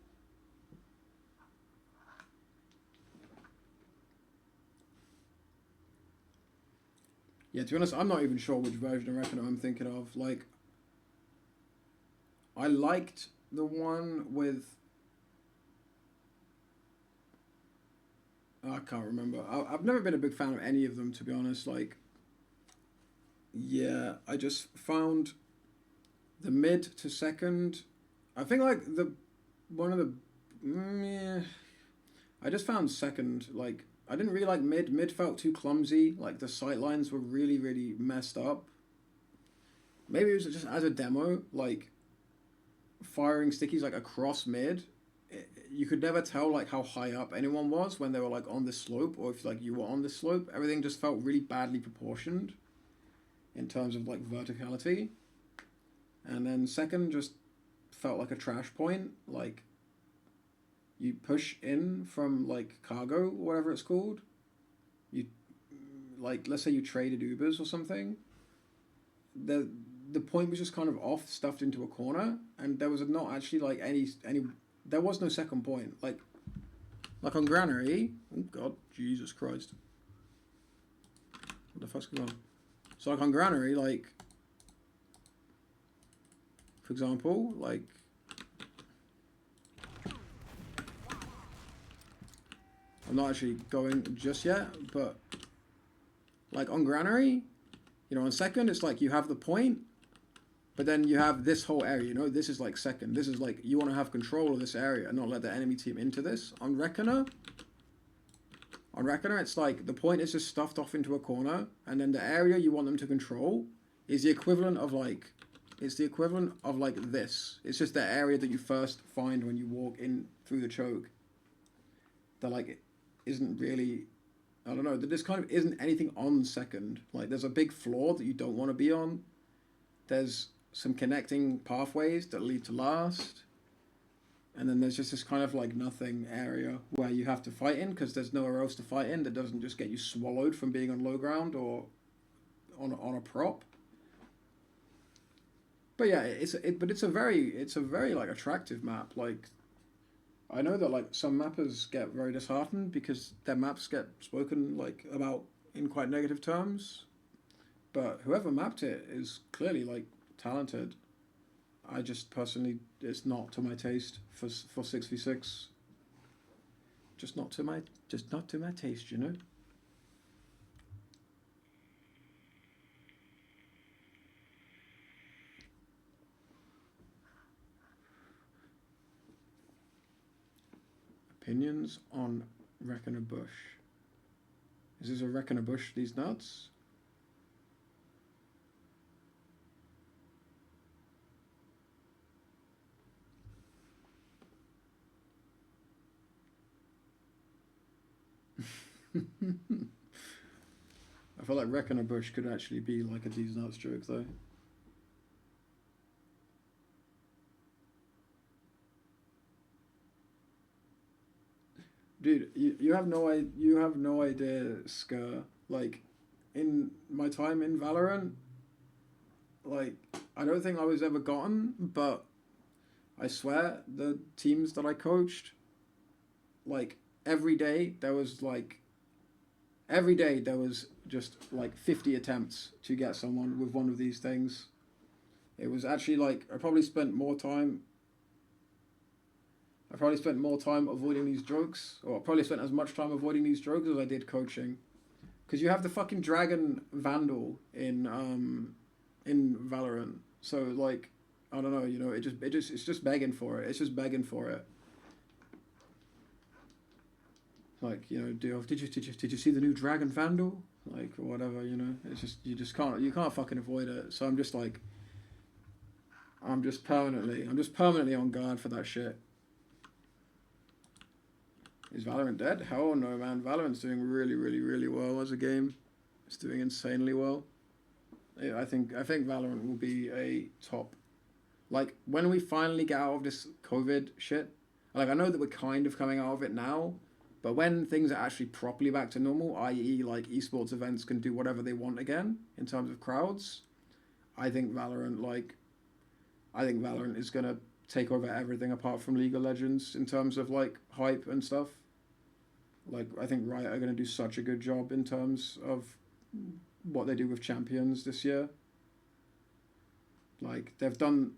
Yeah, to be honest, I'm not even sure which version of Reckoner I'm thinking of. Like, I liked the one with... I can't remember. I've never been a big fan of any of them, to be honest. Like, yeah, I just found the mid to second... I think, like, yeah, I just found second, like... I didn't really like mid. Mid felt too clumsy. Like, the sight lines were really, really messed up. Maybe it was just as a demo, like, firing stickies, like, across mid. You could never tell, like, how high up anyone was when they were, like, on this slope, or if, like, you were on this slope. Everything just felt really badly proportioned in terms of, like, verticality. And then second just felt like a trash point. Like, you push in from, like, cargo, or whatever it's called. You, like, let's say you traded Ubers or something. The point was just kind of off, stuffed into a corner, and there was not actually, like, any there was no second point. Like on Granary, oh god, Jesus Christ. What the fuck's going on? So, like, on Granary, like, for example, like, I'm not actually going just yet, but like on Granary, you know, on second, it's like you have the point, but then you have this whole area, you know, this is like second. This is like, you want to have control of this area and not let the enemy team into this. On Reckoner, it's like the point is just stuffed off into a corner, and then the area you want them to control is the equivalent of like, it's the equivalent of like this. It's just the area that you first find when you walk in through the choke. That like isn't really, I don't know, that this kind of isn't anything on second. Like, there's a big floor that you don't want to be on. There's some connecting pathways that lead to last. And then there's just this kind of like nothing area where you have to fight in because there's nowhere else to fight in that doesn't just get you swallowed from being on low ground or on a prop. But yeah, it's a very like attractive map. Like, I know that like some mappers get very disheartened because their maps get spoken like about in quite negative terms, but whoever mapped it is clearly like talented. I just personally, it's not to my taste for 6v6. Just not to my taste, you know. Opinions on Reckoner Bush. Is this a Reckoner Bush, these nuts? I feel like Wrecking a Bush could actually be like a D's Nuts joke though. Dude, you have no idea, Skr. Like, in my time in Valorant, like, I don't think I was ever gotten, but I swear the teams that I coached, like, every day there was just like 50 attempts to get someone with one of these things. It was actually like I probably spent more time avoiding these jokes, or I probably spent as much time avoiding these jokes as I did coaching. Because you have the fucking Dragon Vandal in Valorant. So like, I don't know, you know, it's just begging for it. It's just begging for it. Like, you know, did you see the new Dragon Vandal? Like, or whatever, you know. It's just you can't fucking avoid it. So I'm just permanently on guard for that shit. Is Valorant dead? Hell no, man. Valorant's doing really, really, really well as a game. It's doing insanely well. I think Valorant will be a top. Like, when we finally get out of this COVID shit, like, I know that we're kind of coming out of it now, but when things are actually properly back to normal, i.e. like esports events can do whatever they want again in terms of crowds, I think Valorant is gonna take over everything apart from League of Legends in terms of like hype and stuff. Like, I think Riot are going to do such a good job in terms of what they do with champions this year. Like, they've done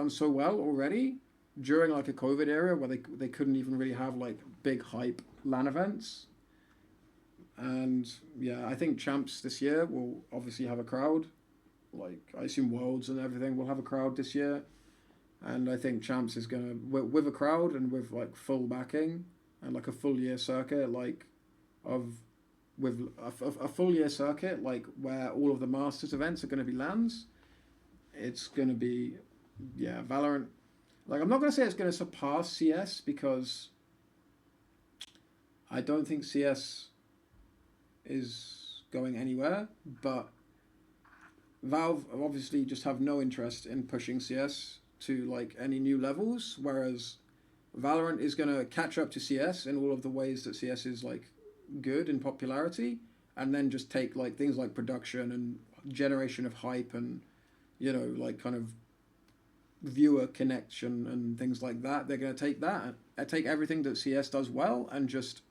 so well already during like a COVID era where they couldn't even really have like big hype LAN events. And yeah, I think champs this year will obviously have a crowd. Like, I assume Worlds and everything will have a crowd this year. And I think champs is going to, with a crowd and with like full backing, and like a full year circuit, like with a full year circuit, like where all of the Masters events are going to be LANs, it's going to be, yeah, Valorant. Like, I'm not going to say it's going to surpass CS because I don't think CS is going anywhere, but Valve obviously just have no interest in pushing CS to like any new levels, whereas Valorant is going to catch up to CS in all of the ways that CS is like good in popularity, and then just take like things like production and generation of hype and, you know, like kind of viewer connection and things like that. They're going to take that and take everything that CS does well and just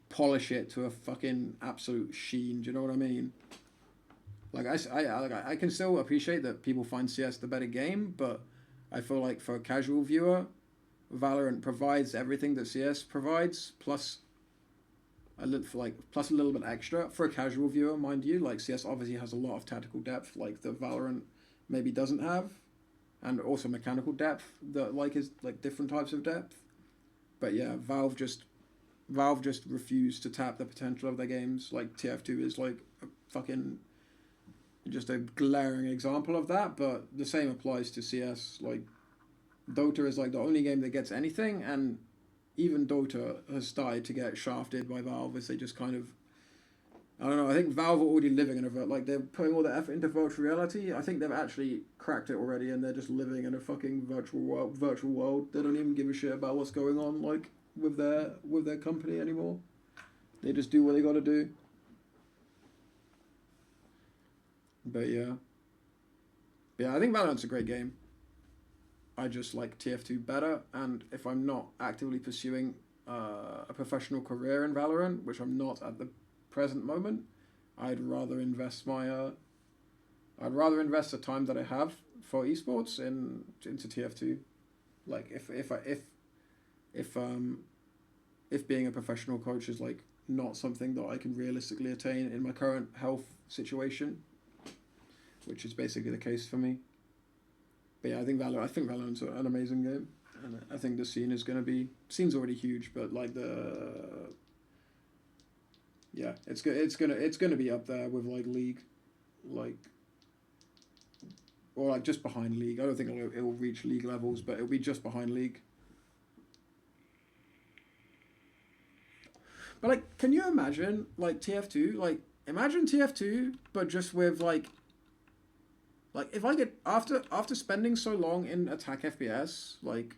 polish it to a fucking absolute sheen. Do you know what I mean? Like, I can still appreciate that people find CS the better game, but I feel like for a casual viewer, Valorant provides everything that CS provides, plus a little bit extra for a casual viewer, mind you. Like, CS obviously has a lot of tactical depth, like the Valorant maybe doesn't have, and also mechanical depth that like is like different types of depth. But yeah, Valve just refused to tap the potential of their games. Like, TF2 is like a fucking just a glaring example of that, but the same applies to CS. Like, Dota is like the only game that gets anything, and even Dota has started to get shafted by Valve as they just kind of, I don't know, I think Valve are already living in a, like, they're putting all their effort into virtual reality. I think they've actually cracked it already, and they're just living in a fucking virtual world. They don't even give a shit about what's going on, like, with their company anymore. They just do what they gotta do. But yeah, I think Valorant's a great game. I just like TF2 better, and if I'm not actively pursuing a professional career in Valorant, which I'm not at the present moment, I'd rather invest the time that I have for esports into TF2. Like, if being a professional coach is like not something that I can realistically attain in my current health situation, which is basically the case for me. But yeah, I think Valorant's an amazing game, and I think the scene is going to be, scene's already huge, but like it's going to be up there with like League, like, or like just behind League. I don't think it will reach League levels, but it'll be just behind League. But like, can you imagine like TF2? Like, imagine TF2, but just with like if I get after spending so long in attack FPS, like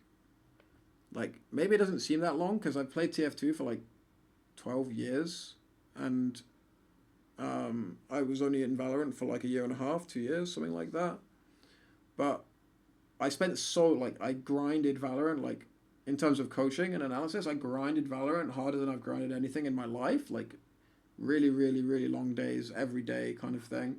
maybe it doesn't seem that long because I've played TF2 for like 12 years, and I was only in Valorant for like a year and a half, 2 years, something like that. But I spent I grinded Valorant, like, in terms of coaching and analysis, I grinded Valorant harder than I've grinded anything in my life, like, really, really, really long days, every day kind of thing.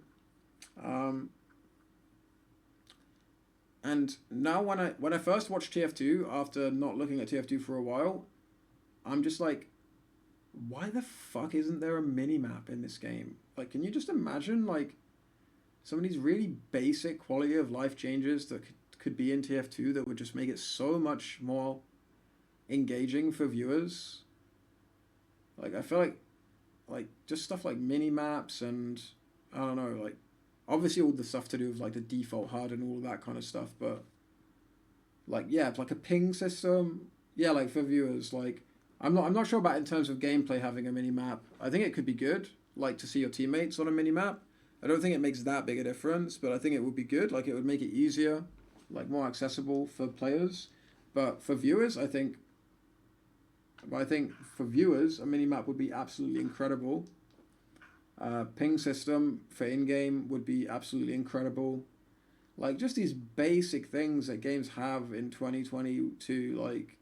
And now when I first watched TF2, after not looking at TF2 for a while, I'm just like, why the fuck isn't there a mini-map in this game? Like, can you just imagine, like, some of these really basic quality of life changes that could be in TF2 that would just make it so much more engaging for viewers? Like, I feel like just stuff like mini-maps and, I don't know, like, obviously all the stuff to do with, like, the default HUD and all of that kind of stuff, but, like, yeah, it's like a ping system. Yeah, like, for viewers, like, I'm not sure about in terms of gameplay having a mini-map. I think it could be good, like, to see your teammates on a mini-map. I don't think it makes that big a difference, but I think it would be good. Like, it would make it easier, like, more accessible for players. But for viewers, I think for viewers, a mini-map would be absolutely incredible. Ping system for in-game would be absolutely incredible. Like, just these basic things that games have in 2022, like,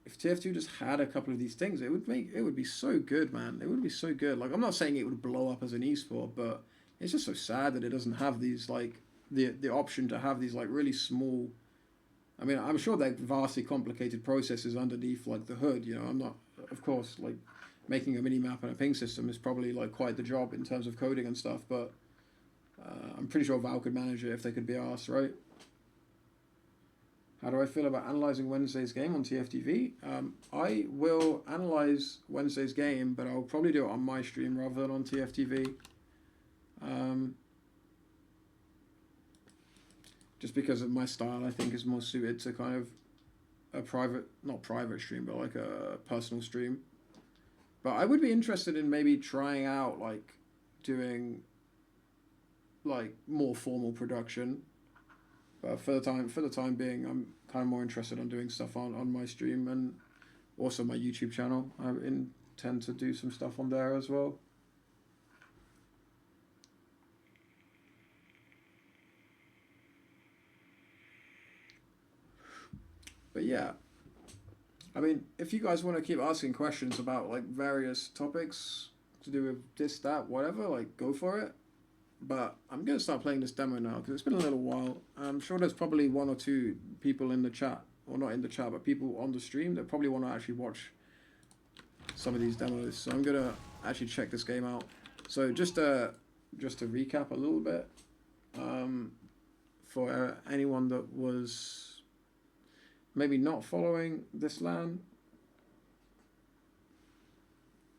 if TF2 just had a couple of these things, it would be so good, man. It would be so good. Like, I'm not saying it would blow up as an esport, but it's just so sad that it doesn't have these, like, the option to have these, like, really small. I mean, I'm sure they're vastly complicated processes underneath, like, the hood, you know. I'm not, of course, like, making a mini-map and a ping system is probably, like, quite the job in terms of coding and stuff, but I'm pretty sure Val could manage it if they could be asked, right? How do I feel about analysing Wednesday's game on TFTV? I will analyse Wednesday's game, but I'll probably do it on my stream rather than on TFTV. Just because of my style, I think is more suited to kind of a not private stream, but like a personal stream. But I would be interested in maybe trying out, like, doing, like, more formal production. But for the time being, I'm kind of more interested in doing stuff on my stream and also my YouTube channel. I intend to do some stuff on there as well. But yeah, I mean, if you guys want to keep asking questions about, like, various topics to do with this, that, whatever, like, go for it. But I'm going to start playing this demo now because it's been a little while. I'm sure there's probably one or two people in the chat, or not in the chat, but people on the stream that probably want to actually watch some of these demos. So I'm going to actually check this game out. So just to recap a little bit, for anyone that was maybe not following this LAN,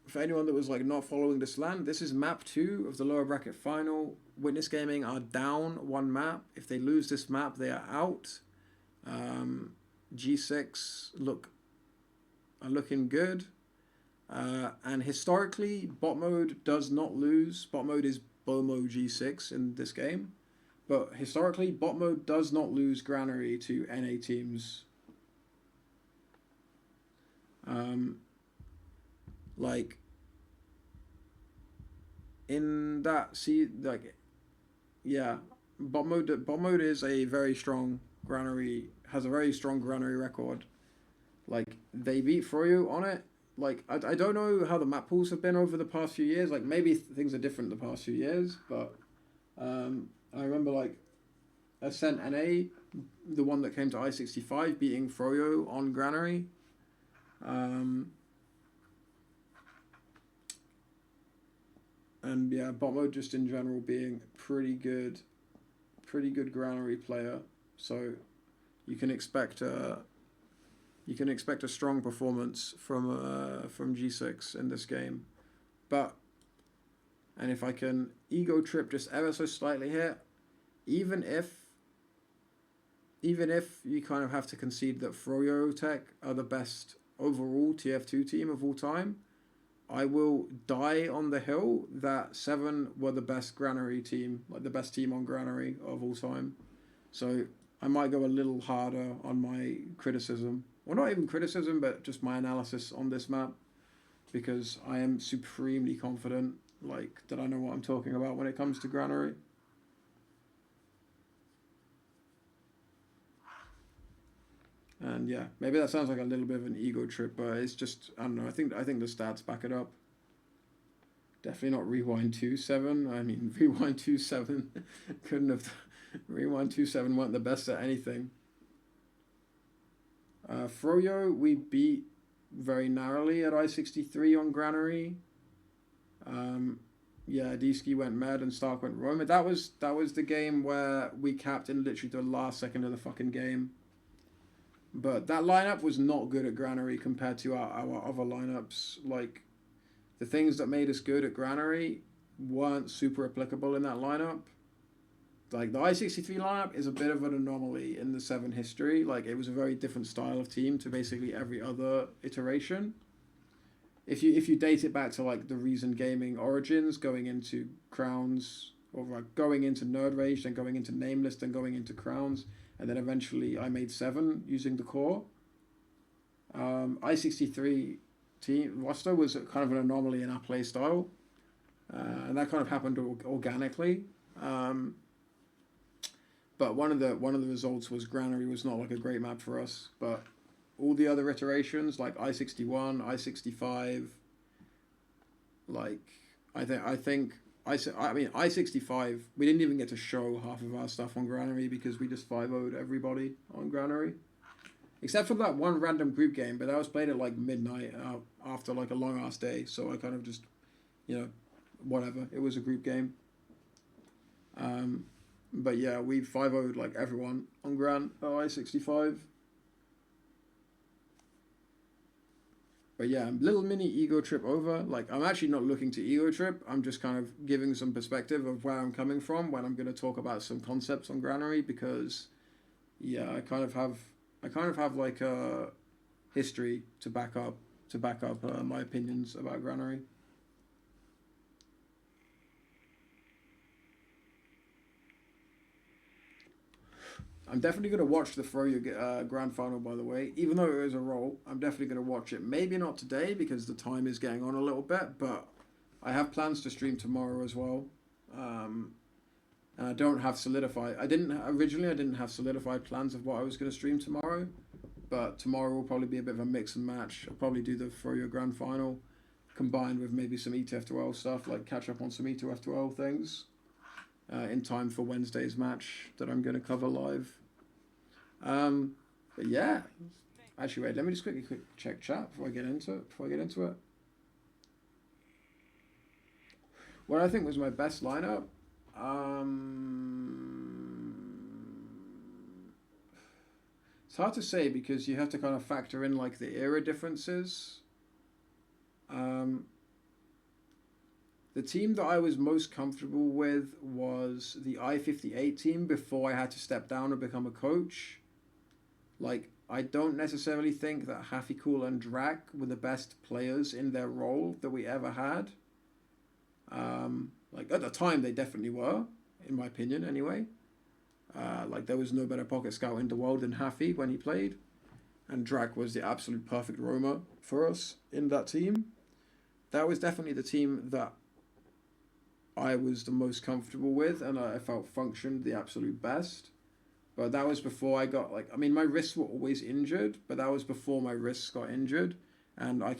for anyone that was, like, not following this LAN, this is map 2 of the lower bracket final. Witness Gaming are down 1 map. If they lose this map, they are out. G6 are looking good. And historically, bot mode does not lose. Bot mode is BOMO G6 in this game. But historically, bot mode does not lose Granary to NA teams. Like, in that, see, like, yeah, bot mode is a very strong Granary, has a very strong Granary record. Like, they beat Froyo on it. Like, I don't know how the map pools have been over the past few years. Like, maybe things are different the past few years, but I remember, like, Ascent NA, the one that came to I-65, beating Froyo on Granary. And yeah, bot mode just in general being pretty good Granary player. So you can expect a strong performance from G6 in this game. And if I can ego trip just ever so slightly here, even if you kind of have to concede that Froyo Tech are the best overall TF2 team of all time, I will die on the hill that 7 were the best Granary team, like the best team on Granary of all time. So I might go a little harder on my criticism. Well, not even criticism, but just my analysis on this map. Because I am supremely confident, like, that I know what I'm talking about when it comes to Granary. And yeah, maybe that sounds like a little bit of an ego trip, but it's just, I don't know, I think the stats back it up. Definitely not Rewind 2.7. I mean, Rewind 2.7 couldn't have, Rewind 2.7 weren't the best at anything. Froyo, we beat very narrowly at I-63 on Granary. Yeah, Deesky went Med and Stark went Roma. That was the game where we capped in literally the last second of the fucking game. But that lineup was not good at Granary compared to our other lineups. Like, the things that made us good at Granary weren't super applicable in that lineup. Like, the I-63 lineup is a bit of an anomaly in the 7 history. Like, it was a very different style of team to basically every other iteration. If you date it back to, like, the Reason Gaming origins, going into Crowns, or like going into Nerd Rage, then going into Nameless, then going into Crowns, and then eventually I made 7 using the core. I-63 team roster was kind of an anomaly in our play style, and that kind of happened organically. But one of the results was Granary was not like a great map for us, but all the other iterations like I-61, I-65, like I think I-65, we didn't even get to show half of our stuff on Granary because we just 5-0'd everybody on Granary. Except for that one random group game, but that was played at like midnight after like a long ass day, so I kind of just, you know, whatever. It was a group game. But yeah, we 5-0'd like everyone on I-65. But yeah, little mini ego trip over. Like, I'm actually not looking to ego trip. I'm just kind of giving some perspective of where I'm coming from when I'm going to talk about some concepts on Granary, because yeah, I kind of have like a history to back up my opinions about Granary. I'm definitely going to watch the Froyo Grand Final, by the way. Even though it is a roll, I'm definitely going to watch it. Maybe not today because the time is getting on a little bit, but I have plans to stream tomorrow as well. And I don't have solidified... I didn't have solidified plans of what I was going to stream tomorrow, but tomorrow will probably be a bit of a mix and match. I'll probably do the Froyo Grand Final combined with maybe some E2F2L stuff, like catch up on some E2F2L things. In time for Wednesday's match that I'm going to cover live. But yeah, actually wait, let me just quickly check chat before I get into it. What I think was my best lineup, it's hard to say because you have to kind of factor in like the era differences. The team that I was most comfortable with was the I-58 team before I had to step down and become a coach. Like, I don't necessarily think that Happy Cool and Drac were the best players in their role that we ever had. Like, at the time, they definitely were, in my opinion, anyway. Like, there was no better pocket scout in the world than Happy when he played. And Drac was the absolute perfect roamer for us in that team. That was definitely the team that I was the most comfortable with and I felt functioned the absolute best. But that was before I got, like, I mean, my wrists were always injured, but that was before my wrists got injured. And I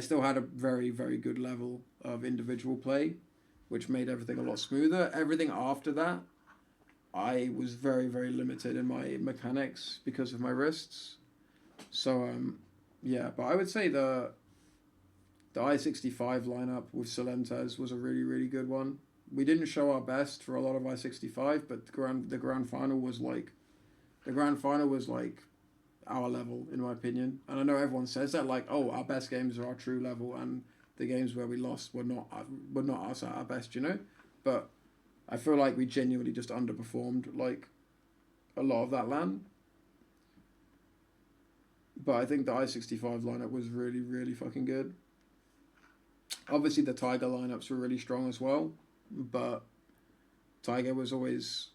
still had a very, very good level of individual play, which made everything a lot smoother. Everything after that, I was very, very limited in my mechanics because of my wrists. So, yeah, but I would say the I-65 lineup with Solentes was a really, really good one. We didn't show our best for a lot of I-65, but the grand final was like our level, in my opinion. And I know everyone says that, like, oh, our best games are our true level, and the games where we lost were not us at our best, you know. But I feel like we genuinely just underperformed like a lot of that LAN. But I think the I-65 lineup was really, really fucking good. Obviously, the Tiger lineups were really strong as well, but Tiger was always...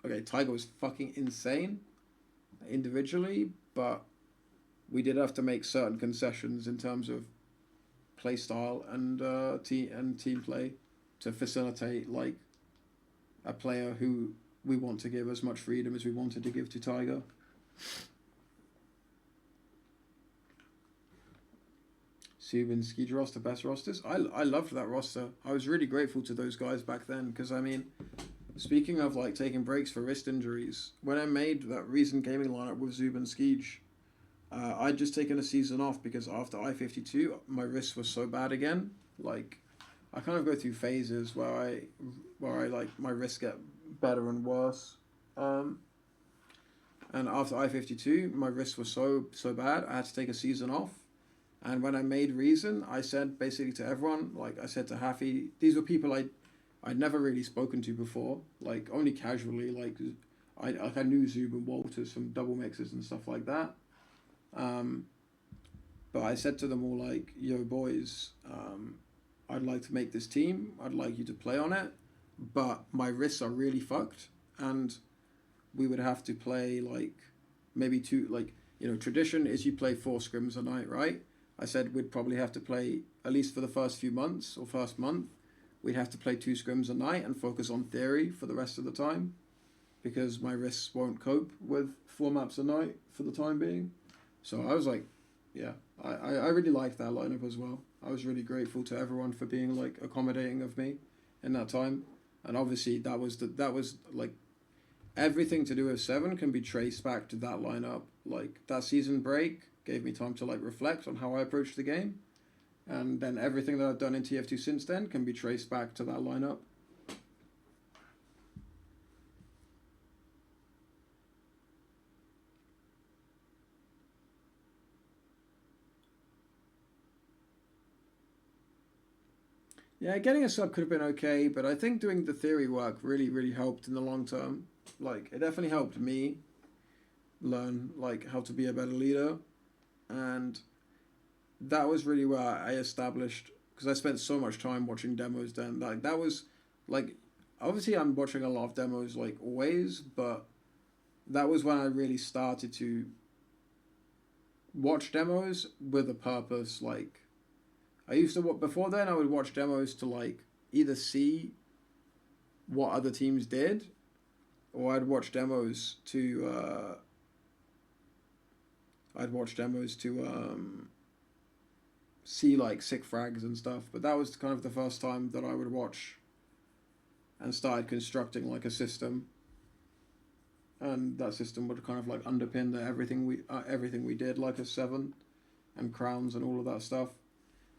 Okay, Tiger was fucking insane individually, but we did have to make certain concessions in terms of play style and team play to facilitate like a player who we want to give as much freedom as we wanted to give to Tiger. Subinski roster, best rosters. I loved that roster. I was really grateful to those guys back then because I mean, speaking of like taking breaks for wrist injuries, when I made that recent gaming lineup with Zub and Skeej, I'd just taken a season off because after I-52, my wrists were so bad again. Like, I kind of go through phases where I like my wrists get better and worse. And after I-52, my wrists were so bad, I had to take a season off. And when I made Reason, I said basically to everyone, like I said to Haffy, these were people I'd never really spoken to before, like only casually, like I knew Zub and Walters from double mixes and stuff like that. But I said to them all like, yo boys, I'd like to make this team, I'd like you to play on it, but my wrists are really fucked, and we would have to play like maybe two, like, you know, tradition is you play 4 scrims a night, right? I said we'd probably have to play, at least for the first few months or first month, we'd have to play 2 scrims a night and focus on theory for the rest of the time, because my wrists won't cope with 4 maps a night for the time being. So I was like, yeah, I really liked that lineup as well. I was really grateful to everyone for being like accommodating of me in that time. And obviously that was like everything to do with 7 can be traced back to that lineup. Like that season break gave me time to like reflect on how I approached the game. And then everything that I've done in TF2 since then can be traced back to that lineup. Yeah, getting a sub could have been okay, but I think doing the theory work really, really helped in the long term. Like, it definitely helped me learn, like, how to be a better leader. And that was really where I established, because I spent so much time watching demos then. Like, that was, like, obviously I'm watching a lot of demos, like, always, but that was when I really started to watch demos with a purpose, like, I used to, before then I would watch demos to like either see what other teams did, or I'd watch demos to see like sick frags and stuff. But that was kind of the first time that I would watch and started constructing like a system, and that system would kind of like underpin everything we did, like a 7 and crowns and all of that stuff.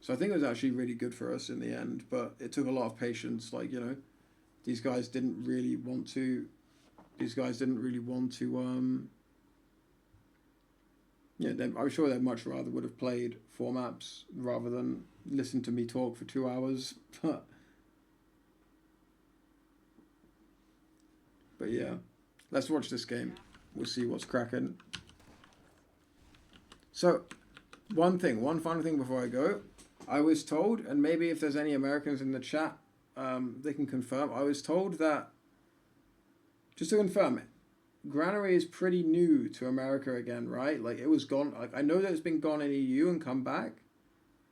So I think it was actually really good for us in the end, but it took a lot of patience. Like, you know, these guys didn't really want to, yeah, I'm sure they'd much rather would have played 4 maps rather than listen to me talk for 2 hours. But yeah, let's watch this game. We'll see what's cracking. So, one final thing before I go. I was told, and maybe if there's any Americans in the chat, they can confirm. I was told that, just to confirm it, Granary is pretty new to America again, right? Like, it was gone. Like, I know that it's been gone in EU and come back,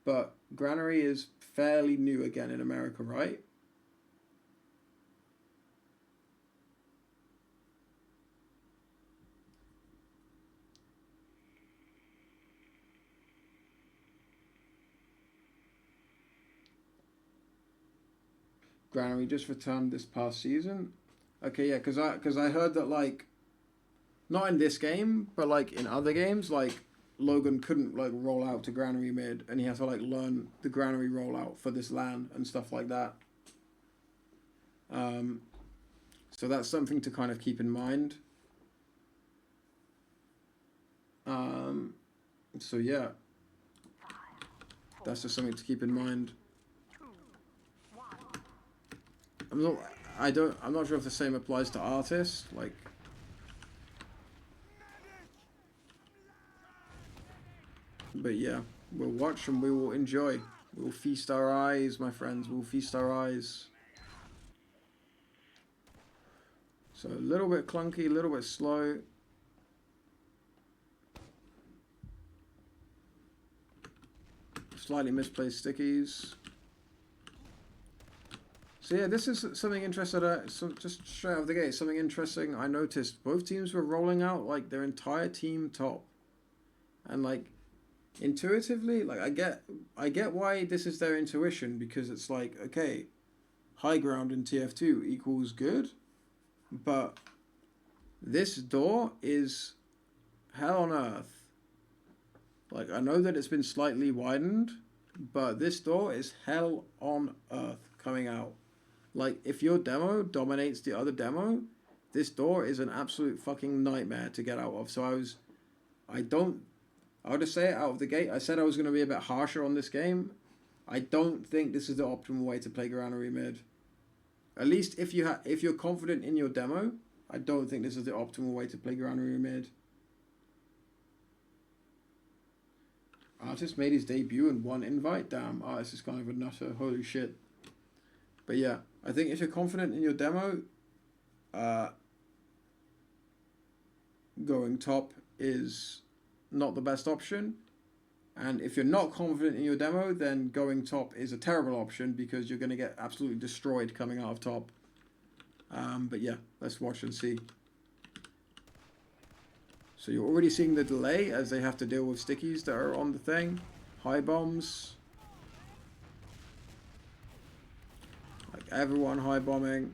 but Granary is fairly new again in America, right? Granary just returned this past season. Okay, yeah, because I heard that, like, not in this game, but like in other games, like Logan couldn't like roll out to Granary mid, and he had to like learn the Granary rollout for this LAN and stuff like that. So that's something to kind of keep in mind. So yeah, that's just something to keep in mind. I'm not sure if the same applies to artists. Like, But yeah, we'll watch and we will enjoy. We'll feast our eyes, my friends. We'll feast our eyes. So a little bit clunky, a little bit slow. Slightly misplaced stickies. So yeah, this is something interesting. So just straight out of the gate, something interesting I noticed. Both teams were rolling out like their entire team top, and like intuitively, like I get why this is their intuition, because it's like, okay, high ground in TF2 equals good, but this door is hell on earth. Like, I know that it's been slightly widened, but this door is hell on earth coming out. Like, if your demo dominates the other demo, this door is an absolute fucking nightmare to get out of. So I'll just say it out of the gate. I said I was going to be a bit harsher on this game. I don't think this is the optimal way to play Granary mid. At least if you're confident in your demo, I don't think this is the optimal way to play Granary mid. Artist made his debut in 1 invite. Damn, Artist is kind of a nutter. Holy shit. But yeah, I think if you're confident in your demo, going top is not the best option. And if you're not confident in your demo, then going top is a terrible option, because you're going to get absolutely destroyed coming out of top. But yeah, let's watch and see. So you're already seeing the delay as they have to deal with stickies that are on the thing. High bombs. Like everyone high bombing.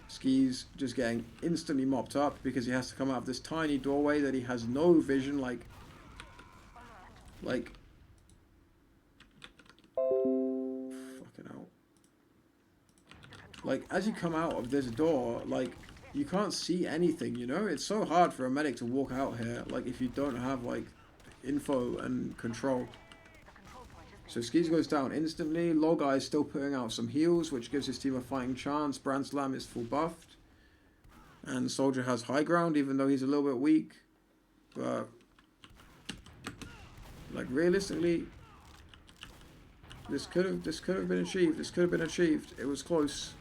Skis just getting instantly mopped up because he has to come out of this tiny doorway that he has no vision, like fucking hell. Like, as you come out of this door, like, you can't see anything, you know? It's so hard for a medic to walk out here, like, if you don't have, like, info and control. So Skis goes down instantly. Logai is still putting out some heals, which gives his team a fighting chance. Branslam is full buffed. And Soldier has high ground, even though he's a little bit weak. But, like, realistically, this could have been achieved. This could have been achieved. It was close.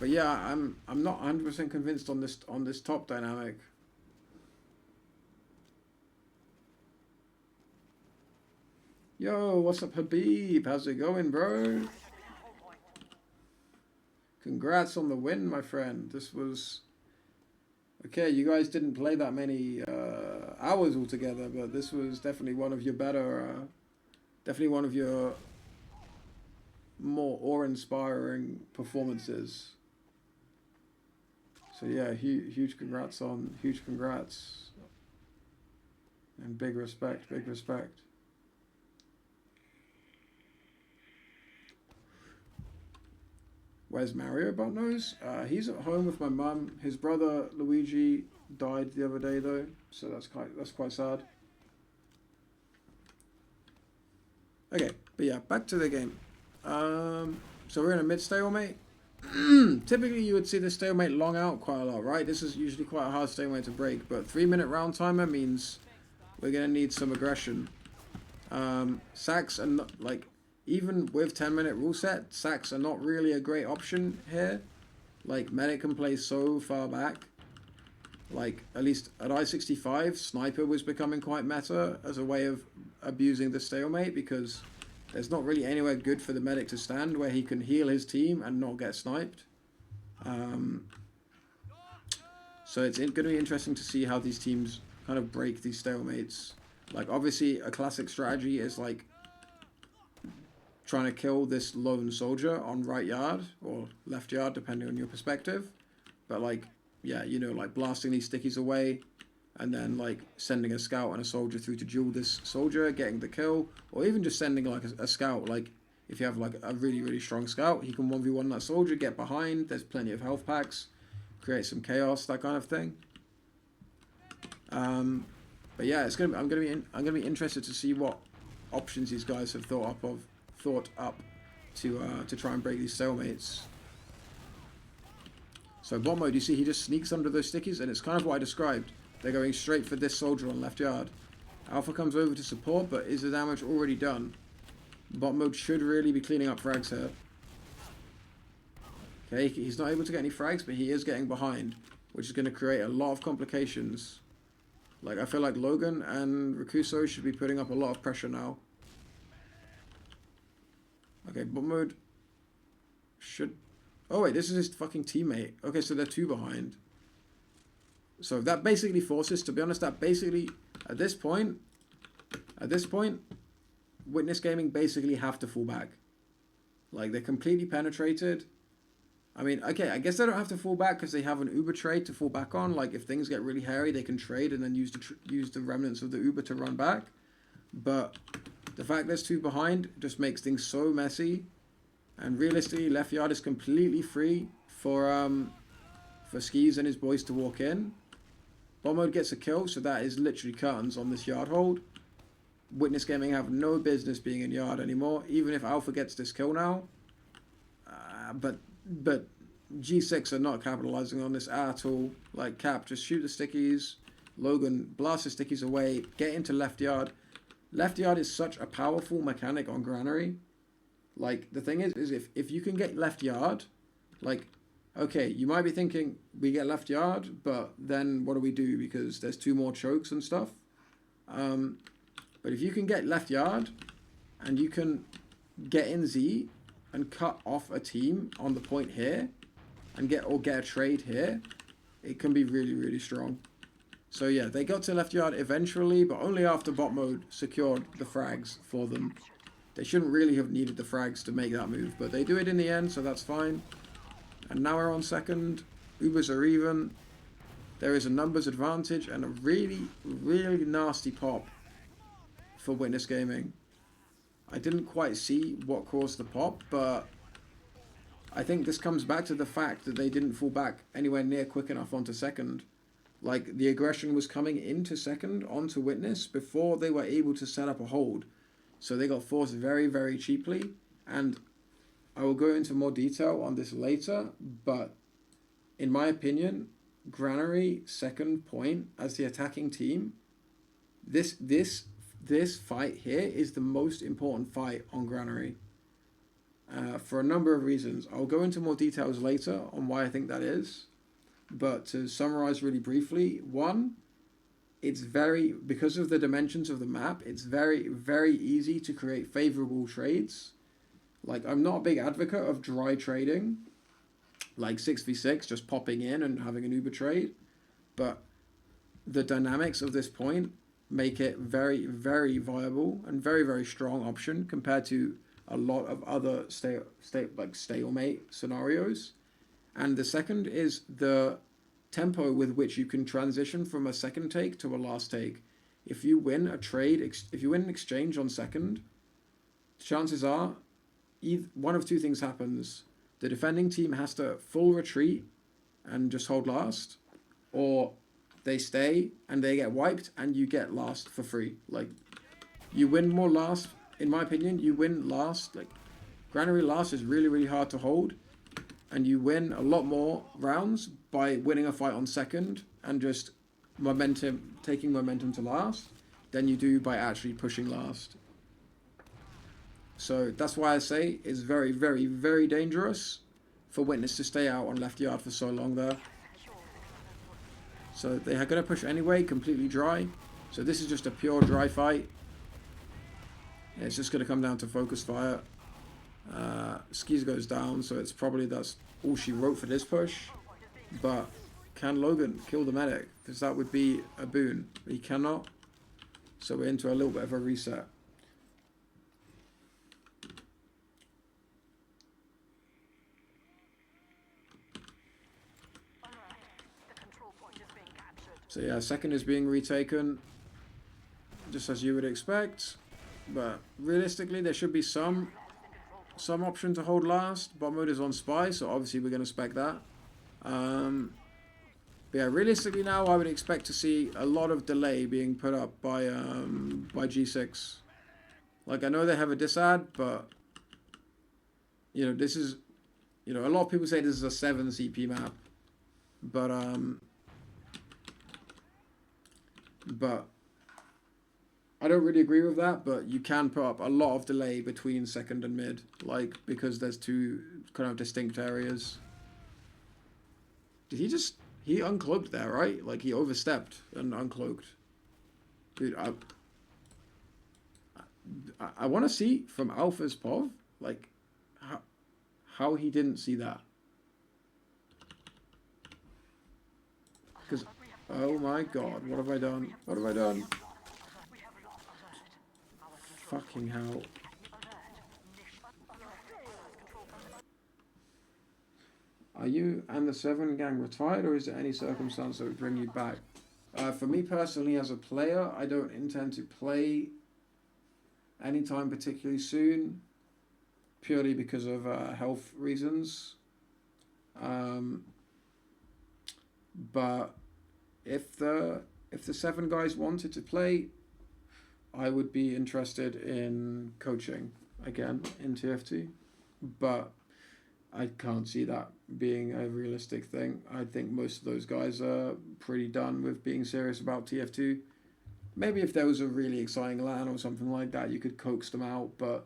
But yeah, I'm not 100% convinced on this top dynamic. Yo, what's up, Habib? How's it going, bro? Congrats on the win, my friend. This was... Okay, you guys didn't play that many hours altogether, but this was definitely one of your better... definitely one of your more awe-inspiring performances. So yeah, huge congrats. And big respect. Where's Mario Botnose? He's at home with my mum. His brother Luigi died the other day though, so that's quite sad. Okay, but yeah, back to the game. So we're in a mid stalemate. Typically you would see the stalemate long out quite a lot, right? This is usually quite a hard stalemate to break, but 3-minute round timer means we're gonna need some aggression. Sacks are not, like, even with 10-minute rule set, sacks are not really a great option here. Like, medic can play so far back. Like, at least at I-65, sniper was becoming quite meta as a way of abusing the stalemate, because there's not really anywhere good for the medic to stand where he can heal his team and not get sniped. So it's going to be interesting to see how these teams kind of break these stalemates. Like, obviously, a classic strategy is, like, trying to kill this lone soldier on right yard or left yard, depending on your perspective. But, like, yeah, you know, like, blasting these stickies away, and then, like, sending a scout and a soldier through to duel this soldier, getting the kill, or even just sending, like, a scout. Like, if you have, like, a really, really strong scout, he can 1v1 that soldier, get behind, there's plenty of health packs, create some chaos, that kind of thing. But yeah, I'm gonna be interested to see what options these guys have thought up to try and break these stalemates. So bot mode, you see he just sneaks under those stickies, and it's kind of what I described. They're going straight for this soldier on left yard. Alpha comes over to support, but is the damage already done? Bot mode should really be cleaning up frags here. Okay, he's not able to get any frags, but he is getting behind, which is going to create a lot of complications. Like, I feel like Logan and Rakuso should be putting up a lot of pressure now. Okay, bot mode should... Oh wait, this is his fucking teammate. Okay, so they're 2 behind. So that basically forces, to be honest, that basically, at this point, Witness Gaming basically have to fall back. Like, they're completely penetrated. I mean, okay, I guess they don't have to fall back because they have an Uber trade to fall back on. Like, if things get really hairy, they can trade and then use the remnants of the Uber to run back. But the fact there's 2 behind just makes things so messy. And realistically, left yard is completely free for Skis and his boys to walk in. Bot mode gets a kill, so that is literally curtains on this yard hold. Witness Gaming have no business being in yard anymore, even if Alpha gets this kill now. But G6 are not capitalizing on this at all. Like, Cap, just shoot the stickies. Logan, blast the stickies away. Get into left yard. Left yard is such a powerful mechanic on Granary. Like, the thing is if you can get left yard, like, okay, you might be thinking, we get left yard, but then what do we do? Because there's 2 more chokes and stuff. But if you can get left yard, and you can get in Z, and cut off a team on the point here, and get a trade here, it can be really, really strong. So yeah, they got to left yard eventually, but only after bot mode secured the frags for them. They shouldn't really have needed the frags to make that move, but they do it in the end, so that's fine. And now we're on second. Ubers are even. There is a numbers advantage and a really, really nasty pop for Witness Gaming. I didn't quite see what caused the pop, but I think this comes back to the fact that they didn't fall back anywhere near quick enough onto second. Like, the aggression was coming into second onto Witness before they were able to set up a hold. So they got forced very, very cheaply. And I will go into more detail on this later, but in my opinion, Granary second point as the attacking team, this fight here is the most important fight on Granary. For a number of reasons. I'll go into more details later on why I think that is. But to summarize really briefly, 1, it's because of the dimensions of the map, it's very, very easy to create favorable trades. Like, I'm not a big advocate of dry trading, like 6v6, just popping in and having an Uber trade. But the dynamics of this point make it very, very viable and very, very strong option compared to a lot of other stalemate scenarios. And the second is the tempo with which you can transition from a second take to a last take. If you win a trade, if you win an exchange on second, chances are one of 2 things happens. The defending team has to full retreat and just hold last, or they stay and they get wiped and you get last for free. Like, you win more last, in my opinion, you win last. Like, Granary last is really, really hard to hold, and you win a lot more rounds by winning a fight on second and just taking momentum to last than you do by actually pushing last. So that's why I say it's very, very, very dangerous for Witness to stay out on left yard for so long there. So they are going to push anyway, completely dry. So this is just a pure dry fight. Yeah, it's just going to come down to focus fire. Skis goes down, so it's probably that's all she wrote for this push. But can Logan kill the medic? Because that would be a boon. He cannot. So we're into a little bit of a reset. So yeah, second is being retaken, just as you would expect. But realistically, there should be some option to hold last. Bot mode is on spy, so obviously we're going to spec that. But yeah, realistically now, I would expect to see a lot of delay being put up by G6. Like, I know they have a disad, but you know, this is, you know, a lot of people say this is a 7 CP map, but I don't really agree with that, but you can put up a lot of delay between second and mid, like, because there's two kind of distinct areas. Did he just... He uncloaked there, right? Like, he overstepped and uncloaked. Dude, I want to see from Alpha's POV, like, how he didn't see that. Because, oh my god, what have I done? What have I done? Fucking hell. Are you and the 7 gang retired, or is there any circumstance that would bring you back? For me personally, as a player, I don't intend to play anytime particularly soon, purely because of health reasons. But if the 7 guys wanted to play, I would be interested in coaching again in TFT, but I can't see that being a realistic thing. I think most of those guys are pretty done with being serious about TF2. Maybe if there was a really exciting LAN or something like that, you could coax them out, but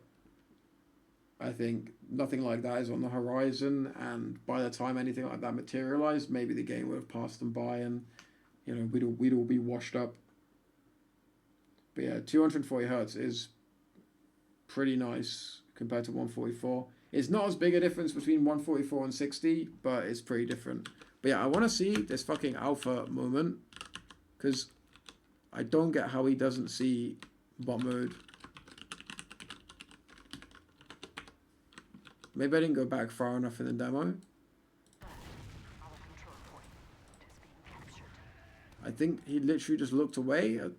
I think nothing like that is on the horizon, and by the time anything like that materialized, maybe the game would have passed them by, and you know, we'd all be washed up. But yeah, 240 hertz is pretty nice compared to 144. It's not as big a difference between 144 and 60, but it's pretty different. But yeah, I want to see this fucking Alpha moment, because I don't get how he doesn't see bot mode. Maybe I didn't go back far enough in the demo. I think he literally just looked away at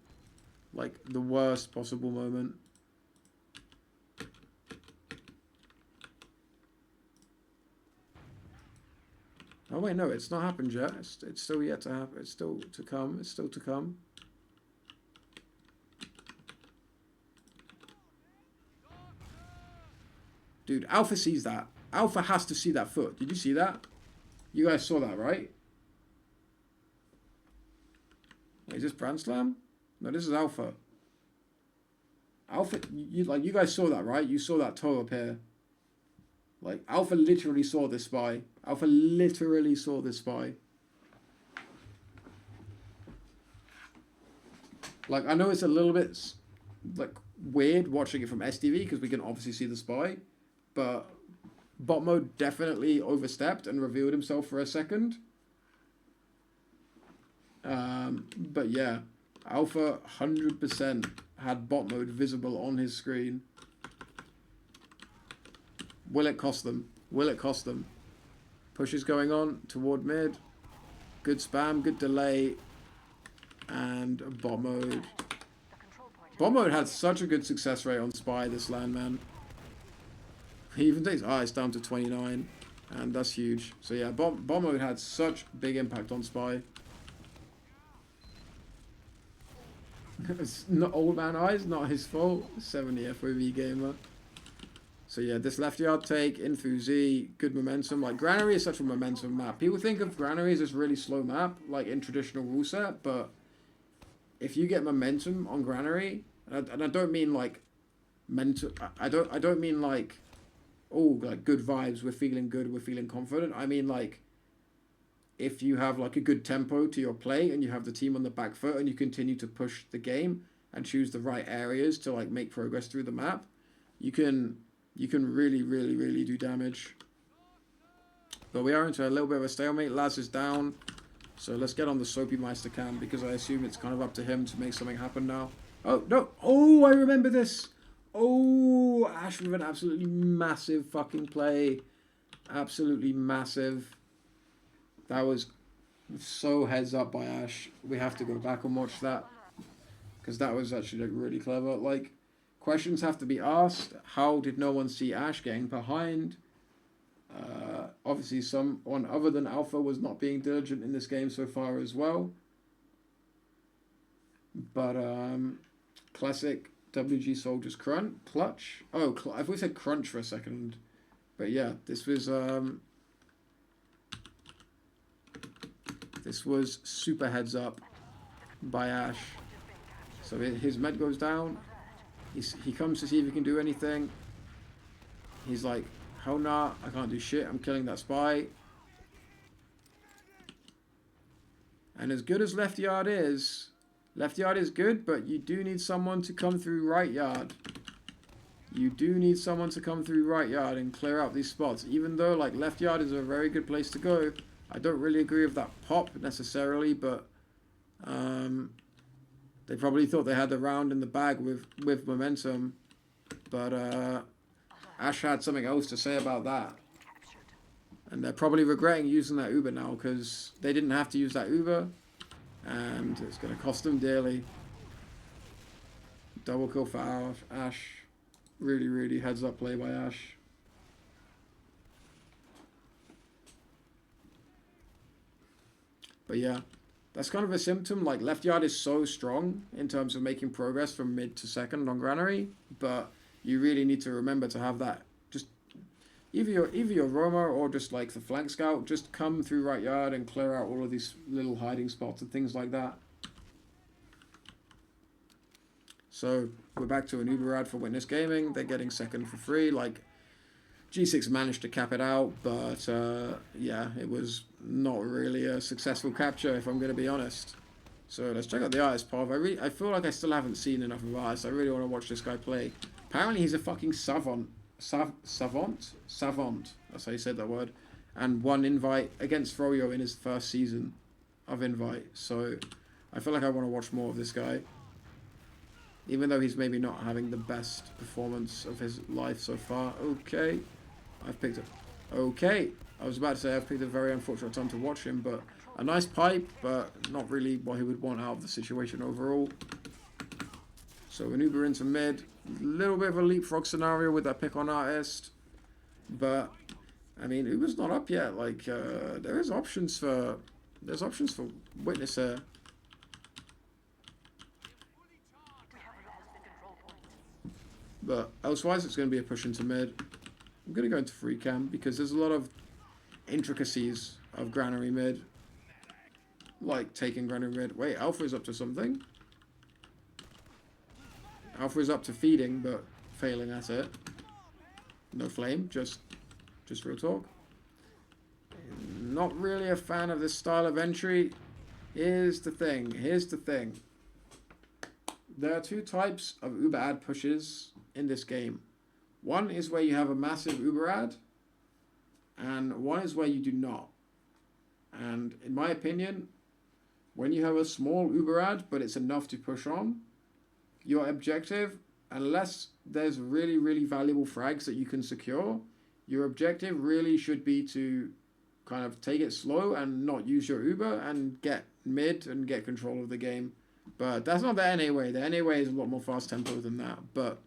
like the worst possible moment. Oh wait, no, it's not happened yet. It's still yet to happen. It's still to come. It's still to come. Dude, Alpha sees that. Alpha has to see that foot. Did you see that? You guys saw that, right? Wait, is this Brand Slam? No, this is Alpha. Alpha, you guys saw that, right? You saw that toe up here. Like, Alpha literally saw this spy. Alpha literally saw this spy. Like, I know it's a little bit, like, weird watching it from STV, because we can obviously see the spy. But bot mode definitely overstepped and revealed himself for a second. But yeah, Alpha 100% had bot mode visible on his screen. Will it cost them? Will it cost them? Push is going on toward mid. Good spam, good delay. And bot mode. Bot mode had such a good success rate on Spy this LAN, man. He even takes... Ah, it's down to 29. And that's huge. So yeah, bot mode had such big impact on Spy. It's not old man eyes, not his fault. 70 FOV gamer. So yeah, this left yard take, in through Z, good momentum. Like, Granary is such a momentum map. People think of Granary as this really slow map, like in traditional rule set, but if you get momentum on Granary, and I don't mean like mental, I don't mean like, oh, like good vibes, we're feeling good, we're feeling confident. I mean like, if you have like a good tempo to your play and you have the team on the back foot and you continue to push the game and choose the right areas to like make progress through the map, you can really, really, really do damage. But we are into a little bit of a stalemate. Laz is down. So let's get on the Soapy Meister cam, because I assume it's kind of up to him to make something happen now. Oh, no. Oh, I remember this. Oh, Ash with an absolutely massive fucking play. Absolutely massive. That was so heads up by Ash. We have to go back and watch that, because that was actually like really clever. Like, questions have to be asked. How did no one see Ash getting behind? Obviously, someone other than Alpha was not being diligent in this game so far as well. But classic WG Soldiers clutch. Oh, I thought we said crunch for a second. But yeah, this was super heads up by Ash. So his med goes down. He comes to see if he can do anything. He's like, hell nah, I can't do shit. I'm killing that spy. And as good as left yard is good, but you do need someone to come through right yard. You do need someone to come through right yard and clear out these spots. Even though like left yard is a very good place to go, I don't really agree with that pop necessarily, but they probably thought they had the round in the bag with momentum. But Ash had something else to say about that. And they're probably regretting using that Uber now because they didn't have to use that Uber. And it's going to cost them dearly. Double kill for Ash. Really, really heads up play by Ash. But yeah, that's kind of a symptom. Like left yard is so strong in terms of making progress from mid to second on Granary. But you really need to remember to have that. Just either your roamer or just like the flank scout. Just come through right yard and clear out all of these little hiding spots and things like that. So we're back to an Uber ad for Witness Gaming. They're getting second for free. Like G6 managed to cap it out, but yeah, it was not really a successful capture if I'm going to be honest. So let's check out the artist path. I feel like I still haven't seen enough of artists. I really want to watch this guy play. Apparently he's a fucking savant. Savant? That's how you said that word. And won invite against Froyo in his first season of invite. So I feel like I want to watch more of this guy. Even though he's maybe not having the best performance of his life so far. Okay. I've picked it. Okay. I was about to say I've picked a very unfortunate time to watch him, but a nice pipe, but not really what he would want out of the situation overall. So an Uber into mid. A little bit of a leapfrog scenario with that pick on artist. But, I mean, Uber's not up yet. Like, there's options for Witness here. But elsewise, it's going to be a push into mid. I'm going to go into free cam because there's a lot of intricacies of Granary mid. Like taking Granary mid. Wait, Alpha is up to something. Alpha is up to feeding, but failing at it. No flame, just real talk. Not really a fan of this style of entry. Here's the thing. There are two types of Uber ad pushes in this game. One is where you have a massive Uber ad, and one is where you do not. And in my opinion, when you have a small Uber ad, but it's enough to push on, your objective, unless there's really, really valuable frags that you can secure, your objective really should be to kind of take it slow and not use your Uber and get mid and get control of the game. But that's not the NA way. The NA way is a lot more fast tempo than that. But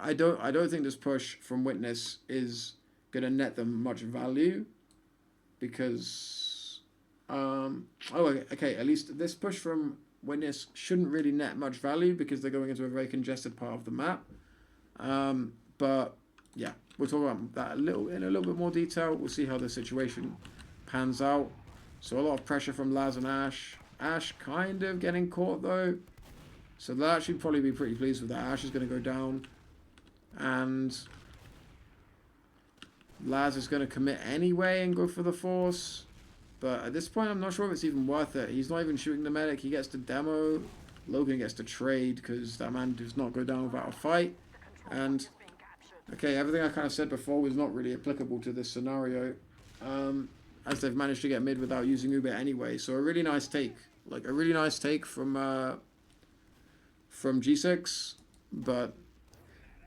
I don't think this push from Witness is gonna net them much value because okay, at least this push from Witness shouldn't really net much value because they're going into a very congested part of the map. But yeah, we'll talk about that in a little bit more detail. We'll see how the situation pans out. So a lot of pressure from Laz and Ash. Ash kind of getting caught though. So they'll actually probably be pretty pleased with that. Ash is going to go down. And Laz is going to commit anyway and go for the force. But at this point, I'm not sure if it's even worth it. He's not even shooting the medic. He gets to demo. Logan gets to trade because that man does not go down without a fight. And, okay, everything I kind of said before was not really applicable to this scenario. As they've managed to get mid without using Uber anyway. So a really nice take. Like, a really nice take from G6. But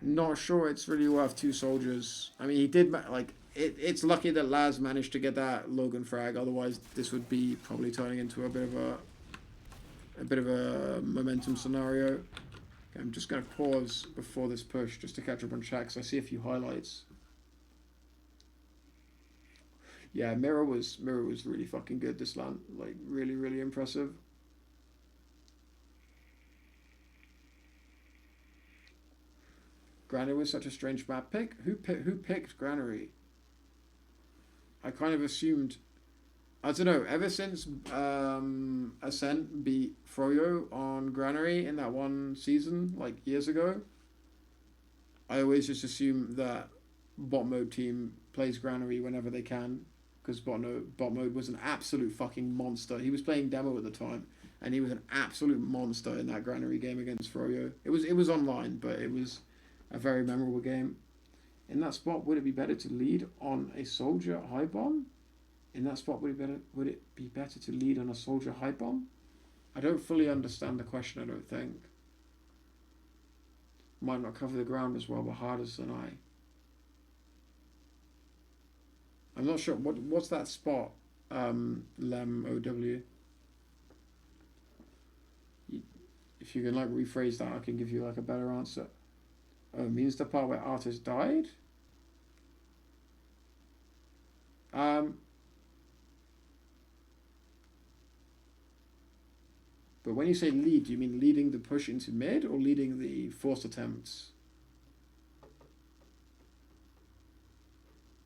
not sure it's really worth two soldiers. I mean, he did, like, it's lucky that Laz managed to get that Logan frag. Otherwise, this would be probably turning into a bit of a momentum scenario. Okay, I'm just going to pause before this push just to catch up on chat because I see a few highlights. Yeah, Mirror was really fucking good this land. Like, really, really impressive. Granary was such a strange map pick. Who picked Granary? I kind of assumed I don't know. Ever since Ascent beat Froyo on Granary in that one season, like years ago, I always just assume that bot mode team plays Granary whenever they can, because bot mode was an absolute fucking monster. He was playing demo at the time, and he was an absolute monster in that Granary game against Froyo. It was online, but it was a very memorable game. In that spot, would it be better to lead on a soldier high bomb? In that spot, would it be better to lead on a soldier high bomb? I don't fully understand the question, I don't think. Might not cover the ground as well, but harder than I. I'm not sure. What's that spot? Lem OW. If you can like rephrase that, I can give you like a better answer. Oh, it means the part where artist died? But when you say lead, do you mean leading the push into mid or leading the forced attempts?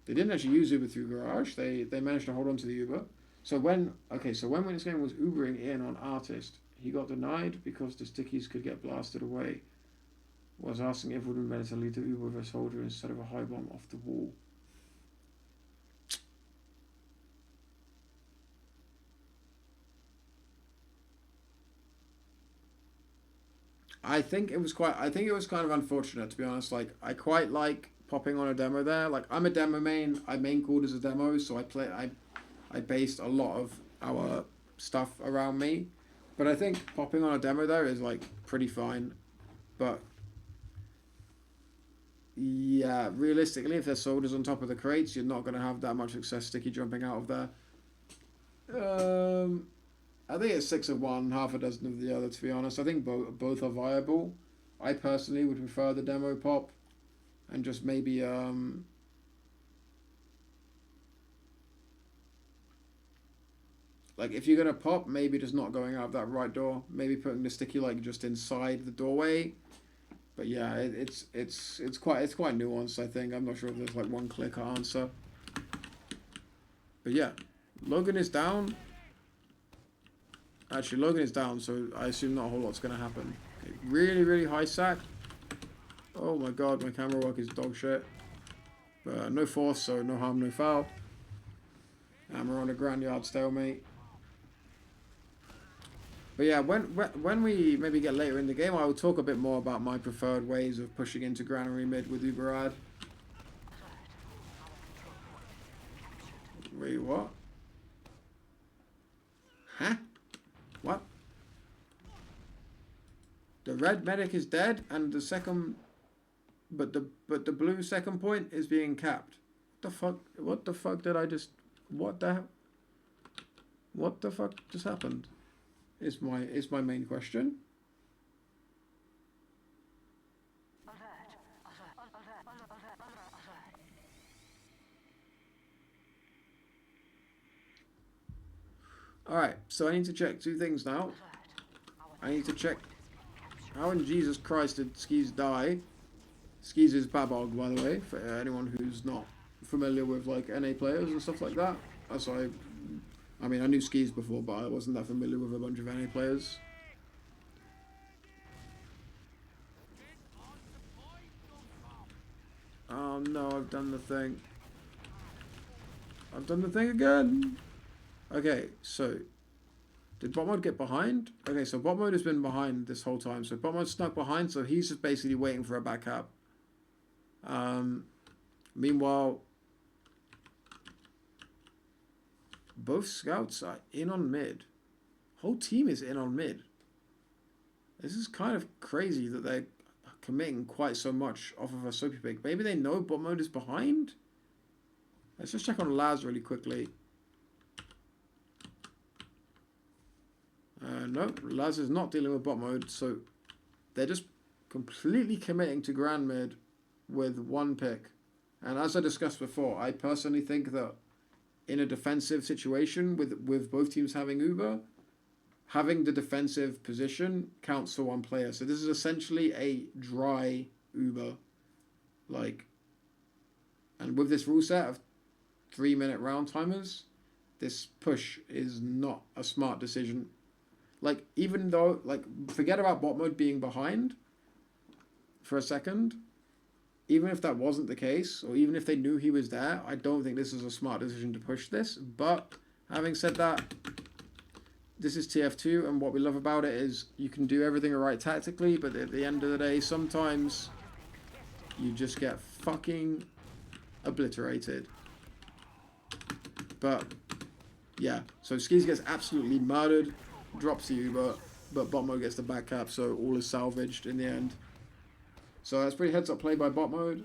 They didn't actually use Uber through Garage. They managed to hold on to the Uber. So when this game was Ubering in on artist, he got denied because the stickies could get blasted away. Was asking if it would have been better to lead the Uber with a soldier instead of a high bomb off the wall. I think it was kind of unfortunate, to be honest. Like, I quite like popping on a demo there. Like, I'm a demo main. I main called as a demo, so I based a lot of our stuff around me. But I think popping on a demo there is like pretty fine. But yeah, realistically, if there's soldiers on top of the crates, you're not going to have that much success sticky jumping out of there. I think it's 6 of one, half a dozen of the other, to be honest. I think both are viable. I personally would prefer the demo pop and just maybe like if you're gonna pop, maybe just not going out of that right door, maybe putting the sticky like just inside the doorway. But yeah, it's quite nuanced, I think. I'm not sure if there's like one click answer. But yeah, Logan is down. Actually, Logan is down, so I assume not a whole lot's going to happen. Okay, really, really high sack. Oh my god, my camera work is dog shit. No force, so no harm, no foul. And we're on a Grand Yard stalemate. But yeah, when we maybe get later in the game, I will talk a bit more about my preferred ways of pushing into Granary mid with Uberad. Wait, what? Huh? What? The red medic is dead, and the second, but the blue second point is being capped. The fuck? What the fuck did I just? What the fuck just happened? Is my main question. Alright, so I need to check two things now. I need to check how in Jesus Christ did Skis die. Skis is Babog, by the way, for anyone who's not familiar with like NA players and stuff like that. I mean, I knew Skis before, but I wasn't that familiar with a bunch of NA players. Oh no, I've done the thing. I've done the thing again. Okay, so did bot mode get behind? Okay, so bot mode has been behind this whole time. So bot mode snuck behind, so he's just basically waiting for a back cap. Meanwhile, both scouts are in on mid. Whole team is in on mid. This is kind of crazy that they're committing quite so much off of a soapy pick. Maybe they know bot mode is behind? Let's just check on Laz really quickly. No, Laz is not dealing with bot mode, so they're just completely committing to grand mid with one pick. And as I discussed before, I personally think that in a defensive situation with both teams having Uber, having the defensive position counts for one player. So this is essentially a dry Uber. And with this rule set of 3-minute round timers, this push is not a smart decision. Like, even though, like, forget about bot mode being behind for a second. Even if that wasn't the case, or even if they knew he was there, I don't think this is a smart decision to push this. But having said that, this is TF2, and what we love about it is you can do everything right tactically, but at the end of the day, sometimes you just get fucking obliterated. But yeah, so Skis gets absolutely murdered, drops the Uber, but bot mode gets the back cap, so all is salvaged in the end. So that's pretty heads up play by bot mode.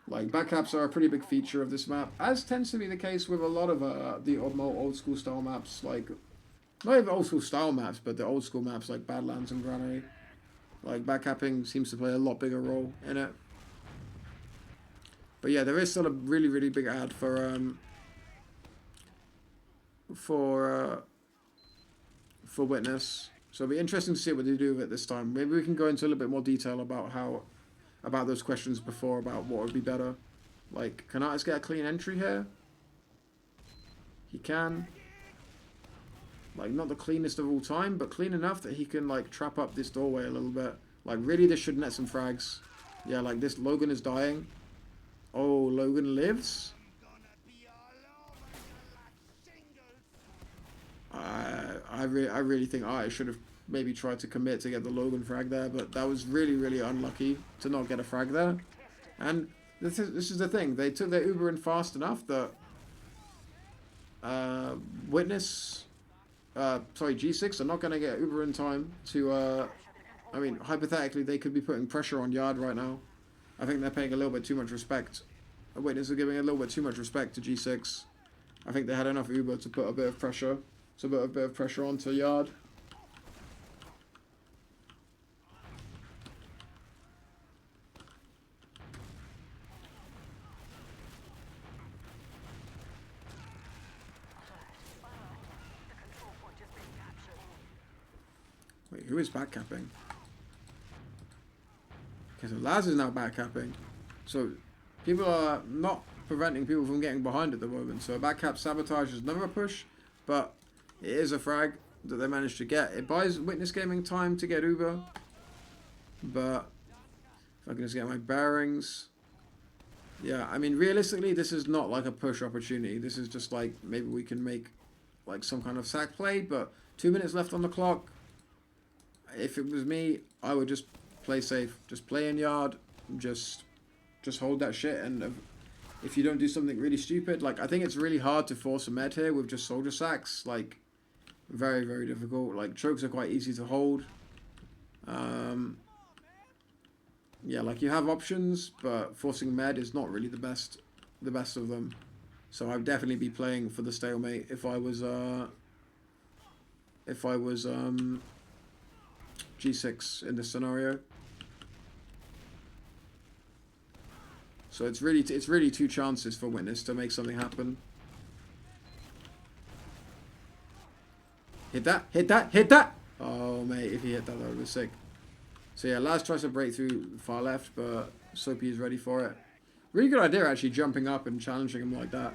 Like, back caps are a pretty big feature of this map, as tends to be the case with a lot of the more old school style maps, like, not even old school style maps, but the old school maps like Badlands and Granary. Like, back capping seems to play a lot bigger role in it. But yeah, there is still a really, really big ad for Witness. So it'll be interesting to see what they do with it this time. Maybe we can go into a little bit more detail about those questions before, about what would be better. Like, can Artis get a clean entry here? He can. Like, not the cleanest of all time, but clean enough that he can, like, trap up this doorway a little bit. Like, really, this should net some frags. Yeah, like, this Logan is dying. Oh, Logan lives? I really think I should have maybe tried to commit to get the Logan frag there, but that was really, really unlucky to not get a frag there. And this is the thing. They took their Uber in fast enough that Witness... sorry, G6 are not going to get Uber in time to... I mean, hypothetically, they could be putting pressure on Yard right now. I think they're paying a little bit too much respect. Witness are giving a little bit too much respect to G6. I think they had enough Uber to put a bit of pressure. So put a bit of pressure onto Yard. Wait, who is backcapping? Okay, so Laz is now backcapping. So people are not preventing people from getting behind at the moment. So a backcap sabotage is never a push, but it is a frag that they managed to get. It buys Witness Gaming time to get Uber. But if I can just get my bearings. Yeah, I mean, realistically, this is not like a push opportunity. This is just like, maybe we can make like some kind of sack play, but 2 minutes left on the clock. If it was me, I would just play safe. Just play in Yard. Just hold that shit. And if you don't do something really stupid, like, I think it's really hard to force a med here with just soldier sacks. Like, very, very difficult. Like, chokes are quite easy to hold. Yeah, like, you have options, but forcing med is not really the best of them. So I'd definitely be playing for the stalemate if I was G6 in this scenario. So it's really two chances for Witness to make something happen. Hit that, hit that, hit that! Oh mate, if he hit that, that would be sick. So yeah, Laz tries to break through far left, but Soapy is ready for it. Really good idea actually, jumping up and challenging him like that.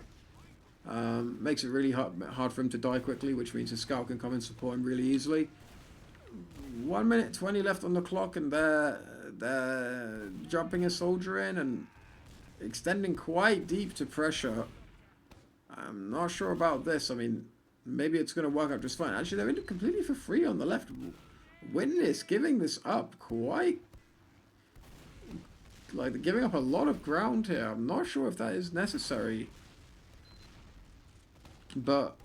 Makes it really hard for him to die quickly, which means his scout can come and support him really easily. 1 minute 20 left on the clock, and they're jumping a soldier in and extending quite deep to pressure. I'm not sure about this. I mean, maybe it's going to work out just fine. Actually, they're in it completely for free on the left. Witness giving this up quite... Like, they're giving up a lot of ground here. I'm not sure if that is necessary. But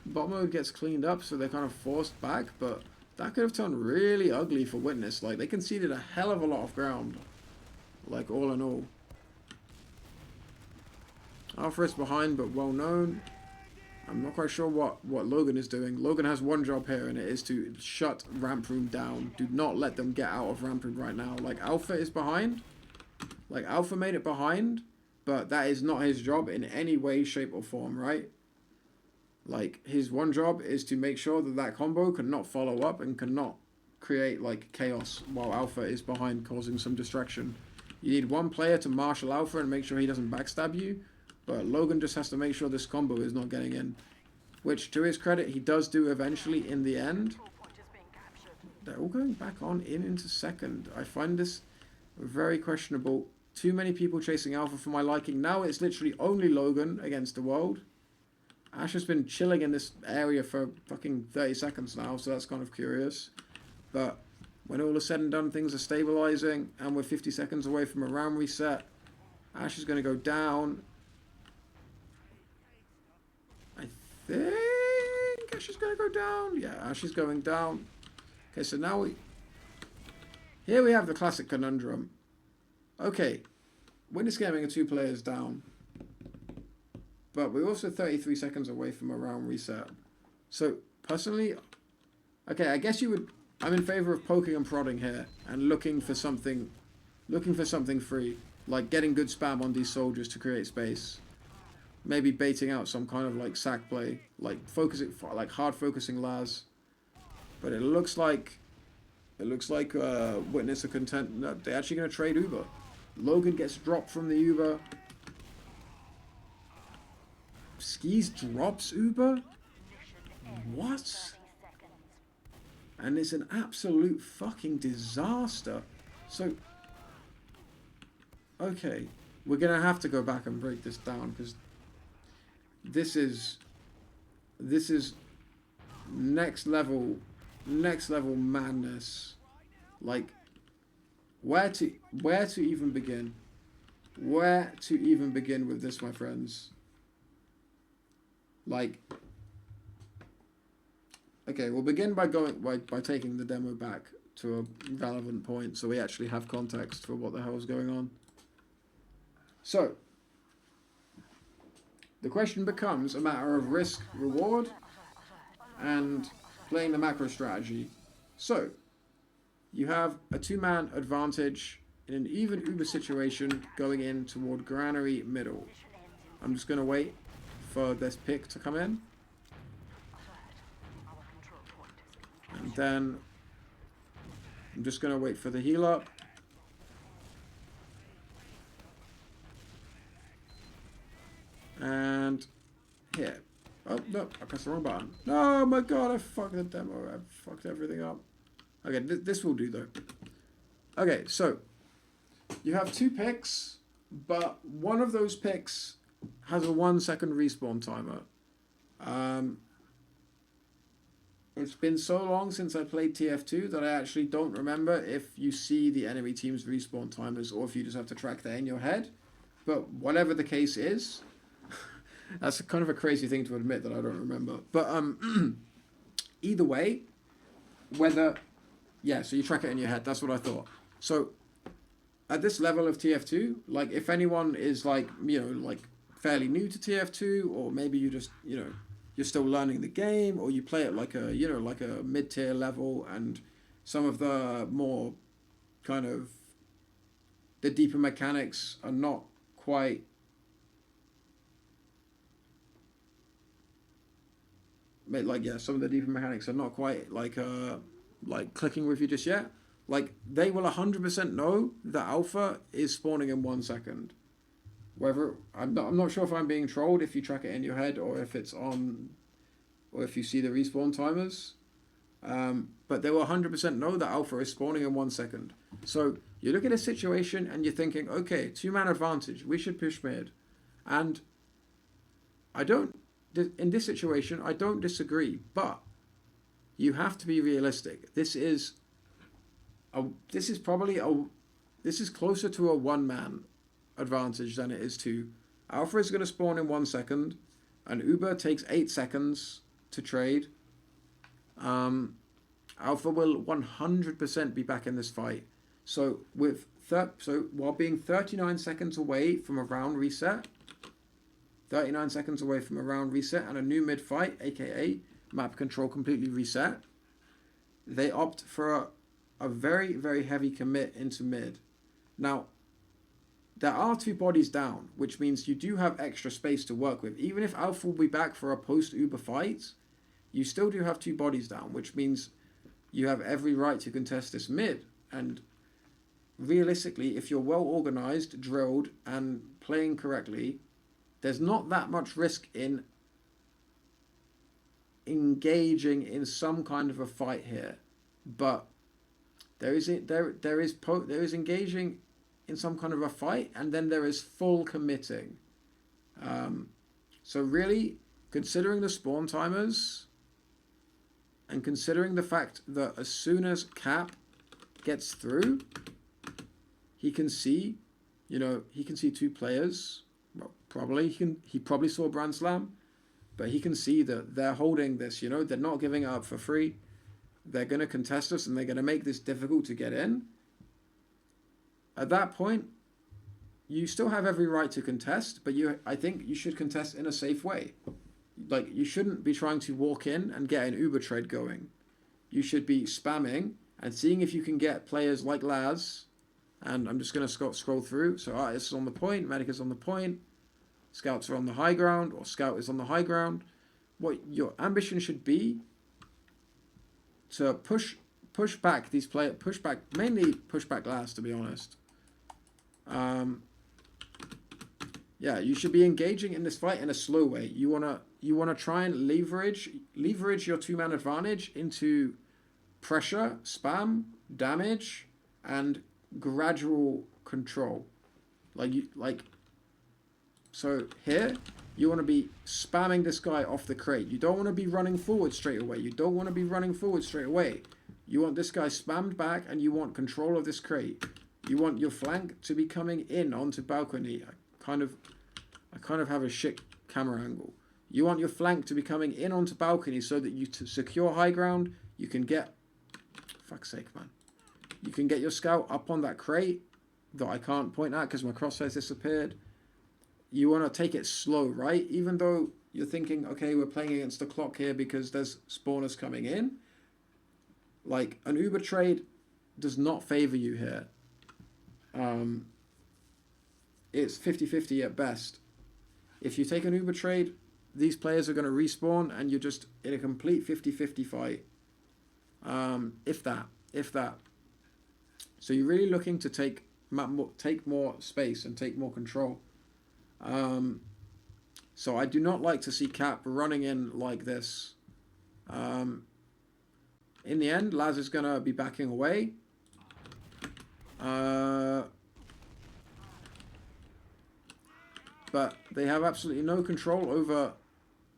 bot mode gets cleaned up, so they're kind of forced back. But that could have turned really ugly for Witness. Like, they conceded a hell of a lot of ground. Like, all in all. Alpha is behind, but well known. I'm not quite sure what Logan is doing. Logan has one job here, and it is to shut ramp room down. Do not let them get out of ramp room right now. Like, Alpha is behind. Like, Alpha made it behind, but that is not his job in any way, shape, or form, right? Like, his one job is to make sure that that combo cannot follow up and cannot create, like, chaos while Alpha is behind, causing some distraction. You need one player to marshal Alpha and make sure he doesn't backstab you, But Logan just has to make sure this combo is not getting in. Which, to his credit, he does do eventually in the end. Control point is being captured. They're all going back on into second. I find this very questionable. Too many people chasing Alpha for my liking. Now it's literally only Logan against the world. Ash has been chilling in this area for fucking 30 seconds now, so that's kind of curious. But when all is said and done, things are stabilizing, and we're 50 seconds away from a round reset. Ash is going to go down. I think Ash is going to go down. Yeah, Ash is going down. Okay, so now here we have the classic conundrum. Okay, Witness Gaming are 2 players down. But we're also 33 seconds away from a round reset. So, personally, okay, I guess I'm in favor of poking and prodding here and looking for something free, like getting good spam on these soldiers to create space. Maybe baiting out some kind of like sack play, like hard focusing Laz. But it looks like Witness are content. No, they're actually going to trade Uber. Logan gets dropped from the Uber. Skis drops Uber? What? And it's an absolute fucking disaster. So, okay, we're gonna have to go back and break this down because this is next level madness. Like, where to even begin? Where to even begin with this, my friends? Like, okay, we'll begin by taking the demo back to a relevant point so we actually have context for what the hell is going on. So, the question becomes a matter of risk, reward, and playing the macro strategy. So, you have a 2-man advantage in an even Uber situation going in toward Granary middle. I'm just going to wait for this pick to come in. And then I'm just going to wait for the heal up. And here. Oh, no, I pressed the wrong button. Oh my god, I fucked the demo. I fucked everything up. Okay, this will do though. Okay, so you have 2 picks, but one of those picks has a 1-second respawn timer. It's been so long since I played TF2 that I actually don't remember if you see the enemy team's respawn timers or if you just have to track that in your head. But whatever the case is, that's kind of a crazy thing to admit that I don't remember. But either way, so you track it in your head. That's what I thought. So at this level of TF2, like if anyone is like, like fairly new to TF2, or maybe you just, you're still learning the game, or you play it like a, like a mid-tier level, and some of the more kind of the deeper mechanics are not quite some of the deeper mechanics are not quite like clicking with you just yet. Like, they will 100% know that Alpha is spawning in 1 second. Whether I'm not sure if I'm being trolled if you track it in your head or if it's on, or if you see the respawn timers. But they will 100% know that Alpha is spawning in 1 second. So you look at a situation and you're thinking, okay, 2-man advantage, we should push mid. And in this situation, I don't disagree, but you have to be realistic. This is closer to a 1-man advantage than it is to Alpha is going to spawn in 1 second, and Uber takes 8 seconds to trade. Alpha will 100% be back in this fight. So while being 39 seconds away from a round reset, and a new mid fight, aka map control completely reset, they opt for a very, very heavy commit into mid. Now, there are 2 bodies down, which means you do have extra space to work with. Even if Alpha will be back for a post-Uber fight, you still do have 2 bodies down, which means you have every right to contest this mid. And realistically, if you're well organized, drilled, and playing correctly, there's not that much risk in engaging in some kind of a fight here, but there is engaging in some kind of a fight, and then there is full committing. So really, considering the spawn timers, and considering the fact that as soon as Cap gets through, he can see, he can see 2 players. Well, probably he probably saw Brand Slam, but he can see that they're holding this. They're not giving it up for free. They're going to contest us, and they're going to make this difficult to get in. At that point, you still have every right to contest, but I think you should contest in a safe way. Like, you shouldn't be trying to walk in and get an Uber trade going. You should be spamming and seeing if you can get players like Laz. And I'm just going to scroll through. So Artist is on the point, Medic is on the point, Scouts are on the high ground, or Scout is on the high ground. What your ambition should be to push back these players, mainly push back Laz, to be honest. Yeah, you should be engaging in this fight in a slow way. You wanna try and leverage your 2-man advantage into pressure, spam, damage, and gradual control. So here you want to be spamming this guy off the crate. You don't want to be running forward straight away. You want this guy spammed back, and you want control of this crate. You want your flank to be coming in onto balcony. I kind of have a shit camera angle. You want your flank to be coming in onto balcony so that you secure high ground. You can get, fuck's sake, man. You can get your scout up on that crate that I can't point at because my crosshairs disappeared. You want to take it slow, right? Even though you're thinking, okay, we're playing against the clock here because there's spawners coming in. Like, an Uber trade does not favor you here. It's 50-50 at best. If you take an Uber trade, these players are going to respawn, and you're just in a complete 50-50 fight. If that. So you're really looking to take more space and take more control. So I do not like to see Cap running in like this. In the end, Laz is going to be backing away. But they have absolutely no control over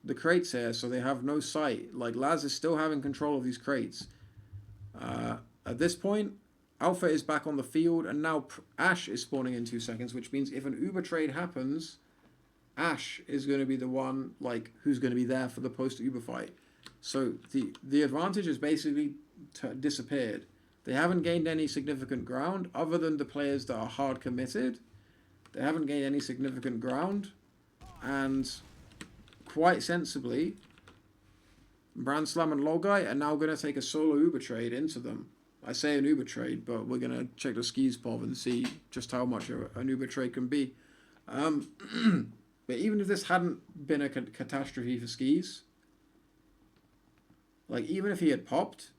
the crates here, so they have no sight. Like, Laz is still having control of these crates. At this point, Alpha is back on the field, and now Ash is spawning in 2 seconds, which means if an Uber trade happens, Ash is going to be the one, like, who's going to be there for the post-Uber fight. So the advantage is basically disappeared. They haven't gained any significant ground, other than the players that are hard committed. They haven't gained any significant ground, and quite sensibly, Brand Slam and Logai are now going to take a solo Uber trade into them. I say an Uber trade, but we're going to check the skis pov and see just how much an Uber trade can be. But even if this hadn't been a catastrophe for skis, like, even if he had popped,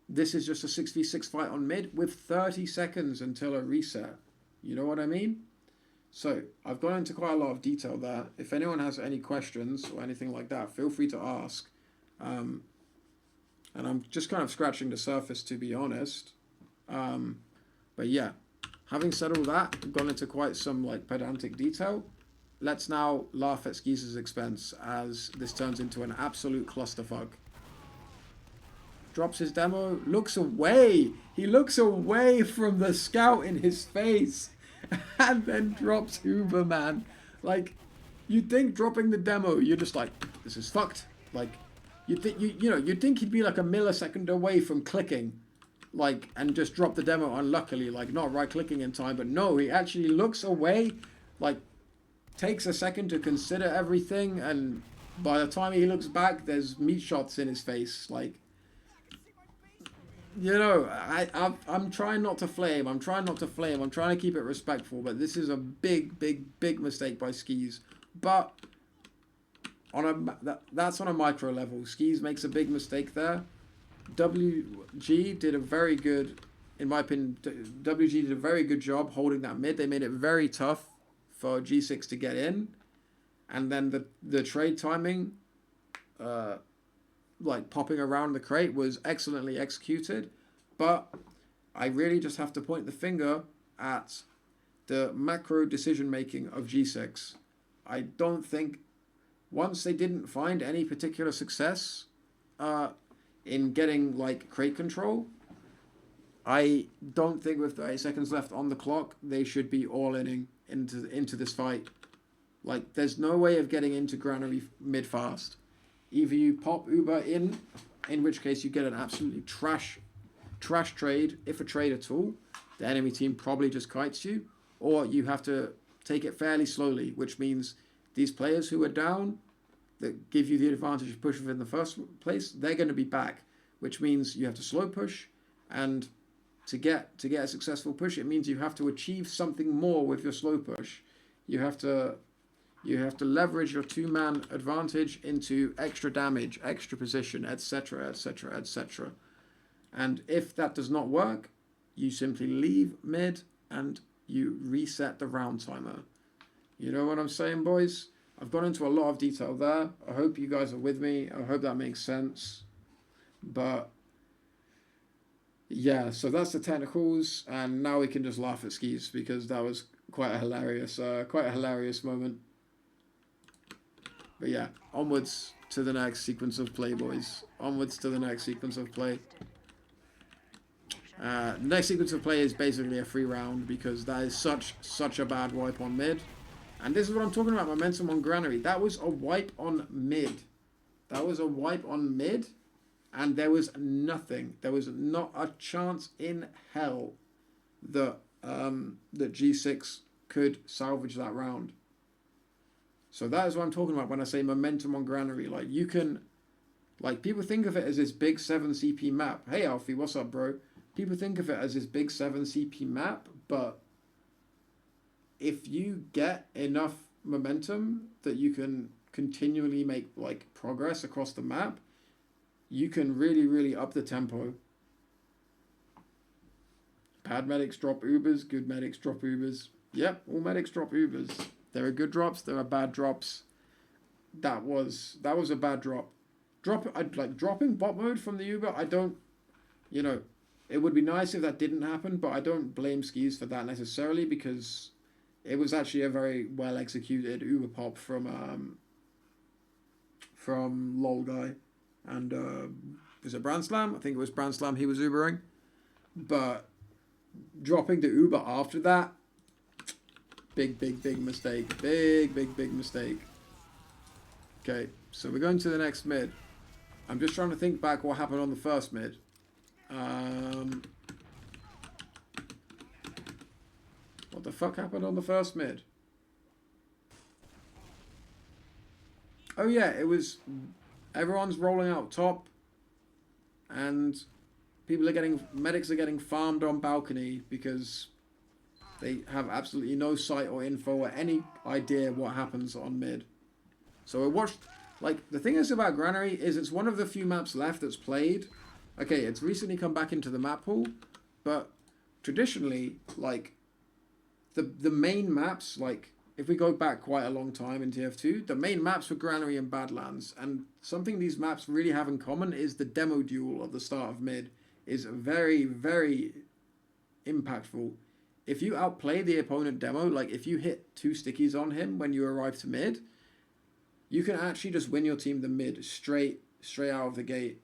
this is just a 6v6 fight on mid with 30 seconds until a reset. You know what I mean? So I've gone into quite a lot of detail there. If anyone has any questions or anything like that, feel free to ask. And I'm just kind of scratching the surface, to be honest. But yeah, having said all that, I've gone into quite some, like, pedantic detail. Let's now laugh at Skeez's expense as this turns into an absolute clusterfuck. Drops his demo, looks away. He looks away from the scout in his face. And then drops Uberman. Like, you'd think dropping the demo, you're just like, this is fucked. Like, you'd think he'd be like a millisecond away from clicking, like, and just drop the demo unluckily, like, not right clicking in time. But no, he actually looks away, like, takes a second to consider everything, and by the time he looks back, there's meat shots in his face. Like, you know, I'm trying not to flame. I'm trying to keep it respectful. But this is a big mistake by Skis. But that's on a micro level. Skis makes a big mistake there. WG did a very good, in my opinion, WG did a very good job holding that mid. They made it very tough for G6 to get in. and then the trade timing, like popping around the crate, was excellently executed. But I really just have to point the finger at the macro decision making of G6. I don't think, once they didn't find any particular success in getting like crate control, I don't think with 30 seconds left on the clock they should be all into this fight. Like, there's no way of getting into Granary mid fast. Either you pop Uber in which case you get an absolutely trash trade, if a trade at all. The enemy team probably just kites you, or you have to take it fairly slowly, which means these players who are down, that give you the advantage of pushing in the first place, they're going to be back, which means you have to slow push, and to get a successful push, it means you have to achieve something more with your slow push. You have to leverage your two-man advantage into extra damage, extra position, etc., etc., etc. And if that does not work, you simply leave mid and you reset the round timer. You know what I'm saying, boys? I've gone into a lot of detail there. I hope you guys are with me. I hope that makes sense. But yeah, so that's the technicals, and now we can just laugh at skis because that was quite a hilarious moment. But yeah, onwards to the next sequence of play, boys. Onwards to the next sequence of play. Next sequence of play is basically a free round because that is such a bad wipe on mid. And this is what I'm talking about, momentum on Granary. That was a wipe on mid. That was a wipe on mid, and there was nothing. There was not a chance in hell that that G6 could salvage that round. So that is what I'm talking about when I say momentum on Granary. Like, you can, like, people think of it as this big 7 CP map. Hey Alfie, what's up, bro? People think of it as this big 7 CP map, but if you get enough momentum that you can continually make like progress across the map, you can really up the tempo. Bad medics drop Ubers, good medics drop Ubers. Yep, all medics drop Ubers. There are good drops, there are bad drops. That was a bad drop. Dropping bot mode from the Uber, I don't, you know, it would be nice if that didn't happen, but I don't blame skis for that necessarily because it was actually a very well executed Uber pop from LOL guy, and was it Brand Slam? I think it was Brand Slam he was Ubering, but dropping the Uber after that, big mistake, big mistake. Okay, so we're going to the next mid. I'm just trying to think back what happened on the first mid. What the fuck happened on the first mid? Oh yeah, it was everyone's rolling out top, and medics are getting farmed on balcony because they have absolutely no sight or info or any idea what happens on mid. So I watched, like, the thing is about Granary is it's one of the few maps left that's played. Okay, it's recently come back into the map pool, but traditionally, like, the main maps, like, if we go back quite a long time in TF2, the main maps were Granary and Badlands, and something these maps really have in common is the demo duel at the start of mid is very impactful. If you outplay the opponent demo, like if you hit 2 stickies on him when you arrive to mid, you can actually just win your team the mid straight out of the gate.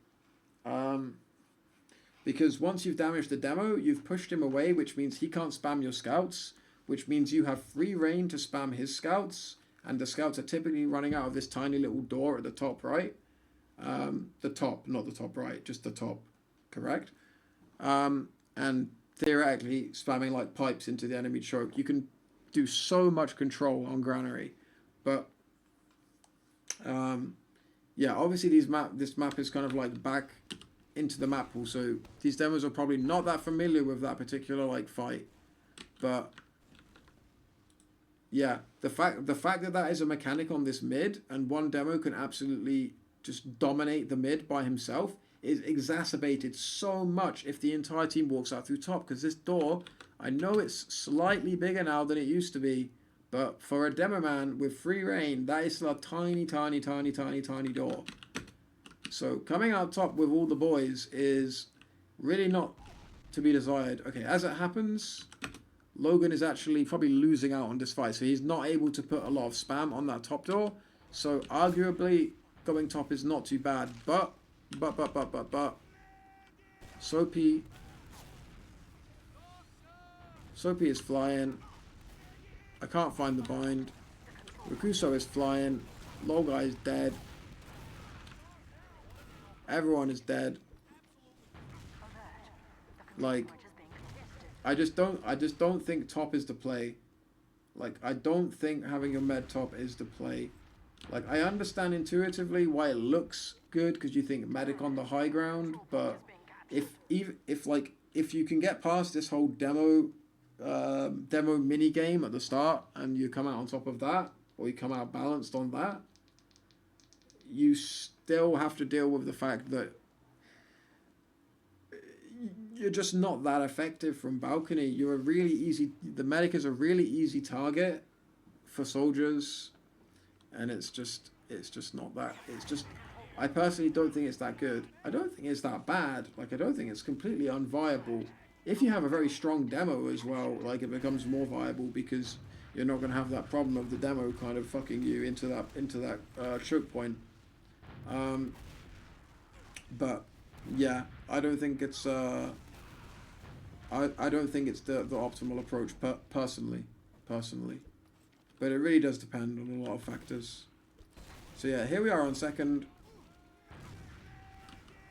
Because once you've damaged the demo, you've pushed him away, which means he can't spam your scouts, which means you have free reign to spam his scouts, and the scouts are typically running out of this tiny little door at the top right. The top, not the top right, just the top, correct? And theoretically spamming like pipes into the enemy choke. You can do so much control on Granary, but yeah, obviously this map is kind of like back into the map pool, so these demos are probably not that familiar with that particular like fight, but yeah, the fact that is a mechanic on this mid and one demo can absolutely just dominate the mid by himself is exacerbated so much if the entire team walks out through top, because this door, I know it's slightly bigger now than it used to be, But for a demo man with free reign, that is still a tiny, tiny, tiny, tiny, tiny door. So coming out top with all the boys is really not to be desired. Okay, as it happens, Logan is actually probably losing out on this fight. So he's not able to put a lot of spam on that top door. So arguably, going top is not too bad. But. Soapy is flying. I can't find the bind. Rakuso is flying. Logai is dead. Everyone is dead. Like, I just don't think top is the play. Like, I don't think having a med top is the play. Like, I understand intuitively why it looks good because you think medic on the high ground, but if you can get past this whole demo mini game at the start and you come out on top of that, or you come out balanced on that, you still have to deal with the fact that you're just not that effective from balcony. You're a really easy, the medic is a really easy target for soldiers, and it's just not that. It's just, I personally don't think it's that good. I don't think it's that bad. Like, I don't think it's completely unviable. If you have a very strong demo as well, like, it becomes more viable because you're not going to have that problem of the demo kind of fucking you into that choke point. But yeah, I don't think it's I don't think it's the optimal approach personally, but it really does depend on a lot of factors. So yeah, here we are on second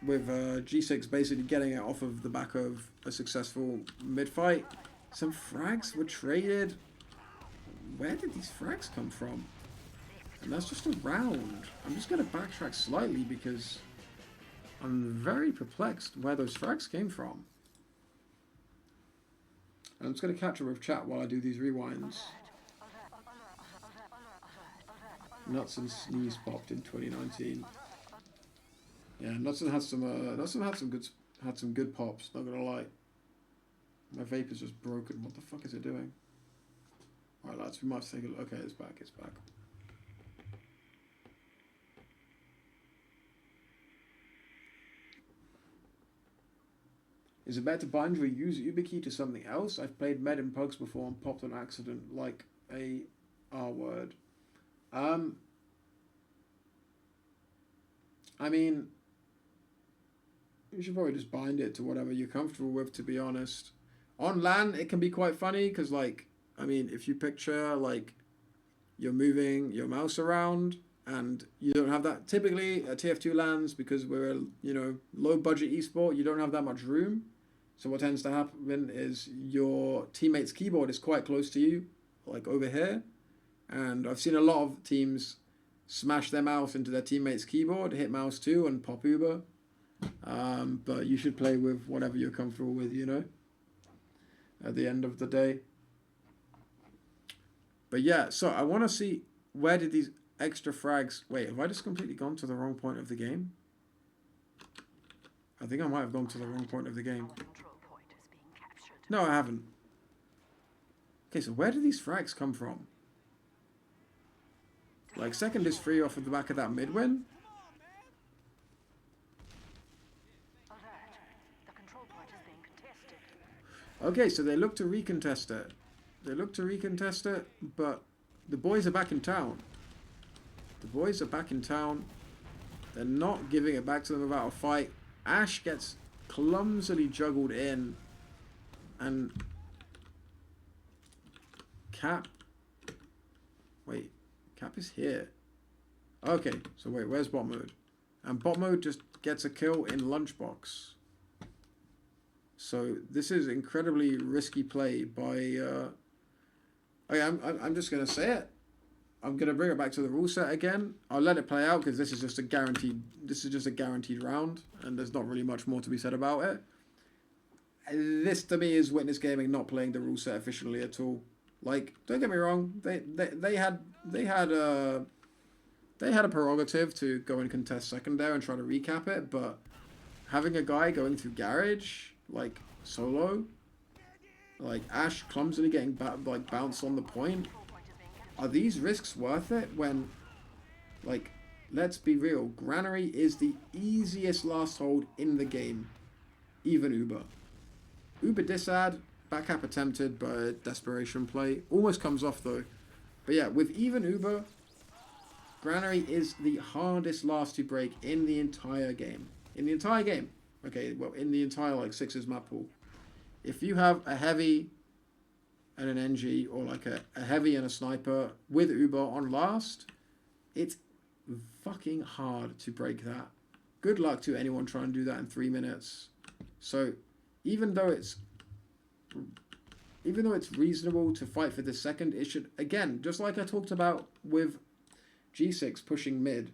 with G6 basically getting it off of the back of a successful mid fight. Some frags were traded. Where did these frags come from? And that's just a round. I'm just going to backtrack slightly because I'm very perplexed where those frags came from. And I'm just going to catch up with chat while I do these rewinds. Nuts and Sneeze popped in 2019. Yeah, Nutson had some good pops. Not gonna lie. My vape is just broken. What the fuck is it doing? All right, lads, we might have to take a look. Okay, it's back. It's back. Is it better to bind or use YubiKey to something else? I've played Med and Pugs before and popped on accident like a R word. I mean, you should probably just bind it to whatever you're comfortable with, to be honest. On LAN, it can be quite funny because, like, I mean, if you picture, like, you're moving your mouse around and you don't have that. Typically, at TF2 LANs, because we're a, low-budget esport, you don't have that much room. So what tends to happen is your teammate's keyboard is quite close to you, like over here. And I've seen a lot of teams smash their mouse into their teammate's keyboard, hit mouse 2 and pop Uber. But you should play with whatever you're comfortable with, at the end of the day. But yeah, so I want to see, where did these extra frags... Wait, have I just completely gone to the wrong point of the game? I think I might have gone to the wrong point of the game. No, I haven't. Okay, so where do these frags come from? Like, second is free off of the back of that mid win. Okay, so they look to recontest it. But the boys are back in town. They're not giving it back to them without a fight. Ash gets clumsily juggled in. And Cap... Wait, Cap is here. Okay, so wait, where's bot mode? And bot mode just gets a kill in Lunchbox. So this is incredibly risky play by... Okay, I'm just going to say it. I'm going to bring it back to the rule set again. I'll let it play out because this is just a guaranteed round and there's not really much more to be said about it. This to me is Witness Gaming not playing the rule set efficiently at all. Like, don't get me wrong, they had a prerogative to go and contest second there and try to recap it, but having a guy going through garage, like solo, like Ash clumsily getting bounced on the point, are these risks worth it when, like, let's be real, Granary is the easiest last hold in the game. Even Uber. Uber disad, back-up attempted, but desperation play. Almost comes off though. But yeah, with even Uber, Granary is the hardest last to break in the entire game. In the entire game. Okay, well, in the entire, like, Sixers map pool. If you have a heavy and an NG, or like a heavy and a sniper with Uber on last, it's fucking hard to break that. Good luck to anyone trying to do that in 3 minutes. So, even though it's reasonable to fight for this second, it should, again, just like I talked about with G6 pushing mid,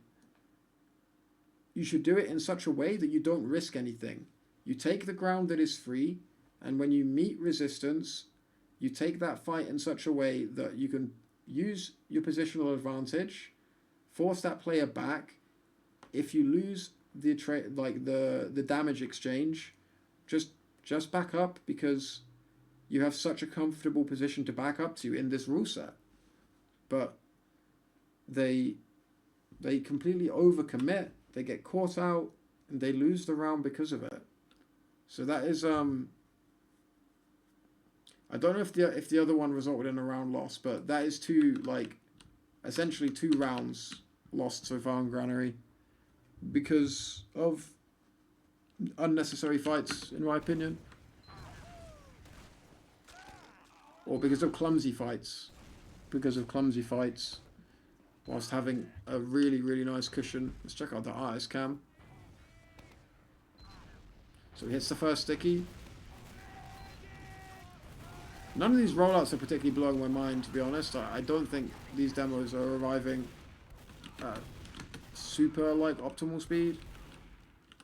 you should do it in such a way that you don't risk anything. You take the ground that is free, and when you meet resistance, you take that fight in such a way that you can use your positional advantage, force that player back. If you lose the damage exchange, just back up, because you have such a comfortable position to back up to in this rule set. But they completely overcommit, they get caught out, and they lose the round because of it. So that is I don't know if the other one resulted in a round loss, but that is essentially 2 rounds lost so far in Granary because of unnecessary fights, in my opinion. Or because of clumsy fights. Whilst having a really, really nice cushion. Let's check out the artist cam. So he hits the first sticky. None of these rollouts are particularly blowing my mind, to be honest. I don't think these demos are arriving at super, optimal speed.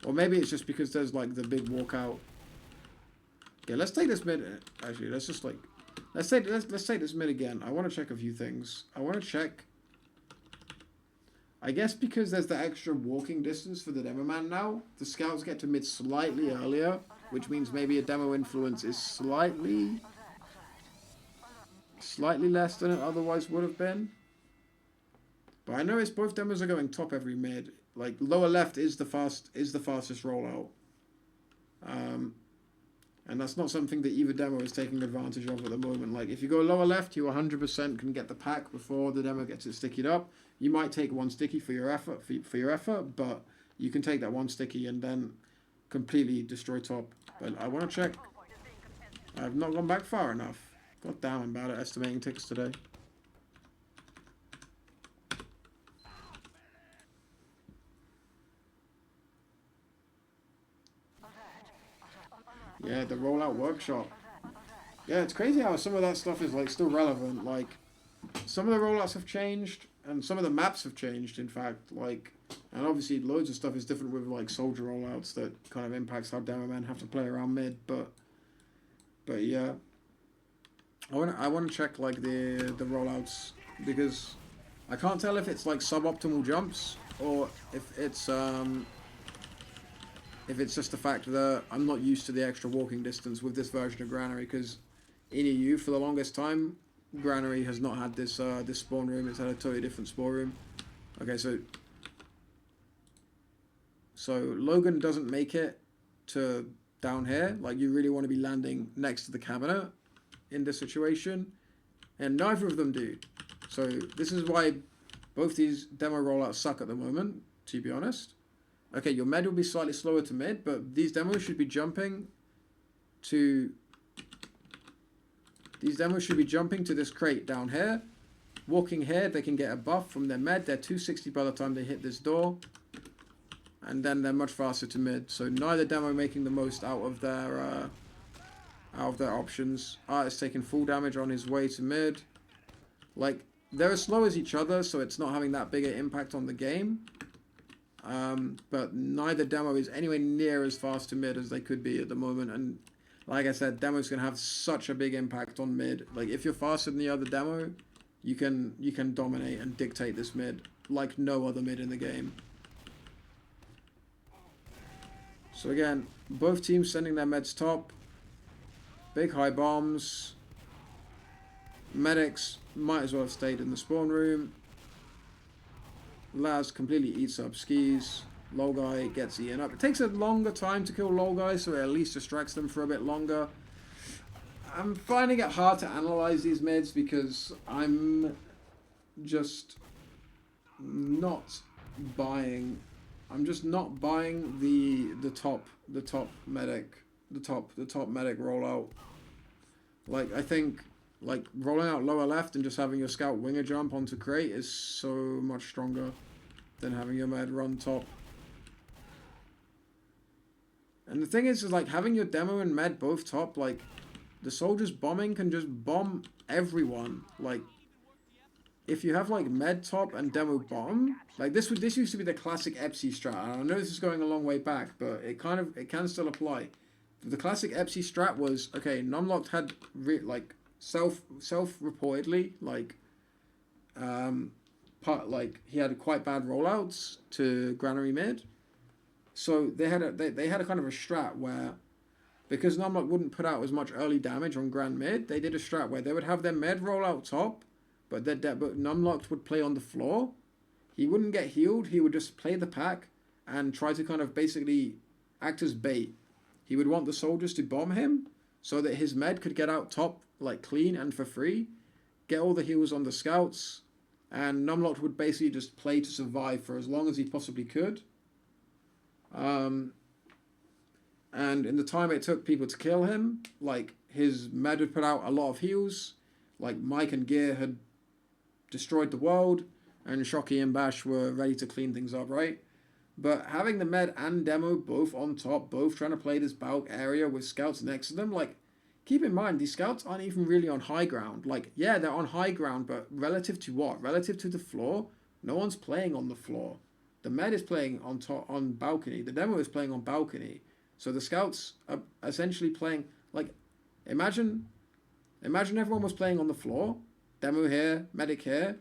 Or maybe it's just because there's, the big walkout. Okay, let's take this mid. Actually, let's just, let's take this mid again. I want to check a few things. I want to check... I guess because there's the extra walking distance for the demo man now, the scouts get to mid slightly earlier, which means maybe a demo influence is slightly less than it otherwise would have been. But I noticed both demos are going top every mid. Lower left is the fastest rollout. And that's not something that either demo is taking advantage of at the moment. If you go lower left, you 100% can get the pack before the demo gets it stickied up. You might take 1 sticky for your effort, but you can take that 1 sticky and then completely destroy top. But I want to check. I've not gone back far enough. God damn, I'm bad at estimating ticks today. Yeah, the rollout workshop. Yeah, it's crazy how some of that stuff is still relevant. Some of the rollouts have changed, and some of the maps have changed. In fact, and obviously loads of stuff is different with soldier rollouts that kind of impacts how demo men have to play around mid. But yeah, I want to check the rollouts, because I can't tell if it's suboptimal jumps or if it's just the fact that I'm not used to the extra walking distance with this version of Granary, because in EU for the longest time, Granary has not had this spawn room. It's had a totally different spawn room. Okay, so Logan doesn't make it to down here. You really want to be landing next to the cabinet in this situation, and neither of them do. So this is why both these demo rollouts suck at the moment, to be honest. Okay, your med will be slightly slower to mid, but these demos should be jumping to... These demos should be jumping to this crate down here. Walking here, they can get a buff from their med. They're 260 by the time they hit this door. And then they're much faster to mid. So neither demo making the most out of their options. Artist taking full damage on his way to mid. They're as slow as each other, so it's not having that big an impact on the game. But neither demo is anywhere near as fast to mid as they could be at the moment, and like I said, demo's gonna have such a big impact on mid. If you're faster than the other demo, you can dominate and dictate this mid like no other mid in the game. So again, both teams sending their meds top. Big high bombs. medics might as well have stayed in the spawn room. Laz completely eats up skis. Low guy gets eaten up. It takes a longer time to kill low guys, so it at least distracts them for a bit longer. I'm finding it hard to analyze these mids because I'm just not buying. I'm just not buying the top medic rollout. Like, I think like rolling out lower left and just having your scout winger jump onto crate is so much stronger than having your med run top. And the thing is like having your demo and med both top, like the soldiers bombing can just bomb everyone. Like if you have like med top and demo bottom, like this used to be the classic EPSI strat. And I know this is going a long way back, but it can still apply. The classic EPSI strat was, okay, Numlocked had like self-reportedly like he had quite bad rollouts to Granary mid. So they had a kind of a strat where, because Numlock wouldn't put out as much early damage on Grand mid, they did a strat where they would have their med roll out top, but Numlocked would play on the floor. He wouldn't get healed. He would just play the pack and try to kind of basically act as bait. He would want the soldiers to bomb him so that his med could get out top like clean and for free, get all the heals on the scouts, and Numlocked would basically just play to survive for as long as he possibly could. And in the time it took people to kill him, like his med would put out a lot of heals, like Mike and Gear had destroyed the world, and Shocky and Bash were ready to clean things up, right? But having the med and demo both on top, both trying to play this bulk area with scouts next to them, like, keep in mind, these scouts aren't even really on high ground. Like, yeah, they're on high ground, but relative to what? Relative to the floor? No one's playing on the floor. The med is playing on top, on balcony. The demo is playing on balcony. So the scouts are essentially playing, like, imagine everyone was playing on the floor, demo here, medic here,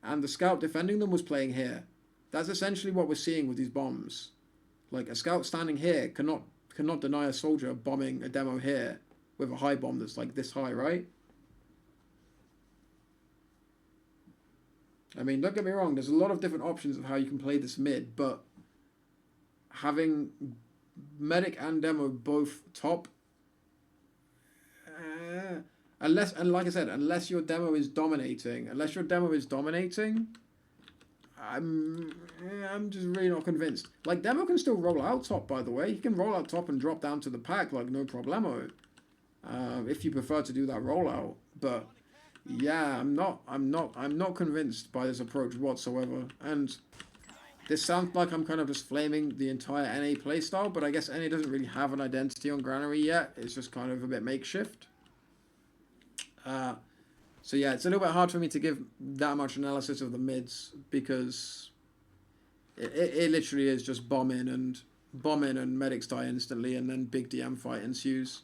and the scout defending them was playing here. That's essentially what we're seeing with these bombs. Like, a scout standing here cannot deny a soldier bombing a demo here with a high bomb that's like this high, right? I mean, don't get me wrong, there's a lot of different options of how you can play this mid, but having medic and demo both top, unless your demo is dominating, I'm just really not convinced. Like, demo can still roll out top, by the way. He can roll out top and drop down to the pack, like, no problemo. If you prefer to do that rollout. But yeah, I'm not convinced by this approach whatsoever. And this sounds like I'm kind of just flaming the entire NA playstyle, but I guess NA doesn't really have an identity on Granary yet. It's just kind of a bit makeshift. So yeah, it's a little bit hard for me to give that much analysis of the mids because it literally is just bomb in and medics die instantly, and then big DM fight ensues.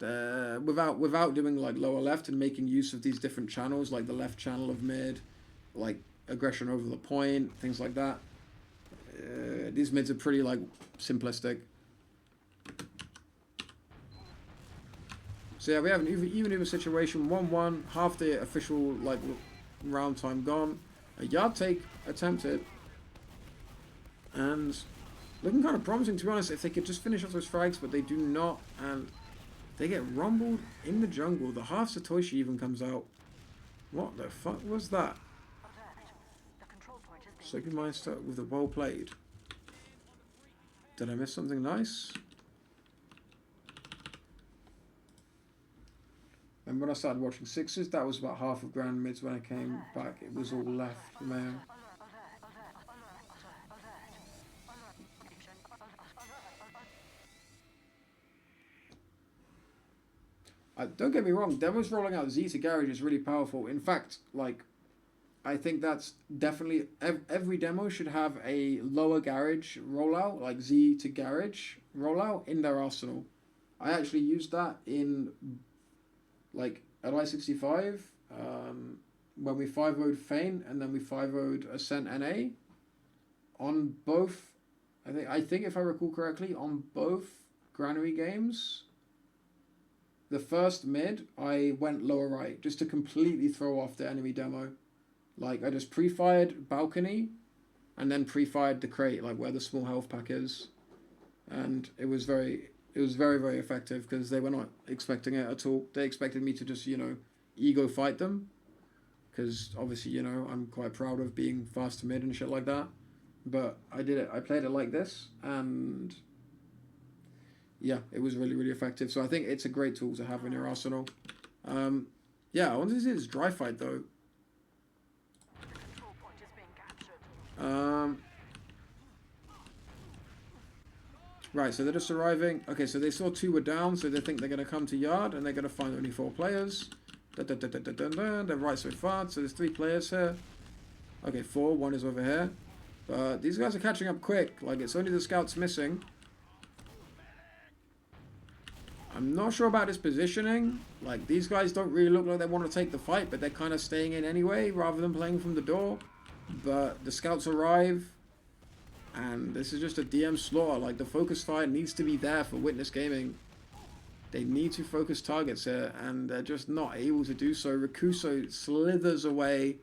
Without doing like lower left and making use of these different channels, like the left channel of mid, like aggression over the point, things like that. These mids are pretty like simplistic. So yeah, we have an even situation, 1-1, half the official like round time gone. A yard take attempted, and looking kind of promising, to be honest, if they could just finish off those frags, but they do not, and they get rumbled in the jungle. The half Satoshi even comes out. What the fuck was that? Soapy Meister with the well played. Did I miss something nice? And when I started watching Sixes, that was about half of Grand Mids. When I came back, it was all left, man. Don't get me wrong, Demo's rolling out Z to Garage is really powerful. In fact, like, I think that's definitely... Every demo should have a lower Garage rollout, like Z to Garage rollout, in their arsenal. I actually used that in... like at I-65 when we 5-0'd Feint and then we 5-0'd Ascent NA on both, I think if I recall correctly, on both Granary games, the first mid, I went lower right just to completely throw off the enemy demo. Like, I just pre-fired balcony and then pre-fired the crate, like where the small health pack is. And it was very, very effective because they were not expecting it at all. They expected me to just, you know, ego fight them. Because obviously, you know, I'm quite proud of being fast to mid and shit like that. But I did it. I played it like this, and yeah, it was really, really effective. So I think it's a great tool to have in your arsenal. Yeah, I want to see this dry fight though. The control point is being captured. Right, so they're just arriving. Okay, so they saw 2 were down, so they think they're going to come to yard, and they're going to find only 4 players. They're right so far, so there's 3 players here. Okay, 4, 1 is over here. But these guys are catching up quick. Like, it's only the scouts missing. I'm not sure about his positioning. Like, these guys don't really look like they want to take the fight, but they're kind of staying in anyway, rather than playing from the door. But the scouts arrive, and this is just a DM slaughter. Like, the focus fire needs to be there for Witness Gaming. They need to focus targets here, and they're just not able to do so. Rakuso slithers away.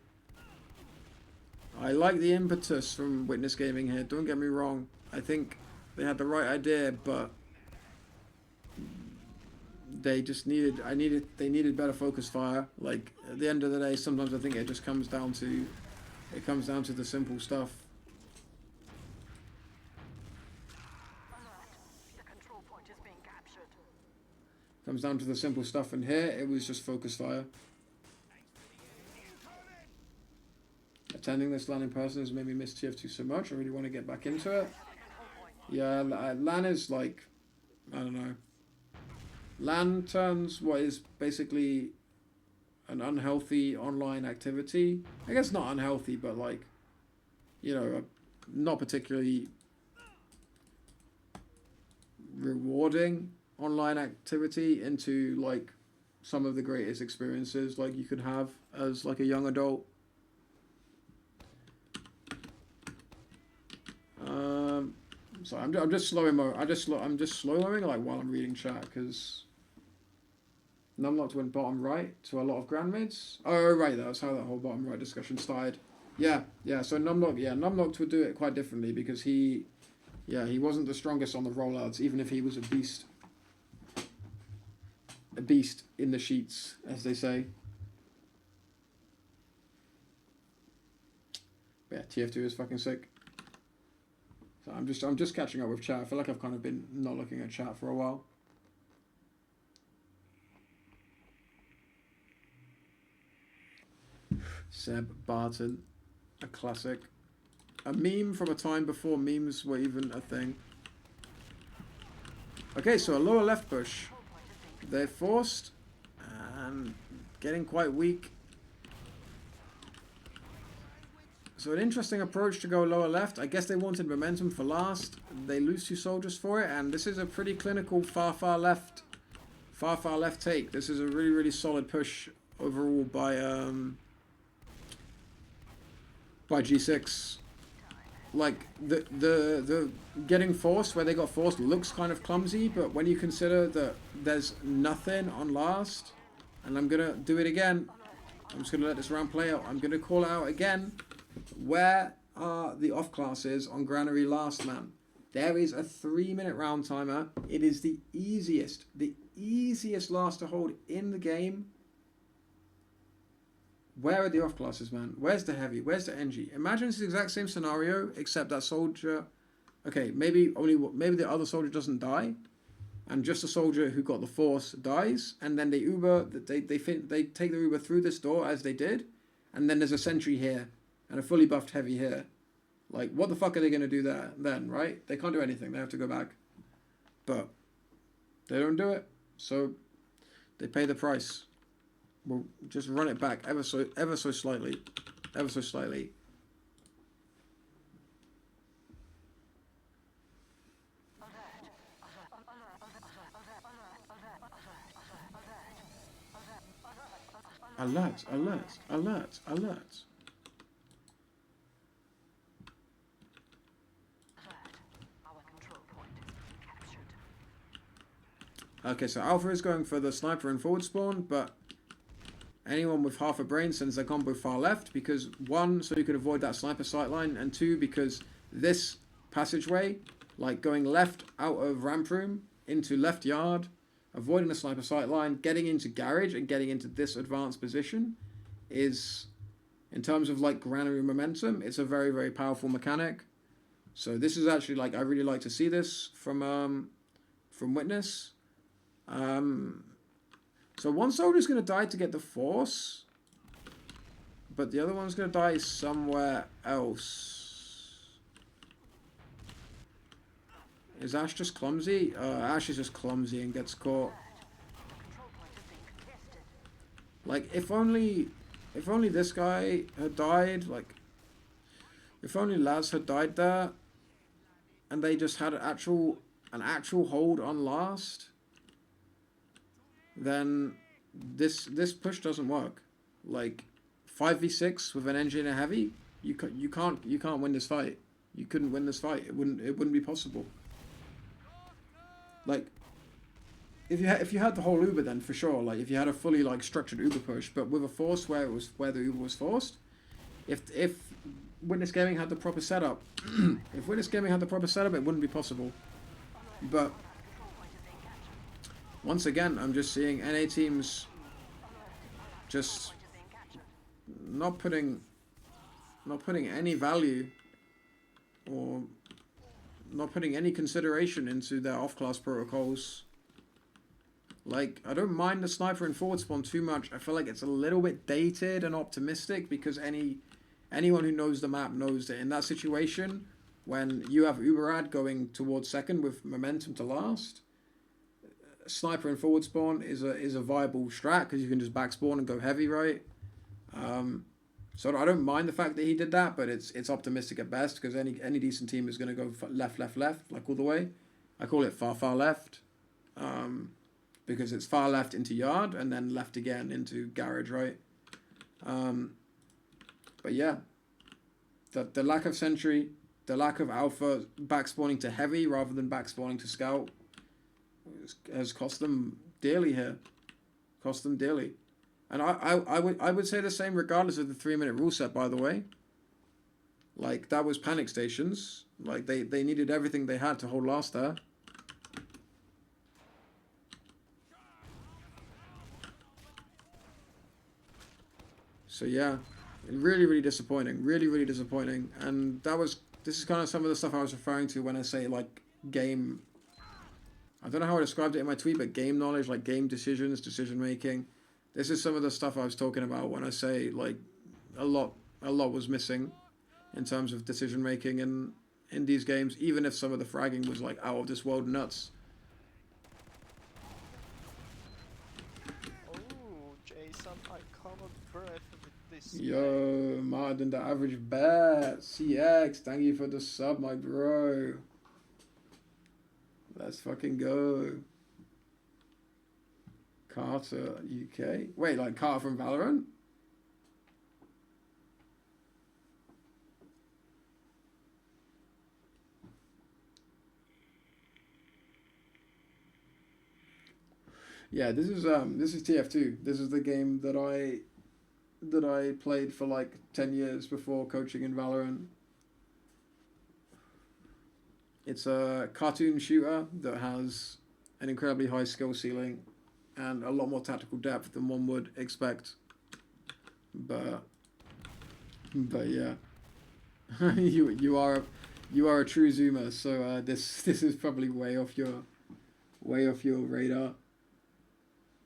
I like the impetus from Witness Gaming here, don't get me wrong. I think they had the right idea, but they just needed, they needed better focus fire. Like, at the end of the day, sometimes I think it just comes down to, the simple stuff. Alert. The control point is being captured. Comes down to the simple stuff, and here it was just focus fire. Attending this LAN in person has made me miss TF2 so much. I really want to get back into it. Yeah, LAN is like, I don't know. LAN turns what is basically an unhealthy online activity. I guess not unhealthy, but like, you know, not particularly rewarding online activity into like some of the greatest experiences like you could have as like a young adult. So I'm just slowing I'm just slowing like while I'm reading chat because Numlocked went bottom right to a lot of grand mids. Oh right, that's how that whole bottom right discussion started. Yeah. So Numlocked would do it quite differently because he wasn't the strongest on the rollouts, even if he was a beast. A beast in the sheets, as they say. But yeah, TF2 is fucking sick. So I'm just catching up with chat. I feel like I've kind of been not looking at chat for a while. Seb Barton, a classic. A meme from a time before memes were even a thing. Okay, so a lower left push. They're forced and getting quite weak. So an interesting approach to go lower left. I guess they wanted momentum for last. They lose 2 soldiers for it, and this is a pretty clinical far left take. This is a really, really solid push overall by G6. Like the getting forced where they got forced looks kind of clumsy, but when you consider that there's nothing on last, and I'm gonna do it again. I'm just gonna let this round play out. I'm gonna call it out again. Where are the off classes on Granary last, man? There is a 3-minute round timer. It is the easiest last to hold in the game. Where are the off classes, man? Where's the heavy? Where's the NG? Imagine it's the exact same scenario, except that soldier. Okay, maybe the other soldier doesn't die, and just the soldier who got the force dies, and then they take the Uber through this door as they did, and then there's a sentry here and a fully buffed heavy here. Like, what the fuck are they gonna do there then, right? They can't do anything. They have to go back, but they don't do it, so they pay the price. We'll just run it back ever so slightly. Alert. Okay, so Alpha is going for the sniper and forward spawn, but anyone with half a brain sends their combo far left because, one, so you could avoid that sniper sightline, and two, because this passageway, like going left out of ramp room into left yard, avoiding the sniper sightline, getting into garage and getting into this advanced position is, in terms of like Granary momentum, it's a very, very powerful mechanic. So this is actually like, I really like to see this from Witness. So one soldier's going to die to get the force, but the other one's going to die somewhere else. Is Ash just clumsy? Ash is just clumsy and gets caught. Like, if only this guy had died, like, if only Laz had died there, and they just had an actual hold on last, then this push doesn't work. Like 5v6 with an engine and a heavy, you can't win this fight. You couldn't win this fight. It wouldn't be possible. Like if you had the whole Uber, then for sure. Like if you had a fully like structured Uber push, but with a force where the Uber was forced, if Witness Gaming had the proper setup, if Witness Gaming had the proper setup, it wouldn't be possible. But once again, I'm just seeing NA teams just not putting any value or not putting any consideration into their off-class protocols. Like, I don't mind the sniper and forward spawn too much. I feel like it's a little bit dated and optimistic because anyone who knows the map knows that in that situation, when you have Uberad going towards second with momentum to last, sniper and forward spawn is a viable strat because you can just back spawn and go heavy, right? So I don't mind the fact that he did that, but it's optimistic at best because any decent team is going to go left, like all the way. I call it far left, because it's far left into yard and then left again into garage, right? But yeah, the lack of sentry, the lack of alpha back spawning to heavy rather than back spawning to scout has cost them dearly here. Cost them dearly. And I would say the same regardless of the 3-minute rule set, by the way. Like, that was panic stations. Like, they needed everything they had to hold last there. So yeah, really, really disappointing. Really, really disappointing. And this is kind of some of the stuff I was referring to when I say, like, game... I don't know how I described it in my tweet, but game knowledge, like game decisions, decision making. This is some of the stuff I was talking about when I say like a lot was missing in terms of decision making in these games, even if some of the fragging was like out of this world nuts. Oh, Jason, I cannot breathe with this. Yo, Martin, the average bet. CX, thank you for the sub, my bro. Let's fucking go. Carter, UK. Wait, like Carter from Valorant? Yeah, this is TF2. This is the game that I played for like 10 years before coaching in Valorant. It's a cartoon shooter that has an incredibly high skill ceiling and a lot more tactical depth than one would expect. But yeah, you are a true zoomer. So this is probably way off your radar.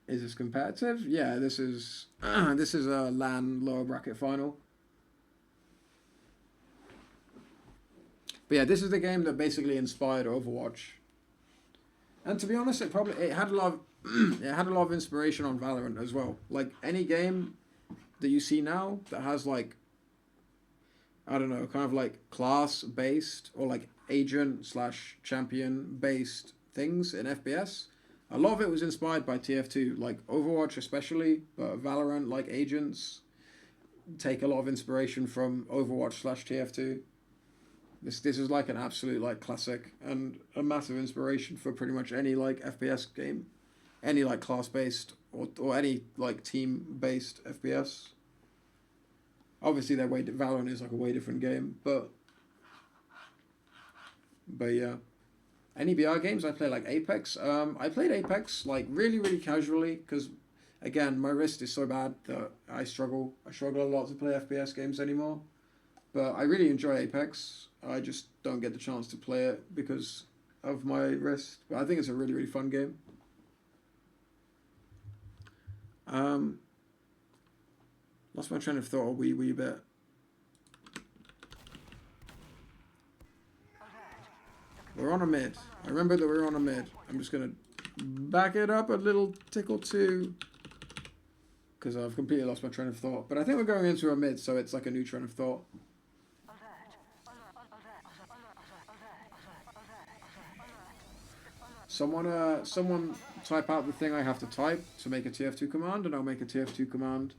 Is this competitive? Yeah, this is a LAN lower bracket final. But yeah, this is the game that basically inspired Overwatch. And to be honest, it had a lot of inspiration on Valorant as well. Like any game that you see now that has like, I don't know, kind of like class based or like agent / champion based things in FPS. A lot of it was inspired by TF2, like Overwatch especially, but Valorant like agents take a lot of inspiration from Overwatch / TF2. This is like an absolute like classic and a massive inspiration for pretty much any like FPS game. any like class-based or any like team-based FPS. Obviously, Valorant is like a way different game, but yeah. Any VR games I play like Apex. I played Apex like really casually because, again, my wrist is so bad that I struggle a lot to play FPS games anymore. But I really enjoy Apex. I just don't get the chance to play it because of my wrist. But I think it's a really fun game. Lost my train of thought a wee bit. We're on a mid. I remember that we're on a mid. I'm just going to back it up a little tick or two. Because I've completely lost my train of thought. But I think we're going into a mid, so it's like a new train of thought. Someone type out the thing I have to type to make a TF2 command, and I'll make a TF2 command.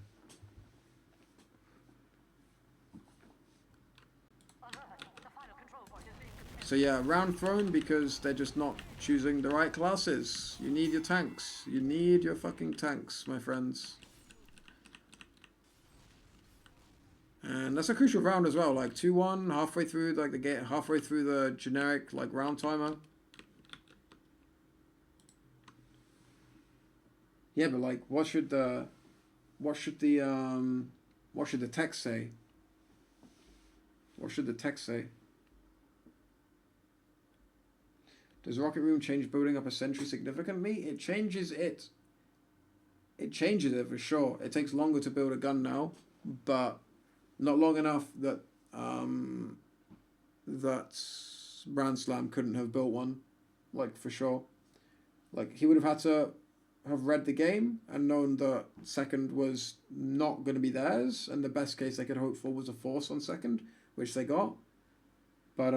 So yeah, round thrown because they're just not choosing the right classes. You need your tanks. You need your fucking tanks, my friends. And that's a crucial round as well. Like 2-1, halfway through like the game, halfway through the generic like round timer. Yeah, but like, what should the text say? What should the text say? Does Rocket Room change building up a sentry significantly? It changes it. It changes it for sure. It takes longer to build a gun now, but not long enough that that Brand Slam couldn't have built one, like for sure. Like he would have had to have read the game and known that second was not going to be theirs, and the best case they could hope for was a force on second, which they got. But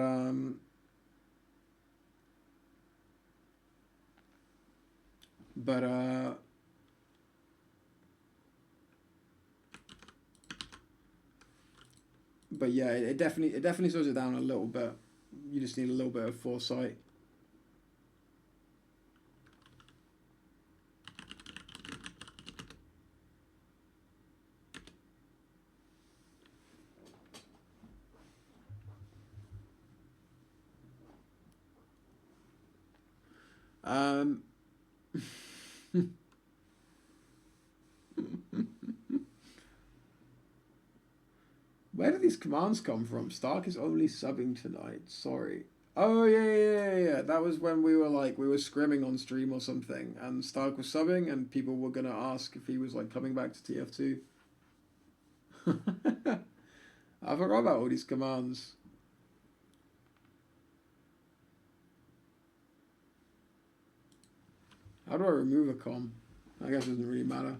yeah, it definitely slows it down a little bit. You just need a little bit of foresight. Where do these commands come from? Stark is only subbing tonight. Sorry. Oh yeah. That was when we were scrimming on stream or something, and Stark was subbing, and people were gonna ask if he was like coming back to TF2. I forgot about all these commands. How do I remove a com? I guess it doesn't really matter.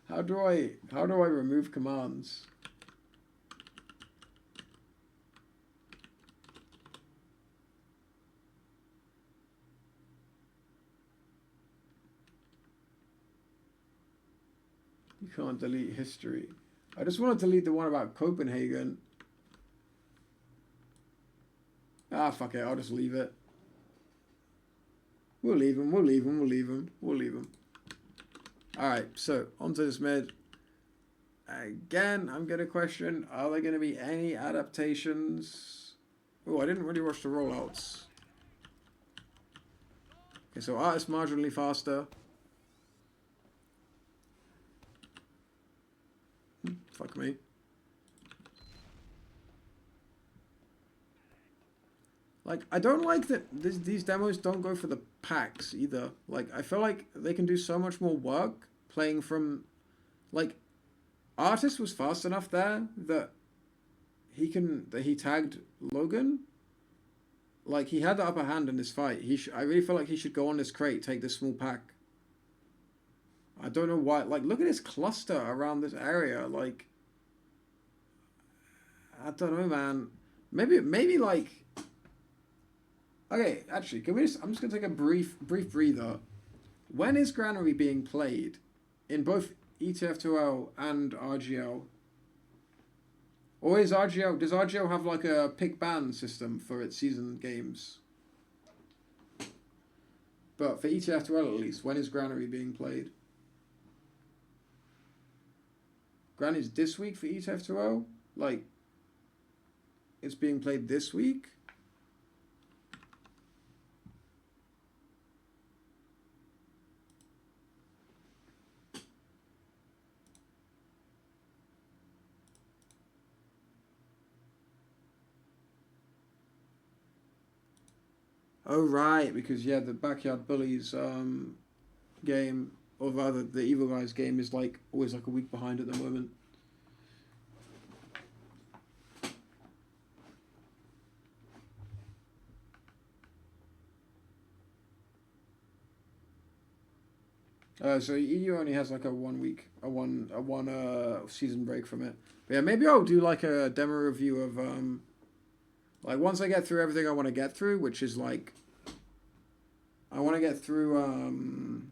How do I remove commands? You can't delete history. I just want to delete the one about Copenhagen. Ah, fuck it. I'll just leave it. We'll leave him. Alright, so onto this mid. Again, I'm going to question, are there going to be any adaptations? Oh, I didn't really rush the rollouts. Okay, so art is marginally faster. Fuck me. Like, I don't like that these demos don't go for the packs either. Like, I feel like they can do so much more work playing from, like, Artist was fast enough there that he tagged Logan. Like, he had the upper hand in this fight. I really feel like he should go on this crate, take this small pack. I don't know why. Like, look at this cluster around this area. Like, I don't know, man. Maybe like. Okay, actually, I'm just gonna take a brief breather. When is Granary being played in both ETF2L and RGL? Or is RGO, does RGO have like a pick ban system for its season games? But for ETF2L at least, when is Granary being played? Graner's this week for ETF2L? Like, it's being played this week? Oh right, because yeah, the Backyard Bullies game, or rather the Evil Guys game, is like always like a week behind at the moment. So EU only has like a 1 week, a one season break from it. But yeah, maybe I'll do like a demo review of like once I get through everything I want to get through, which is like I want to get through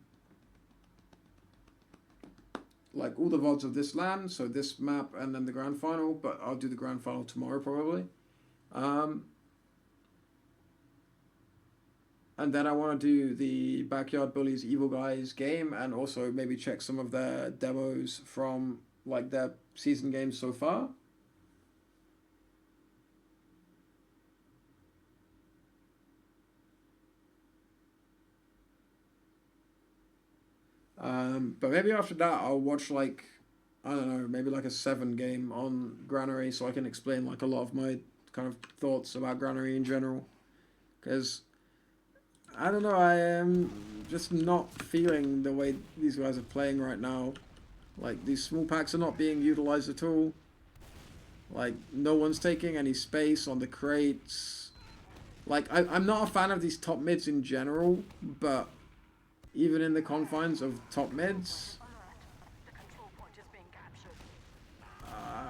like all the VODs of this land, so this map and then the grand final, but I'll do the grand final tomorrow probably. And then I want to do the Backyard Bullies Evil Guys game and also maybe check some of their demos from like their season games so far. But maybe after that I'll watch like, I don't know, maybe like a 7 game on Granary so I can explain like a lot of my kind of thoughts about Granary in general. Because I don't know, I am just not feeling the way these guys are playing right now. Like, these small packs are not being utilized at all. Like, no one's taking any space on the crates. Like, I'm not a fan of these top mids in general, but even in the confines of top mids,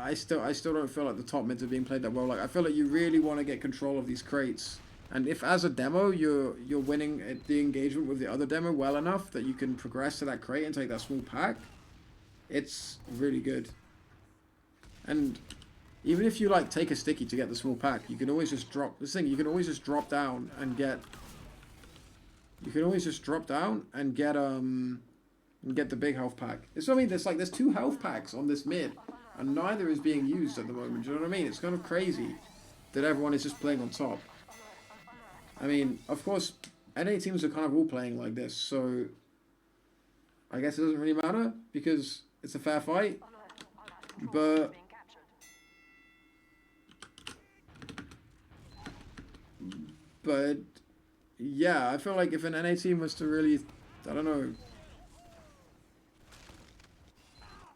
I still don't feel like the top mids are being played that well. Like, I feel like you really want to get control of these crates. And if as a demo you're winning at the engagement with the other demo well enough that you can progress to that crate and take that small pack, it's really good. And even if you like take a sticky to get the small pack, you can always just drop this thing. You can always just drop down and get. You can always just drop down and get the big health pack. It's what I mean. There's 2 health packs on this mid, and neither is being used at the moment. Do you know what I mean? It's kind of crazy that everyone is just playing on top. I mean, of course, NA teams are kind of all playing like this, so I guess it doesn't really matter because it's a fair fight. But yeah, I feel like if an NA team was to really, I don't know,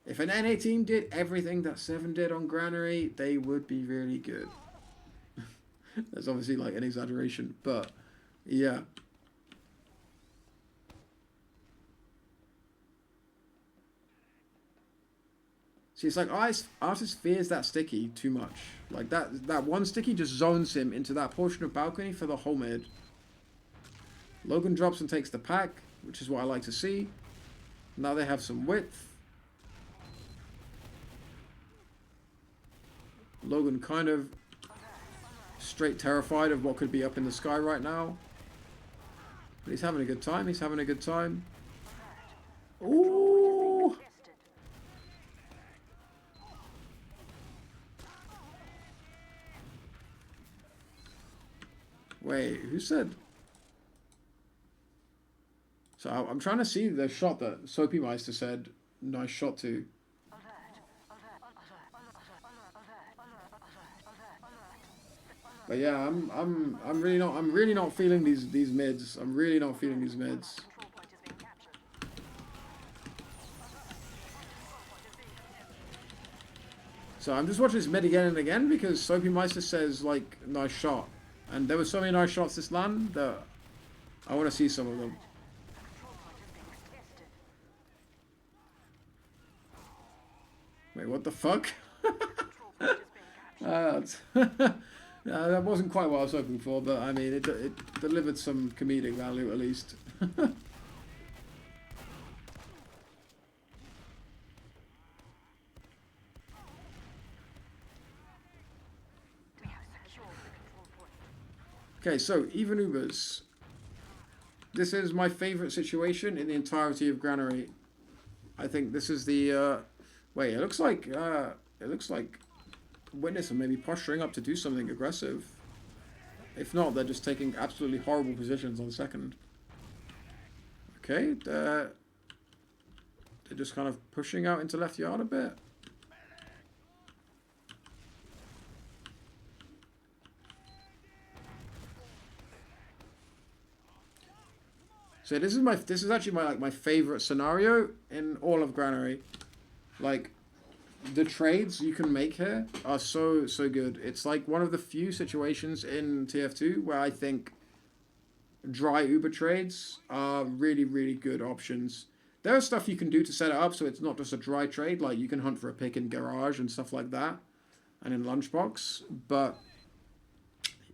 if an NA team did everything that 7 did on Granary, they would be really good. That's obviously like an exaggeration, but yeah. See, it's like Artist fears that sticky too much. Like that one sticky just zones him into that portion of balcony for the whole mid. Logan drops and takes the pack, which is what I like to see. Now they have some width. Logan kind of straight terrified of what could be up in the sky right now. But he's having a good time. He's having a good time. Ooh! Wait, who said? So I'm trying to see the shot that Soapy Meister said. Nice shot to. But yeah, I'm really not feeling these mids. I'm really not feeling these mids. So I'm just watching this mid again and again because Soapy Meister says like nice shot, and there were so many nice shots this land that I want to see some of them. Wait, what the fuck? That wasn't quite what I was hoping for, but I mean, it delivered some comedic value at least. Okay, so even Ubers. This is my favorite situation in the entirety of Granary. I think this is the. Wait, it looks like Witness are maybe posturing up to do something aggressive. If not, they're just taking absolutely horrible positions on second. Okay, they're just kind of pushing out into left yard a bit. So this is actually my favorite scenario in all of Granary. Like, the trades you can make here are so good. It's like one of the few situations in TF2 where I think dry Uber trades are really good options. There are stuff you can do to set it up so it's not just a dry trade. Like, you can hunt for a pick in garage and stuff like that, and in lunchbox. But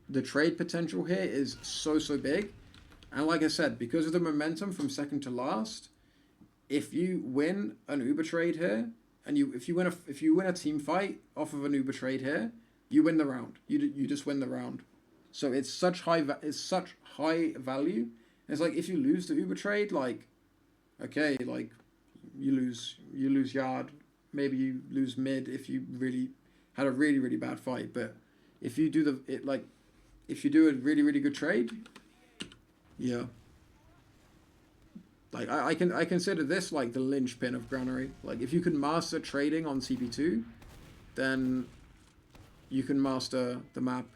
the trade potential here is so big. And like I said, because of the momentum from second to last, if you win an Uber trade here, and if you win a team fight off of an Uber trade here, you win the round. You just win the round. So it's such high value. And it's like if you lose the Uber trade, like, okay, like you lose yard. Maybe you lose mid if you really had a really bad fight. But if you do if you do a really good trade, yeah. Like, I consider this like the linchpin of Granary. Like, if you can master trading on CP2, then you can master the map.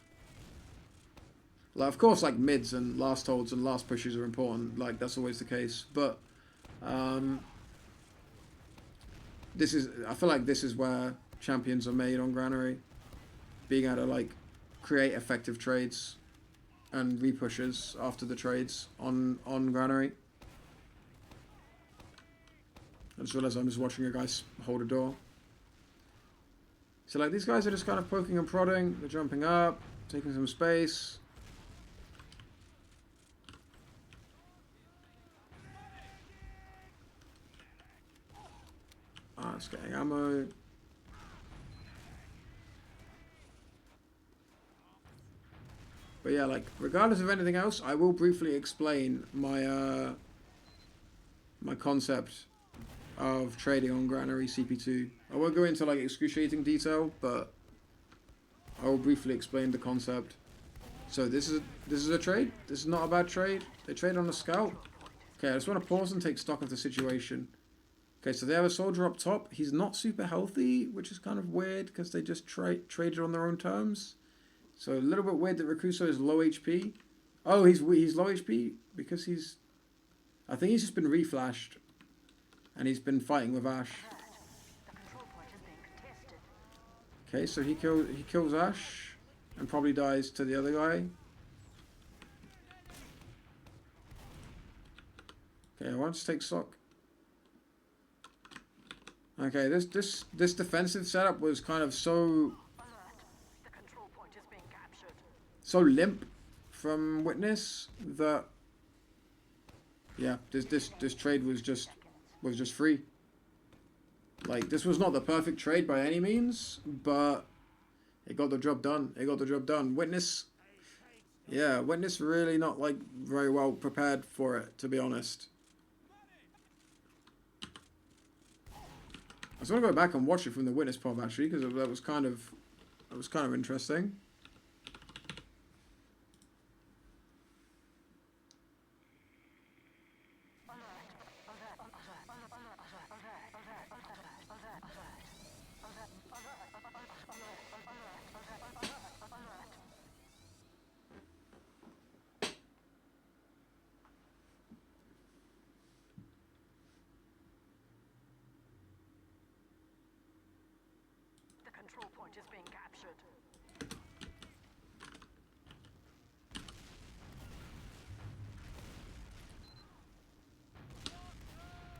Like, of course, like, mids and last holds and last pushes are important. Like, that's always the case. But, I feel like this is where champions are made on Granary. Being able to, like, create effective trades and repushes after the trades on Granary. I just realized I'm just watching a guy hold a door. So, like, these guys are just kind of poking and prodding. They're jumping up, taking some space. Ah, it's getting ammo. But yeah, like, regardless of anything else, I will briefly explain my my concept of trading on Granary CP2. I won't go into like excruciating detail, but I will briefly explain the concept. So this is a trade. This is not a bad trade. They trade on a scout. Okay, I just want to pause and take stock of the situation. Okay, so they have a soldier up top. He's not super healthy, which is kind of weird because they just traded on their own terms. So a little bit weird that Rakuso is low HP. Oh, he's low HP because I think he's just been reflashed. And he's been fighting with Ash. Okay, so he kills Ash and probably dies to the other guy. Okay, I want to take stock. Okay, this defensive setup was kind of so limp from Witness that yeah, this trade was just free. Like, this was not the perfect trade by any means, but it got the job done. It got the job done. Witness really not like very well prepared for it, to be honest. I just want to go back and watch it from the Witness pop actually, because that was kind of interesting. Control point is being captured.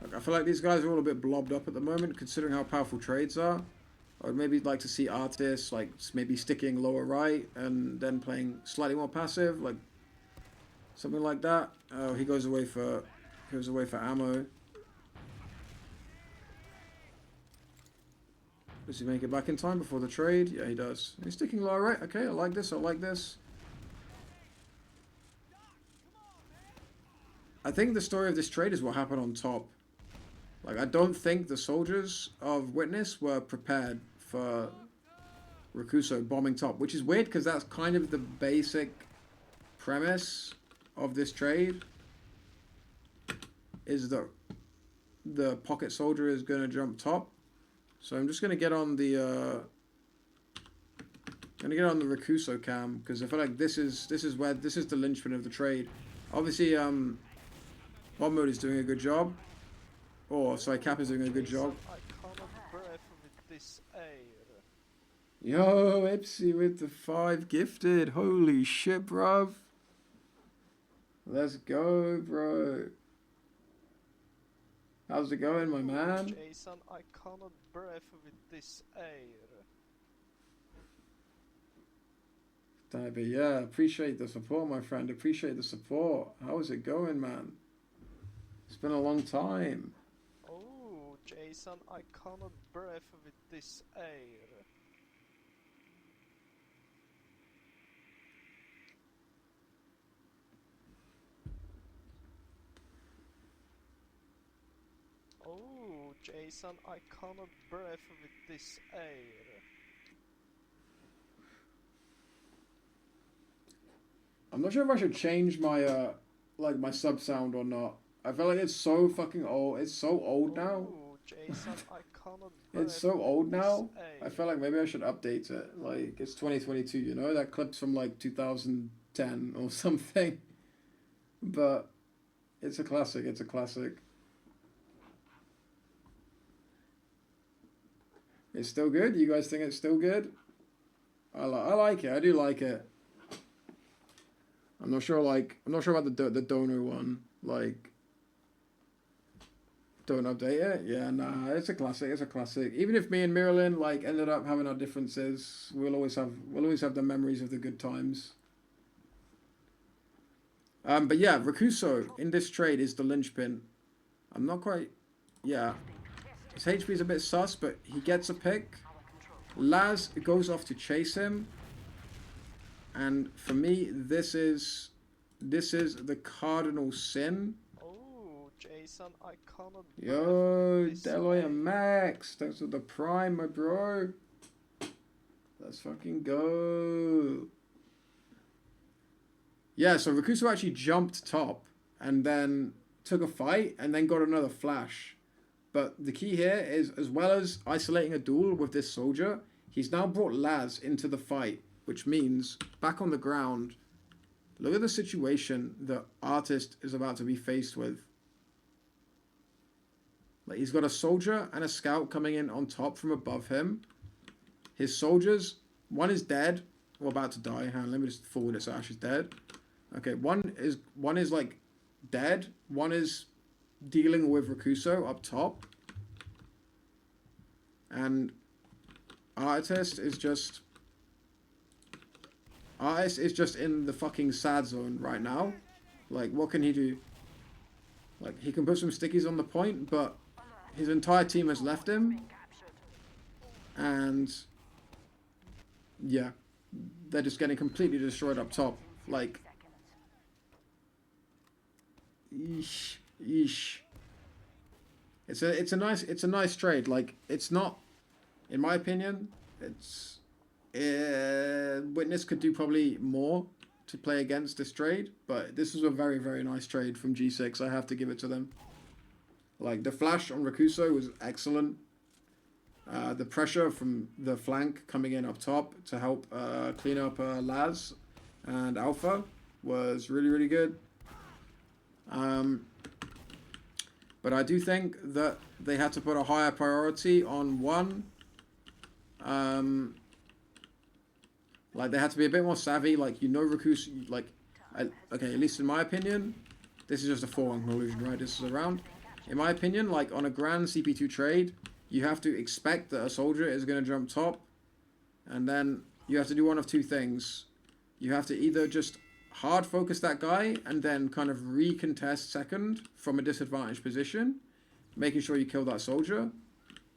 Look, I feel like these guys are all a bit blobbed up at the moment, considering how powerful trades are. I would maybe like to see Artis like maybe sticking lower right and then playing slightly more passive, like something like that. Oh, he goes away for ammo. Does he make it back in time before the trade? Yeah, he does. He's sticking lower right. Okay, I like this. I like this. I think the story of this trade is what happened on top. Like, I don't think the soldiers of Witness were prepared for Rakuso bombing top, which is weird because that's kind of the basic premise of this trade, is that the pocket soldier is going to jump top. So I'm just going to get on the Rakuso cam, because I feel like this is the linchpin of the trade. Obviously, bomb mode is doing a good job. Or, sorry, Cap is doing a good job. I cannot breathe with this air. Yo, Ipsy with the 5 gifted. Holy shit, bruv. Let's go, bro. How's it going, my man? Jason, I cannot breathe with this air. But yeah, appreciate the support, my friend. Appreciate the support. How is it going, man? It's been a long time. Oh, Jason, I cannot breathe with this air. Oh, Jason, I cannot breathe with this air. I'm not sure if I should change my like my sub sound or not. I feel like it's so fucking old. It's so old now. Oh, Jason, I cannot It's so old now. I feel like maybe I should update it. Like, it's 2022, you know? That clip's from like 2010 or something. But it's a classic. It's a classic. It's still good? You guys think it's still good? I like it. I do like it. I'm not sure about the donor one. Like, don't update it. Yeah, nah, it's a classic. It's a classic. Even if me and Marilyn like ended up having our differences, we'll always have the memories of the good times. But yeah, Rakuso in this trade is the linchpin. I'm not quite. Yeah, his HP is a bit sus, but he gets a pick. Laz goes off to chase him. And for me, this is the cardinal sin. Oh, Jason, I cannot. Yo, Deloy and Max, thanks for the prime, my bro. Let's fucking go. Yeah, so Rakuso actually jumped top and then took a fight and then got another flash. But the key here is, as well as isolating a duel with this soldier, he's now brought Laz into the fight. Which means, back on the ground, look at the situation that Artist is about to be faced with. Like, he's got a soldier and a scout coming in on top from above him. His soldiers, one is dead, or about to die. Hang on, let me just forward it so Ash is dead. Okay, one is like dead. One is dealing with Rakuso up top. And Artist is just in the fucking sad zone right now. Like, what can he do? Like, he can put some stickies on the point, but his entire team has left him. And yeah, they're just getting completely destroyed up top. Like, yeesh, yeesh. It's a nice trade. Like, it's not, in my opinion, it's. Witness could do probably more to play against this trade, but this was a very, very nice trade from G6. I have to give it to them. Like, the flash on Rakuso was excellent. The pressure from the flank coming in up top to help clean up Laz and Alpha was really, really good. But I do think that they had to put a higher priority on one. Like, they had to be a bit more savvy. Like, you know, Rakuso, like, okay, at least in my opinion, this is just a foregone conclusion, right? This is a round. In my opinion, like, on a grand CP2 trade, you have to expect that a soldier is going to jump top, and then you have to do one of two things. You have to either just hard focus that guy and then kind of recontest second from a disadvantaged position, making sure you kill that soldier,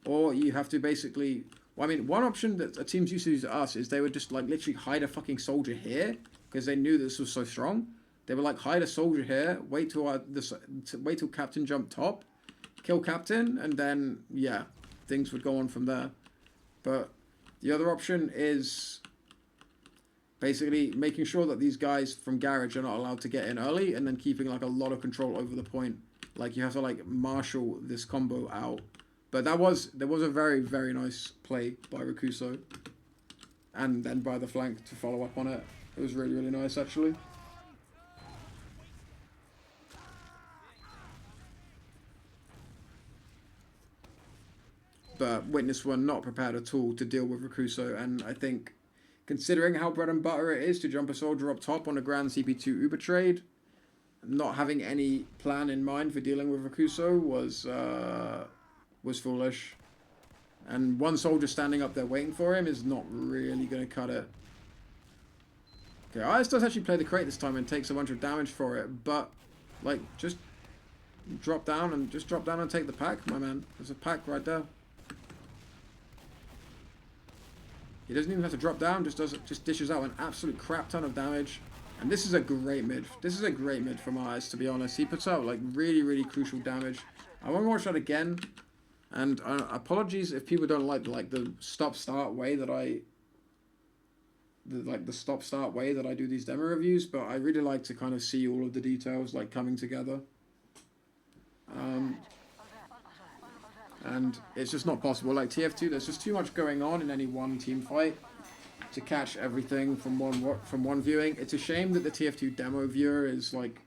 or you have to basically... Well, I mean, one option that teams used to use to us is they would just, like, literally hide a fucking soldier here because they knew this was so strong. They were like, hide a soldier here, wait till wait till Captain jumped top, kill Captain, and then yeah, things would go on from there. But the other option is basically making sure that these guys from Garage are not allowed to get in early, and then keeping like a lot of control over the point. Like you have to like marshal this combo out. But there was a very, very nice play by Rakuso, and then by the flank to follow up on it. It was really, really nice actually. But Witness were not prepared at all to deal with Rakuso, and I think, considering how bread and butter it is to jump a soldier up top on a Grand CP2 Uber trade, not having any plan in mind for dealing with Rakuso was foolish. And one soldier standing up there waiting for him is not really going to cut it. Okay, Ice does actually play the crate this time and takes a bunch of damage for it, but like just drop down and take the pack, my man. There's a pack right there. He doesn't even have to drop down, just dishes out an absolute crap ton of damage. And this is a great mid. This is a great mid from Ice, to be honest. He puts out like really, really crucial damage. I want to watch that again. And apologies if people don't like the stop-start way that the stop-start way that I do these demo reviews, but I really like to kind of see all of the details like coming together. And it's just not possible. Like TF2, there's just too much going on in any one team fight to catch everything from one viewing. It's a shame that the TF2 demo viewer is like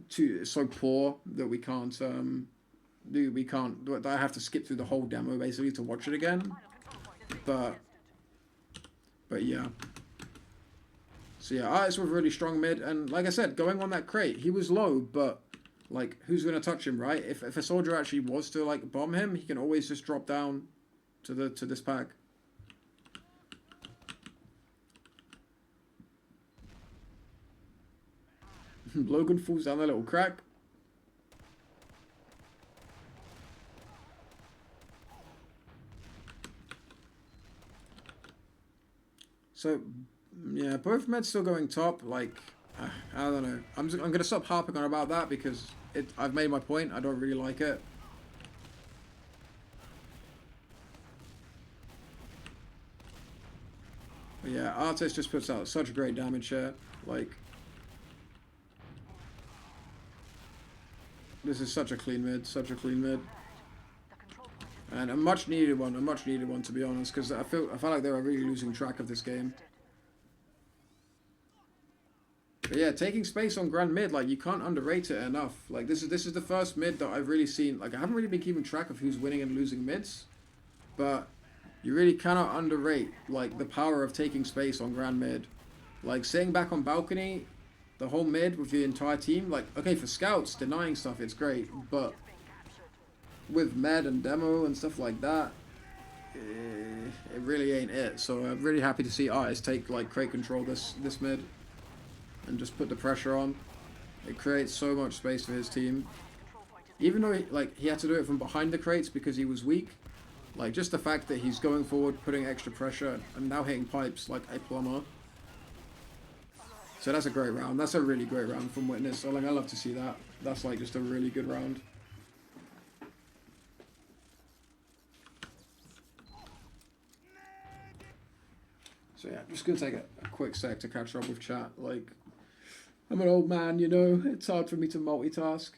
so poor that we can't I have to skip through the whole demo basically to watch it again. But yeah. So yeah, Artis with really strong mid, and like I said, going on that crate, he was low, but like who's gonna touch him, right? If a soldier actually was to like bomb him, he can always just drop down to this pack. Logan falls down a little crack. So, yeah, both meds still going top. Like, I don't know. I'm gonna stop harping on about that because I've made my point. I don't really like it. But yeah, Artis just puts out such great damage here. Like, this is such a clean mid, and a much needed one to be honest, because I felt like they were really losing track of this game. But yeah, taking space on Grand mid, like you can't underrate it enough. Like this is the first mid that I've really seen. Like I haven't really been keeping track of who's winning and losing mids, but you really cannot underrate like the power of taking space on Grand mid. Like sitting back on balcony, the whole mid with the entire team. Like okay, for scouts denying stuff, it's great, but with med and demo and stuff like that, it really ain't it. So I'm really happy to see Artis take like crate control this mid and just put the pressure on. It creates so much space for his team. Even though he had to do it from behind the crates because he was weak, like just the fact that he's going forward, putting extra pressure, and now hitting pipes like a plumber. So that's a great round. That's a really great round from Witness. So like I love to see that. That's like just a really good round. So yeah, I'm just gonna take a quick sec to catch up with chat. Like, I'm an old man, you know, it's hard for me to multitask.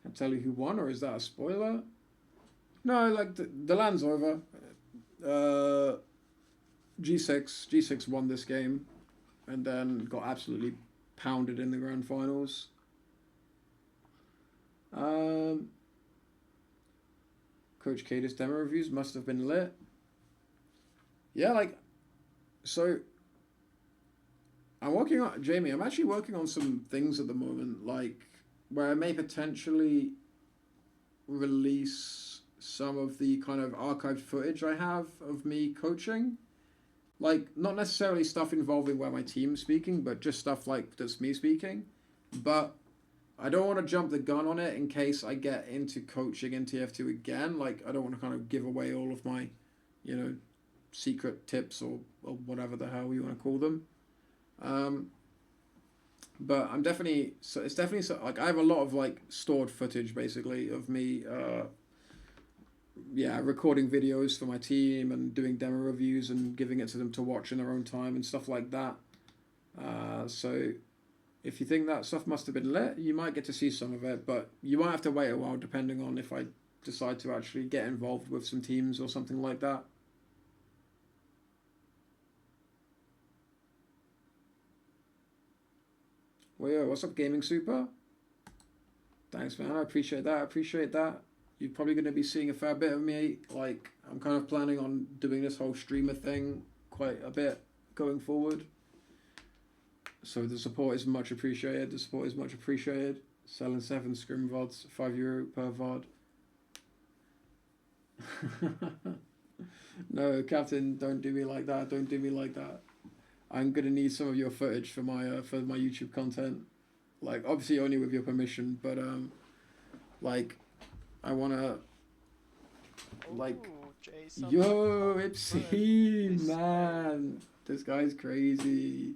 Can I tell you who won, or is that a spoiler? No, like the land's over. G6 won this game, and then got absolutely pounded in the grand finals. Coach Kaidus demo reviews must have been lit. Yeah, like, so I'm actually working on some things at the moment, like where I may potentially release some of the kind of archived footage I have of me coaching. Like, not necessarily stuff involving where my team's speaking, but just stuff like that's me speaking. But I don't want to jump the gun on it in case I get into coaching in TF2 again. Like, I don't want to kind of give away all of my, you know, secret tips or whatever the hell you want to call them. But I'm definitely, so it's definitely, so, like, I have a lot of, like, stored footage, basically, of me, yeah, recording videos for my team and doing demo reviews and giving it to them to watch in their own time and stuff like that. So if you think that stuff must have been lit, you might get to see some of it, but you might have to wait a while depending on if I decide to actually get involved with some teams or something like that. Well, yeah, what's up, Gaming Super? Thanks, man. I appreciate that. I appreciate that. You're probably going to be seeing a fair bit of me. Like, I'm kind of planning on doing this whole streamer thing quite a bit going forward. So the support is much appreciated. The support is much appreciated. Selling 7 scrim VODs, €5 per VOD. No, Captain, don't do me like that. Don't do me like that. I'm gonna need some of your footage for my YouTube content. Like, obviously only with your permission, but like, I wanna, like, Jason, yo, Ipsy, man, this guy's crazy.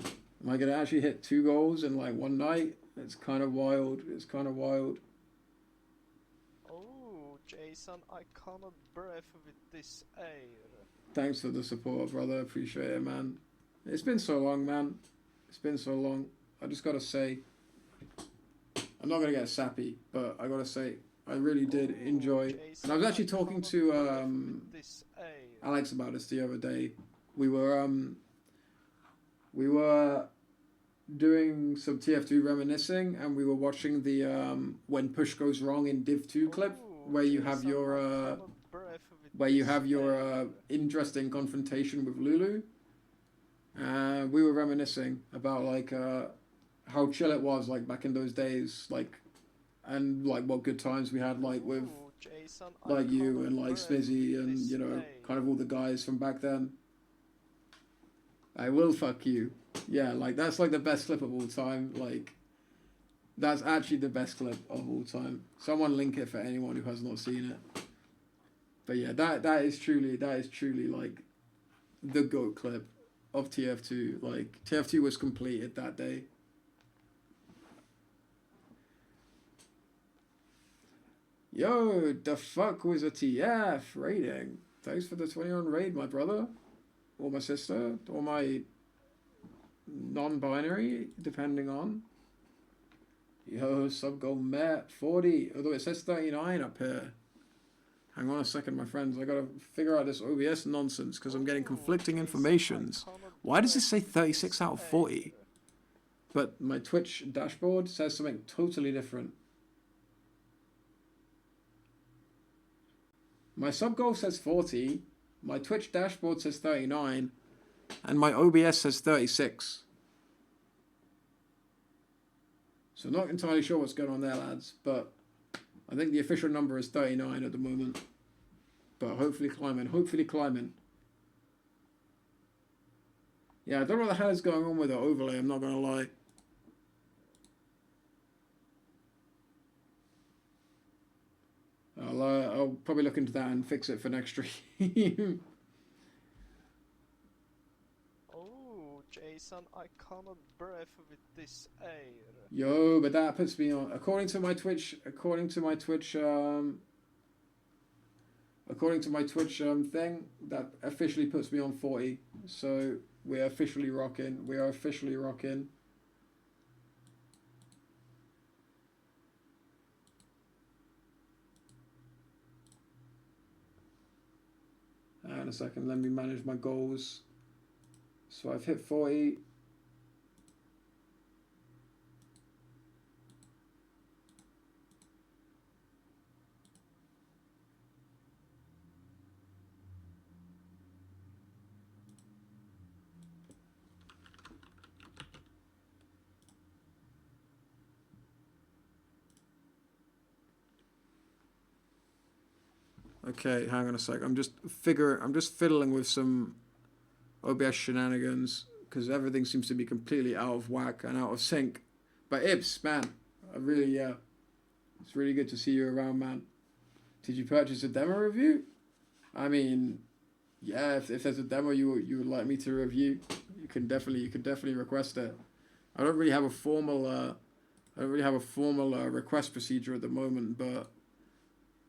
Am I gonna actually hit 2 goals in like one night? It's kind of wild. It's kind of wild. Oh, Jason, I cannot breathe with this air. Thanks for the support, brother. Appreciate it, man. It's been so long, man. It's been so long. I just gotta say, I'm not gonna get sappy, but I gotta say, I really did enjoy. And I was actually talking to Alex about this the other day. We were doing some TF2 reminiscing, and we were watching the When Push Goes Wrong in Div 2 clip, where you have your interesting confrontation with Lulu. We were reminiscing about like how chill it was like back in those days, like, and like what good times we had like with Jason, like you and like Smizzy and, you know, kind of all the guys from back then. I will fuck you. Yeah, like that's like the best clip of all time. Like, that's actually the best clip of all time. Someone link it for anyone who has not seen it. But yeah, that is truly like the GOAT clip of TF2. Like, TF2 was completed that day. Yo, the fuck was a TF rating? Thanks for the 21 raid, my brother. Or my sister. Or my non-binary, depending on. Yo, sub goal met 40. Although it says 39 up here. Hang on a second, my friends. I gotta figure out this OBS nonsense because I'm getting conflicting informations. Why does this say 36 out of 40? But my Twitch dashboard says something totally different. My sub goal says 40. My Twitch dashboard says 39. And my OBS says 36. So not entirely sure what's going on there, lads. But I think the official number is 39 at the moment. But hopefully climbing. Hopefully climbing. Yeah, I don't know what the hell is going on with the overlay. I'm not going to lie. I'll probably look into that and fix it for next stream. Oh, Jason, I cannot breathe with this air. Yo, but that puts me on, according to my Twitch thing, that officially puts me on 40. So we are officially rocking. We are officially rocking. Hang on a second, let me manage my goals. So I've hit 40. Okay, hang on a sec. I'm just fiddling with some OBS shenanigans because everything seems to be completely out of whack and out of sync. But Ibs, man, I really, it's really good to see you around, man. Did you purchase a demo review? I mean, yeah, if there's a demo you would like me to review, you can definitely request it. I don't really have a formal request procedure at the moment, but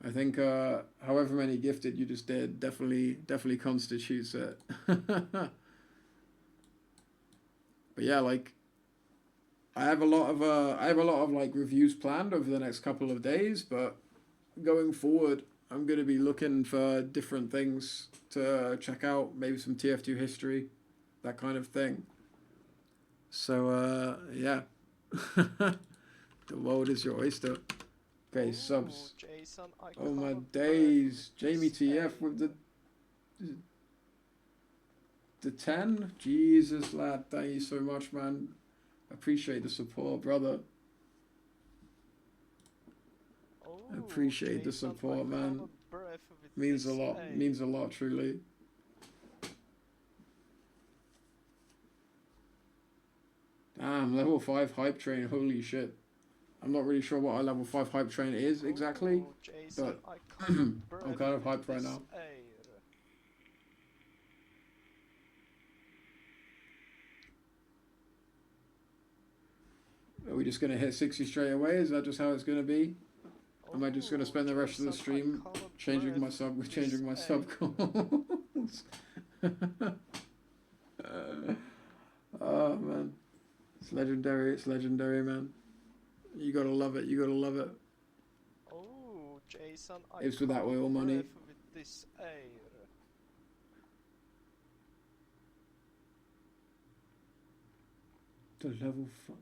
I think however many gifted you just did definitely constitutes it. But yeah, like I have a lot of like reviews planned over the next couple of days, but going forward I'm going to be looking for different things to check out, maybe some TF2 history, that kind of thing. So yeah. The world is your oyster. Okay, subs. Jason, Oh my days. Jamie TF with the 10. Jesus, lad. Thank you so much, man. Appreciate the support, brother. Appreciate the support, man. Means a lot. Means a lot, truly. Damn, level 5 hype train. Holy shit. I'm not really sure what our level 5 hype train is exactly, but I'm kind of hyped right now. Are we just going to hit 60 straight away? Is that just how it's going to be? Am I just going to spend the rest of the stream changing my sub calls? Oh man, it's legendary, man. You gotta love it. Oh, Jason, it's with that oil money. The level 5.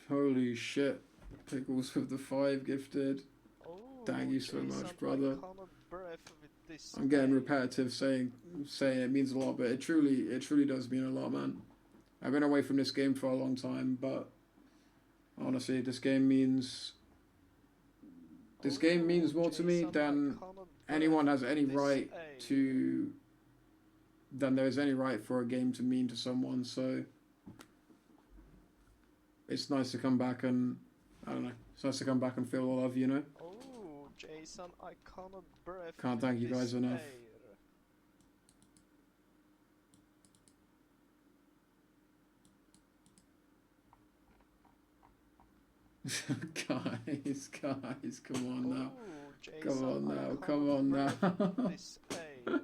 Holy shit. Pickles with the 5 gifted. Thank you so much, brother. I'm getting repetitive saying it means a lot, but it truly does mean a lot, man. I've been away from this game for a long time, but honestly, this game means more to me than anyone has any right to, than there is any right for a game to mean to someone. So it's nice to come back and, I don't know, it's nice to come back and feel the love, you know? Oh, Jason, I cannot breathe. Can't thank you guys enough. guys, come on now. Jason, come on now. This air.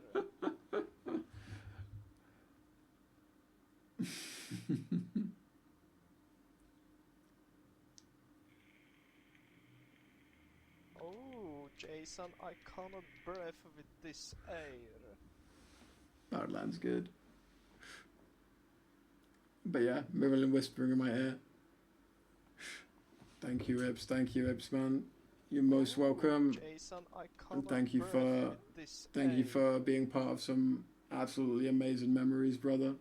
Oh, Jason, I cannot breathe with this air. Badlands good. But yeah, Marilyn whispering in my ear. Thank you, Ibs, man. You're most welcome. Jason, and thank you for being part of some absolutely amazing memories, brother.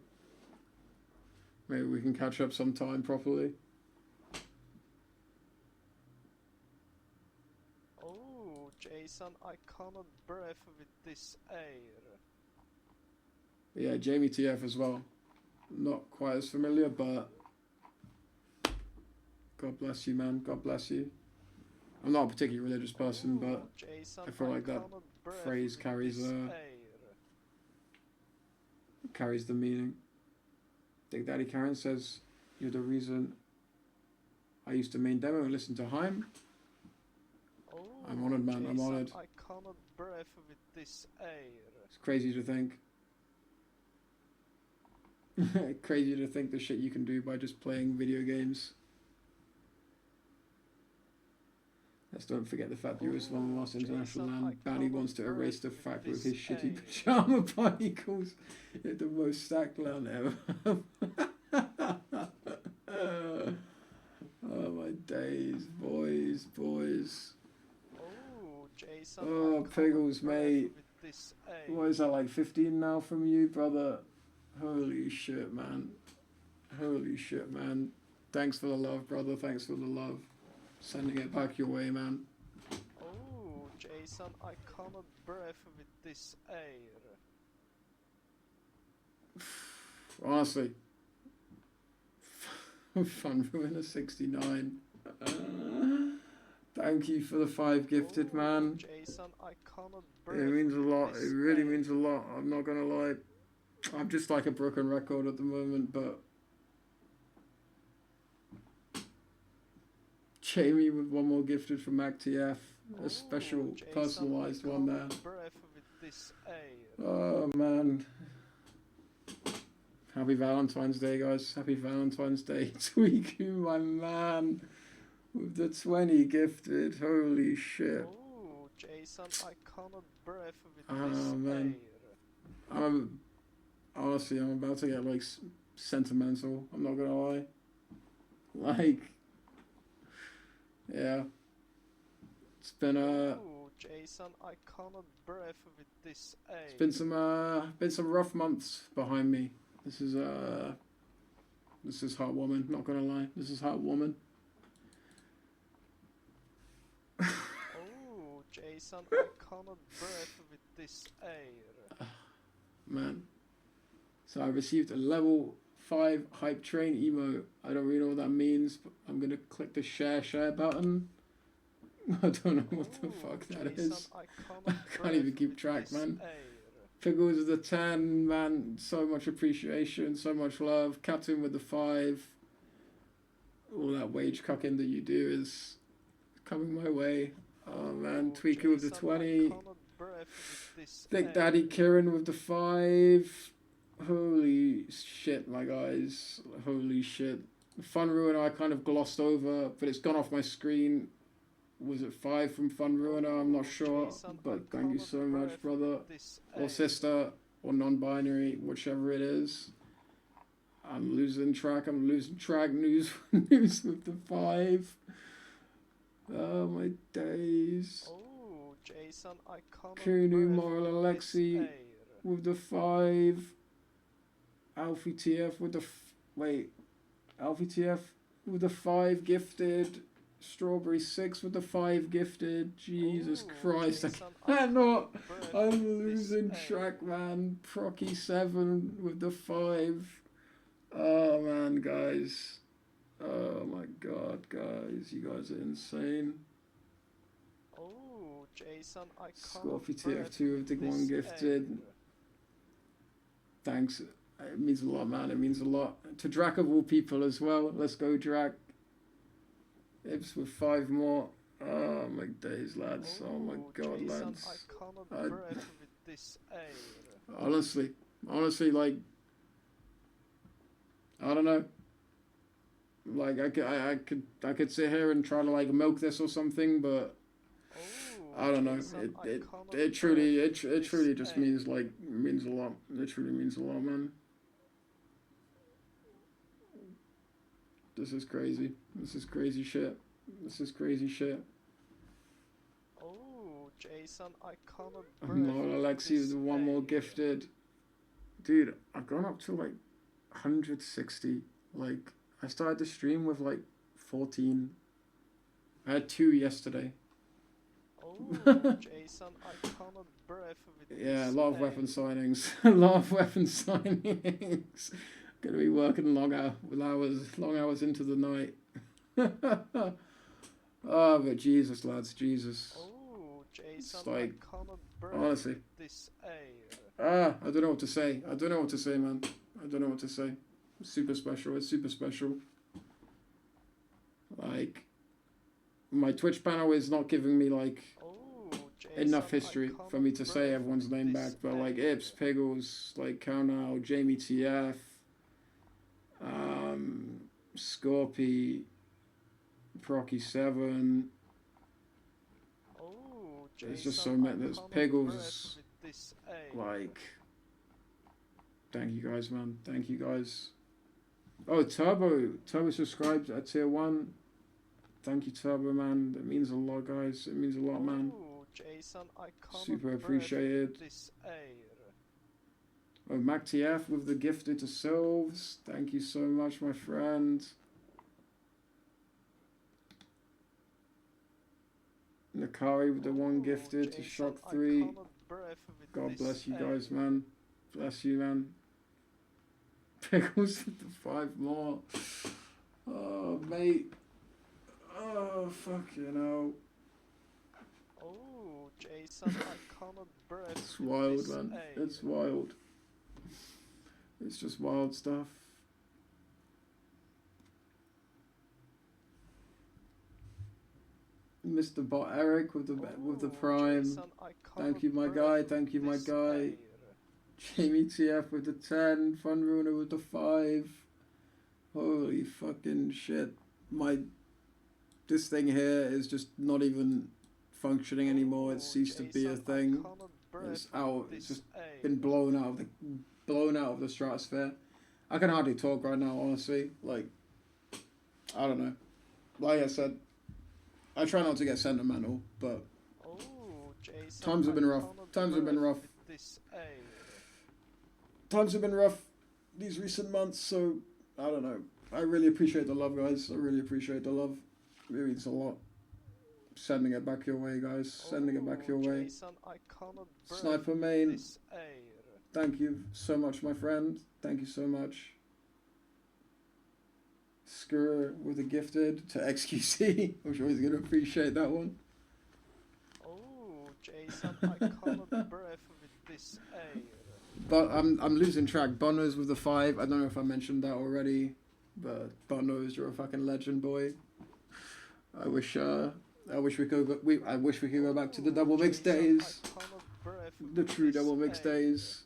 Maybe we can catch up sometime properly. Oh, Jason, I cannot breathe with this air. But yeah, Jamie TF as well. Not quite as familiar, but God bless you, man. God bless you. I'm not a particularly religious person, but Jason, I feel like that phrase carries the meaning. Big Daddy Karen says, "You're the reason I used to main demo and listen to Heim." I'm honoured, man. Jason, I'm honoured. I cannot breathe with this air. It's crazy to think. Crazy to think the shit you can do by just playing video games. Let's don't forget the fact that you were one of the last international land. Banny wants to erase the fact with his shitty pajama particles. It's the most stacked land ever. Oh my days, boys. Oh, Jason, oh, Piggles, mate. What is that, like 15 now from you, brother? Holy shit, man. Thanks for the love, brother. Thanks for the love. Sending it back your way, man. Oh, Jason, I cannot breathe with this air. Honestly, Fun Ruiner 69. Thank you for the 5 gifted, man. Jason, I cannot It breathe means a with lot. this It really air. means a lot. I'm not gonna lie. I'm just like a broken record at the moment, but Jamie with 1 more gifted from MacTF. A special Jason, personalised I one there. cannot breathe with this air. Oh man. Happy Valentine's Day, guys. Happy Valentine's Day. Tweaku, my man. With the 20 gifted. Holy shit. Oh, Jason, I cannot breathe with Oh, this man. air. Honestly, I'm about to get like sentimental. I'm not gonna lie. Like, yeah. It's been Oh, Jason, I cannot breathe with this air. it's been some rough months behind me. This is heartwarming. Not gonna lie. This is heartwarming. Oh, Jason, I cannot breathe with this air. Man. So I received a level 5 hype train emo. I don't really know what that means, but I'm gonna click the share button. I don't know what the fuck that Jason, is. I Can't even keep track, man. Pickles with the 10, man. So much appreciation, so much love. Captain with the 5. All that wage cucking that you do is coming my way. Oh man, Tweaker with the 20. Thick Daddy Kieran with the 5. Holy shit, my guys. Holy shit. Fun Ruiner I kind of glossed over, but it's gone off my screen. Was it 5 from Fun Ruiner? I'm not sure. But thank you so much, brother. Or sister. Or non-binary. Whichever it is. I'm losing track. News with the 5. Oh, my days. Oh, Jason, I cannot Kunu, Moral, Alexi with the 5. Alfie TF with the... Alfie TF with the 5 gifted. Strawberry 6 with the 5 gifted. Jesus Christ, Jason, I cannot. I'm losing track, man. Procky 7 with the 5. Oh man, guys. Oh my god, guys. You guys are insane. Oh, Jason, I Scorpio TF2 with the 1 gifted. Thanks. It means a lot, man. It means a lot. To Drac of all people as well. Let's go, Drac. Ibs with 5 more. Oh my days, lads. Oh my god, Jason, lads. I cannot breathe with this air. Honestly, like, I don't know. Like I could sit here and try to like milk this or something, but I don't know. It truly just means a lot. It truly means a lot, man. This is crazy. This is crazy shit. This is crazy shit. Oh, Jason, I cannot breathe. More Alexi with the 1 more gifted. Dude, I've gone up to like 160. Like, I started the stream with like 14. I had 2 yesterday. Oh, Jason, I cannot breathe with Yeah, a this lot of air. weapon signings. A lot of weapon signings. Gonna be working long hours into the night. Oh, but Jesus, lads, Jesus. Oh, Jason, like, I cannot breathe honestly. with this air. I don't know what to say. I don't know what to say, man. I don't know what to say. It's super special. It's super special. Like, my Twitch panel is not giving me, like, Jason, enough history I for me to cannot say breathe everyone's name this back, but like air. Ips, Piggles, like Kownal, Jamie TF, Scorpy, Procky 7. Oh, There's just Jason, so many. I There's cannot Piggles. breathe with this air. Like, thank you guys, man. Thank you guys. Oh, Turbo subscribed at tier 1. Thank you, Turbo, man. That means a lot, guys. It means a lot, man. Oh, Jason, I cannot Super breathe appreciated. with this air. Oh, MacTF with the gifted to Sylves. Thank you so much, my friend. Nakari with the 1 gifted to Jason, Shock I 3. cannot breathe with God this bless you air. guys, man. Bless you, man. Pickles with the 5 more. Oh, mate. Oh, fucking hell. Oh, Jason, I cannot breathe. It's with wild, this man. air. It's wild. It's just wild stuff. Mr. Bot Eric with the Oh, prime. Jason, I Thank cannot you, my breathe guy. with Thank you, my this guy. air. Jamie TF with the 10. Fun Ruiner with the 5. Holy fucking shit. This thing here is just not even functioning anymore. It Oh, ceased to be a Jason, I thing. cannot breathe It's with out. It's this just air. been blown out of the stratosphere. I can hardly talk right now, honestly. Like, I don't know. Like I said, I try not to get sentimental, but Oh, Jason, times have been I rough. cannot Times have been breathe rough. with this air. Times have been rough these recent months, so I don't know. I really appreciate the love, guys. I really appreciate the love. It means a lot. Sending it back your way, guys. Sending it back your way. Jason, I cannot breathe Sniper with main. this air. Thank you so much, my friend. Thank you so much. Skur with a gifted to XQC. I'm sure he's going to appreciate that one. Oh, Jason, I cannot breathe with this air. But I'm losing track. Bono's with the 5. I don't know if I mentioned that already, but Bono's, you're a fucking legend, boy. I wish we could go back to the double mix Jason, days, I cannot breathe the with true this double mix air. days.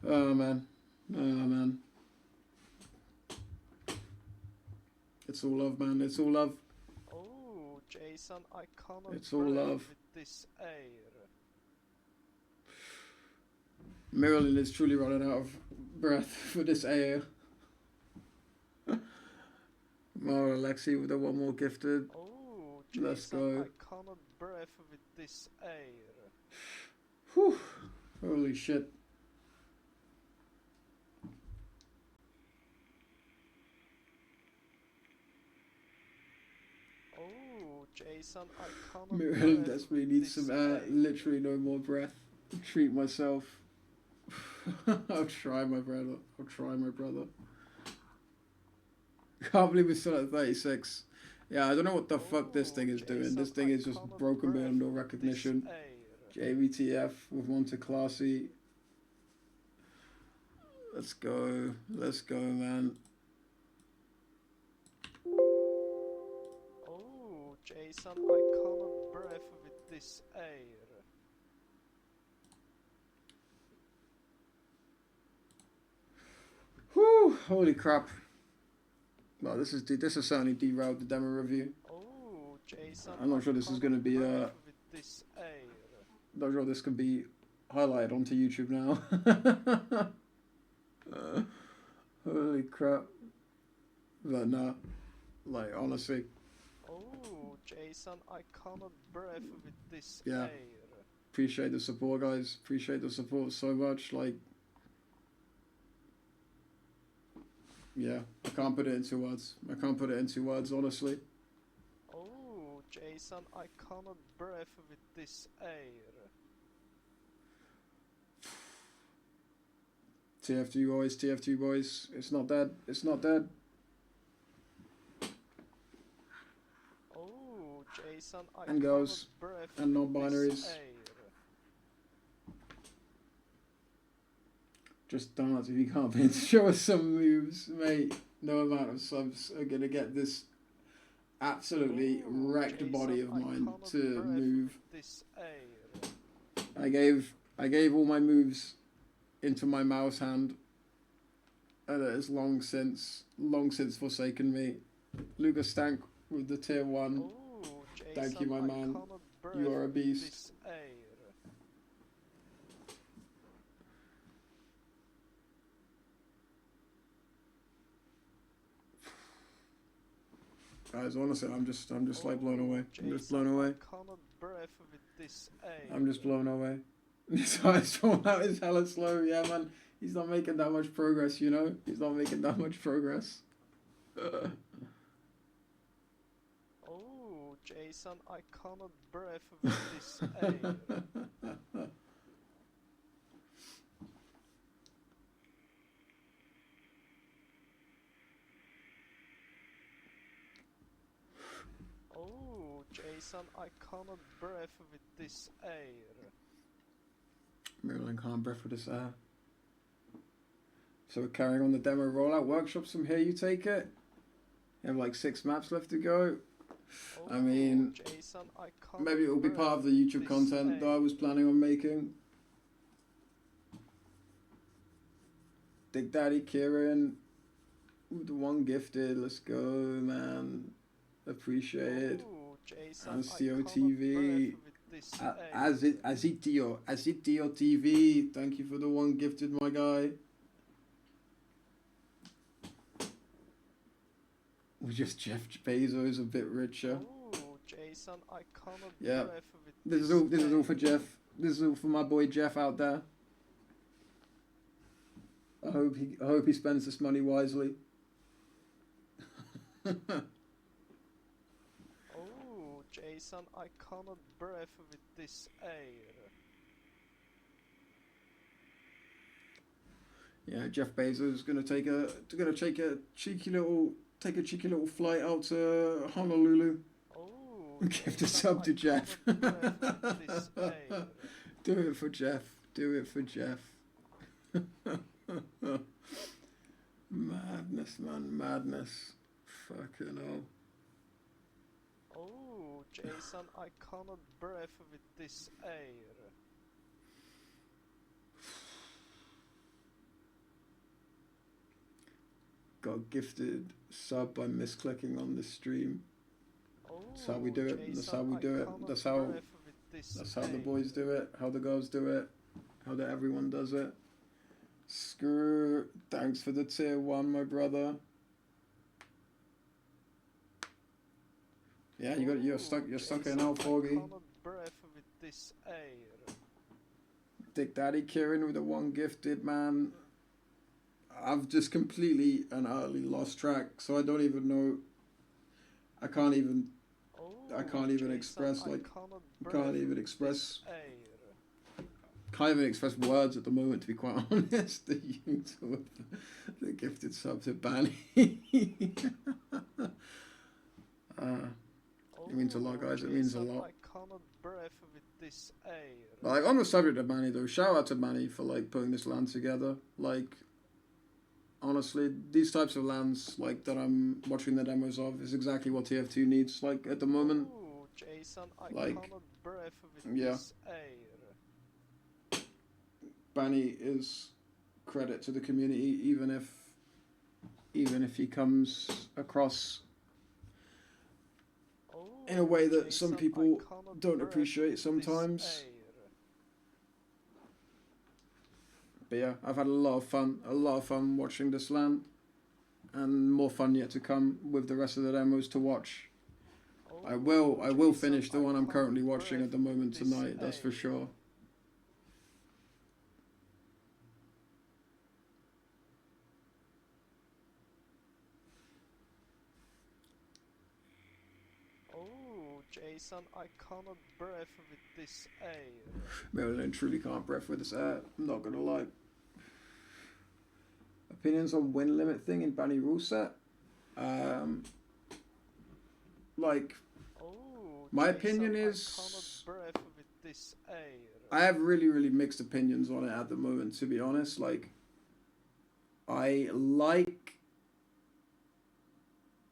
Oh man, oh man. It's all love, man. It's all love. Oh, Jason, I cannot It's all breathe love. with this air. Marilyn is truly running out of breath for this air. Mara Alexi with the one more gifted. Oh, Let's Jason, go. I cannot breathe with this air. Whew. Holy shit. Oh, Jason, I cannot Marilyn breathe desperately with needs this some air. air. Literally no more breath. Treat myself. I'll try, my brother. I'll try, my brother. Can't believe we're still at 36. Yeah, I don't know what the fuck this thing is doing. Jason, This thing I is just cannot broken breathe beyond all with recognition. this air. JVTF with one to classy. Let's go. Let's go, man. Oh, Jason, I cannot breathe with this air. Whew, holy crap. Well, this is certainly derailed the demo review. Oh, Jason, I'm not I sure this is cannot going to be, breathe with this air. not sure this can be highlighted onto YouTube now. Holy crap. But nah, like, honestly, Oh, Jason, I cannot breathe with this Yeah. air. appreciate the support, guys. Appreciate the support so much. Like, yeah, I can't put it into words. I can't put it into words, honestly. Oh, Jason, I cannot breathe with this air. TF2 boys, TF2 boys. It's not dead. It's not dead. Oh, Jason, I And girls, cannot breathe and with non-binaries. this air. Just dance if you can't pin. Show us some moves, mate. No amount of subs are gonna get this absolutely Oh, wrecked Jason, body of I mine cannot to breathe move. with this air. I gave all my moves into my mouse hand, and it has long since forsaken me. Lucas Stank with the tier 1. Oh, Jason, Thank you, my I man. cannot breathe You are a with beast. this air. Guys, honestly, I'm just like blown Oh, away. I'm just Jason, blown away. I cannot breathe with this air. I'm just blown away. His eyes falling out is hella slow. Yeah, man. He's not making that much progress, you know? He's not making that much progress. Oh, Jason, I cannot breathe with this air. Jason, I cannot breathe with this air. Merlin can't breath with this air. So we're carrying on the demo rollout workshops from here, you take it? You have like 6 maps left to go. I mean, Jason, I cannot maybe it will be part of the YouTube breathe content that I was planning on making. Big Daddy Kieran, ooh, the one gifted, let's go, man. Appreciate it. Jason, And I COTV, Azitio TV, thank you for the one gifted, my guy. We're just Jeff Bezos a bit richer. Jason, I cannot Yeah. breathe with This is all for Jeff. This is all for my boy Jeff out there. I hope he spends this money wisely. Jason, I cannot breathe with this air. Yeah, Jeff Bezos is gonna take a cheeky little flight out to Honolulu. Give the sub to Jeff. Do it for Jeff. Do it for Jeff. Madness, man, madness. Fucking hell. Jason, I cannot breathe with this air. Got gifted sub by misclicking on the stream. That's how we do it. That's how we do it. That's how the boys do it. How the girls do it. How everyone does it. Screw. Thanks for the tier 1, my brother. Yeah, you're stuck in now, Foggy. Dick Daddy Kieran with the one gifted, man. I've just completely and utterly lost track, so I don't even know. I can't even express words at the moment, to be quite honest. The gifted sub to Banny. It means a lot, guys. It means a lot. Like, on the subject of Manny, though, shout out to Manny for like putting this land together. Like, honestly, these types of lands, like, that I'm watching the demos of, is exactly what TF2 needs, like, at the moment. Jason, like, yeah. Banny is credit to the community, even if he comes across in a way that some people don't appreciate sometimes. But yeah, I've had a lot of fun watching this land, and more fun yet to come with the rest of the demos to watch. I will finish the one I'm currently watching at the moment tonight, that's for sure. Jason, I cannot breathe with this air. Merlin truly can't breath with this air, I'm not gonna lie. Opinions on win limit thing in Banny rule set? Like, my opinion is, I have really mixed opinions on it at the moment, to be honest. Like, I like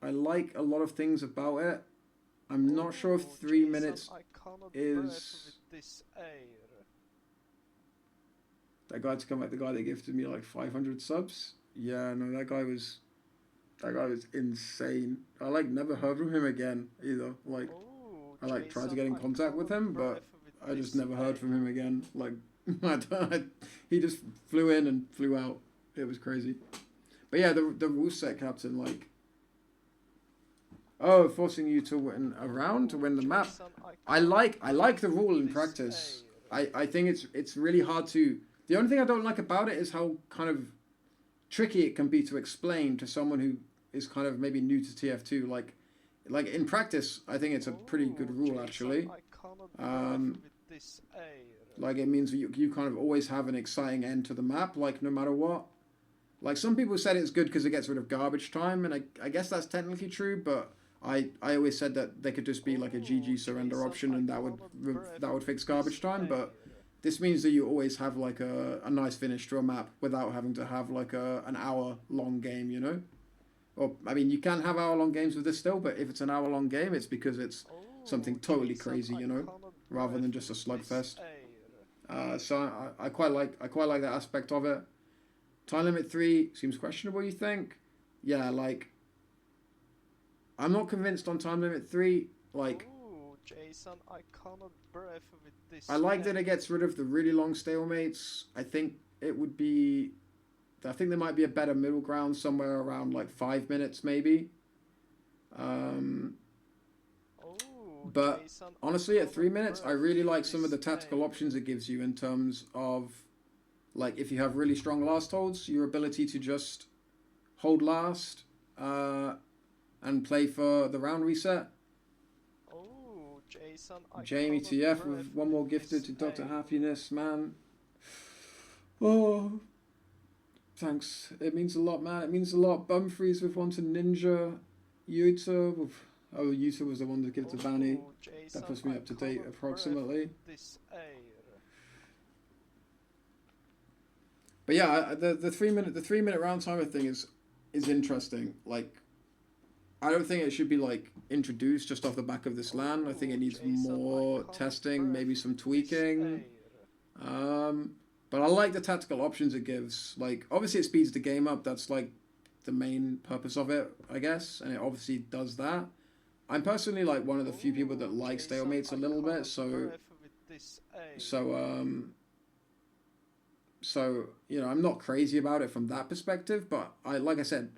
a lot of things about it. I'm not sure if 3 minutes is that guy to come back. The guy that gifted me like 500 subs. Yeah, no, that guy was insane. I like never heard from him again either. Like, I like tried to get in contact with him, but I just never heard from him again. Like, he just flew in and flew out. It was crazy. But yeah, the rule set captain, like, oh, forcing you to win a round to win the map. I like the rule in practice. I think it's really hard to. The only thing I don't like about it is how kind of tricky it can be to explain to someone who is kind of maybe new to TF2. Like in practice, I think it's a pretty good rule actually. Like, it means you kind of always have an exciting end to the map, like, no matter what. Like, some people said it's good because it gets rid of garbage time, and I guess that's technically true, but I always said that there could just be like a GG surrender option, and that would fix garbage time. But this means that you always have like a nice finish to a map without having to have like an hour long game, you know? Or I mean, you can have hour long games with this still, but if it's an hour long game, it's because it's something totally crazy, you know, rather than just a slugfest. So I quite like that aspect of it. Time limit 3 seems questionable, you think? Yeah, like I'm not convinced on time limit 3. Like, Jason, I cannot breathe with this. I like that it gets rid of the really long stalemates. I think there might be a better middle ground somewhere around like 5 minutes maybe. But Jason, honestly, at 3 minutes, I really like some of the tactical options it gives you in terms of, like, if you have really strong last holds, your ability to just hold last and play for the round reset. Jason, Jamie TF with one more gifted to Dr. Happiness, man. Oh, thanks. It means a lot, man. It means a lot. Bumfries with one to Ninja. Yuta with... Oh, Yuta was the one to give to Vanny. That puts me up to date approximately. But yeah, the 3 minute round timer thing is interesting. Like, I don't think it should be like introduced just off the back of this LAN. I think it needs more testing, maybe some tweaking. But I like the tactical options it gives. Like, obviously it speeds the game up. That's like the main purpose of it, I guess, and it obviously does that. I'm personally like one of the few people that like stalemates a little bit, so you know, I'm not crazy about it from that perspective, but like I said,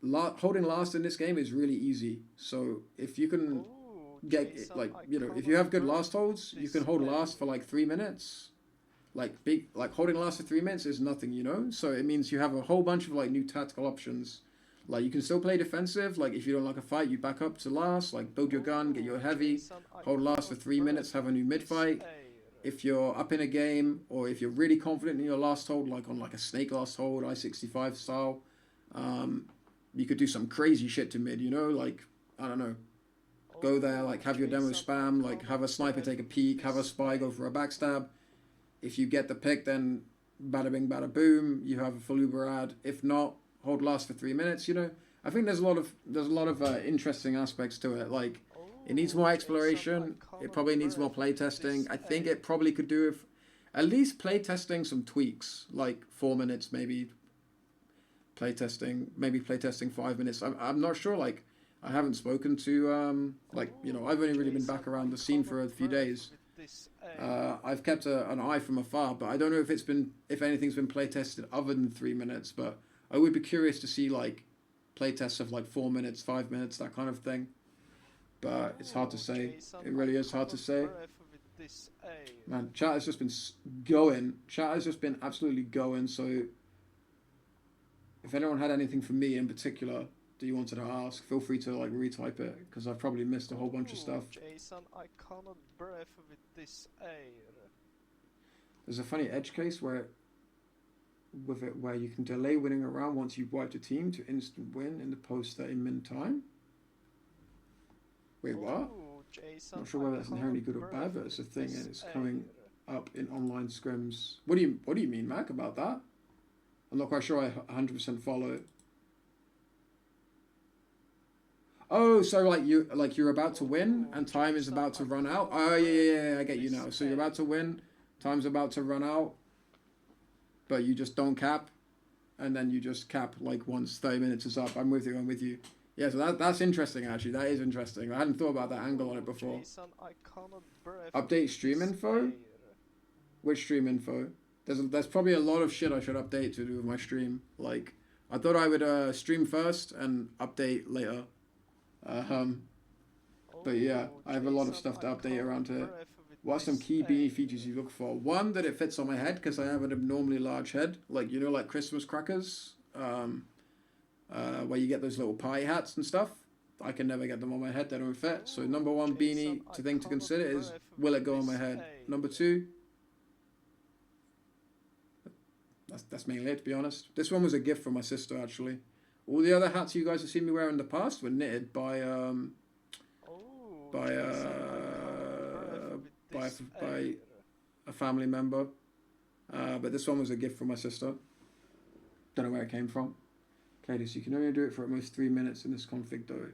holding last in this game is really easy. So if you can get like, you know, if you have good last holds, you can hold last for like 3 minutes. Like holding last for 3 minutes is nothing, you know. So it means you have a whole bunch of like new tactical options. Like, you can still play defensive. Like, if you don't like a fight, you back up to last. Like, build your gun, get your heavy, hold last for 3 minutes, have a new mid fight. If you're up in a game, or if you're really confident in your last hold, like on like a snake last hold, I-65 style, you could do some crazy shit to mid, you know? Like, I don't know. Go there, like, have your demo spam, like, have a sniper take a peek, have a spy go for a backstab. If you get the pick, then bada bing, bada boom, you have a full Uber ad. If not, hold last for 3 minutes, you know? I think there's a lot of interesting aspects to it. Like, it needs more exploration. It probably needs more playtesting. I think it probably could do with at least playtesting some tweaks, like 4 minutes maybe. Playtesting 5 minutes. I'm not sure. Like, I haven't spoken to like, you know, I've only really been back around the scene for a few days. I've kept an eye from afar, but I don't know if anything's been playtested other than 3 minutes. But I would be curious to see like playtests of like 4 minutes, 5 minutes, that kind of thing. But it's hard to say. It really is hard to say. Man, chat has just been going. Chat has just been absolutely going. So if anyone had anything for me in particular that you wanted to ask, feel free to like retype it, because I've probably missed a whole bunch of stuff. Jason, I cannot breathe with this air. There's a funny edge case where you can delay winning a round once you've wiped a team to instant win in the post-30 min time. Wait, what? Jason, Not sure whether that's inherently good or bad, but it's a thing and it's coming up in online scrims. What do you mean, Mac, about that? I'm not quite sure I 100% follow it. Oh, so like you're about to win and time is about to run out. Oh yeah, I get you now. So you're about to win, time's about to run out, but you just don't cap, and then you just cap like once 30 minutes is up. I'm with you. Yeah, so that's interesting actually. That is interesting. I hadn't thought about that angle on it before. Update stream info? Which stream info? There's probably a lot of shit I should update to do with my stream. Like, I thought I would stream first and update later. But yeah, I have a lot of stuff to update around here. What are some key beanie features you look for? One, that it fits on my head, because I have an abnormally large head. Like, you know, like Christmas crackers, where you get those little pie hats and stuff. I can never get them on my head, they don't fit. So number one beanie thing to consider is, will it go on my head? Number two, that's mainly it, to be honest. This one was a gift from my sister, actually. All the other hats you guys have seen me wear in the past were knitted by Oh, by Jason, I can't breathe with this by air. a family member. But this one was a gift from my sister. Don't know where it came from. Kaidus, you can only do it for at most 3 minutes in this config though.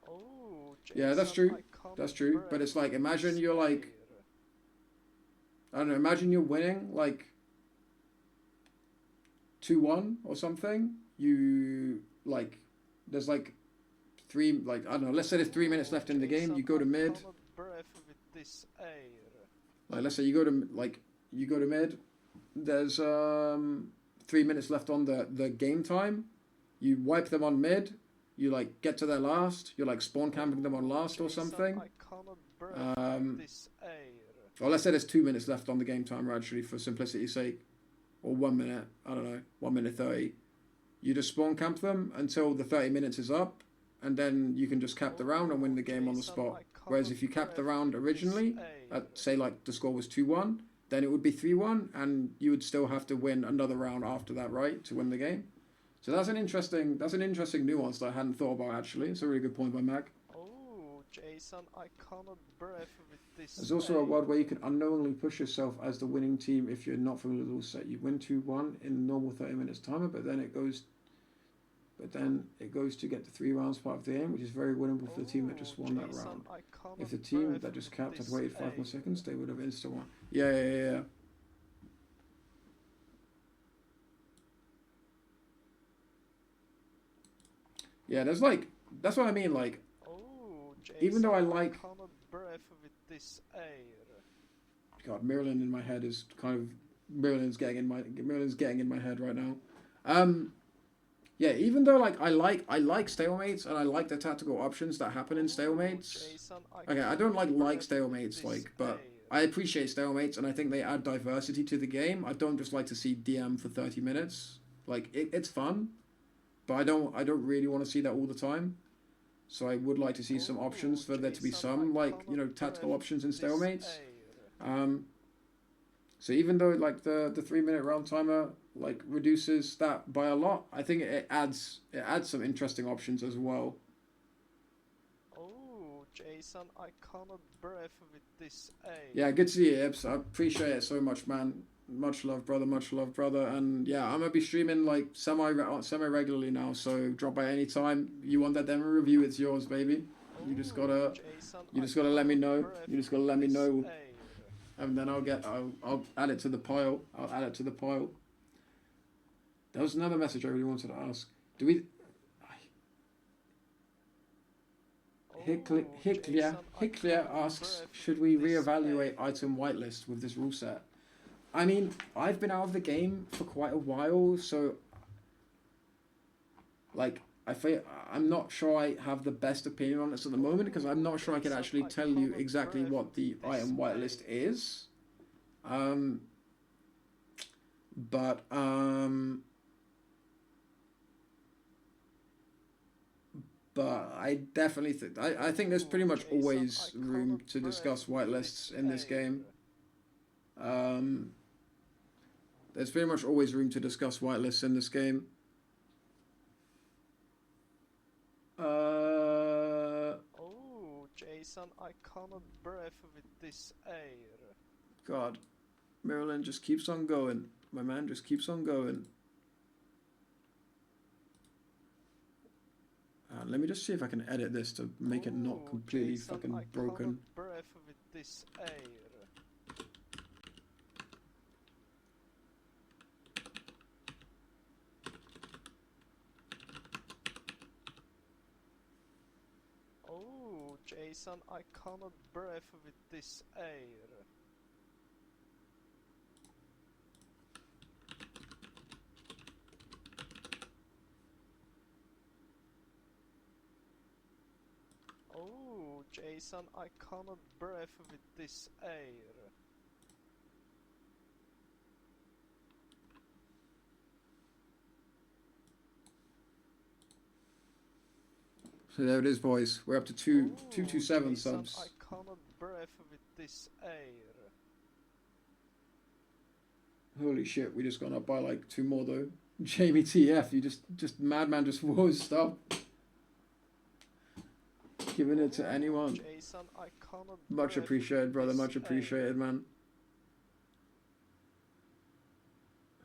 Oh, Yeah, that's Jason, true. I can't That's true. But breathe it's like, with imagine this you're like, air. I don't know, imagine you're winning like 2-1 or something. You like, there's like I don't know, let's say there's 3 minutes left in the game. You go to mid. I cannot breathe with this air. Like, let's say you go to mid. There's 3 minutes left on the game time. You wipe them on mid. You like get to their last. You're like spawn camping them on last or Jason, something. I cannot breathe with this air. Or let's say there's 2 minutes left on the game timer actually, for simplicity's sake, or 1 minute. I don't know, 1 minute 30. You just spawn camp them until the 30 minutes is up, and then you can just cap the round and win the game on the spot. Whereas if you capped the round originally, at say like the score was 2-1, then it would be 3-1, and you would still have to win another round after that, right, to win the game. So that's an interesting nuance that I hadn't thought about actually. It's a really good point by Mac. Oh, Jason, I cannot breathe with this. There's also a world where you can unknowingly push yourself as the winning team if you're not familiar with the rule set. You win 2-1 in normal 30 minutes timer, but then it goes to get the 3 rounds part of the game, which is very winnable for the team that just won that round. If the team that just capped had waited 5 more seconds, they would have insta-won. Yeah. Yeah, there's like, that's what I mean, like, Oh, Jason, even though I like, cannot breathe with this air. God, Maryland in my head is kind of, Maryland's getting in my head right now. Yeah, even though like I like stalemates and I like the tactical options that happen in stalemates. Jason, Okay, I don't like breathe stalemates, with like, this but air. I appreciate stalemates and I think they add diversity to the game. I don't just like to see DM for 30 minutes. Like it's fun, but I don't really want to see that all the time. So I would like to see some options for there to be Jason, some I like, you know, cannot tactical breathe options in with this stalemates. air. So even though like the 3 minute round timer like reduces that by a lot, I think it adds some interesting options as well. Oh, Jason, I cannot breathe with this air. Yeah, good to see you, Ibs. I appreciate it so much, man. Much love, brother. And yeah, I'm gonna be streaming like semi regularly now. So drop by any time. You want that demo review? It's yours, baby. You just gotta let me know. You just gotta let me know. And then I'll add it to the pile. There was another message I really wanted to ask. Do we... Hickler asks, should we reevaluate item whitelist with this rule set? I mean, I've been out of the game for quite a while, so... Like, I'm not sure I have the best opinion on this at the moment, because I'm not sure I can actually tell you exactly what the item whitelist is. But I definitely think I think there's pretty much always room to discuss whitelists in this game. There's pretty much always room to discuss whitelists in this game. Oh, Jason, I cannot breathe with this air. God, Maryland just keeps on going. My man just keeps on going. Let me just see if I can edit this to make it not completely Jason, fucking I broken. cannot breathe with this air. Oh, Jason, I cannot breathe with this air. Oh, Jason, I cannot breathe with this air. So there it is, boys. We're up to 227 Jason, subs. I cannot breathe with this air. Holy shit, we just gone up by like 2 more though. Jamie TF, you just madman just won't stop giving it to anyone. Jason, I cannot Much breathe appreciated, brother. this Much appreciated, man.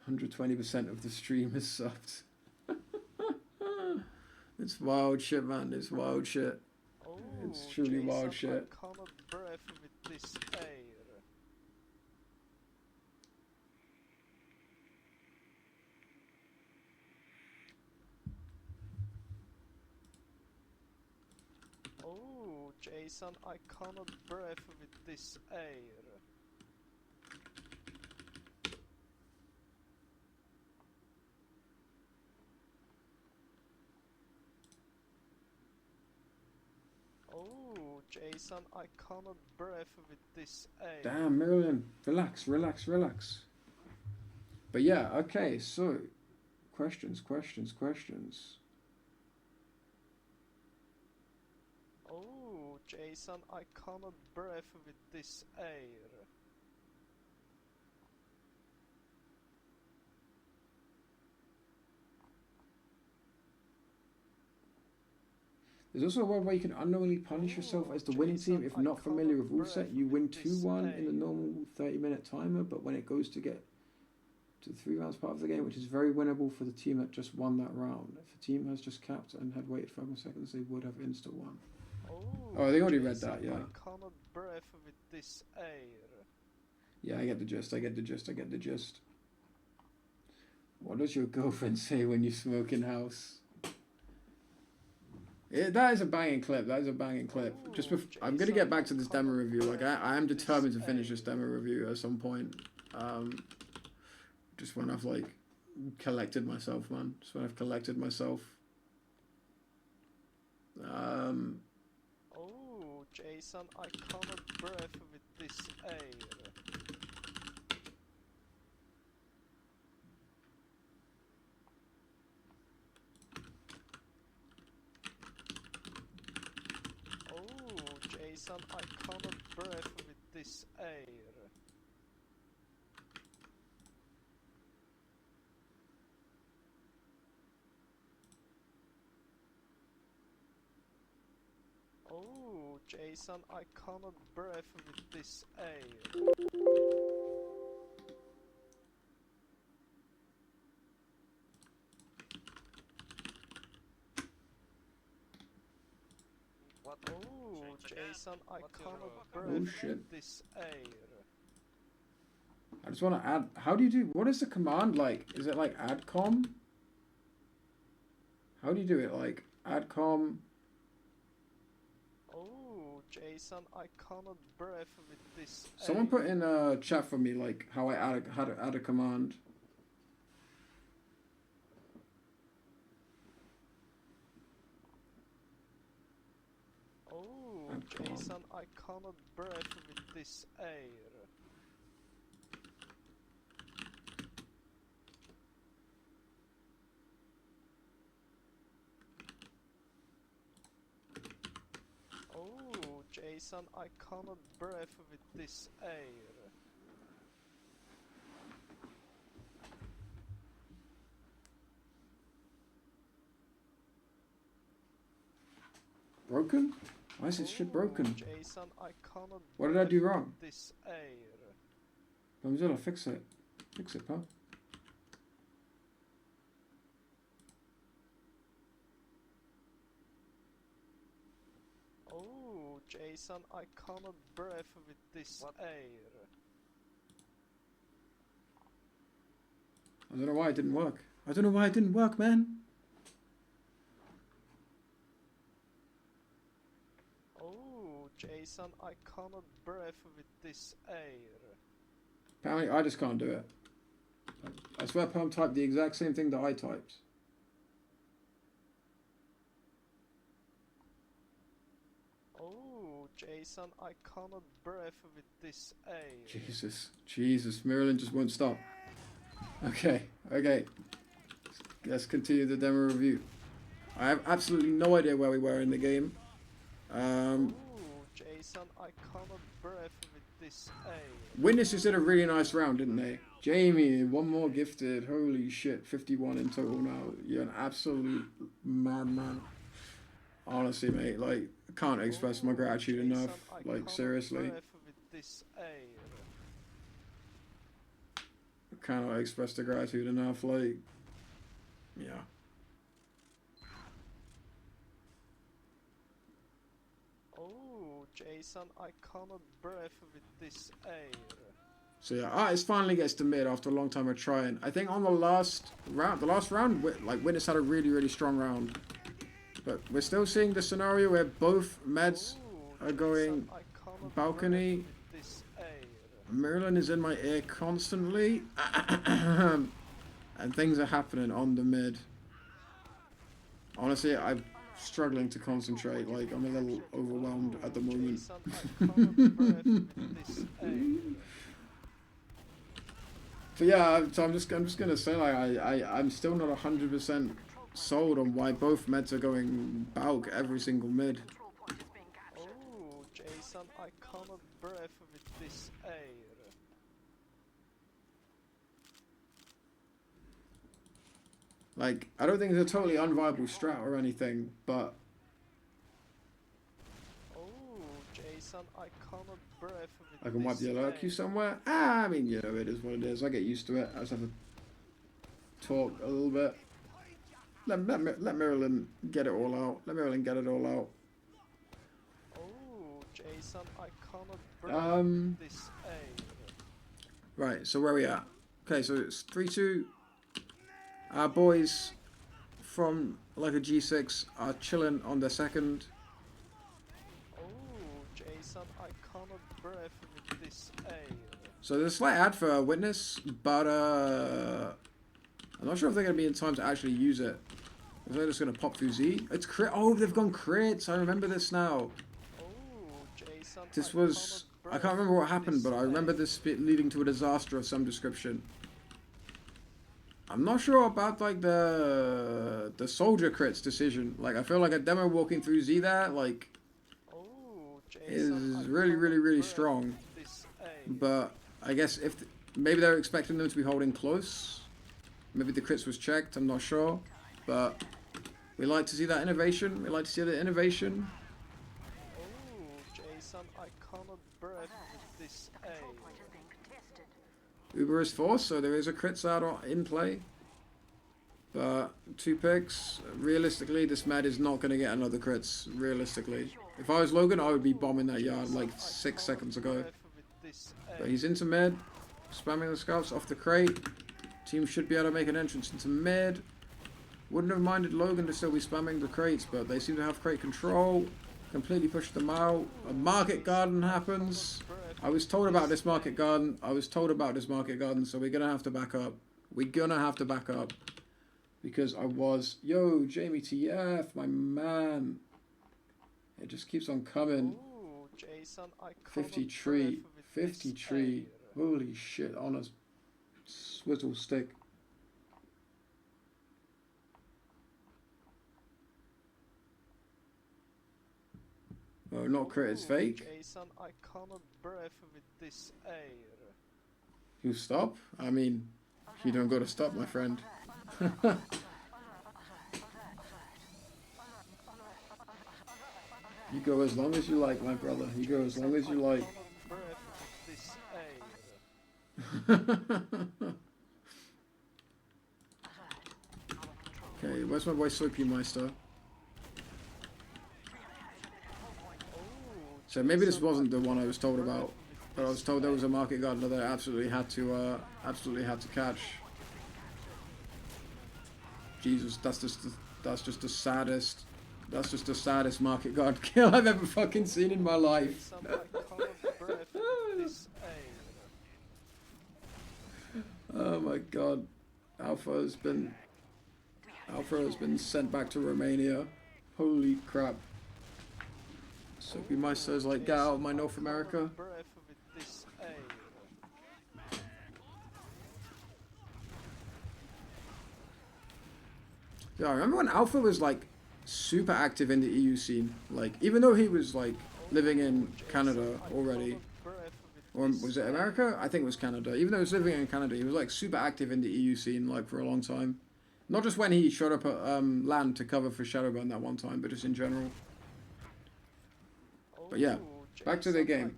120% of the stream is subbed. It's wild shit, man. It's wild shit. Oh, It's truly wild Jason, shit. I cannot breathe with this air. Oh, Jason, I cannot breathe with this air. Oh, Jason, I cannot breathe with this air. Damn, Marilyn. Relax, relax, relax. But yeah, okay, so questions. Oh, Jason, I cannot breathe with this air. There's also a world where you can unknowingly punish yourself as the winning team. If not familiar with rule set, you win 2-1 in the normal 30-minute timer, but when it goes to get to the 3 rounds part of the game, which is very winnable for the team that just won that round. If a team has just capped and had waited 5 more seconds, they would have insta-won. Oh, they already read that, yeah. I cannot breathe with this air. Yeah, I get the gist. What does your girlfriend say when you smoke in house? That is a banging clip. Just I'm gonna get back to this demo review. Like I am determined to finish this demo review at some point. Just when I've like collected myself, man. Oh, Jason, I cannot breathe with this air. Oh, Jason, I cannot breathe with this air. Oh, Jason, I cannot breathe with this air. What? Oh, Jason, I cannot Oh, breathe shit. with this air. I just want to add. How do you do? What is the command like? Is it like adcom? How do you do it? Like adcom. Oh, Jason, I cannot breathe with this air. Someone put in a chat for me like how how to add a command. Oh, Adcom. Jason, I cannot breathe with this air. Oh, Jason, I cannot breathe with this air. Broken? Why is this shit broken? Jason, I cannot What did I do breathe wrong? with this air. Bamzilla, fix it. Fix it, pal. Oh, Jason, I cannot breathe with this air. I don't know why it didn't work. Man. Oh, Jason, I cannot breathe with this air. Apparently, I just can't do it. I swear Pam typed the exact same thing that I typed. Oh, Jason, I cannot breathe with this air. Jesus, Marilyn just won't stop. Okay. Let's continue the demo review. I have absolutely no idea where we were in the game. Oh, Jason, I cannot breathe with this air. Witness just did a really nice round, didn't they? Jamie, one more gifted. Holy shit, 51 in total now. You're an absolute madman. Honestly, mate, like, I can't express my gratitude Jason, enough. I Like, cannot seriously. breathe with this air. I cannot express the gratitude enough. Like, yeah. Oh, Jason, I cannot breathe with this air. So yeah, Artis finally gets to mid after a long time of trying. I think on the last round, like Witness had a really, really strong round. But we're still seeing the scenario where both meds Oh, are going Jason, I cannot balcony. breathe with this air. Merlin is in my ear constantly. And things are happening on the mid. Honestly, I'm struggling to concentrate. Like, I'm a little overwhelmed at the moment. Jason, I cannot breathe with this air. But yeah, so I'm just gonna say, like, I'm still not 100% sold on why both meds are going bulk every single mid. Control point is being captured. Oh, Jason, I cannot breathe with this air. Like, I don't think it's a totally unviable strat or anything, but Oh, Jason, I cannot breathe with I can wipe this the alert air. queue somewhere. Ah, I mean, you know, it is what it is. I get used to it. I just have to talk a little bit. Let Marilyn get it all out. Let Marilyn get it all out. Oh, Jason, I cannot breathe Um, with this air. Right, so where are we at? Okay, so it's 3-2. Our boys from like a G6 are chilling on their second. Oh, Jason, I cannot breathe with this air. So there's a slight ad for Witness, but I'm not sure if they're going to be in time to actually use it. If they're just going to pop through Z. It's crit. Oh, they've gone crits. I remember this now. Oh, Jason, This I was... cannot I can't breathe remember what with happened, this but I remember air. this bit leading to a disaster of some description. I'm not sure about like the soldier crits decision. Like, I feel like a demo walking through Z there, like, Oh, is Jason, I really, cannot really, really breathe strong. with this air. But I guess if maybe they're expecting them to be holding close. Maybe the crits was checked. I'm not sure, but we like to see that innovation. We like to see the innovation. Oh, Jason, I cannot breathe with this The air. control point is being contested. Uber is forced, so there is a crits out in play. But 2 picks. Realistically, this med is not going to get another crits. Realistically, if I was Logan, I would be bombing that yard like 6 seconds ago. Breathe with this air. But he's into mid, spamming the scouts off the crate. Team should be able to make an entrance into mid. Wouldn't have minded Logan to still be spamming the crates, but they seem to have crate control. Completely pushed them out. A market garden happens. I was told about this market garden. So we're gonna have to back up. Because I was... Yo, Jamie TF, my man. It just keeps on coming. Oh, Jason, I cannot 50 breathe tree. with 50 this tree. air. Holy shit, on a swizzle stick. Oh, not crit, it's Oh, fake. Jason, I cannot breathe with this air. You stop? I mean, you don't gotta stop, my friend. You go as long as you like, my brother. You go as long as you like. Okay, where's my boy Soapy Meister? So maybe this wasn't the one I was told about, but I was told there was a market gardener that I absolutely had to catch. Jesus, that's just the saddest market guard kill I've ever fucking seen in my life. Oh my god. Alpha has been sent back to Romania. Holy crap. Soapy Meister's like, get out of my North America. Yeah, I remember when Alpha was like super active in the EU scene. Like, even though he was like living in Canada already, or was it America? I think it was Canada. Even though he was living in Canada, he was like super active in the EU scene like for a long time. Not just when he showed up at land to cover for Shadowburn that one time, but just in general. But yeah, back to the game.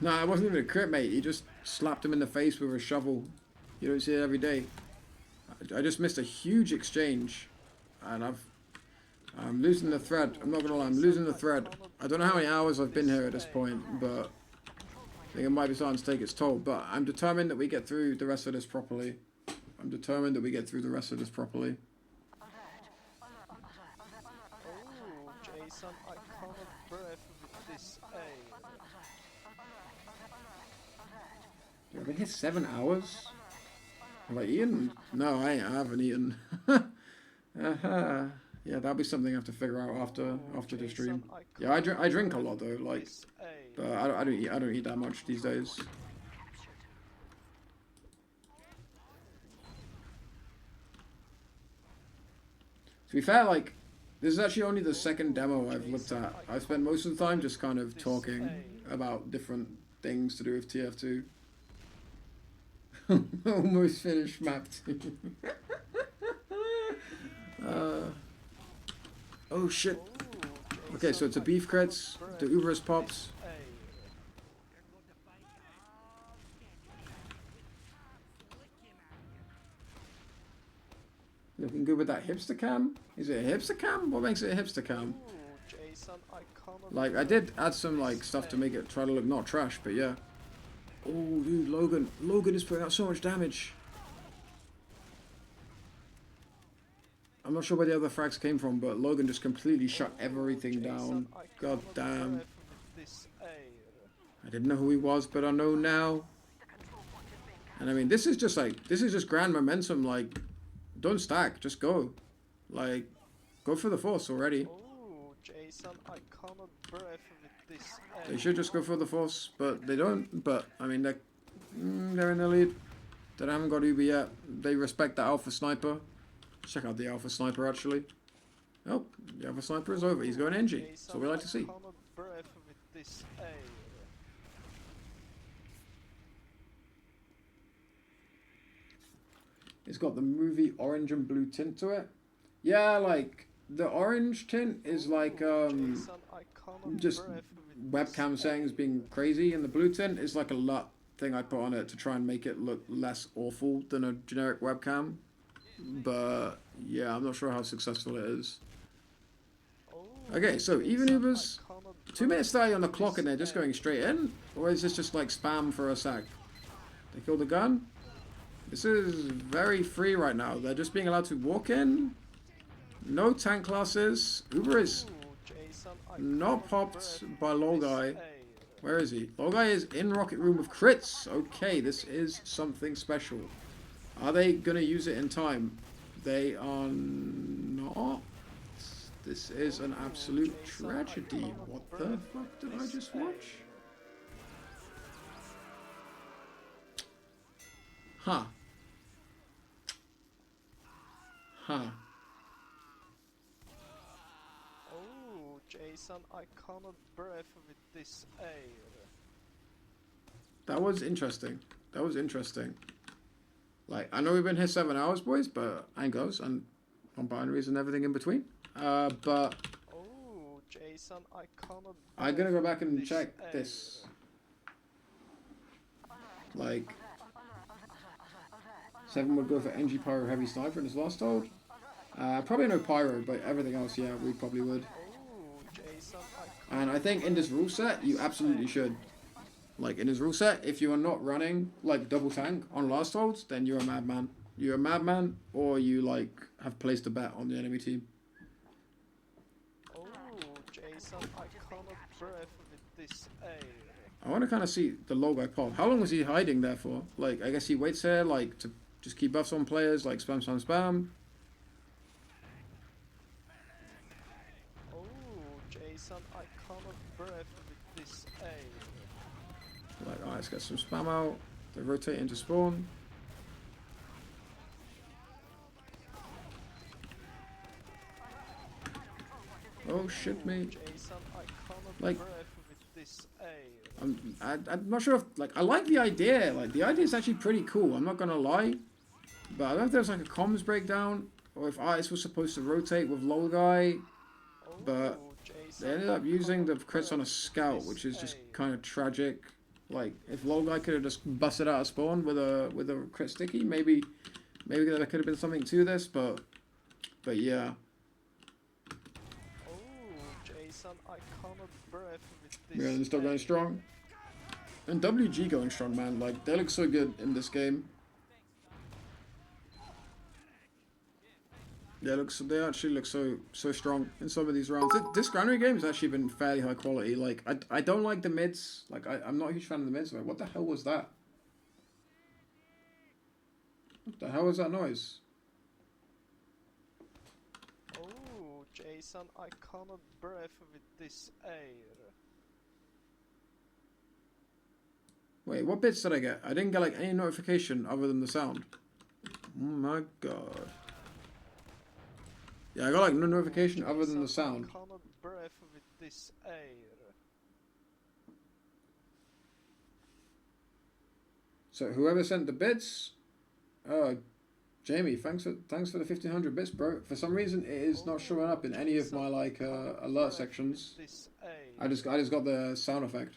No, it wasn't even a crit, mate. He just slapped him in the face with a shovel. You don't see it every day. I just missed a huge exchange, and I'm losing the thread. I'm not gonna lie, I'm losing the thread. I don't know how many hours I've been here at this point, but I think it might be starting to take its toll. But I'm determined that we get through the rest of this properly. I'm determined that we get through the rest of this properly. Jason, I cannot breathe with this air. Dude, I've been here 7 hours. Have I eaten? No, I haven't eaten. Yeah, that'll be something I have to figure out after the stream. Yeah, I drink a lot though, like, but I don't eat that much these days. To be fair, like, this is actually only the second demo I've looked at. I've spent most of the time just kind of talking about different things to do with TF2. Almost finished map 2. Oh shit. Okay, so it's a beef creds, the Uberus pops. Looking good with that hipster cam? Is it a hipster cam? What makes it a hipster cam? Like, I did add some like stuff to make it try to look not trash, but yeah. Oh dude, Logan is putting out so much damage. I'm not sure where the other frags came from, but Logan just completely shut everything down. God damn. I didn't know who he was, but I know now. And I mean, this is just grand momentum. Like, don't stack, just go. Like, go for the force already. They should just go for the force, but they don't. But I mean, they're in the lead. They haven't got Uber yet. They respect the alpha sniper. Check out the alpha sniper actually. Oh, the alpha sniper is over. He's going NG. That's what we like to see. It's got the movie orange and blue tint to it. Yeah, like the orange tint is like just webcam settings being crazy, and the blue tint is like a LUT thing I put on it to try and make it look less awful than a generic webcam. But yeah, I'm not sure how successful it is. Okay, so even Ubers, 2 minutes 30 on the clock and they're just going straight in? Or is this just like spam for a sec? They killed the gun? This is very free right now. They're just being allowed to walk in. No tank classes. Uber is not popped by Logai. Where is he? Logai is in Rocket Room with crits. Okay, this is something special. Are they going to use it in time? They are not. This is an absolute tragedy. What the fuck did I just watch? Huh. Huh. Oh, Jason, I cannot breathe with this air. That was interesting. That was interesting. Like, I know we've been here 7 hours, boys, but angles and non-binaries and everything in between. But oh, Jason, I cannot. I'm gonna go back and check this. Like, 7 would go for NG Pyro Heavy Sniper in his last hold. Probably no Pyro, but everything else, yeah, we probably would. And I think in this rule set, you absolutely should. Like, in his rule set, if you are not running, like, double tank on last holds, then you're a madman. You're a madman, or you, like, have placed a bet on the enemy team. Oh, Jason, I cannot breathe with this air. I want to kind of see the low guy pop. How long was he hiding there for? Like, I guess he waits there, like, to just keep buffs on players, like, spam, spam, spam. Oh, Jason, I cannot breathe with this air. Like, alright, let's get some spam out. They rotate into spawn. Oh shit, mate. Jason, I cannot Like, breathe with I'm not sure if, like, I like the idea. Like, the idea is actually pretty cool. I'm not gonna lie. But I don't know if there's like a comms breakdown or if Artis was supposed to rotate with Lol Guy. But they ended up using the crits on a scout, which is just kind of tragic. Like, if Lol Guy could have just busted out a spawn with a crit sticky, maybe there could have been something to this. But yeah. Yeah, they're still going strong. And WG going strong, man. Like, they look so good in this game. They actually look so strong in some of these rounds. This Granary game has actually been fairly high quality. Like, I don't like the mids. Like, I'm not a huge fan of the mids. Like, what the hell was that? What the hell was that noise? Oh, Jason, I cannot breathe with this air. Wait, what bits did I get? I didn't get like any notification other than the sound. Oh my god. Yeah, I got like no notification other than the sound. I cannot breathe with this air. So whoever sent the bits, Jamie, thanks for the 1500 bits, bro. For some reason, it is not showing up in any of my like alert sections. I just got the sound effect.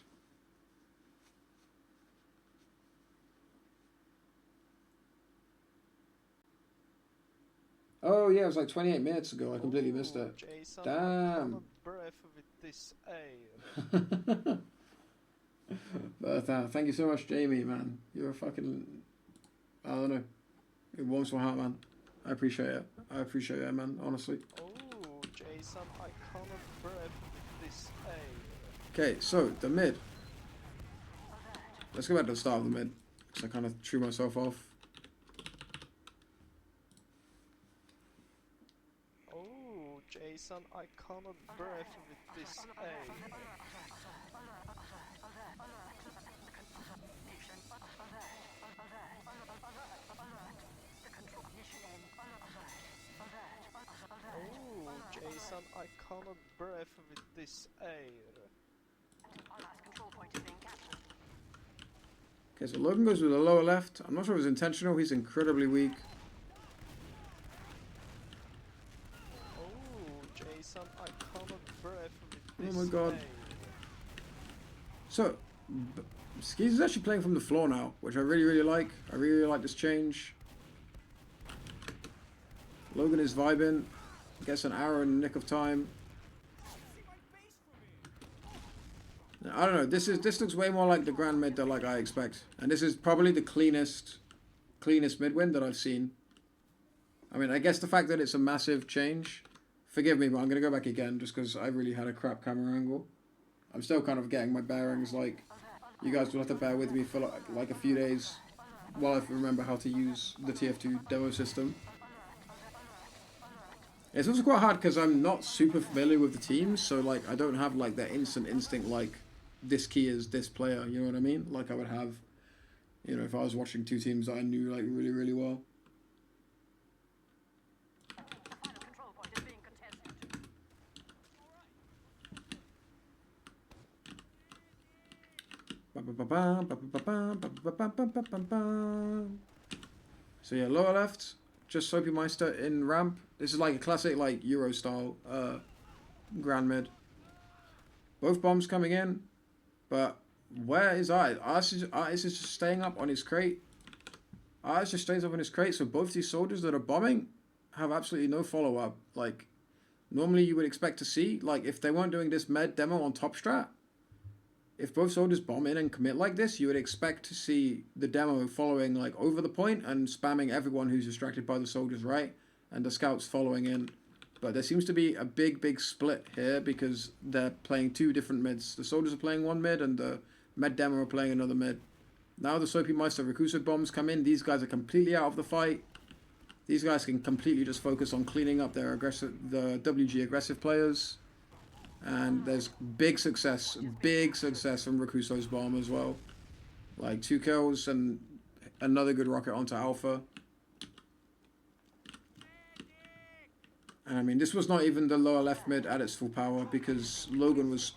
Oh yeah, it was like 28 minutes ago. I completely missed it. Jason, Damn. I cannot breathe with this air. But thank you so much, Jamie, man. You're a fucking, I don't know. It warms my heart, man. I appreciate it. I appreciate it, man. Honestly. Oh, Jason, I cannot breathe with this air. Okay, so the mid. Let's go back to the start of the mid, because I kind of threw myself off. Oh, Jason, I cannot breathe with this air. Oh, Jason, I cannot breathe with this air. Okay, so Logan goes with the lower left. I'm not sure if it's intentional. He's incredibly weak. Oh, Jason, I cannot breathe with this Oh my god. air. So, Skis is actually playing from the floor now, which I really like. I really like this change. Logan is vibing. Gets an arrow in the nick of time. I don't know. This looks way more like the grand mid that like I expect, and this is probably the cleanest mid win that I've seen. I mean, I guess the fact that it's a massive change. Forgive me, but I'm gonna go back again just because I really had a crap camera angle. I'm still kind of getting my bearings. Like, you guys will have to bear with me for like a few days while I remember how to use the TF2 demo system. It's also quite hard because I'm not super familiar with the teams, so like I don't have like that instant instinct like this key is this player, you know what I mean? Like I would have, you know, if I was watching two teams that I knew like really well. So yeah, lower left, just Soapy Meister in ramp. This is like a classic like Euro style grand mid. Both bombs coming in, but where is Artis is just staying up on his crate. Artis just stays up on his crate, so both these soldiers that are bombing have absolutely no follow-up. Like, normally you would expect to see, like, if they weren't doing this med demo on top strat, if both soldiers bomb in and commit like this, you would expect to see the demo following like over the point and spamming everyone who's distracted by the soldiers, right? And the scouts following in. But there seems to be a big split here because they're playing two different mids. The soldiers are playing one mid and the med demo are playing another mid. Now the Soapy Meister recursive bombs come in. These guys are completely out of the fight. These guys can completely just focus on cleaning up their the WG aggressive players. And there's big success from Rakuso's bomb as well. Like 2 kills and another good rocket onto Alpha. And I mean, this was not even the lower left mid at its full power because Logan was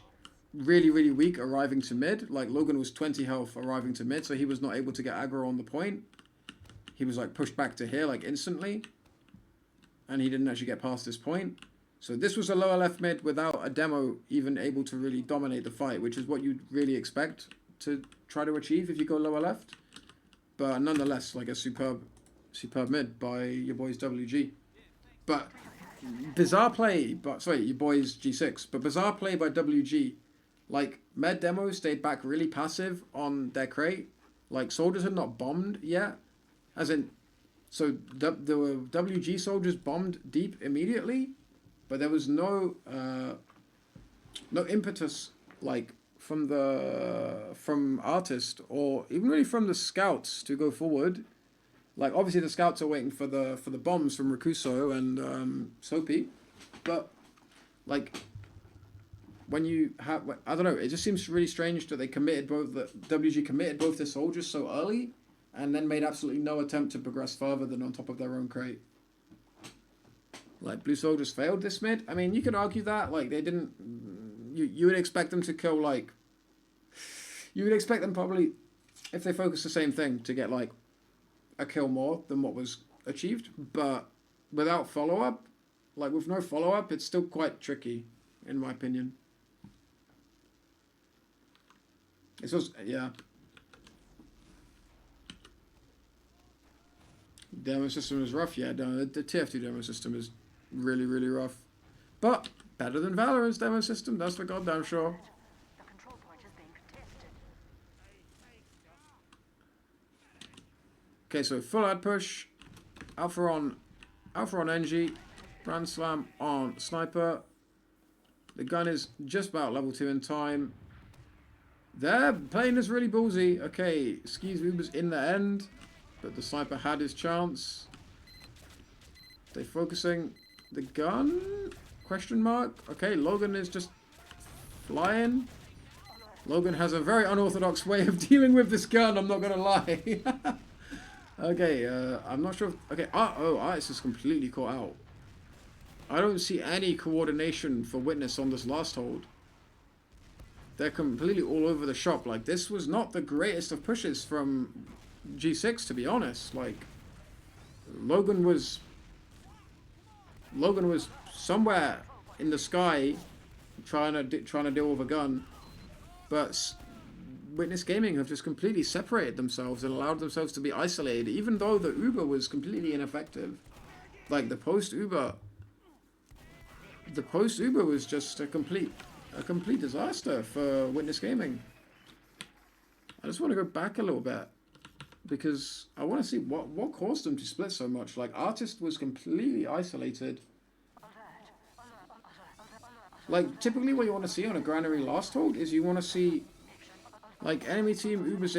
really, really weak arriving to mid. Like, Logan was 20 health arriving to mid, so he was not able to get aggro on the point. He was, like, pushed back to here, like, instantly. And he didn't actually get past this point. So this was a lower left mid without a demo even able to really dominate the fight, which is what you'd really expect to try to achieve if you go lower left. But nonetheless, like a superb mid by your boys WG. But bizarre play, your boys G6. But bizarre play by WG. Like, med demo stayed back really passive on their crate. Like, soldiers had not bombed yet. As in, so the WG soldiers bombed deep immediately. But there was no impetus, like, from artist or even really from the scouts to go forward. Like, obviously the scouts are waiting for the bombs from Rakuso and Soapy, but like when you have, I don't know, it just seems really strange that they committed WG committed both their soldiers so early, and then made absolutely no attempt to progress further than on top of their own crate. Like, blue soldiers failed this mid. I mean, you could argue that, like, they didn't. You would expect them to kill, like. You would expect them probably, if they focus the same thing, to get, like, a kill more than what was achieved. But without follow-up, like, with no follow-up, it's still quite tricky, in my opinion. It's also, yeah. Demo system is rough, yeah. The TF2 demo system is really, really rough. But better than Valorant's demo system, that's for goddamn sure. The control point is being contested. Okay, so full ad push. Alpha on NG. Brand slam on sniper. The gun is just about level 2 in time. They're playing this really ballsy. Okay, Skis Uber's in the end, but the sniper had his chance. They focusing the gun? Question mark. Okay, Logan is just flying. Logan has a very unorthodox way of dealing with this gun, I'm not gonna lie. Okay, I'm not sure if, okay, Ice is completely caught out. I don't see any coordination for Witness on this last hold. They're completely all over the shop. Like, this was not the greatest of pushes from G6, to be honest. Like, Logan was somewhere in the sky trying to deal with a gun, but Witness Gaming have just completely separated themselves and allowed themselves to be isolated, even though the Uber was completely ineffective. Like, the post Uber was just a complete disaster for Witness Gaming. I just want to go back a little bit because I want to see what caused them to split so much. Like, Artist was completely isolated. Like, typically what you want to see on a Granary last hold is you want to see, like, enemy team Ubers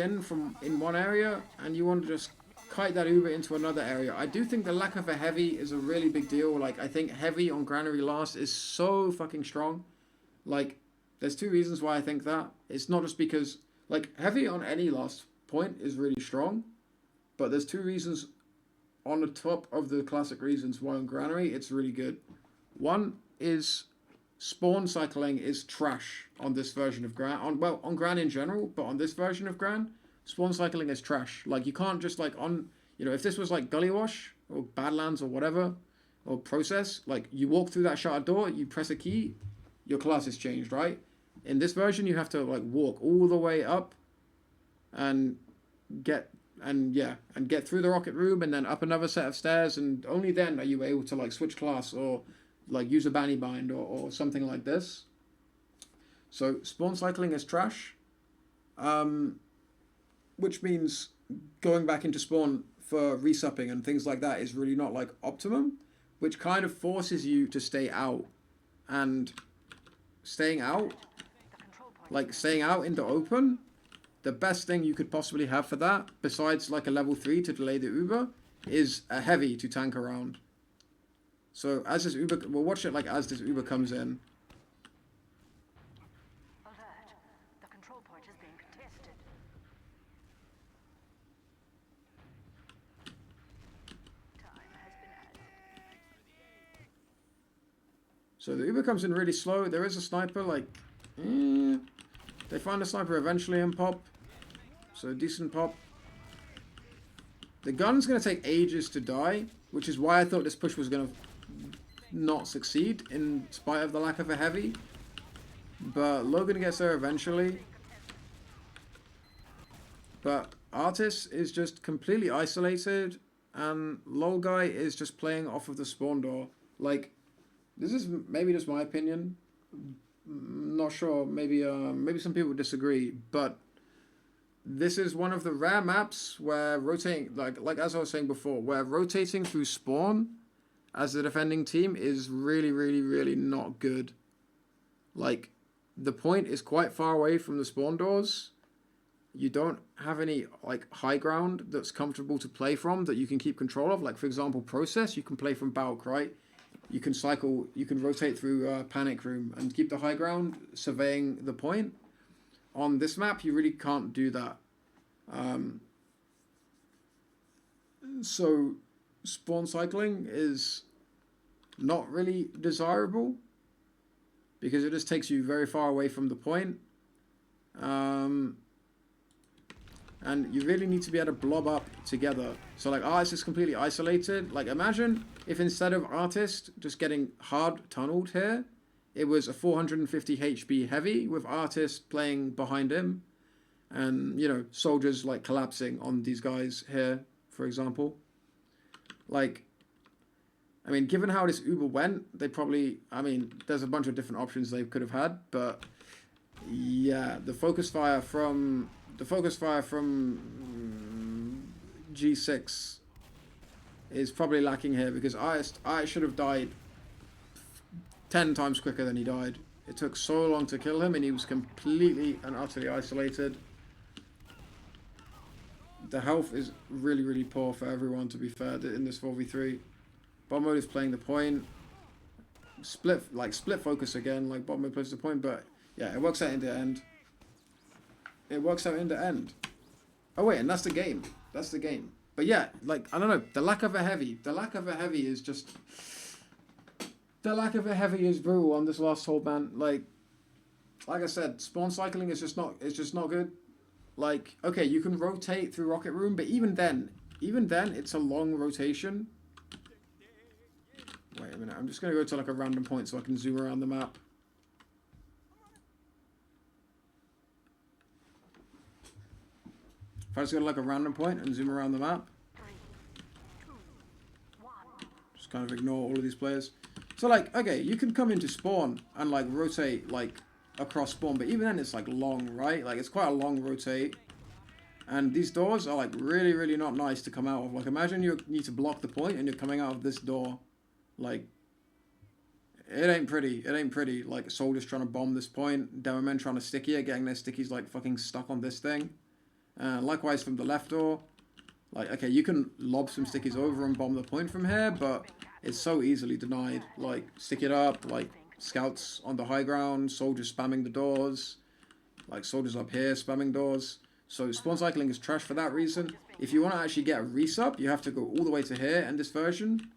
in one area, and you want to just kite that Uber into another area. I do think the lack of a heavy is a really big deal. Like, I think heavy on Granary last is so fucking strong. Like, there's two reasons why I think that. It's not just because, like, heavy on any last point is really strong, but there's two reasons on the top of the classic reasons why on Granary it's really good. One is spawn cycling is trash on this version of Gran. On Gran in general, but on this version of Gran, spawn cycling is trash. Like, you can't just, like, if this was like Gully Wash or Badlands or whatever, or Process, like, you walk through that shutter door, you press a key, your class is changed, right? In this version, you have to, like, walk all the way up and get through the rocket room and then up another set of stairs, and only then are you able to, like, switch class or, like, use a banny bind or something like this. So spawn cycling is trash, which means going back into spawn for resupping and things like that is really not, like, optimum, which kind of forces you to stay out. And staying out into open, the best thing you could possibly have for that, besides, like, a level 3 to delay the Uber, is a heavy to tank around. So as this Uber, we'll watch it, like, as this Uber comes in. Alert. The control point is being contested. Time has been added. So the Uber comes in really slow. There is a sniper, like, They find the sniper eventually and pop. So decent pop. The gun's going to take ages to die, which is why I thought this push was going to not succeed in spite of the lack of a heavy. But Logan gets there eventually. But Artis is just completely isolated, and Lol Guy is just playing off of the spawn door. Like, this is maybe just my opinion. Not sure. Maybe some people disagree, but this is one of the rare maps where rotating, like as I was saying before, where rotating through spawn as the defending team is really, really, really not good. Like, the point is quite far away from the spawn doors. You don't have any like high ground that's comfortable to play from that you can keep control of. Like, for example, process, you can play from Balk, right? You can cycle, you can rotate through panic room and keep the high ground surveying the point. On this map, you really can't do that. So spawn cycling is not really desirable because it just takes you very far away from the point. And you really need to be able to blob up together. So like Artist is completely isolated. Like imagine if instead of Artist just getting hard tunneled here, it was a 450 HP heavy with Artist playing behind him. And, you know, soldiers like collapsing on these guys here, for example. Like, I mean, given how this Uber went, they probably, I mean, there's a bunch of different options they could have had. But yeah, the focus fire from G6 is probably lacking here because I should have died 10 times quicker than he died. It took so long to kill him and he was completely and utterly isolated. The health is really, really poor for everyone, to be fair, in this 4v3. Bot mode is playing the point. Split focus again, like bot mode plays the point, but yeah, it works out in the end. It works out in the end. Oh wait, and that's the game. That's the game. But yeah, like, I don't know, the lack of a heavy is just... The lack of a heavy is brutal on this last hold, man. Like I said, spawn cycling is just not good. Like, okay, you can rotate through Rocket Room, but even then, it's a long rotation. Wait a minute, I'm just gonna go to like a random point so I can zoom around the map. If I just go to like a random point and zoom around the map. Just kind of ignore all of these players. So like, okay, you can come into spawn and like rotate like across spawn, but even then it's like long, right? Like it's quite a long rotate. And these doors are like really, really not nice to come out of. Like imagine you need to block the point and you're coming out of this door. Like, it ain't pretty. It ain't pretty. Like soldiers trying to bomb this point, demo men trying to sticky it, getting their stickies like fucking stuck on this thing. Likewise from the left door. Like, okay, you can lob some stickies over and bomb the point from here, but it's so easily denied. Like, stick it up, like, scouts on the high ground, soldiers spamming the doors, like, soldiers up here spamming doors. So, spawn cycling is trash for that reason. If you want to actually get a resub, you have to go all the way to here in this version,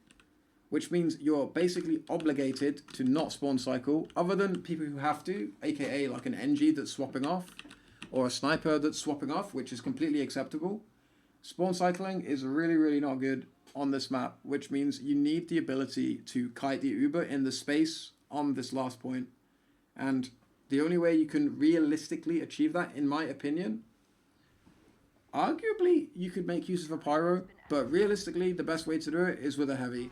which means you're basically obligated to not spawn cycle, other than people who have to, aka like an NG that's swapping off, or a sniper that's swapping off, which is completely acceptable. Spawn cycling is really, really not good on this map, which means you need the ability to kite the Uber in the space on this last point. And the only way you can realistically achieve that, in my opinion, arguably you could make use of a pyro, but realistically the best way to do it is with a heavy.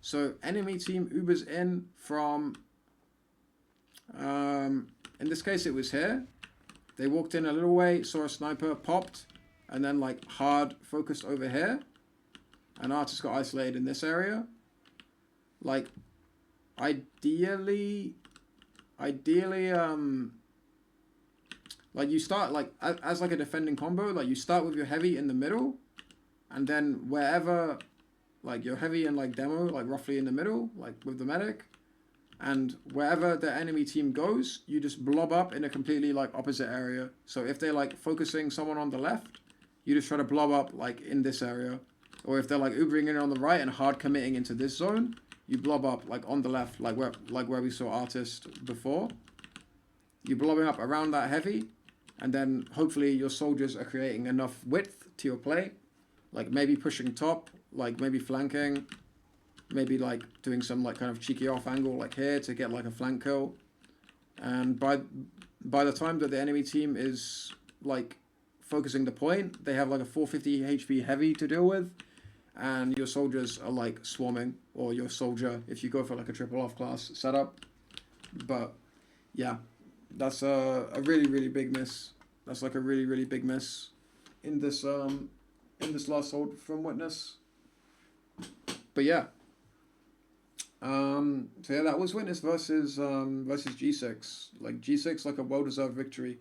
So enemy team Ubers in from, in this case it was here. They walked in a little way, saw a sniper, popped, and then like hard focused over here. And Artist got isolated in this area. Like, ideally, like you start like as like a defending combo. Like you start with your heavy in the middle, and then wherever, like your heavy and like demo, like roughly in the middle, like with the medic. And wherever the enemy team goes, you just blob up in a completely like opposite area. So if they're like focusing someone on the left, you just try to blob up like in this area. Or if they're like Ubering in on the right and hard committing into this zone, you blob up like on the left, like where we saw Artist before. you're blowing up around that heavy, and then hopefully your soldiers are creating enough width to your play, like maybe pushing top, like maybe flanking, maybe like doing some like kind of cheeky off angle like here to get like a flank kill. And by the time that the enemy team is like focusing the point, they have like a 450 HP heavy to deal with, and your soldiers are like swarming, or your soldier if you go for like a triple off class setup. But yeah, that's a really, really big miss. That's like a really, really big miss in this last hold from Witness. But yeah. So yeah, that was Witness versus G6. Like G6, like a well-deserved victory.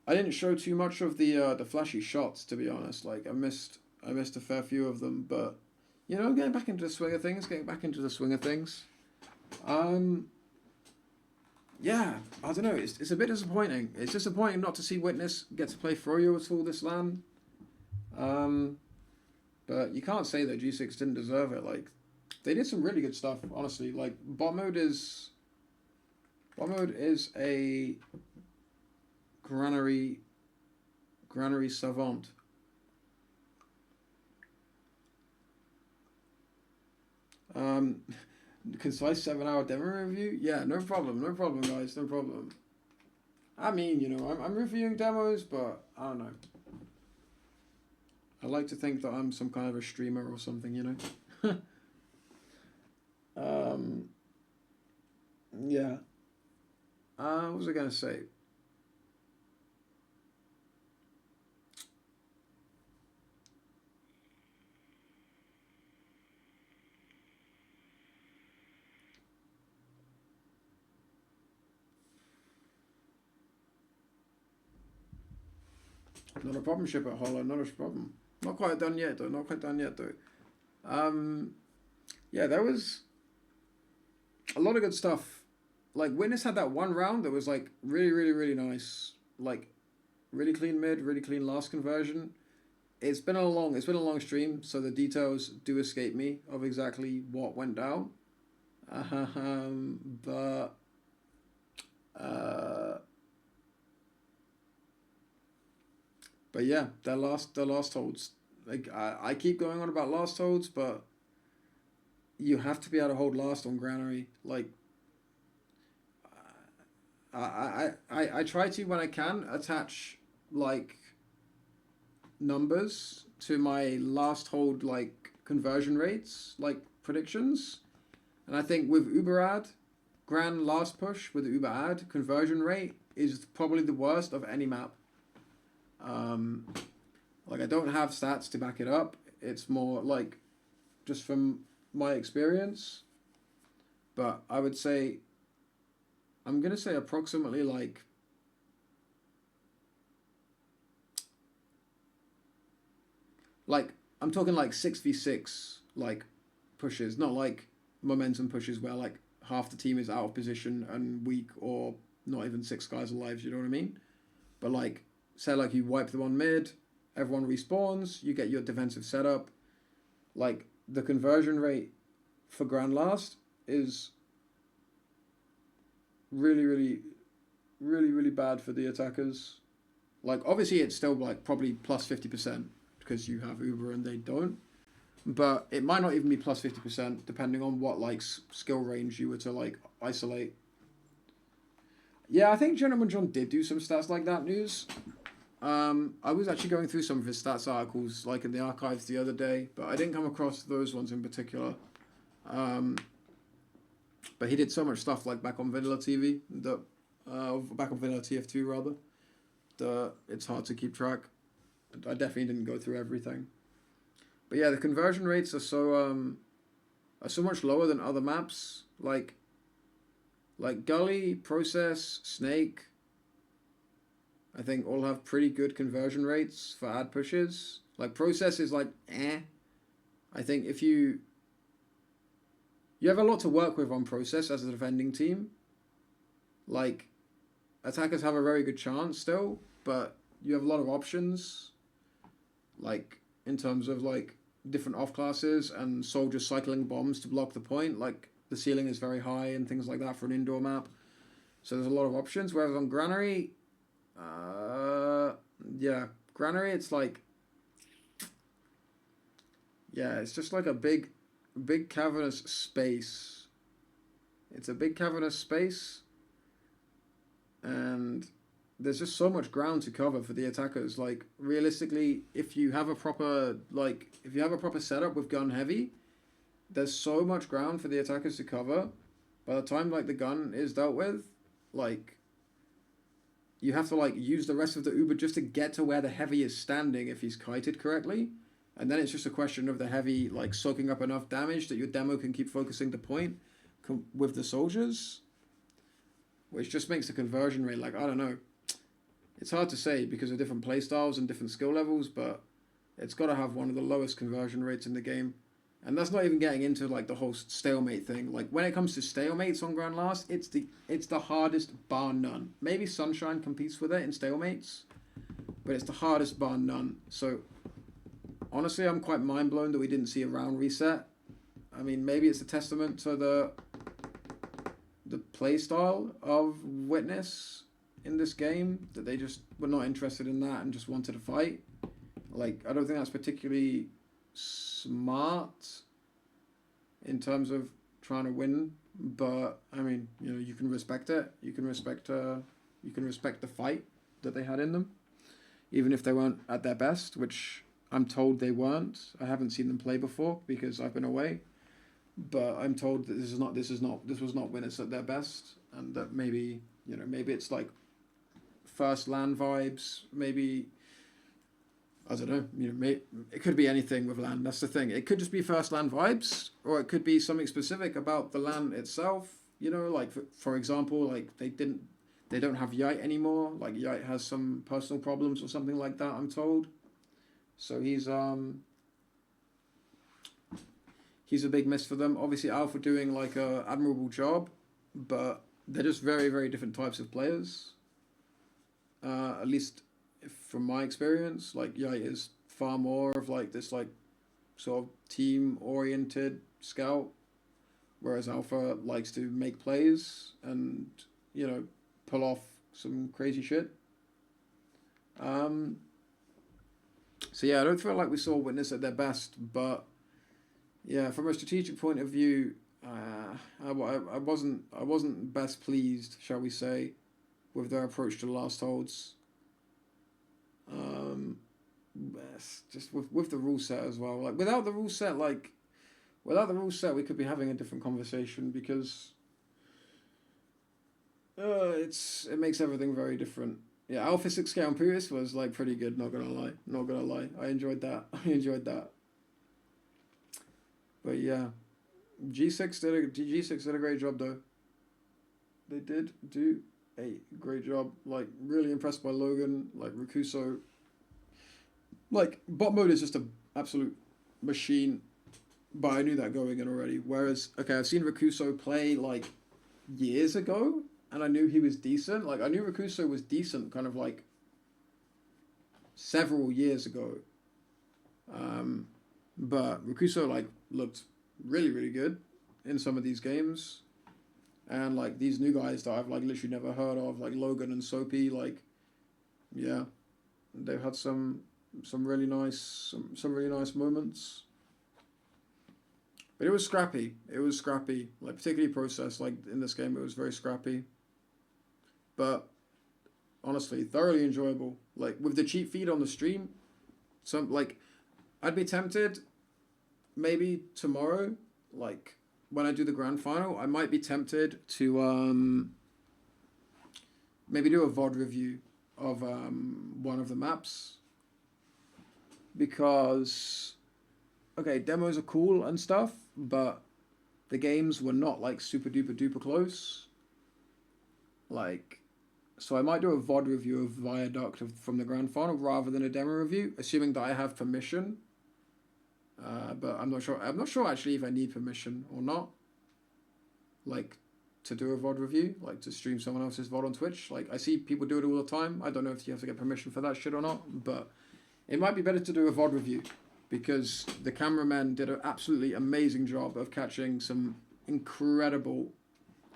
I didn't show too much of the flashy shots, to be honest. Like I missed a fair few of them, but you know, getting back into the swing of things. Yeah, I don't know. It's a bit disappointing. It's disappointing not to see Witness get to play Froyo at all this LAN. But you can't say that G6 didn't deserve it. Like, they did some really good stuff, honestly. Like, bot mode is a Granary savant. Concise 7-hour demo review? Yeah, no problem, guys, no problem. I mean, you know, I'm reviewing demos, but I don't know. I like to think that I'm some kind of a streamer or something, you know. Yeah. What was I gonna say? Not a problem, ship at Hollow, not a problem. Not quite done yet though. Yeah, there was a lot of good stuff. Like, Witness had that one round that was like really, really, really nice. Like, really clean mid, really clean last conversion. It's been a long stream, so the details do escape me of exactly what went down. But yeah, the last holds. Like, I keep going on about last holds, but you have to be able to hold last on Granary. Like, I try to, when I can, attach like numbers to my last hold, like conversion rates, like predictions. And I think with Uberad, Gran last push with Uberad, conversion rate is probably the worst of any map. Like, I don't have stats to back it up. It's more like just from my experience. But I would say, I'm going to say approximately like I'm talking like 6v6 like pushes, not like momentum pushes where like half the team is out of position and weak, or not even 6 guys alive, you know what I mean? But like, say like you wipe them on mid, everyone respawns, you get your defensive setup. Like, the conversion rate for Grand Last is really, really, really, really bad for the attackers. Like, obviously it's still like probably plus 50% because you have Uber and they don't. But it might not even be plus 50% depending on what like skill range you were to like isolate. Yeah, I think Gentleman John did do some stats like that, News. I was actually going through some of his stats articles like in the archives the other day, but I didn't come across those ones in particular. But he did so much stuff like back on Vanilla TV, that back on Vanilla TF2 rather, that it's hard to keep track. I definitely didn't go through everything. But yeah, the conversion rates are so much lower than other maps, like Gully, Process, Snake. I think all have pretty good conversion rates for ad pushes. Like, Process is like, eh. I think if you have a lot to work with on Process as a defending team. Like, attackers have a very good chance still, but you have a lot of options. Like, in terms of like different off classes and soldiers cycling bombs to block the point. Like, the ceiling is very high and things like that for an indoor map. So there's a lot of options. Whereas on Granary, yeah, Granary, it's like, yeah, it's just like a big cavernous space. It's a big cavernous space, and there's just so much ground to cover for the attackers. Like, realistically, if you have a proper setup with gun heavy, there's so much ground for the attackers to cover. By the time, like, the gun is dealt with, like, you have to, like, use the rest of the Uber just to get to where the heavy is standing if he's kited correctly. And then it's just a question of the heavy, like, soaking up enough damage that your demo can keep focusing the point with the soldiers. Which just makes the conversion rate, like, I don't know. It's hard to say because of different playstyles and different skill levels, but it's got to have one of the lowest conversion rates in the game. And that's not even getting into, like, the whole stalemate thing. Like, when it comes to stalemates on Grand Last, it's the hardest bar none. Maybe Sunshine competes with it in stalemates, but it's the hardest bar none. So, honestly, I'm quite mind blown that we didn't see a round reset. I mean, maybe it's a testament to the play style of Witness in this game, that they just were not interested in that and just wanted to fight. Like, I don't think that's particularly smart in terms of trying to win, but I mean, you know, you can respect it. You can respect the fight that they had in them, even if they weren't at their best, which I'm told they weren't. I haven't seen them play before because I've been away, but I'm told that this was not Winners at their best, and that maybe, you know, maybe it's like first LAN vibes, maybe, I don't know, you know, it could be anything with LAN. That's the thing. It could just be first LAN vibes, or it could be something specific about the LAN itself. You know, like for example, like they don't have Yite anymore. Like Yite has some personal problems or something like that, I'm told. So he's a big miss for them. Obviously, Alpha doing like a admirable job, but they're just very, very different types of players. At least from my experience, like Yite is far more of like this like sort of team oriented scout, whereas Alpha likes to make plays and, you know, pull off some crazy shit. So yeah, I don't feel like we saw Witness at their best, but yeah, from a strategic point of view, I wasn't best pleased, shall we say, with their approach to the last holds. Just with the rule set as well. Like without the rule set, we could be having a different conversation, because it makes everything very different. Yeah, Alpha 6K on Perilous was like pretty good, not gonna lie. I enjoyed that. But yeah, G6 did a great job though. They did do a great job. Like, really impressed by Logan. Like, Rakuso, like, bot mode is just an absolute machine, but I knew that going in already. Whereas, okay, I've seen Rakuso play like years ago, and I knew he was decent. Like, I knew Rakuso was decent kind of like several years ago. But Rakuso like looked really, really good in some of these games. And like these new guys that I've like literally never heard of, like Logan and Soapy, like, yeah, they've had some really nice moments. But it was scrappy. Like, particularly Process, like in this game, it was very scrappy. But honestly, thoroughly enjoyable. Like with the cheat feed on the stream, some like I'd be tempted maybe tomorrow, like when I do the grand final, I might be tempted to maybe do a VOD review of one of the maps, because okay, demos are cool and stuff, but the games were not like super duper close. Like, so I might do a VOD review of Viaduct from the grand final rather than a demo review, assuming that I have permission. But I'm not sure actually if I need permission or not, like, to do a VOD review, like to stream someone else's VOD on Twitch. Like, I see people do it all the time. I don't know if you have to get permission for that shit or not, but it might be better to do a VOD review, because the cameramen did an absolutely amazing job of catching some incredible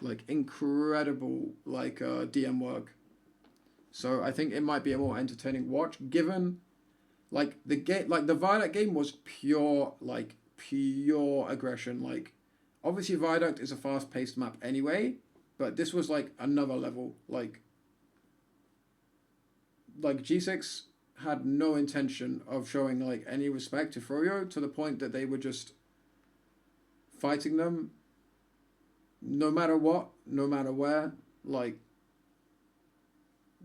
like incredible like DM work. So I think it might be a more entertaining watch, given like the game, like the Viaduct game was pure aggression. Like obviously Viaduct is a fast-paced map anyway, but this was like another level. Like G6 had no intention of showing like any respect to Froyo, to the point that they were just fighting them no matter what, no matter where. Like,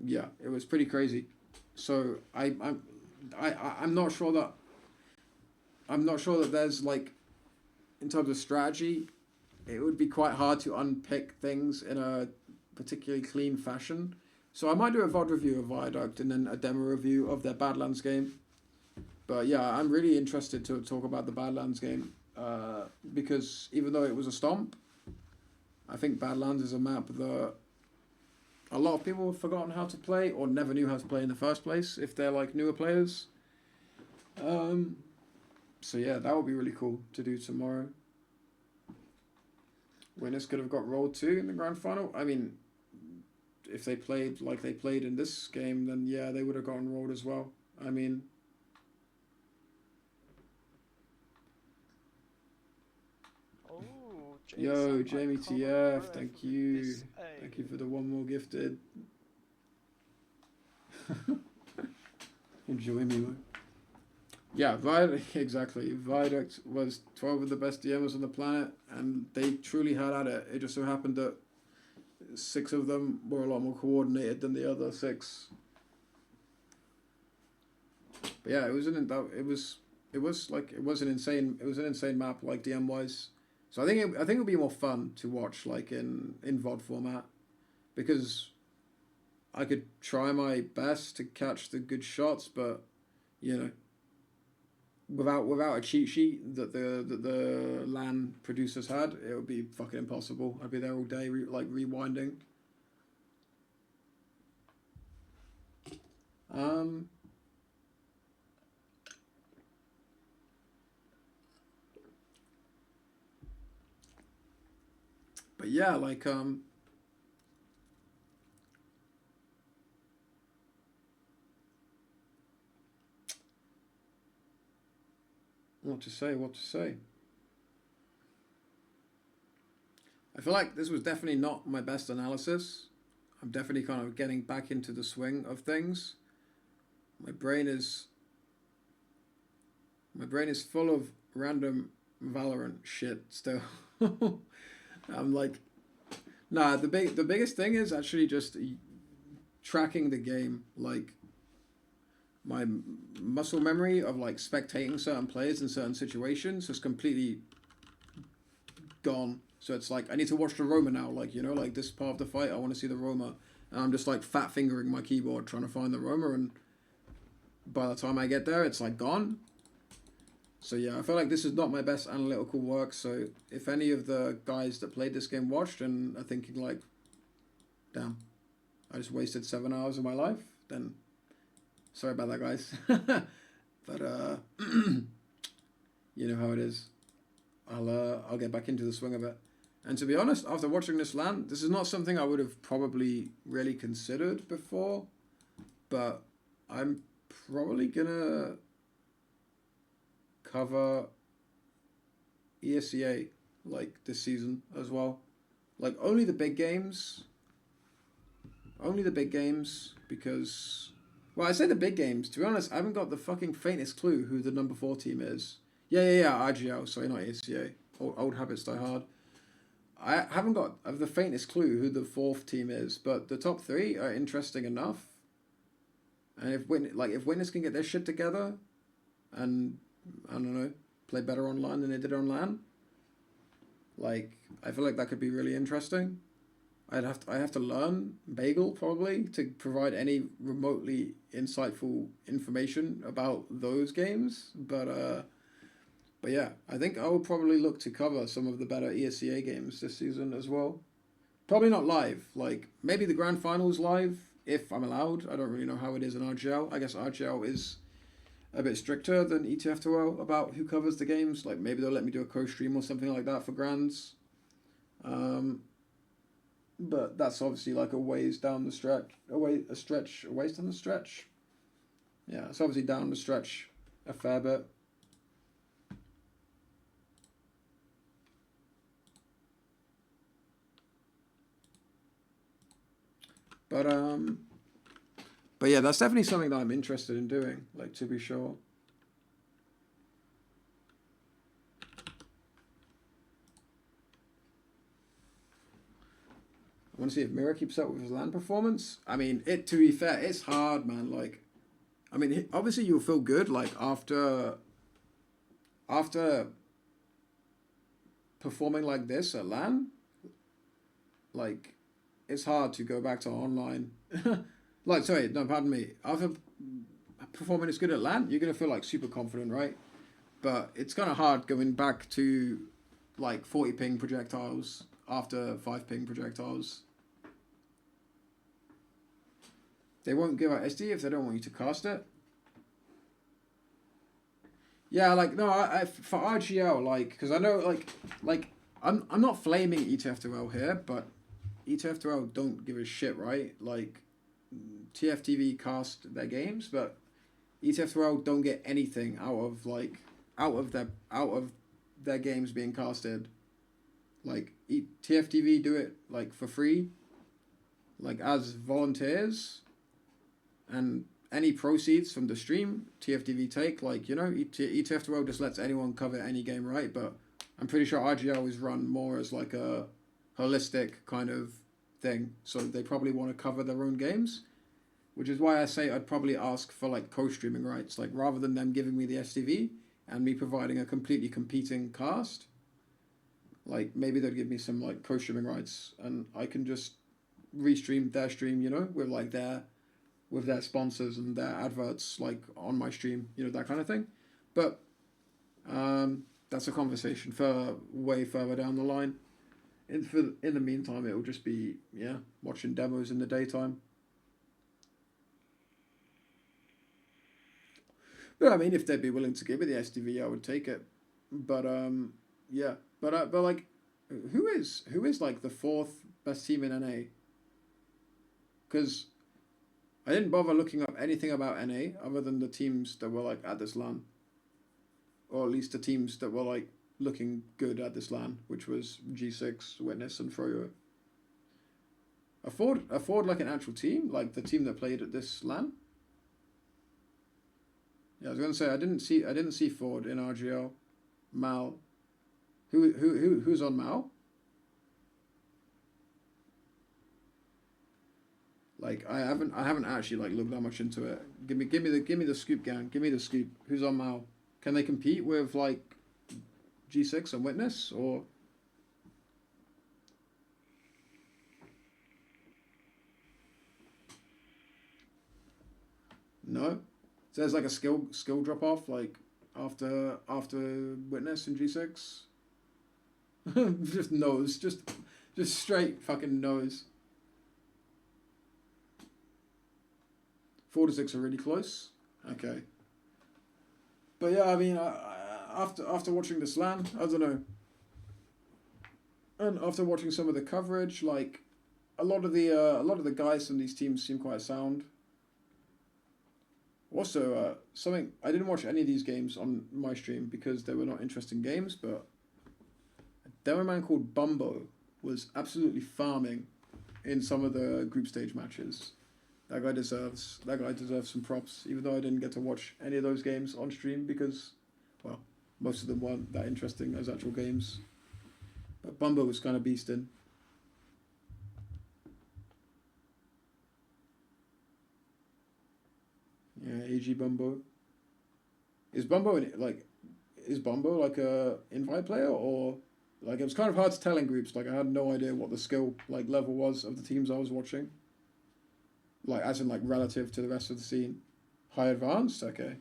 yeah, it was pretty crazy. So I'm not sure that there's like, in terms of strategy, it would be quite hard to unpick things in a particularly clean fashion. So I might do a VOD review of Viaduct and then a demo review of their Badlands game. But yeah, I'm really interested to talk about the Badlands game, because even though it was a stomp, I think Badlands is a map that a lot of people have forgotten how to play or never knew how to play in the first place if they're like newer players. So yeah, that would be really cool to do tomorrow. Winners could have got rolled too in the grand final. I mean, if they played like they played in this game, then yeah, they would have gotten rolled as well. I mean, Oh, yo, Jason, Jamie I cannot TF, breathe thank with you. this Thank you for the one more gifted. Enjoy me, man. Yeah, exactly. Viaduct was 12 of the best DMers on the planet, and they truly had at it. It just so happened that 6 of them were a lot more coordinated than the other 6. But yeah, it was an insane map, like DM wise. So I think it would be more fun to watch like in VOD format, because I could try my best to catch the good shots, but you know, without a cheat sheet that the LAN producers had, it would be fucking impossible. I'd be there all day, rewinding. But yeah, like what to say. I feel like this was definitely not my best analysis. I'm definitely kind of getting back into the swing of things. My brain is full of random Valorant shit still. I'm like, nah, the biggest thing is actually just tracking the game. Like, my muscle memory of like spectating certain players in certain situations is completely gone. So it's like I need to watch the roamer now. Like, you know, like this part of the fight, I want to see the roamer, and I'm just like fat fingering my keyboard trying to find the roamer, and by the time I get there, it's like gone. So yeah, I feel like this is not my best analytical work. So if any of the guys that played this game watched and are thinking like, damn, I just wasted 7 hours of my life, then sorry about that, guys. But you know how it is. I'll get back into the swing of it. And to be honest, after watching this LAN, this is not something I would have probably really considered before, but I'm probably gonna cover ESEA like this season as well. Like only the big games. Because, well, I say the big games. To be honest, I haven't got the fucking faintest clue who the number 4 team is. Yeah, RGL, sorry, not ESEA. Old habits die hard. I haven't got the faintest clue who the 4th team is, but the top 3 are interesting enough. And if Witness can get their shit together, and I don't know, play better online than they did on LAN, like I feel like that could be really interesting. I have to learn Bagel probably to provide any remotely insightful information about those games, but yeah, I think I will probably look to cover some of the better ESEA games this season as well. Probably not live, like maybe the grand finals live if I'm allowed. I don't really know how it is in RGL. I guess RGL is a bit stricter than ETF2L about who covers the games. Like maybe they'll let me do a co-stream or something like that for grands. but that's obviously like a ways down the stretch, a ways down the stretch. Yeah, it's obviously down the stretch a fair bit. But yeah, that's definitely something that I'm interested in doing, like, to be sure. I want to see if Mira keeps up with his LAN performance. I mean, to be fair, it's hard, man. Like, I mean, obviously you'll feel good, like, after performing like this at LAN. Like, it's hard to go back to online. Like, sorry, no, pardon me. After performing as good at LAN, you're going to feel, like, super confident, right? But it's kind of hard going back to, like, 40 ping projectiles after 5 ping projectiles. They won't give out SD if they don't want you to cast it. Yeah, like, no, I for RGL, like, because I know, like, I'm not flaming ETF2L here, but ETF2L don't give a shit, right? Like, TFTV cast their games, but ETF2L don't get anything out of their games being casted. Like, TFTV do it, like, for free, like, as volunteers, and any proceeds from the stream, TFTV take, like, you know, ETF2L just lets anyone cover any game, right? But I'm pretty sure RGL is run more as, like, a holistic kind of thing, so they probably want to cover their own games, which is why I say I'd probably ask for, like, co-streaming rights, like, rather than them giving me the STV and me providing a completely competing cast. Like, maybe they'd give me some, like, co-streaming rights, and I can just restream their stream, you know, with, like, with their sponsors and their adverts, like, on my stream, you know, that kind of thing. But that's a conversation for way further down the line. In the meantime, it will just be, yeah, watching demos in the daytime. But I mean, if they'd be willing to give me the STV, I would take it. But yeah, but like, who is like the 4th best team in NA? Because I didn't bother looking up anything about NA other than the teams that were, like, at this LAN, or at least the teams that were, like, looking good at this LAN, which was G6, Witness, and Froyo. Afford like an actual team, like the team that played at this LAN. Yeah, I was gonna say I didn't see Ford in RGL. Mal, who's on Mal? Like, I haven't actually, like, looked that much into it. Give me the scoop, gang. Give me the scoop. Who's on Mal? Can they compete with, like, G6 and Witness, or? No. So there's, like, a skill drop off, like, after Witness and G6. Just nose, just straight fucking nose. 4 to 6 are really close. Okay. But yeah, I mean, after watching this LAN, I don't know. And after watching some of the coverage, like, a lot of the guys from these teams seem quite sound. Also, something, I didn't watch any of these games on my stream because they were not interesting games, but a demo man called Bumbo was absolutely farming in some of the group stage matches. That guy deserves some props, even though I didn't get to watch any of those games on stream because, well, most of them weren't that interesting as actual games. But Bumbo was kind of beasting. Yeah, AG Bumbo. Is Bumbo like a invite player, or, like, it was kind of hard to tell in groups. Like, I had no idea what the skill, like, level was of the teams I was watching. Like, as in, like, relative to the rest of the scene. High advanced? Okay.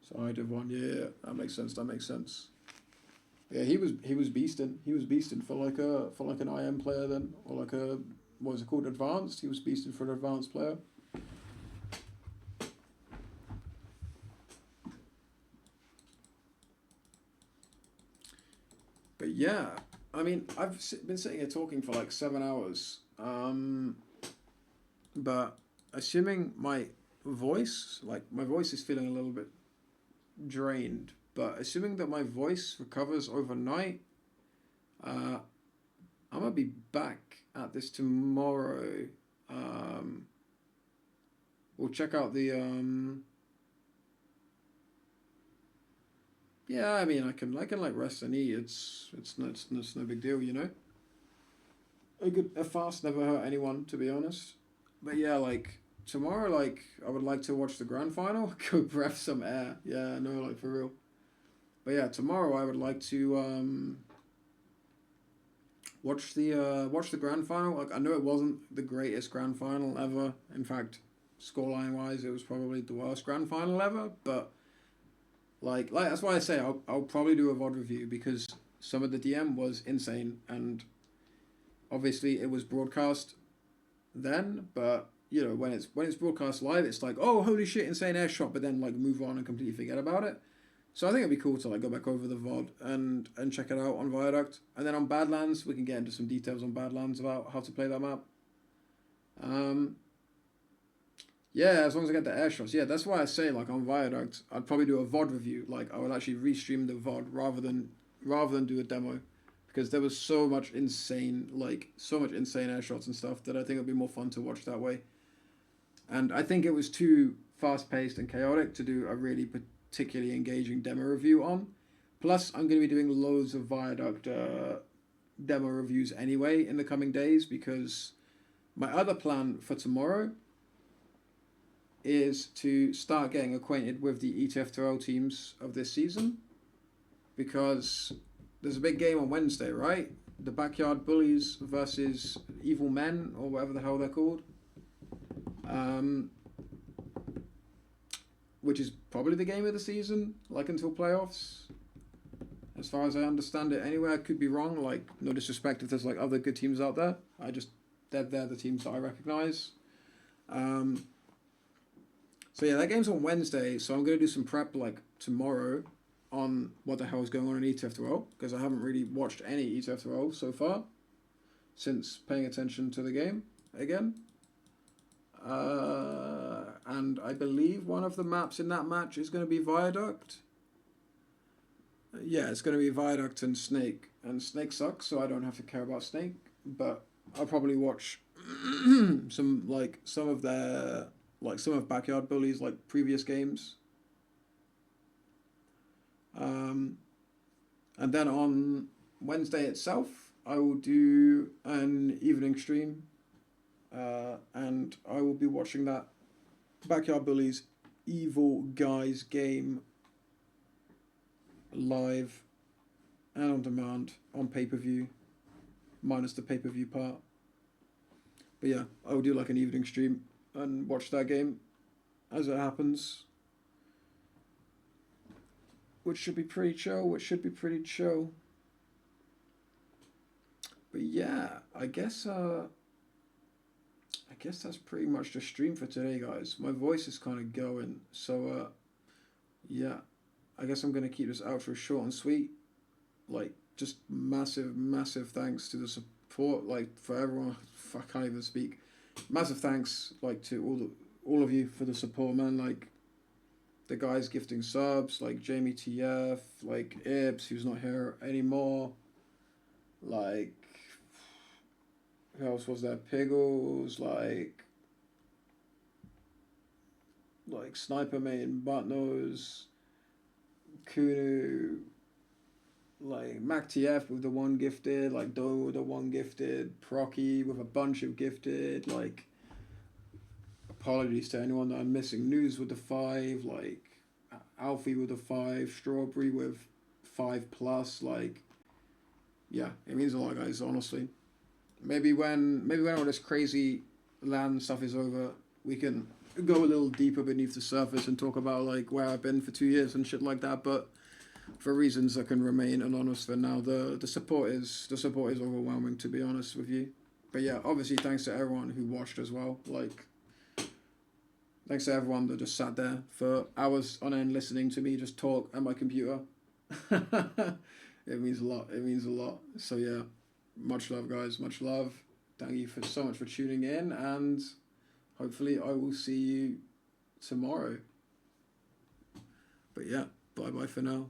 So high div 1, yeah, that makes sense. Yeah, he was beasting. He was beasting for like an IM player then, or like a, what was it called, advanced? He was beasting for an advanced player. But yeah, I mean, been sitting here talking for like 7 hours. But assuming my voice is feeling a little bit drained, but assuming that my voice recovers overnight, I'm gonna be back at this tomorrow. We'll check out the yeah, I mean, I can like rest and eat. It's no big deal, you know. A fast never hurt anyone, to be honest. But yeah, like tomorrow, like I would like to watch the grand final. Go breath some air. Yeah, no, like for real. But yeah, tomorrow I would like to watch the grand final. Like I know it wasn't the greatest grand final ever. In fact, scoreline wise, it was probably the worst grand final ever. But like that's why I say I'll probably do a VOD review, because some of the DM was insane, and obviously it was broadcast then, but you know, when it's broadcast live, it's like, oh holy shit, insane air shot, but then like move on and completely forget about it. So I think it'd be cool to like go back over the VOD and check it out on Viaduct, and then on Badlands we can get into some details on Badlands about how to play that map. Yeah, as long as I get the air shots. Yeah, that's why I say like on Viaduct, I'd probably do a VOD review. Like I would actually restream the VOD rather than do a demo, because there was so much insane air shots and stuff that I think it'd be more fun to watch that way. And I think it was too fast paced and chaotic to do a really particularly engaging demo review on. Plus, I'm going to be doing loads of Viaduct demo reviews anyway in the coming days, because my other plan for tomorrow is to start getting acquainted with the ETF2L teams of this season, because there's a big game on Wednesday, right? The Backyard Bullies versus Evil Men, or whatever the hell they're called. Which is probably the game of the season, like until playoffs. As far as I understand it anyway, I could be wrong, like no disrespect if there's like other good teams out there. They're the teams that I recognise. So yeah, that game's on Wednesday, so I'm going to do some prep like tomorrow on what the hell is going on in ETF2L, because I haven't really watched any ETF2L so far since paying attention to the game again. And I believe one of the maps in that match is going to be Viaduct. Yeah, it's going to be Viaduct and Snake. And Snake sucks, so I don't have to care about Snake. But I'll probably watch some of Backyard Bullies like previous games. And then on Wednesday itself, I will do an evening stream. And I will be watching that Backyard Bullies Evil Guys game live and on demand on pay-per-view, minus the pay-per-view part. But yeah, I will do like an evening stream and watch that game as it happens, which should be pretty chill. But yeah, I guess that's pretty much the stream for today, guys. My voice is kind of going, so yeah, I guess I'm gonna keep this outro short and sweet. Like, just massive thanks to the support, like for everyone. I can't even speak. Massive thanks, like, to all of you for the support, man. Like, the guys gifting subs, like Jamie TF, like Ibs, who's not here anymore. Like, who else was there? Piggles, like Sniper Main, Buttnose, Kunu, like Mac TF with the one gifted, like Doe with the one gifted, Procky with a bunch of gifted, like, apologies to anyone that I'm missing, News with the 5, like Alfie with the 5, Strawberry with 5+, like, yeah, it means a lot, guys, honestly. Maybe when all this crazy land stuff is over, we can go a little deeper beneath the surface and talk about like where I've been for 2 years and shit like that. But for reasons that can remain anonymous for now, the support is overwhelming, to be honest with you. But yeah, obviously thanks to everyone who watched as well. Like, thanks to everyone that just sat there for hours on end listening to me just talk at my computer. It means a lot. It means a lot. So yeah, much love, guys. Much love. Thank you for so much for tuning in, and hopefully I will see you tomorrow. But yeah, bye bye for now.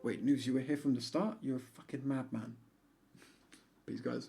Wait, News, you were here from the start? You're a fucking madman. Peace, guys.